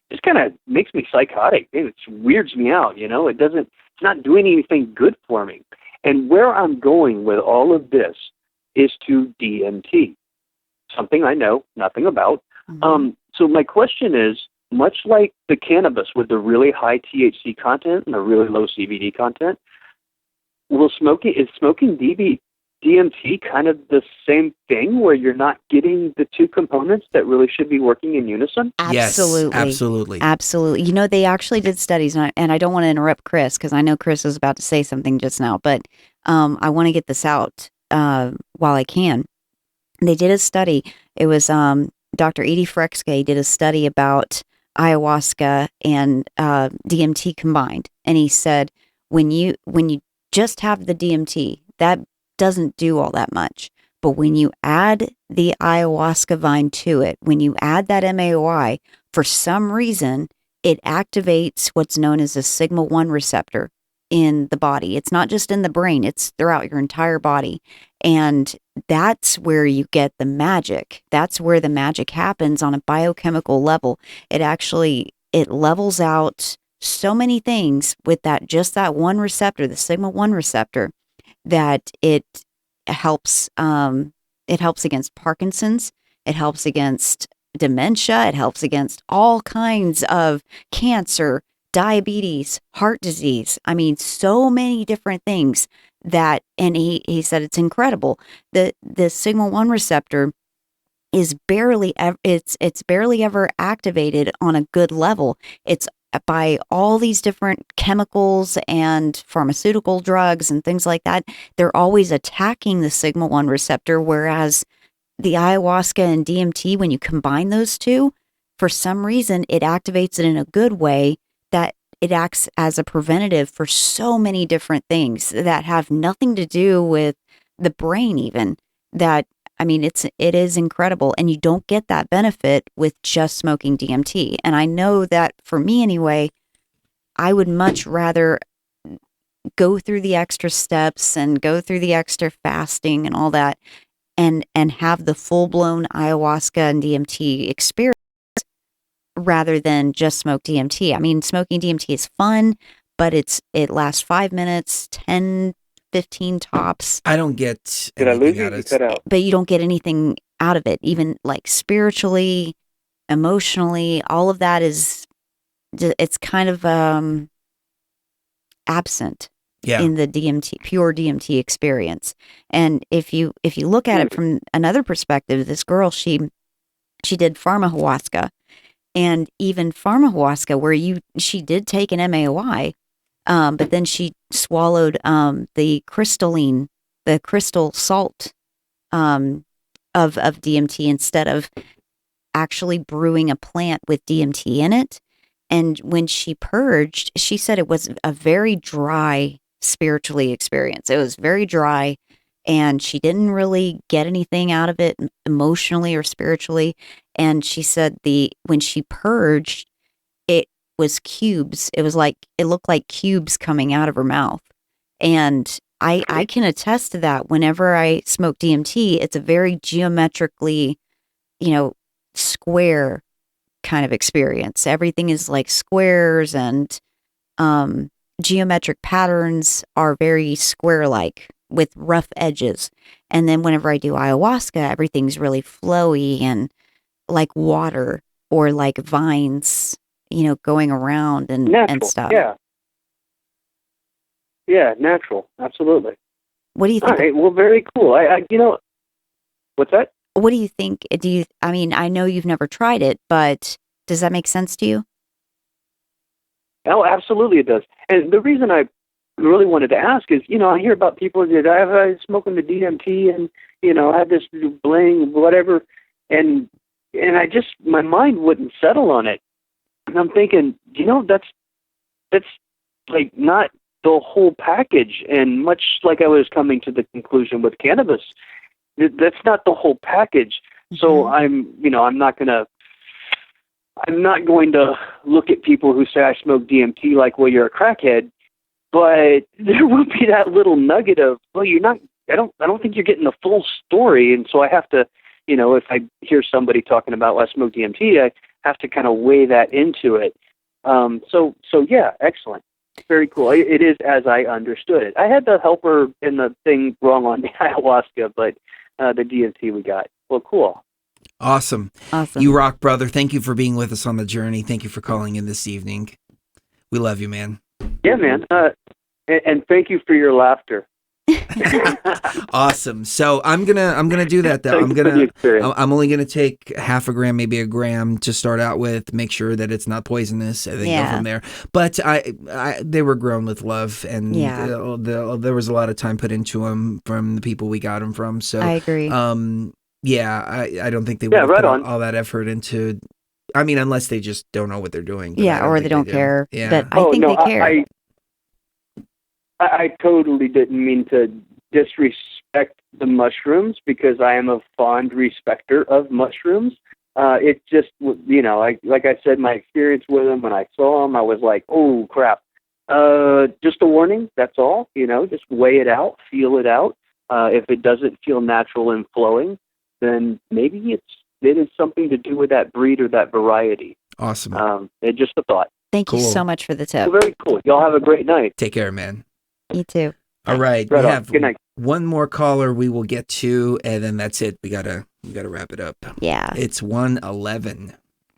Speaker 13: just kind of makes me psychotic. It weirds me out, it's not doing anything good for me. And where I'm going with all of this is to DMT, something I know nothing about. So my question is, much like the cannabis with the really high THC content and the really low CBD content, is smoking DMT kind of the same thing where you're not getting the two components that really should be working in unison?
Speaker 3: Absolutely.
Speaker 2: Yes, absolutely.
Speaker 3: Absolutely. They actually did studies, and I don't want to interrupt Chris because I know Chris was about to say something just now, but I want to get this out while I can. They did a study. It was Dr. Edie Frexke did a study about ayahuasca and DMT combined, and he said when you just have the DMT, that doesn't do all that much. But when you add the ayahuasca vine to it, when you add that MAOI, for some reason, it activates what's known as a sigma-1 receptor in the body. It's not just in the brain, it's throughout your entire body. And that's where you get the magic. That's where the magic happens on a biochemical level. It levels out so many things with that one receptor, the sigma-1 receptor, that it helps against Parkinson's, it helps against dementia, it helps against all kinds of cancer, diabetes, heart disease. I mean, so many different things and he said it's incredible. The sigma-1 receptor is barely ever activated on a good level. It's by all these different chemicals and pharmaceutical drugs and things like that. They're always attacking the sigma-1 receptor, whereas the ayahuasca and DMT, when you combine those two, for some reason, it activates it in a good way that it acts as a preventative for so many different things that have nothing to do with the brain even. It is incredible, and you don't get that benefit with just smoking DMT. And I know that for me anyway, I would much rather go through the extra steps and go through the extra fasting and all that and have the full-blown ayahuasca and DMT experience rather than just smoke DMT. I mean, smoking DMT is fun, but it lasts 5 minutes, 10, 15 tops.
Speaker 2: I don't get
Speaker 13: Did I lose
Speaker 2: anything
Speaker 13: you?
Speaker 2: out
Speaker 13: You
Speaker 2: of
Speaker 13: cut out.
Speaker 3: But you don't get anything out of it, even like spiritually, emotionally. All of that it's kind of absent in the pure DMT experience. And if you look at it from another perspective, this girl, she did pharmahuasca, and even pharmahuasca, where she did take an MAOI, but then she swallowed the crystal salt of DMT instead of actually brewing a plant with DMT in it. And when she purged, she said it was a very dry spiritually experience. It was very dry, and she didn't really get anything out of it emotionally or spiritually. And she said when she purged, it was cubes. It looked like cubes coming out of her mouth. And I can attest to that. Whenever I smoke DMT, it's a very geometrically, square kind of experience. Everything is like squares, and geometric patterns are very square-like with rough edges. And then whenever I do ayahuasca, everything's really flowy and like water or like vines, going around and stuff.
Speaker 13: Yeah, natural. Absolutely.
Speaker 3: What do you think?
Speaker 13: All right, well, very cool. What's that?
Speaker 3: What do you think? I mean, I know you've never tried it, but does that make sense to you?
Speaker 13: Oh, absolutely it does. And the reason I really wanted to ask is, I hear about people that I was smoking the DMT and, I had this bling, whatever, and I just, my mind wouldn't settle on it. And I'm thinking, that's like not the whole package. And much like I was coming to the conclusion with cannabis, that's not the whole package. So I'm not going to look at people who say I smoke DMT like, well, you're a crackhead, but there will be that little nugget of, well, you're not, I don't think you're getting the full story. And so I have to, if I hear somebody talking about, well, I smoke DMT, I have to kind of weigh that into it. So yeah, excellent. Very cool. It is as I understood it. I had the helper in the thing wrong on the ayahuasca, but the DMT we got. Well, cool.
Speaker 2: Awesome. You rock, brother. Thank you for being with us on the journey. Thank you for calling in this evening. We love you, man.
Speaker 13: Yeah, man. And thank you for your laughter.
Speaker 2: Awesome. So I'm gonna do that though. I'm only gonna take half a gram, maybe a gram to start out with. Make sure that it's not poisonous, and then go from there. But they were grown with love, and there was a lot of time put into them from the people we got them from. So
Speaker 3: I agree.
Speaker 2: I don't think they would have put all that effort into. I mean, unless they just don't know what they're doing.
Speaker 3: Or they don't care.
Speaker 2: Yeah.
Speaker 3: But I think they care.
Speaker 13: I totally didn't mean to disrespect the mushrooms, because I am a fond respecter of mushrooms. It just, like I said, my experience with them, when I saw them, I was like, oh, crap. Just a warning, that's all. Just weigh it out, feel it out. If it doesn't feel natural and flowing, then maybe it is something to do with that breed or that variety.
Speaker 2: Awesome.
Speaker 13: It's just a thought.
Speaker 3: Thank you so much for the tip.
Speaker 13: Well, very cool. Y'all have a great night.
Speaker 2: Take care, man.
Speaker 3: You too.
Speaker 2: All right.
Speaker 13: Right
Speaker 2: we
Speaker 13: on.
Speaker 2: have
Speaker 13: Good night.
Speaker 2: one more caller we will get to, and then that's it. We gotta wrap it up.
Speaker 3: Yeah.
Speaker 2: It's 111.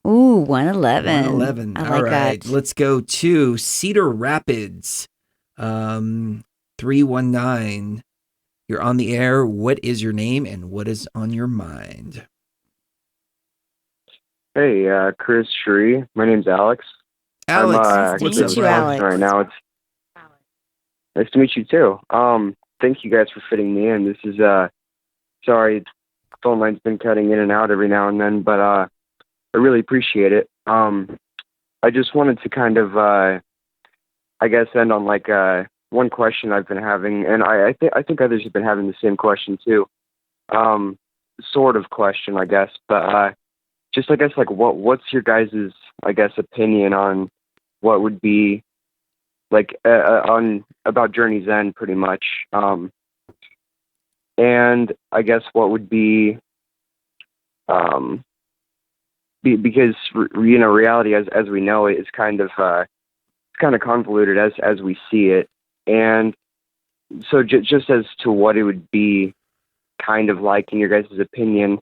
Speaker 3: Ooh, 111.
Speaker 2: 111.
Speaker 3: I
Speaker 2: All
Speaker 3: like
Speaker 2: right.
Speaker 3: that.
Speaker 2: Let's go to Cedar Rapids. 319. You're on the air. What is your name and what is on your mind?
Speaker 14: Hey, Chris Shree. My name's Alex.
Speaker 2: Alex,
Speaker 14: I'm
Speaker 2: what's up,
Speaker 14: Alex? Right now, it's nice to meet you too. Thank you guys for fitting me in. This is sorry, phone line's been cutting in and out every now and then, but I really appreciate it. I just wanted to kind of, I guess, end on like one question I've been having, and I think others have been having the same question too. Sort of question, I guess, but just I guess like what's your guys' I guess opinion on what would be like on about Journey's End, pretty much, and I guess what would be because reality as we know it is kind of convoluted as we see it. And so just as to what it would be kind of like in your guys' opinion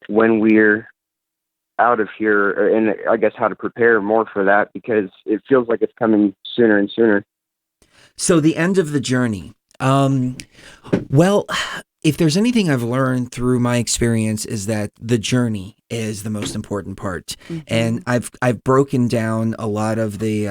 Speaker 14: when we're out of here, and I guess how to prepare more for that, because it feels like it's coming sooner and sooner.
Speaker 2: So the end of the journey. Well, if there's anything I've learned through my experience is that the journey is the most important part. Mm-hmm. And I've broken down a lot of the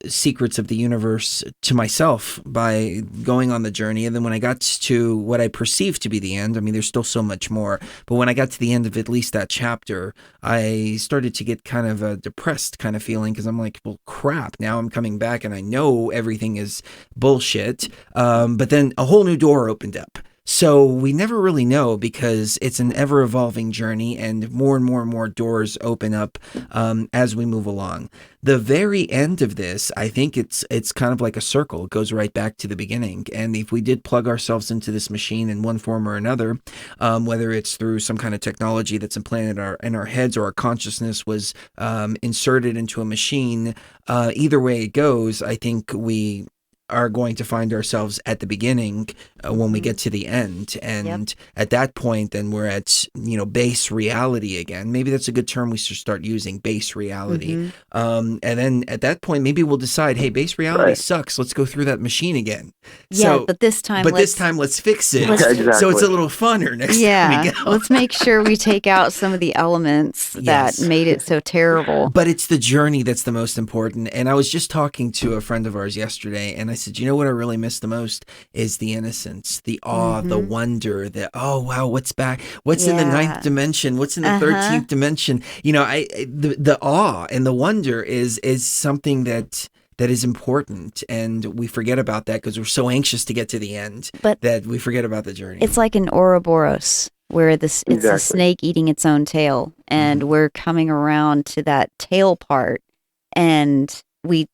Speaker 2: secrets of the universe to myself by going on the journey. And then when I got to what I perceived to be the end, I mean, there's still so much more, but when I got to the end of at least that chapter, I started to get kind of a depressed kind of feeling, because I'm like, well, crap, now I'm coming back and I know everything is bullshit. But then a whole new door opened up. So we never really know, because it's an ever-evolving journey, and more doors open up as we move along. The very end of this, I think it's kind of like a circle. It goes right back to the beginning. And if we did plug ourselves into this machine in one form or another, whether it's through some kind of technology that's implanted in our heads, or our consciousness was inserted into a machine, either way it goes, I think we are going to find ourselves at the beginning when we get to the end. And at that point, then we're at, base reality again. Maybe that's a good term we should start using, base reality. And then at that point, maybe we'll decide, hey, base reality sucks. Let's go through that machine again.
Speaker 3: Yeah, but this time
Speaker 2: let's fix it. So it's a little funner next time we go.
Speaker 3: Let's make sure we take out some of the elements that made it so terrible.
Speaker 2: But it's the journey that's the most important. And I was just talking to a friend of ours yesterday, and I said, you know what I really miss the most is the innocence, the awe, the wonder, oh wow, what's back? What's in the 9th dimension? What's in the 13th dimension? The awe and the wonder is something that is important, and we forget about that because we're so anxious to get to the end that we forget about the journey.
Speaker 3: It's like an Ouroboros, where it's a snake eating its own tail, and we're coming around to that tail part, and we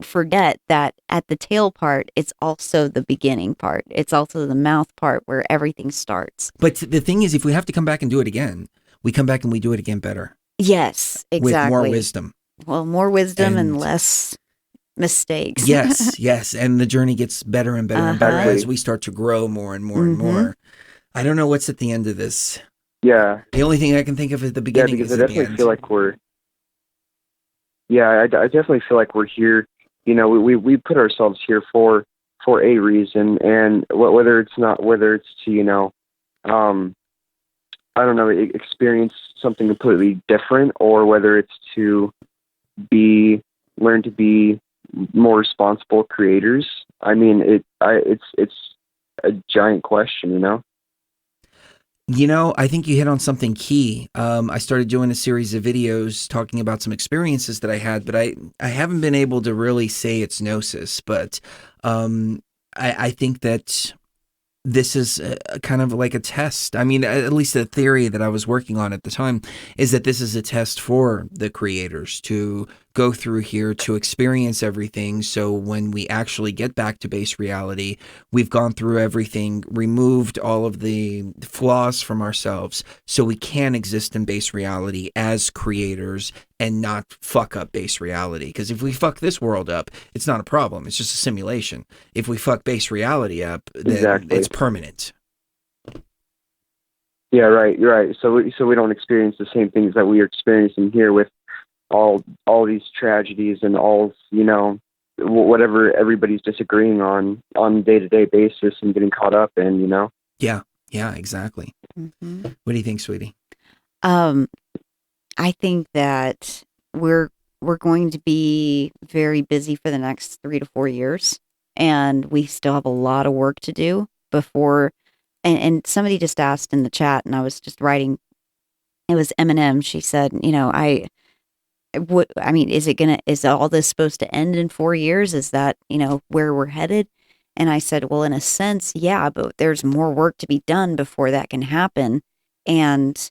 Speaker 3: forget that at the tail part, it's also the beginning part. It's also the mouth part where everything starts.
Speaker 2: But the thing is, if we have to come back and do it again, we come back and we do it again better.
Speaker 3: Yes, exactly.
Speaker 2: With more wisdom.
Speaker 3: Well, more wisdom and less mistakes.
Speaker 2: Yes. And the journey gets better and better and better as we start to grow more and more and more. I don't know what's at the end of this.
Speaker 14: Yeah.
Speaker 2: The only thing I can think of at the beginning is
Speaker 14: I definitely feel like we're... Yeah, I definitely feel like we're here. We put ourselves here for a reason, and whether it's to I don't know, experience something completely different, or whether it's to learn to be more responsible creators. I mean, it's a giant question,
Speaker 2: I think you hit on something key. I started doing a series of videos talking about some experiences that I had, but I haven't been able to really say it's gnosis, but I think that this is kind of like a test. I mean, at least the theory that I was working on at the time is that this is a test for the creators to go through here, to experience everything. So when we actually get back to base reality, we've gone through everything, removed all of the flaws from ourselves, so we can exist in base reality as creators and not fuck up base reality. Because if we fuck this world up, it's not a problem. It's just a simulation. If we fuck base reality up, then it's permanent.
Speaker 14: Yeah, right. You're right. So we don't experience the same things that we are experiencing here with all these tragedies and all, whatever everybody's disagreeing on a day-to-day basis and getting caught up in,
Speaker 2: Yeah, exactly. Mm-hmm. What do you think, sweetie?
Speaker 3: I think that we're going to be very busy for the next 3 to 4 years, and we still have a lot of work to do before. And somebody just asked in the chat, and I was just writing. It was Eminem. She said, is all this supposed to end in 4 years? Is that, where we're headed? And I said, well, in a sense, yeah, but there's more work to be done before that can happen. And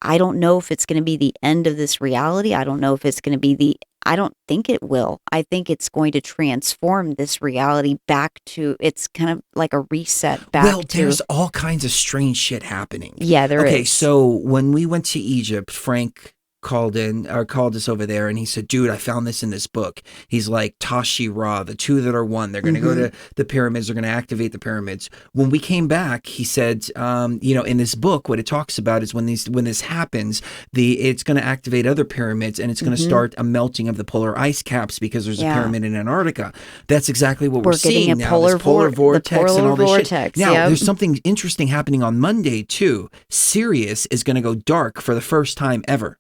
Speaker 3: I don't know if it's going to be the end of this reality. I don't know if it's going to be I don't think it will. I think it's going to transform this reality back to, it's kind of like a reset back
Speaker 2: well,
Speaker 3: to.
Speaker 2: there's all kinds of strange shit happening.
Speaker 3: Yeah, there is.
Speaker 2: Okay, so when we went to Egypt, Frank called us over there, and he said, dude, I found this in this book. He's like, Tashi Ra, the two that are one, they're going to go to the pyramids, they're going to activate the pyramids. When we came back, he said, in this book, what it talks about is when this happens, it's going to activate other pyramids, and it's going to start a melting of the polar ice caps because there's a pyramid in Antarctica. That's exactly what we're seeing now. This polar vortex and all this shit. Now, there's something interesting happening on Monday too. Sirius is going to go dark for the first time ever.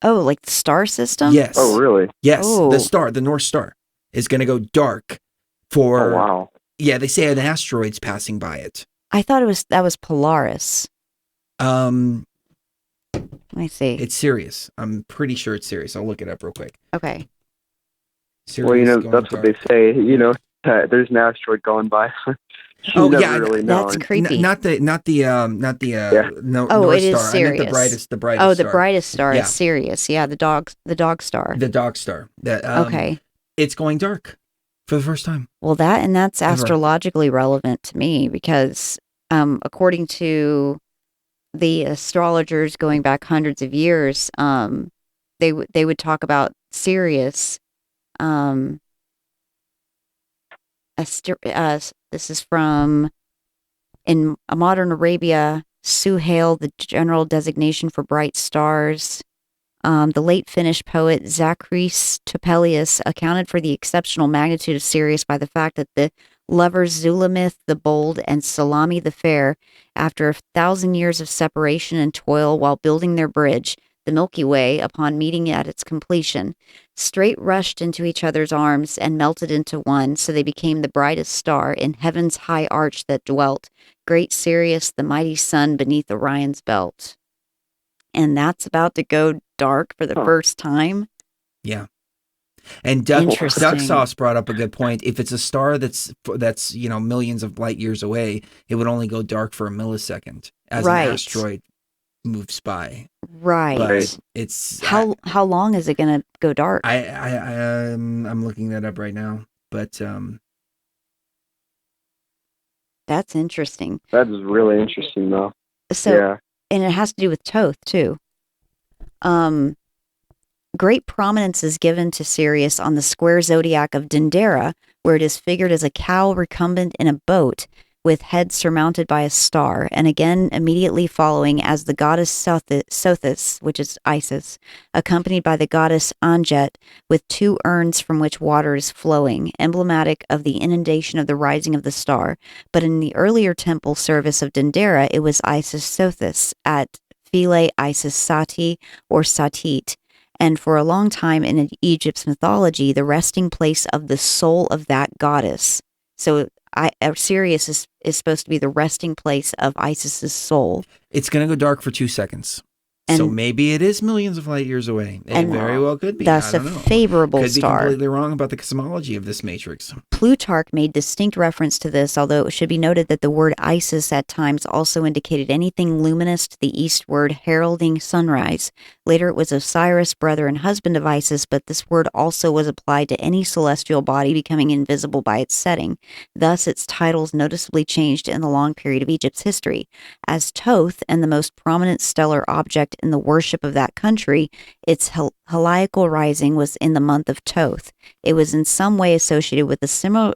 Speaker 3: Oh, like the star system?
Speaker 2: Yes.
Speaker 14: Oh, really?
Speaker 2: Yes. The North Star is going to go dark for.
Speaker 14: Oh, wow.
Speaker 2: Yeah, they say an asteroid's passing by it.
Speaker 3: I thought that was Polaris. Let me see.
Speaker 2: It's Sirius. I'm pretty sure it's Sirius. I'll look it up real quick.
Speaker 3: Okay.
Speaker 2: Sirius
Speaker 14: that's what they say. There's an asteroid going by.
Speaker 3: That's creepy.
Speaker 2: Not the North
Speaker 3: it is
Speaker 2: Star.
Speaker 3: Sirius.
Speaker 2: I meant the brightest star.
Speaker 3: Oh, the brightest star is Sirius. Yeah, the dog star.
Speaker 2: The dog star.
Speaker 3: Okay.
Speaker 2: It's going dark for the first time.
Speaker 3: Well, that's astrologically relevant to me because according to the astrologers going back hundreds of years, they would talk about Sirius. This is from, in modern Arabia, Suhail, the general designation for bright stars. The late Finnish poet Zacharias Topelius accounted for the exceptional magnitude of Sirius by the fact that the lovers Zulamith the bold and Salami the fair, after 1,000 years of separation and toil while building their bridge, the Milky Way, upon meeting at its completion, straight rushed into each other's arms and melted into one, so they became the brightest star in heaven's high arch that dwelt, great Sirius, the mighty sun beneath Orion's belt. And that's about to go dark for the first time.
Speaker 2: Yeah. And Duck Sauce brought up a good point. If it's a star that's millions of light years away, it would only go dark for a millisecond as an asteroid moves by.
Speaker 3: Right.
Speaker 2: But it's
Speaker 3: how long is it going to go dark?
Speaker 2: I'm looking that up right now. But
Speaker 3: that's interesting.
Speaker 14: That is really interesting, though.
Speaker 3: So, and it has to do with Thoth too. Great prominence is given to Sirius on the square zodiac of Dendera, where it is figured as a cow recumbent in a boat with head surmounted by a star, and again immediately following as the goddess Sothis, which is Isis, accompanied by the goddess Anjet, with two urns from which water is flowing, emblematic of the inundation of the rising of the star. But in the earlier temple service of Dendera, it was Isis Sothis at Philae Isis Sati or Satit, and for a long time in Egypt's mythology, the resting place of the soul of that goddess. So Sirius is supposed to be the resting place of Isis's soul.
Speaker 2: It's going to go dark for 2 seconds. So maybe it is millions of light years away. It very well could be.
Speaker 3: That's a favorable star.
Speaker 2: Could be completely wrong about the cosmology of this matrix.
Speaker 3: Plutarch made distinct reference to this, although it should be noted that the word Isis at times also indicated anything luminous to the eastward, heralding sunrise. Later it was Osiris, brother and husband of Isis, but this word also was applied to any celestial body becoming invisible by its setting. Thus, its titles noticeably changed in the long period of Egypt's history. As Thoth, and the most prominent stellar object in the worship of that country, its heliacal rising was in the month of Thoth. It was in some way associated with the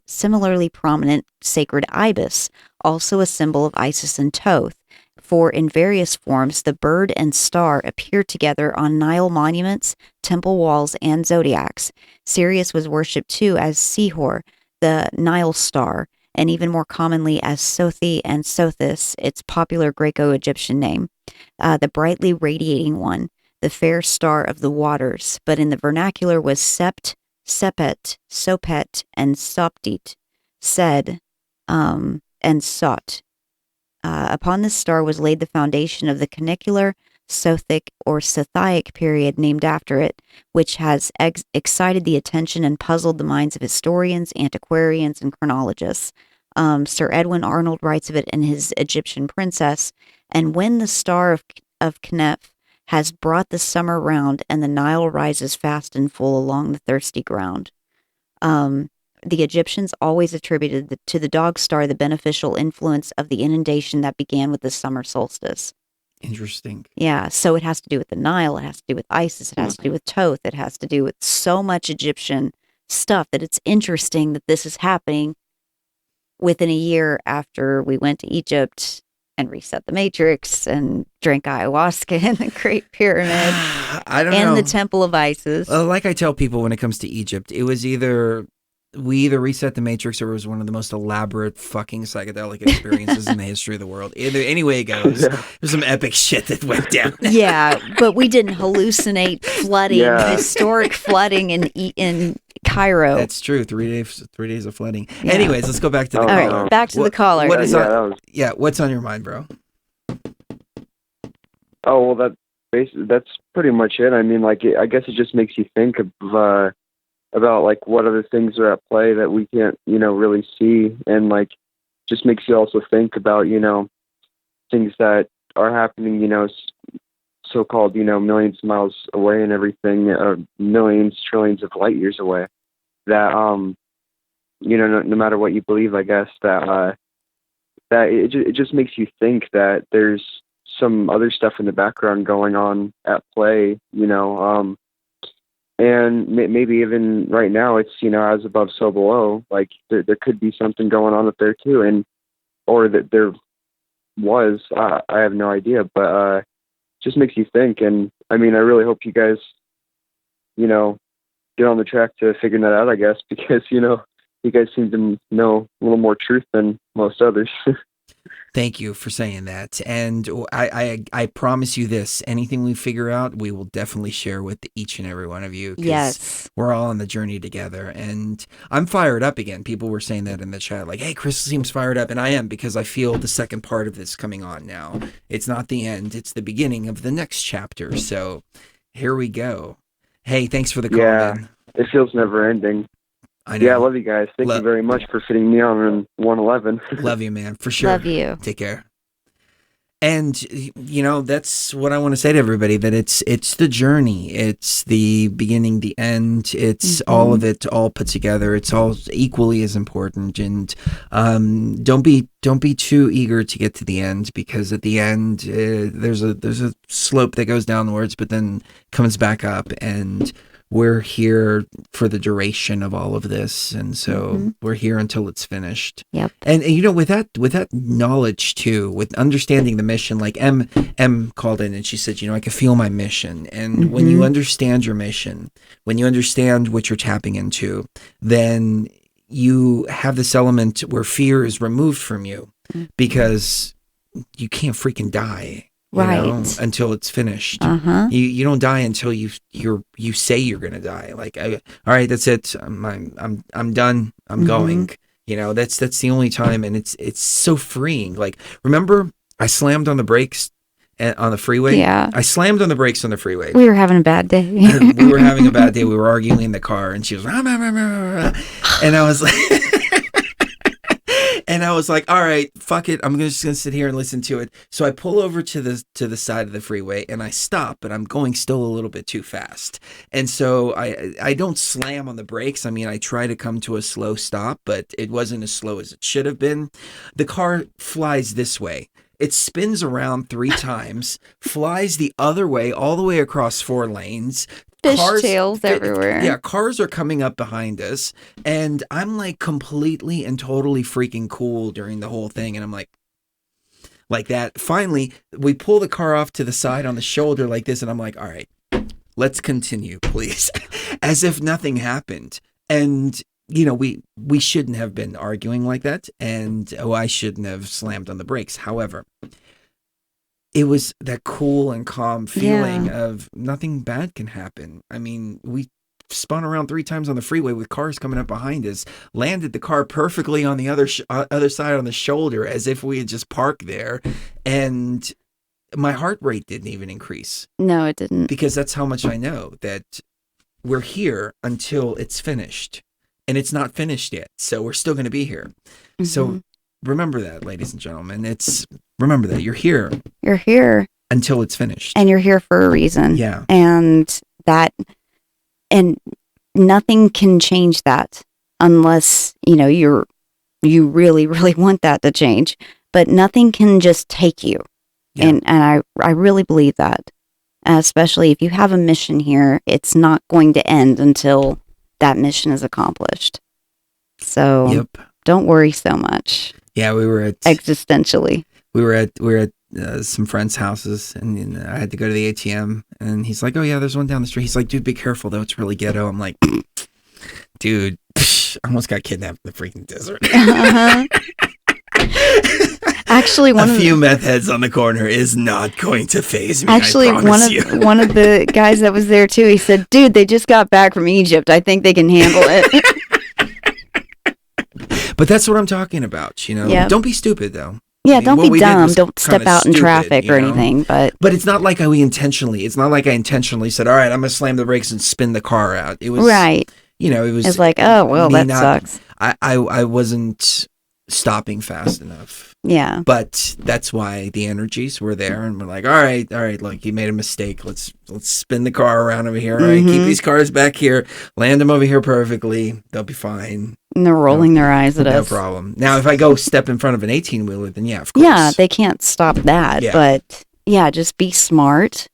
Speaker 3: similarly prominent sacred ibis, also a symbol of Isis and Thoth. For in various forms, the bird and star appear together on Nile monuments, temple walls, and zodiacs. Sirius was worshipped too as Sihor, the Nile star, and even more commonly as Sothi and Sothis, its popular Greco-Egyptian name, the brightly radiating one, the fair star of the waters, but in the vernacular was Sept, Sepet, Sopet, and Soptit, said, and Sot. Upon this star was laid the foundation of the canicular, Sothic, or Sothiac period named after it, which has excited the attention and puzzled the minds of historians, antiquarians, and chronologists. Sir Edwin Arnold writes of it in his Egyptian Princess, and when the star of Kneph has brought the summer round, and the Nile rises fast and full along the thirsty ground. The Egyptians always attributed to the dog star the beneficial influence of the inundation that began with the summer solstice.
Speaker 2: Interesting.
Speaker 3: Yeah, so it has to do with the Nile, it has to do with Isis, it has to do with Thoth, it has to do with so much Egyptian stuff that it's interesting that this is happening within a year after we went to Egypt and reset the Matrix and drank ayahuasca in the Great Pyramid
Speaker 2: I don't know.
Speaker 3: and the Temple of Isis.
Speaker 2: Like I tell people when it comes to Egypt, it was we either reset the Matrix or it was one of the most elaborate fucking psychedelic experiences in the history of the world. Any way it goes, there's some epic shit that went down.
Speaker 3: Yeah, but we didn't hallucinate flooding, historic flooding in Cairo.
Speaker 2: That's true. 3 days of flooding. Yeah. Anyways, let's go back to the
Speaker 3: caller. All right, back to the caller.
Speaker 2: What is what's on your mind, bro?
Speaker 14: Oh, well, that's pretty much it. I mean, like, I guess it just makes you think of about like what other things are at play that we can't, really see, and like just makes you also think about, things that are happening, so-called, millions of miles away and everything, millions, trillions of light years away. That no matter what you believe, I guess that it just makes you think that there's some other stuff in the background going on at play, and maybe even right now it's, as above, so below. Like there could be something going on up there too, or that there was. I have no idea, but just makes you think. And I mean, I really hope you guys, get on the track to figuring that out, I guess, because you guys seem to know a little more truth than most others.
Speaker 2: Thank you for saying that. And I promise you this, anything we figure out, we will definitely share with each and every one of you.
Speaker 3: Yes.
Speaker 2: We're all on the journey together. And I'm fired up again. People were saying that in the chat, like, hey, Chris seems fired up. And I am, because I feel the second part of this coming on now. It's not the end. It's the beginning of the next chapter. So here we go. Hey, thanks for the call, man.
Speaker 14: It feels never ending.
Speaker 2: I know.
Speaker 14: Yeah, I love you guys. Thank you very much for fitting me on in 111.
Speaker 2: Love you, man, for sure.
Speaker 3: Love you.
Speaker 2: Take care. And, that's what I want to say to everybody, that it's the journey. It's the beginning, the end. It's all of it all put together. It's all equally as important. And don't be too eager to get to the end, because at the end, there's a slope that goes downwards, but then comes back up, and we're here for the duration of all of this, and so we're here until it's finished.
Speaker 3: Yep.
Speaker 2: And with that knowledge too, with understanding the mission, like M called in and she said, I can feel my mission. And when you understand your mission, when you understand what you're tapping into, then you have this element where fear is removed from you, because you can't freaking die. Until it's finished. You don't die until you say you're gonna die. Like, all right, that's it. I'm done. I'm going. That's the only time, and it's so freeing. Like, remember, I slammed on the brakes on the freeway.
Speaker 3: Yeah,
Speaker 2: I slammed on the brakes on the freeway.
Speaker 3: We were having a bad day.
Speaker 2: We were having a bad day. We were arguing in the car, and she was, and I was like. And I was like, all right, fuck it. I'm just going to sit here and listen to it. So I pull over to the side of the freeway and I stop, but I'm going still a little bit too fast. And so I don't slam on the brakes. I mean, I try to come to a slow stop, but it wasn't as slow as it should have been. The car flies this way. It spins around 3 times, flies the other way, all the way across 4 lanes.
Speaker 3: Fishtails everywhere.
Speaker 2: Yeah, cars are coming up behind us, and I'm like completely and totally freaking cool during the whole thing, and I'm like that. Finally, we pull the car off to the side on the shoulder like this, and I'm like, all right, let's continue, please. As if nothing happened. And we shouldn't have been arguing like that, and I shouldn't have slammed on the brakes. However, it was that cool and calm feeling of nothing bad can happen. I mean, we spun around 3 times on the freeway with cars coming up behind us, landed the car perfectly on the other side on the shoulder, as if we had just parked there, and my heart rate didn't even increase.
Speaker 3: No, it didn't.
Speaker 2: Because that's how much I know that we're here until it's finished. And it's not finished yet, so we're still going to be here. So remember that, ladies and gentlemen. Remember that you're here.
Speaker 3: You're here.
Speaker 2: until it's finished.
Speaker 3: And you're here for a reason.
Speaker 2: Yeah.
Speaker 3: And nothing can change that unless, you really, really want that to change. But nothing can just take you. Yeah. And I really believe that. Especially if you have a mission here, it's not going to end until that mission is accomplished. So don't worry so much.
Speaker 2: Yeah, we were at
Speaker 3: existentially.
Speaker 2: We were at some friends' houses, and I had to go to the ATM, and he's like, "Oh yeah, there's one down the street." He's like, "Dude, be careful though; it's really ghetto." I'm like, "Dude, I almost got kidnapped in the freaking desert."
Speaker 3: Actually,
Speaker 2: a few meth heads on the corner is not going to faze me.
Speaker 3: Actually, one of the guys that was there too, he said, "Dude, they just got back from Egypt. I think they can handle it."
Speaker 2: But that's what I'm talking about.
Speaker 3: Yep.
Speaker 2: Don't be stupid though.
Speaker 3: Yeah, don't be dumb. Don't step out in traffic or anything. But
Speaker 2: it's not like It's not like I intentionally said, "All right, I'm gonna slam the brakes and spin the car out." It was
Speaker 3: right.
Speaker 2: It was.
Speaker 3: It's like, oh well, that sucks.
Speaker 2: I wasn't stopping fast enough.
Speaker 3: Yeah.
Speaker 2: But that's why the energies were there, and we're like, all right, look, you made a mistake. Let's spin the car around over here. All right, keep these cars back here, land them over here perfectly. They'll be fine.
Speaker 3: And they're rolling their eyes at us.
Speaker 2: No problem. Now, if I go step in front of an 18-wheeler, then yeah, of course.
Speaker 3: Yeah, they can't stop that.
Speaker 2: Yeah.
Speaker 3: But yeah, just be smart,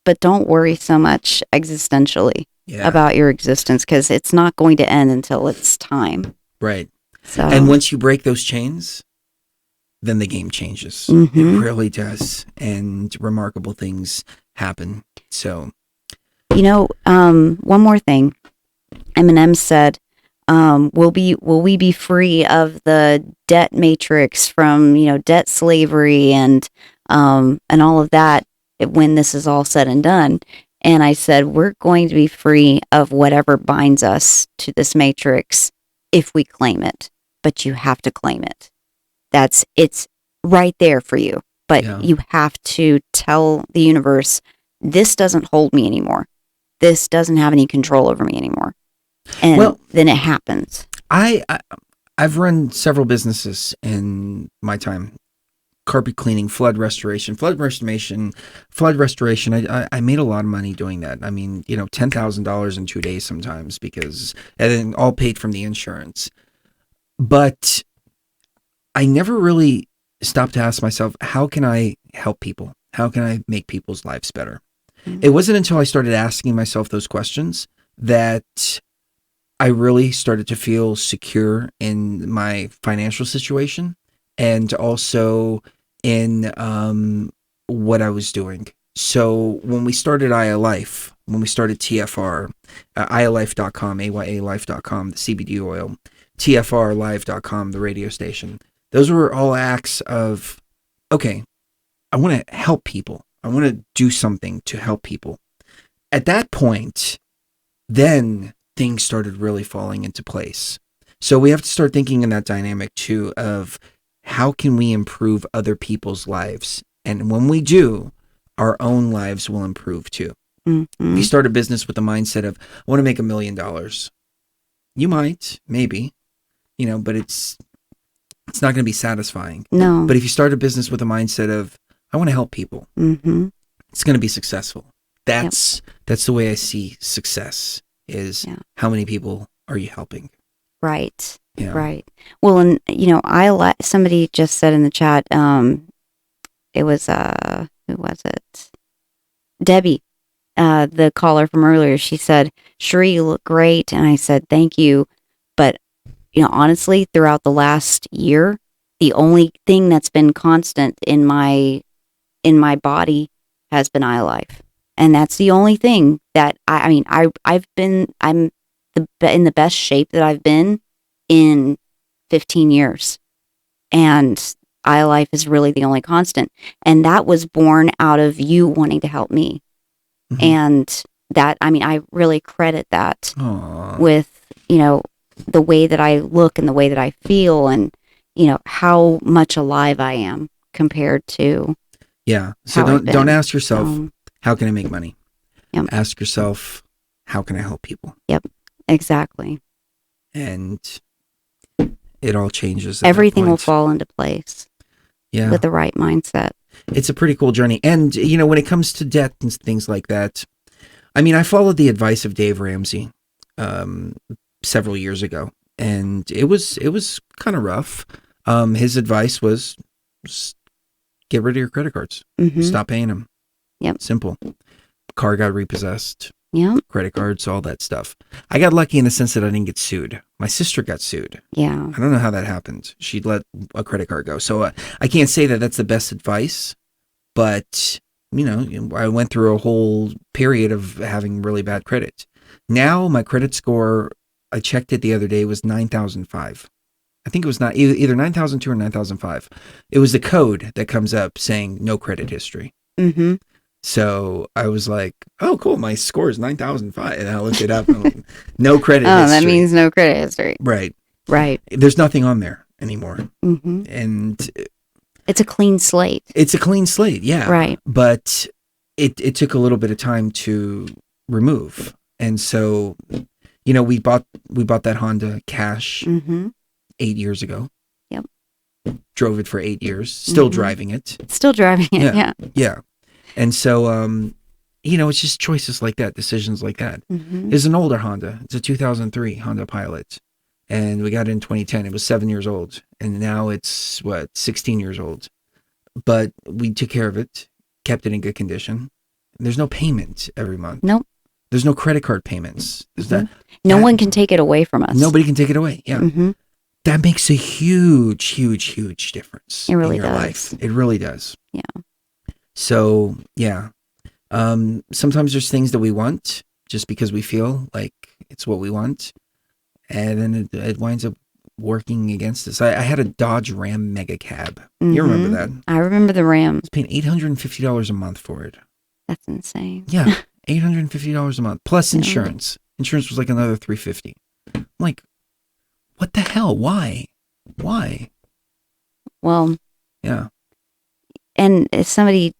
Speaker 3: but don't worry so much existentially about your existence, because it's not going to end until it's time.
Speaker 2: Right.
Speaker 3: So.
Speaker 2: And once you break those chains, then the game changes. It really does. And remarkable things happen. So.
Speaker 3: One more thing. Eminem said, will we be free of the debt matrix from, debt slavery and all of that when this is all said and done? And I said, we're going to be free of whatever binds us to this matrix if we claim it. But you have to claim it. It's right there for you. But you have to tell the universe, this doesn't hold me anymore. This doesn't have any control over me anymore. And then it happens.
Speaker 2: I've run several businesses in my time. Carpet cleaning, flood restoration. I made a lot of money doing that. I mean, $10,000 in 2 days sometimes, and then all paid from the insurance. But I never really stopped to ask myself, how can I help people? How can I make people's lives better? Mm-hmm. It wasn't until I started asking myself those questions that I really started to feel secure in my financial situation and also in what I was doing. So when we started iLife, when we started TFR, iLife.com, AYALife.com, the CBD oil, TFRlive.com, the radio station. Those were all acts of, okay, I want to help people. I want to do something to help people. At that point, then things started really falling into place. So we have to start thinking in that dynamic too of how can we improve other people's lives? And when we do, our own lives will improve too. Mm-hmm. If you start a business with the mindset of, I want to make $1 million. You might, maybe. But it's not going to be satisfying.
Speaker 3: No.
Speaker 2: But if you start a business with a mindset of, I want to help people, it's going to be successful. That's the way I see success is how many people are you helping?
Speaker 3: Right. Yeah. Right. Well, and somebody just said in the chat, it was, who was it? Debbie, the caller from earlier. She said, "Sheree, you look great." And I said, "Thank you." But honestly, throughout the last year, the only thing that's been constant in my body has been iLife. And that's the only thing that I'm in the best shape that I've been in 15 years. And iLife is really the only constant. And that was born out of you wanting to help me. Mm-hmm. And that, I really credit that with, the way that I look and the way that I feel and, how much alive I am compared to.
Speaker 2: Yeah. So don't ask yourself, how can I make money? Yep. Ask yourself, how can I help people?
Speaker 3: Yep. Exactly.
Speaker 2: And it all changes.
Speaker 3: Everything will fall into place.
Speaker 2: Yeah.
Speaker 3: With the right mindset.
Speaker 2: it's a pretty cool journey. And, you know, when it comes to death and things like that, I mean, I followed the advice of Dave Ramsey several years ago, and it was kind of rough. His advice was get rid of your credit cards. Stop paying them.
Speaker 3: Yep.
Speaker 2: Simple. Car got repossessed.
Speaker 3: Yeah.
Speaker 2: Credit cards, all that stuff. I got lucky in the sense that I didn't get sued. My sister got sued.
Speaker 3: Yeah.
Speaker 2: I don't know how that happened. She'd let a credit card go. So I can't say that that's the best advice, but, you know, I went through a whole period of having really bad credit. Now my credit score, I checked it the other day, was 9,005. I think it was not either 9,002 or 9,005. It was the code that comes up saying no credit history.
Speaker 3: Mm-hmm.
Speaker 2: So I was like, oh, cool. My score is 9,005. And I looked it up. And no credit history.
Speaker 3: Oh, that means no credit history.
Speaker 2: Right.
Speaker 3: Right.
Speaker 2: There's nothing on there anymore.
Speaker 3: Mm-hmm.
Speaker 2: And
Speaker 3: it's a clean slate.
Speaker 2: It's a clean slate. Yeah.
Speaker 3: Right.
Speaker 2: But it took a little bit of time to remove. And so, you know, we bought that Honda cash 8 years ago.
Speaker 3: Yep.
Speaker 2: Drove it for 8 years. Still driving it.
Speaker 3: Still driving it. Yeah.
Speaker 2: Yeah. And so, you know, it's just choices like that, decisions like that. It's an older Honda. It's a 2003 Honda Pilot. And we got it in 2010. It was 7 years old. And now it's, 16 years old. But we took care of it, kept it in good condition. There's no payment every month.
Speaker 3: Nope.
Speaker 2: There's no credit card payments.
Speaker 3: No one can take it away from us.
Speaker 2: Nobody can take it away. Yeah. That makes a huge, huge, huge difference
Speaker 3: in your
Speaker 2: does. Life. It really does.
Speaker 3: Yeah.
Speaker 2: So, yeah. Sometimes there's things that we want just because we feel like it's what we want. And then it winds up working against us. I had a Dodge Ram Mega Cab. You remember that?
Speaker 3: I remember the Ram.
Speaker 2: I was paying $850 a month for it.
Speaker 3: That's insane.
Speaker 2: Yeah. $850 a month plus insurance. Insurance was like another $350. I'm like, what the hell? Why?
Speaker 3: Well,
Speaker 2: yeah.
Speaker 3: And if somebody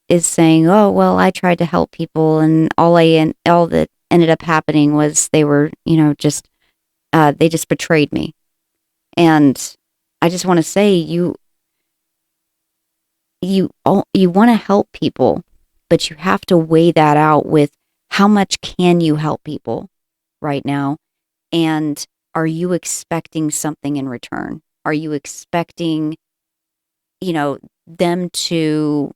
Speaker 3: is saying, "Oh, well, I tried to help people, and all that ended up happening was they were, you know, just they just betrayed me," and I just want to say, you want to help people, but you have to weigh that out with how much can you help people right now, and are you expecting something in return? Are you expecting, you know, them to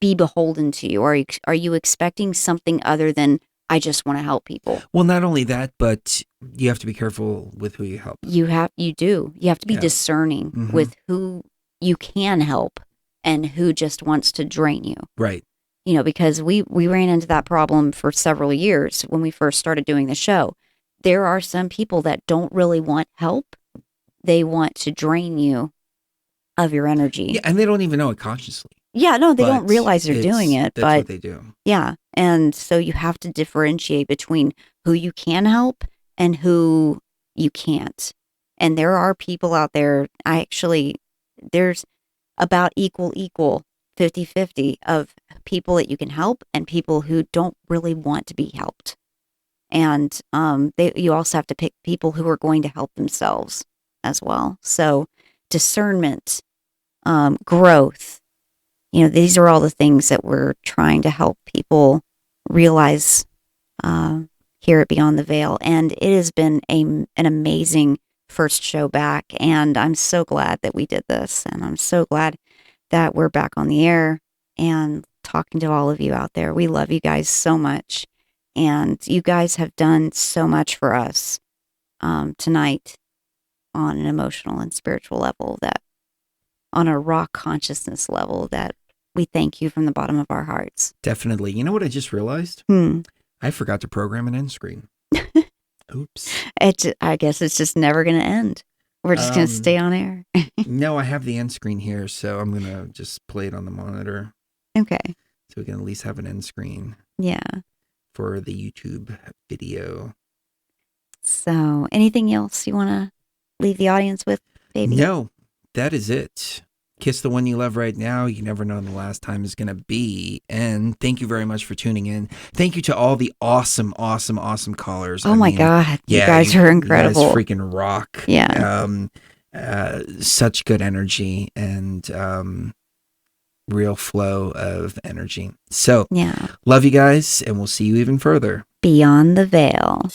Speaker 3: be beholden to you? Are you expecting something other than I just want to help people? Well,
Speaker 2: not only that, but you have to be careful with who you help.
Speaker 3: You have to be discerning with who you can help and who just wants to drain you.
Speaker 2: Right.
Speaker 3: You know, because we ran into that problem for several years when we first started doing the show. There are some people that don't really want help. They want to drain you of your energy.
Speaker 2: Yeah, and they don't even know it consciously.
Speaker 3: Yeah, no, they don't realize they're doing it.
Speaker 2: That's
Speaker 3: but
Speaker 2: what they do.
Speaker 3: Yeah, and so you have to differentiate between who you can help and who you can't. And there are people out there, there's about equal 50-50 of people that you can help and people who don't really want to be helped. And you also have to pick people who are going to help themselves as well. So discernment, growth, you know, these are all the things that we're trying to help people realize here at Beyond the Veil. And it has been an amazing first show back. And I'm so glad that we did this. And I'm so glad that we're back on the air and talking to all of you out there. We love you guys so much. And you guys have done so much for us tonight on an emotional and spiritual level, that on a raw consciousness level, that we thank you from the bottom of our hearts.
Speaker 2: Definitely. You know what I just realized? I forgot to program an end screen. Oops.
Speaker 3: I guess it's just never going to end. We're just going to stay on air.
Speaker 2: No, I have the end screen here, so I'm going to just play it on the monitor.
Speaker 3: Okay.
Speaker 2: So we can at least have an end screen.
Speaker 3: Yeah.
Speaker 2: For the YouTube video.
Speaker 3: So, anything else you want to leave the audience with, baby?
Speaker 2: No, that is it. Kiss the one you love right now. You never know when the last time is going to be. And thank you very much for tuning in. Thank you to all the awesome callers.
Speaker 3: Oh my God. You guys are incredible.
Speaker 2: You guys freaking rock.
Speaker 3: Yeah.
Speaker 2: Such good energy. And real flow of energy. So, love you guys, and we'll see you even further.
Speaker 3: Beyond the veil.